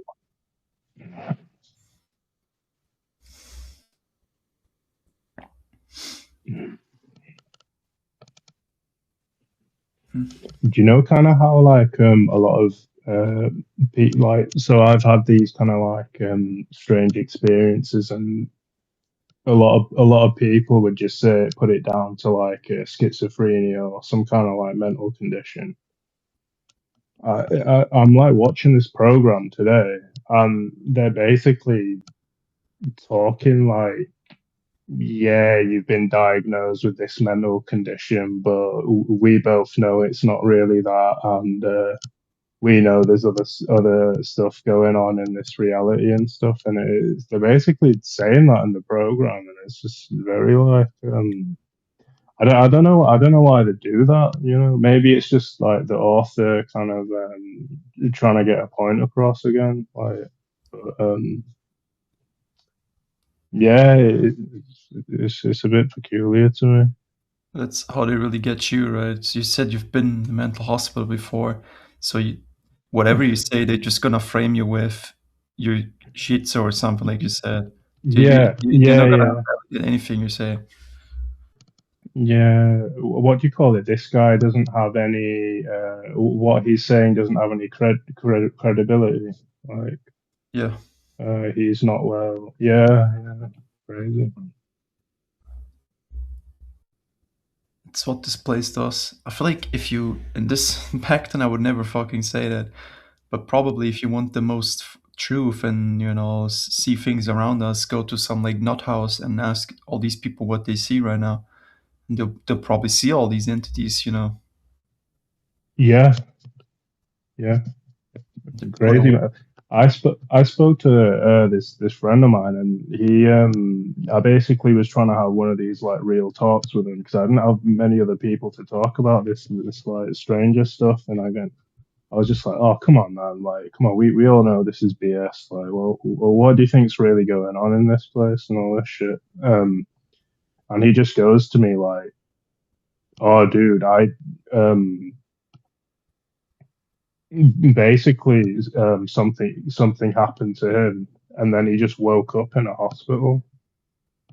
Do you know kind of how like a lot of people, like, so I've had these kind of like strange experiences, and a lot of people would just say put it down to like schizophrenia or some kind of like mental condition. I'm like watching this program today, and they're basically talking like, yeah, you've been diagnosed with this mental condition, but we both know it's not really that, and we know there's other stuff going on in this reality and stuff, and they're basically saying that in the program, and it's just very like I don't know why they do that. You know, maybe it's just like the author kind of trying to get a point across again. Like, but, yeah, it's a bit peculiar to me. That's how they really get you, right? So you said you've been in the mental hospital before, so whatever you say, they're just gonna frame you with your schizo or something, like you said. They're not gonna validate anything you say. Yeah, what do you call it? This guy doesn't have any. What he's saying doesn't have any credibility. Like, yeah, he's not well. Yeah, crazy. it's what this place does. I feel like if you, in this back then, I would never fucking say that, but probably if you want the most truth and, you know, see things around us, go to some like nut house and ask all these people what they see right now. And they'll probably see all these entities, you know. Yeah, crazy. I spoke to this friend of mine, and he I basically was trying to have one of these like real talks with him because I didn't have many other people to talk about this like stranger stuff, and I was just like, oh, come on, man, like, come on, we all know this is BS. Like, well, what do you think's really going on in this place and all this shit? And he just goes to me like, oh, dude, basically something happened to him, and then he just woke up in a hospital,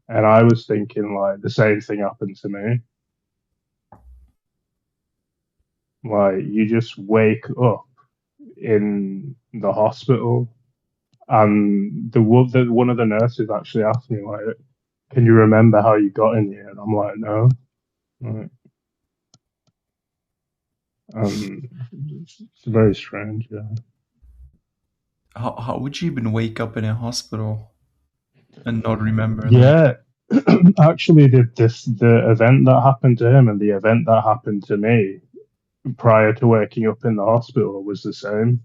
and I was thinking like the same thing happened to me. Like, you just wake up in the hospital, and one of the nurses actually asked me like, can you remember how you got in here? And I'm like, no. Like, it's very strange. Yeah. How would you even wake up in a hospital and not remember? Yeah. actually, the event that happened to him and the event that happened to me prior to waking up in the hospital was the same.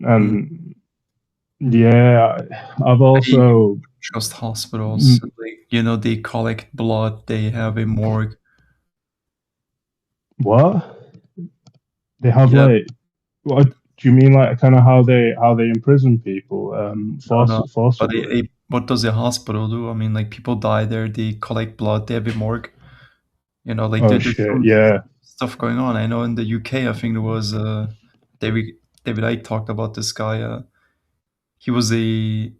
And yeah, I've also trust hospitals. Like, you know, they collect blood. They have a morgue. what they have Yeah. like. What do you mean, like kind of how they imprison people? No. But Forcibly. what does a hospital do? I mean, like people die there. They collect blood. They have a morgue. You know, like Oh there's shit! some Yeah. stuff going on. I know in the UK, I think there was David Icke talked about this guy. He was a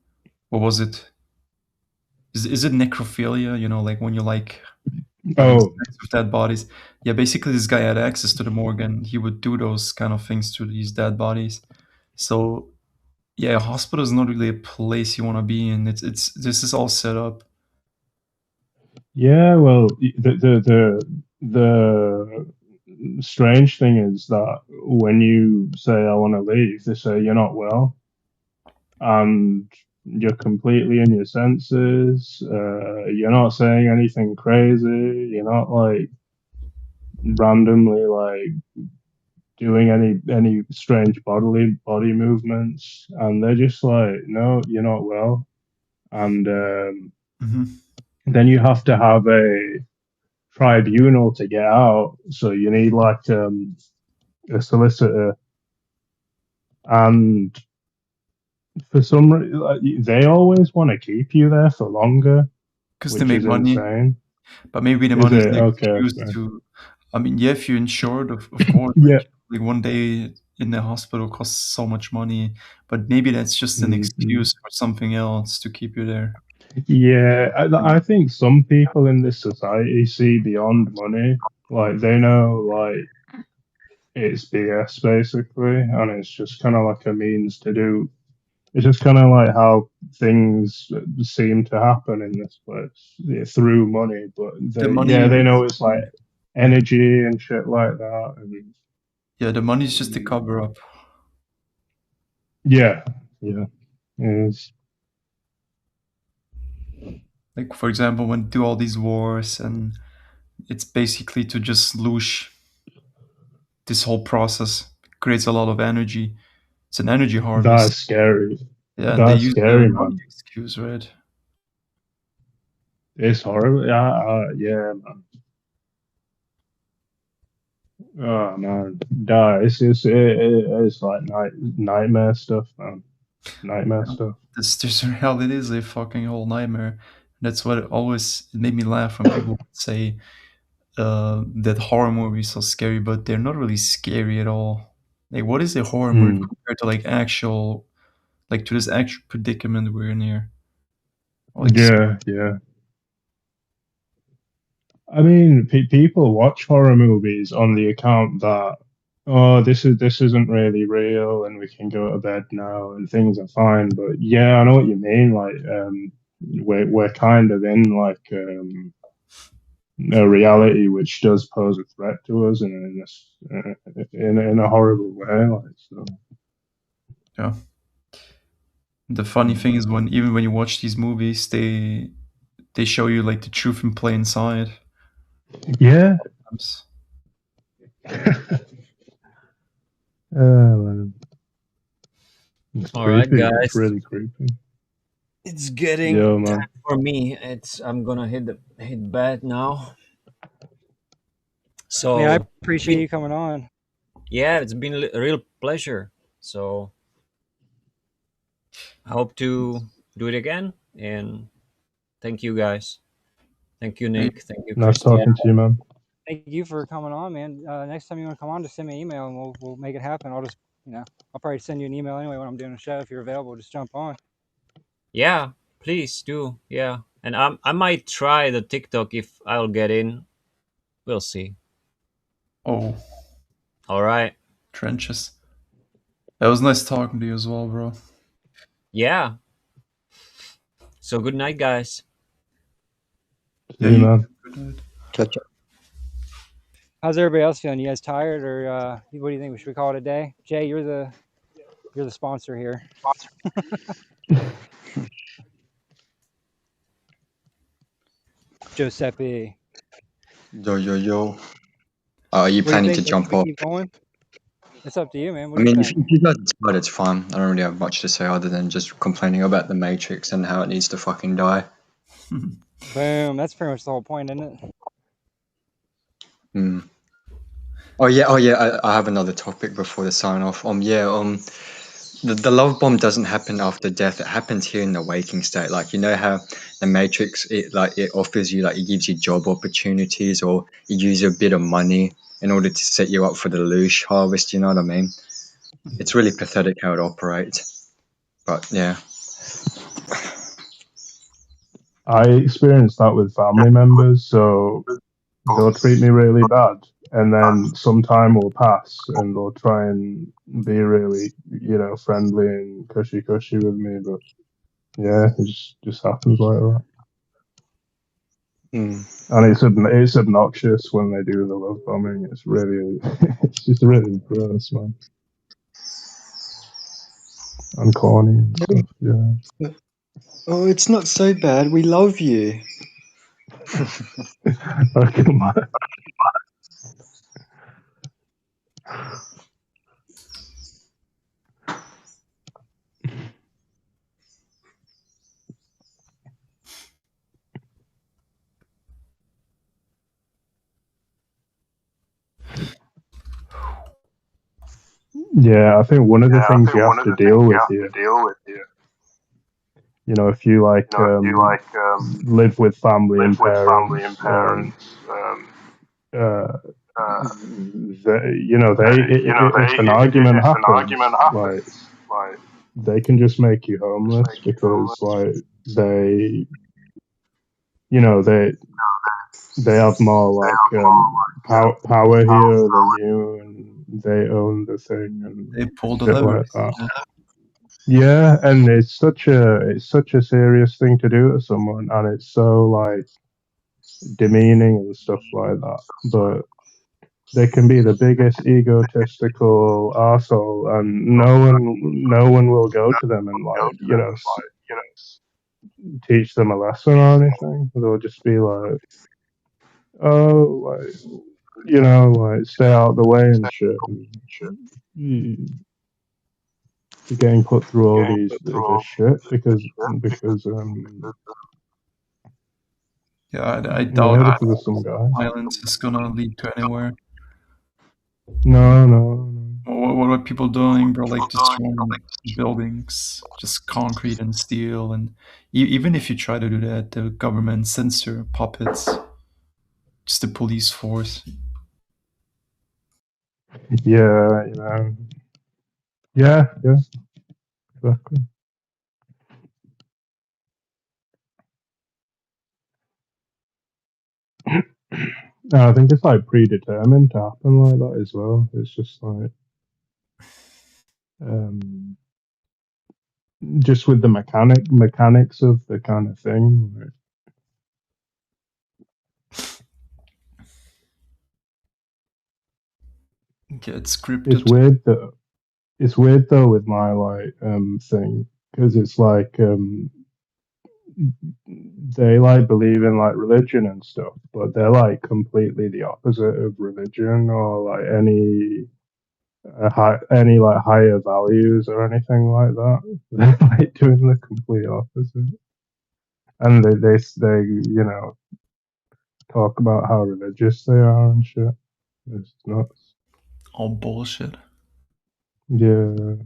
what was it? Is it necrophilia? You know, like when you like having sex with dead bodies. Yeah, basically this guy had access to the morgue and he would do those kind of things to these dead bodies. So yeah, a hospital is not really a place you want to be in. It's this is all set up. Yeah. Well, the strange thing is that when you say I want to leave, they say you're not well, and you're completely in your senses. You're not saying anything crazy. You're not like randomly like doing any strange body movements, and they're just like, no, you're not well, and then you have to have a tribunal to get out. So you need like a solicitor, and for some reason, like, they always want to keep you there for longer, Because they which make is money. insane. But maybe the Is money is it an okay? excuse Okay. to. I mean, yeah, if you're insured, of course, Yeah. like one day in the hospital costs so much money, but maybe that's just an excuse for something else to keep you there. Yeah, I think some people in this society see beyond money. Like they know, like it's BS basically, and it's just kind of like a means to do. It's just kind of like how things seem to happen in this place, yeah, through money. But The they money, know it's like energy and shit like that. And yeah, the money is just a cover up. yeah, yeah, it's, Like for example, when they do all these wars, and it's basically to just lose this whole process. It creates a lot of energy. It's an energy that's harvest. scary. Yeah, and they That's use the scary, money man. excuse, right? It's horrible. Yeah, man. Oh man, it's like nightmare stuff, man. Nightmare stuff. This reality is a fucking whole nightmare. That's what it made me laugh when people would say that horror movies are scary, but they're not really scary at all. Like, what is a horror movie compared to like actual, like to this actual predicament we're in here? Like, Yeah. I mean, people watch horror movies on the account that, oh, this isn't really real, and we can go to bed now, and things are fine. But yeah, I know what you mean. Like, we're kind of in like a reality which does pose a threat to us in a horrible way. Like, so. yeah. The funny thing is when even when you watch these movies, they show you like the truth in plain sight. Yeah. Sometimes. Man. It's All right, creepy. It's guys. really creepy. It's getting Yo, man. time for me. I'm gonna hit bed now. So Yeah, I appreciate you coming on. yeah, it's been a real pleasure. So I hope to do it again. And thank you guys. Thank you, Nick. Thank you, Nice Christian. talking to you, man. Thank you for coming on, man. Next time you want to come on, just send me an email and we'll make it happen. I'll just, I'll probably send you an email anyway when I'm doing a show. If you're available, just jump on. Yeah, please do. Yeah, and I might try the TikTok if I'll get in. We'll see. Oh, All right. trenches. It was nice talking to you as well, bro. Yeah. So good night, guys. See you, man. Good night. Catch up. How's everybody else feeling? You guys tired, or what do you think? Should we call it a day? Jay, you're the sponsor here. Giuseppe. Yo. Are you What do you planning to think? jump We off? keep going? It's up to you, man. What I do you mean, think? if you guys decide, it's fine. I don't really have much to say other than just complaining about the Matrix and how it needs to fucking die. Boom. That's pretty much the whole point, isn't it? Mm. Oh yeah. I have another topic before the sign off. The love bomb doesn't happen after death. It happens here in the waking state. Like, you know how the Matrix, it offers you, like, it gives you job opportunities, or it gives you a bit of money in order to set you up for the loosh harvest. You know what I mean? It's really pathetic how it operates. But yeah. I experienced that with family members, so they'll treat me really bad, and then some time will pass, and they'll try and be really, friendly and cushy with me. But yeah, it just happens like that. And it's obnoxious when they do the love bombing. It's really, it's just really gross, man, and corny and stuff. Yeah. Oh, it's not so bad. We love you. Okay, man. Yeah, I think one of the things you have to deal with here, if you if live with family and live with family parents, and parents, if an argument if an happens, argument like, happens, like they can just make you homeless make you because, homeless. like, they have more, like, power here than you, and they own the thing and They pulled the shit lever. like that. Yeah, and it's such a serious thing to do to someone, and it's so, like, demeaning and stuff like that. But they can be the biggest egotistical arsehole, and no one will go to them and, like, teach them a lesson or anything. They'll just be like, oh, like, like, stay out of the way and shit. And you're getting put through all this shit because Yeah, I doubt because of some guy. violence is gonna lead to anywhere. No. What are people doing, bro? Like destroying buildings, just concrete and steel, and even if you try to do that, the government censor puppets, just the police force. Yeah, yeah, exactly. I think it's, like, predetermined to happen like that as well. It's just like, just with the mechanics of the kind of thing. Like, Get it's scripted. weird though. It's weird though with my, like, thing, because it's like, they, like, believe in, like, religion and stuff, but they're, like, completely the opposite of religion, or, like, any, like, higher values or anything like that. They're, like, doing the complete opposite, and they talk about how religious they are and shit. It's nuts. All bullshit. Yeah.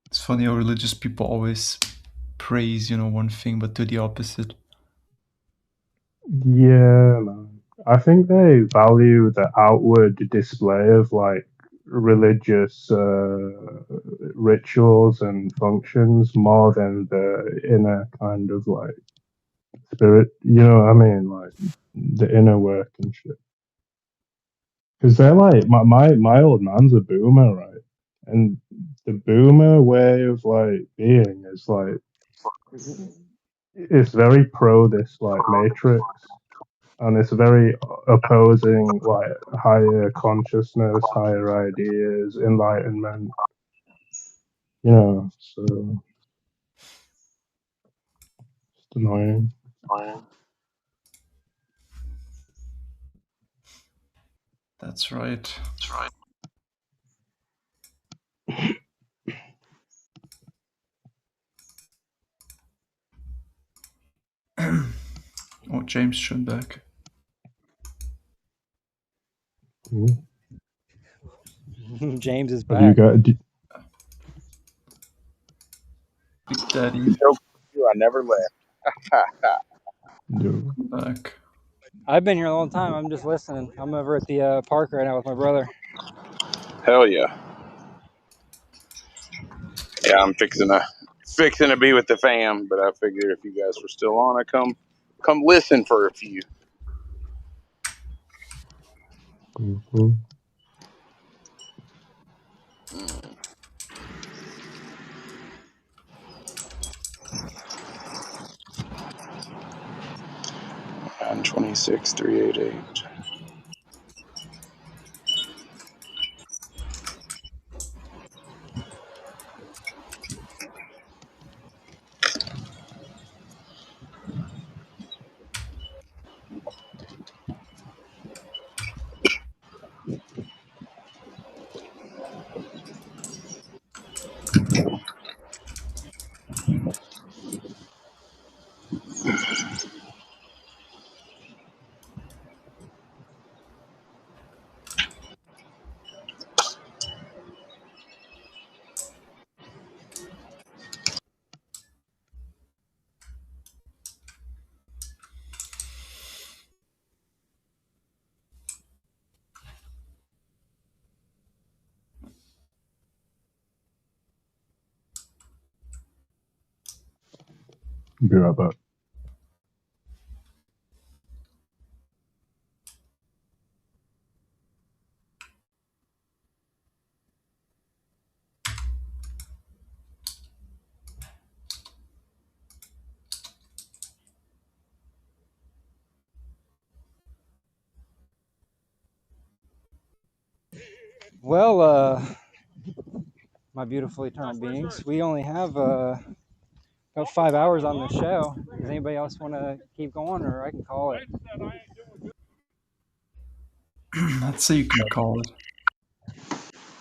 It's funny how religious people always praise, one thing, but do the opposite. Yeah, man. I think they value the outward display of, like, religious rituals and functions more than the inner kind of, like, spirit. You know what I mean? Like, the inner work and shit. Because they're like, my old man's a boomer, right? And the boomer way of, like, being is, like, it's very pro this, like, matrix, and it's very opposing, like, higher consciousness, higher ideas, enlightenment. you know, so it's annoying. That's right. Oh, James Schoenberg. Cool. James is Have you back. got? Big Daddy. I never left. No. Back. I've been here a long time. I'm just listening. I'm over at the park right now with my brother. Hell yeah. Yeah, I'm fixing to be with the fam, but I figured if you guys were still on, I'd come listen for a few. Cool. And 26,388. Be right back. Well, my beautiful eternal beings, we only have about 5 hours on the show. Does anybody else want to keep going, or I can call it? I'd say you can call it.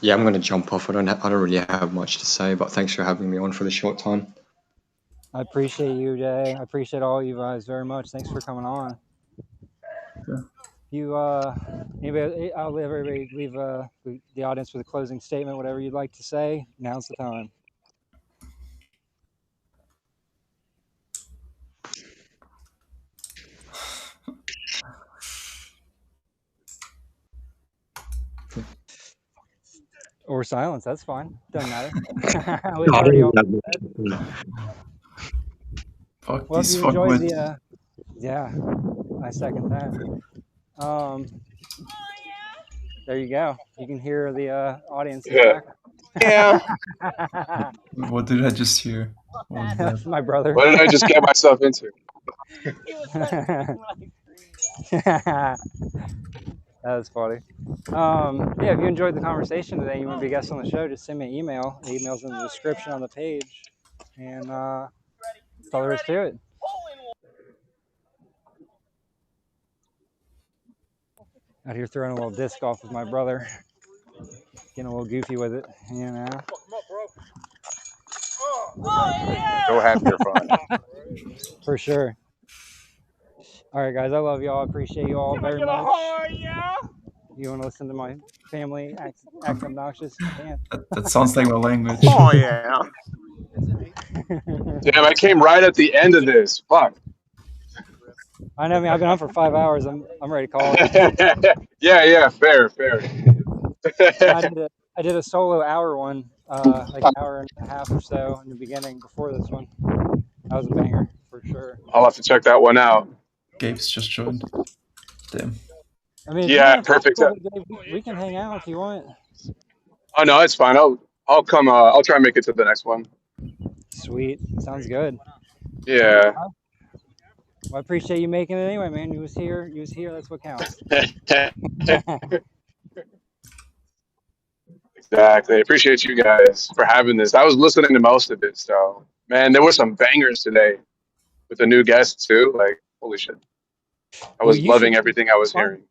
Yeah, I'm going to jump off. I don't really have much to say, but thanks for having me on for the short time. I appreciate you, Jay. I appreciate all you guys very much. Thanks for coming on. Yeah. You, anybody, I'll let everybody leave the audience with a closing statement, whatever you'd like to say. Now's the time. Or silence, that's fine. Doesn't matter. We've already all said. Fuck Well, if these you enjoyed fuckwits. yeah, I second that. There you go. You can hear the audience in the background. Yeah. What did I just hear? What was That's that? my brother. What did I just get myself into? That was funny. Yeah, if you enjoyed the conversation today, you want to be a guest on the show, just send me an email. The email's in the description on the page. And that's all there is to it. Out here throwing a little disc golf with my brother. Getting a little goofy with it, you know. Go have your fun. For sure. All right, guys, I love y'all. I appreciate you all very much. You want to listen to my family act obnoxious? You can. That sounds like my language. Oh yeah. Damn, I came right at the end of this. Fuck. I know. I mean, I've been on for 5 hours. I'm ready to call it. Yeah, fair. I did a solo hour one, like an hour and a half or so in the beginning before this one. That was a banger for sure. I'll have to check that one out. Gabe's just joined. Damn. I mean, if you Yeah, want to talk perfect. a little bit, we can hang out if you want. Oh no, it's fine. I'll come. I'll try and make it to the next one. Sweet, sounds good. Yeah. Well, I appreciate you making it anyway, man. You was here. That's what counts. Exactly. I appreciate you guys for having this. I was listening to most of it, so man, there were some bangers today with the new guests too. Like, holy shit. I was loving everything I was hearing.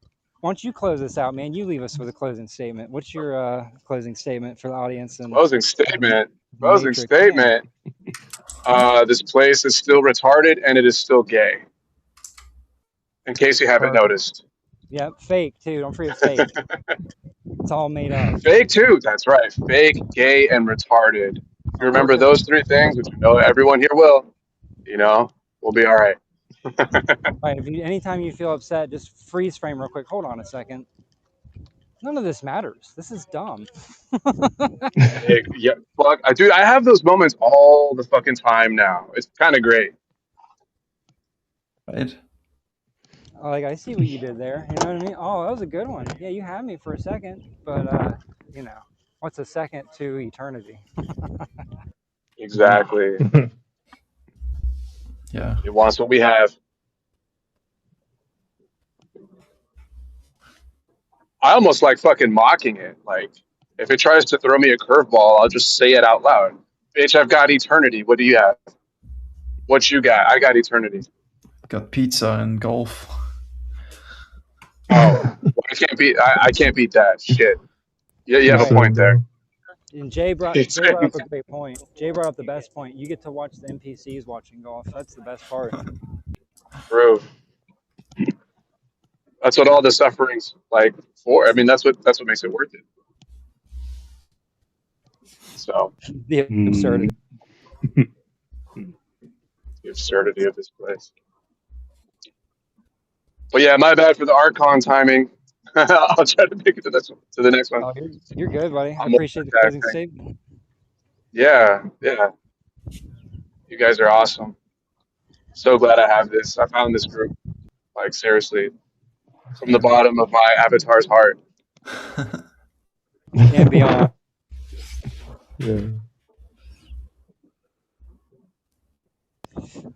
Why don't you close this out, man? You leave us with a closing statement. What's your closing statement for the audience? And Closing statement. Matrix, This place is still retarded and it is still gay. In case you haven't noticed. Yep, fake too. Don't forget fake. It's all made up. Fake too. That's right. Fake, gay, and retarded. If you remember those three things, which I know everyone here will, we'll be all right. Right. Anytime you feel upset, just freeze frame real quick. Hold on a second. None of this matters. This is dumb. Yeah, fuck. Dude, I have those moments all the fucking time now. It's kind of great. Right. Like, I see what you did there. You know what I mean? Oh, that was a good one. Yeah, you had me for a second. But, what's a second to eternity? Exactly. Yeah. It wants what we have. I almost like fucking mocking it. Like, if it tries to throw me a curveball, I'll just say it out loud. Bitch, I've got eternity. What do you have? What you got? I got eternity. Got pizza and golf. Oh, well, I can't beat that shit. Yeah, you have a point there. And Jay brought up a great point. Jay brought up the best point. You get to watch the NPCs watching golf. That's the best part. True. That's what all the suffering's like for. I mean, that's what makes it worth it. So the absurdity. The absurdity of this place. But yeah, my bad for the Archon timing. I'll try to make it to the next one. Oh, you're good, buddy. I appreciate the closing statement. Yeah. You guys are awesome. So glad I have this. I found this group. Like, seriously. From the bottom of my avatar's heart. And beyond. Yeah.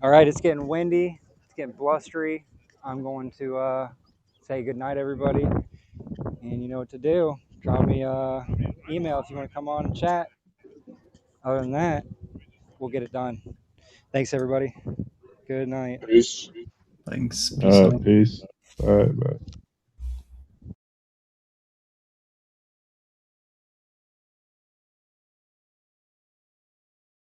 All right, it's getting windy. It's getting blustery. I'm going to say goodnight, everybody. And you know what to do. Drop me an email if you want to come on and chat. Other than that, we'll get it done. Thanks, everybody. Good night. Peace. Thanks. Peace. All right, bye.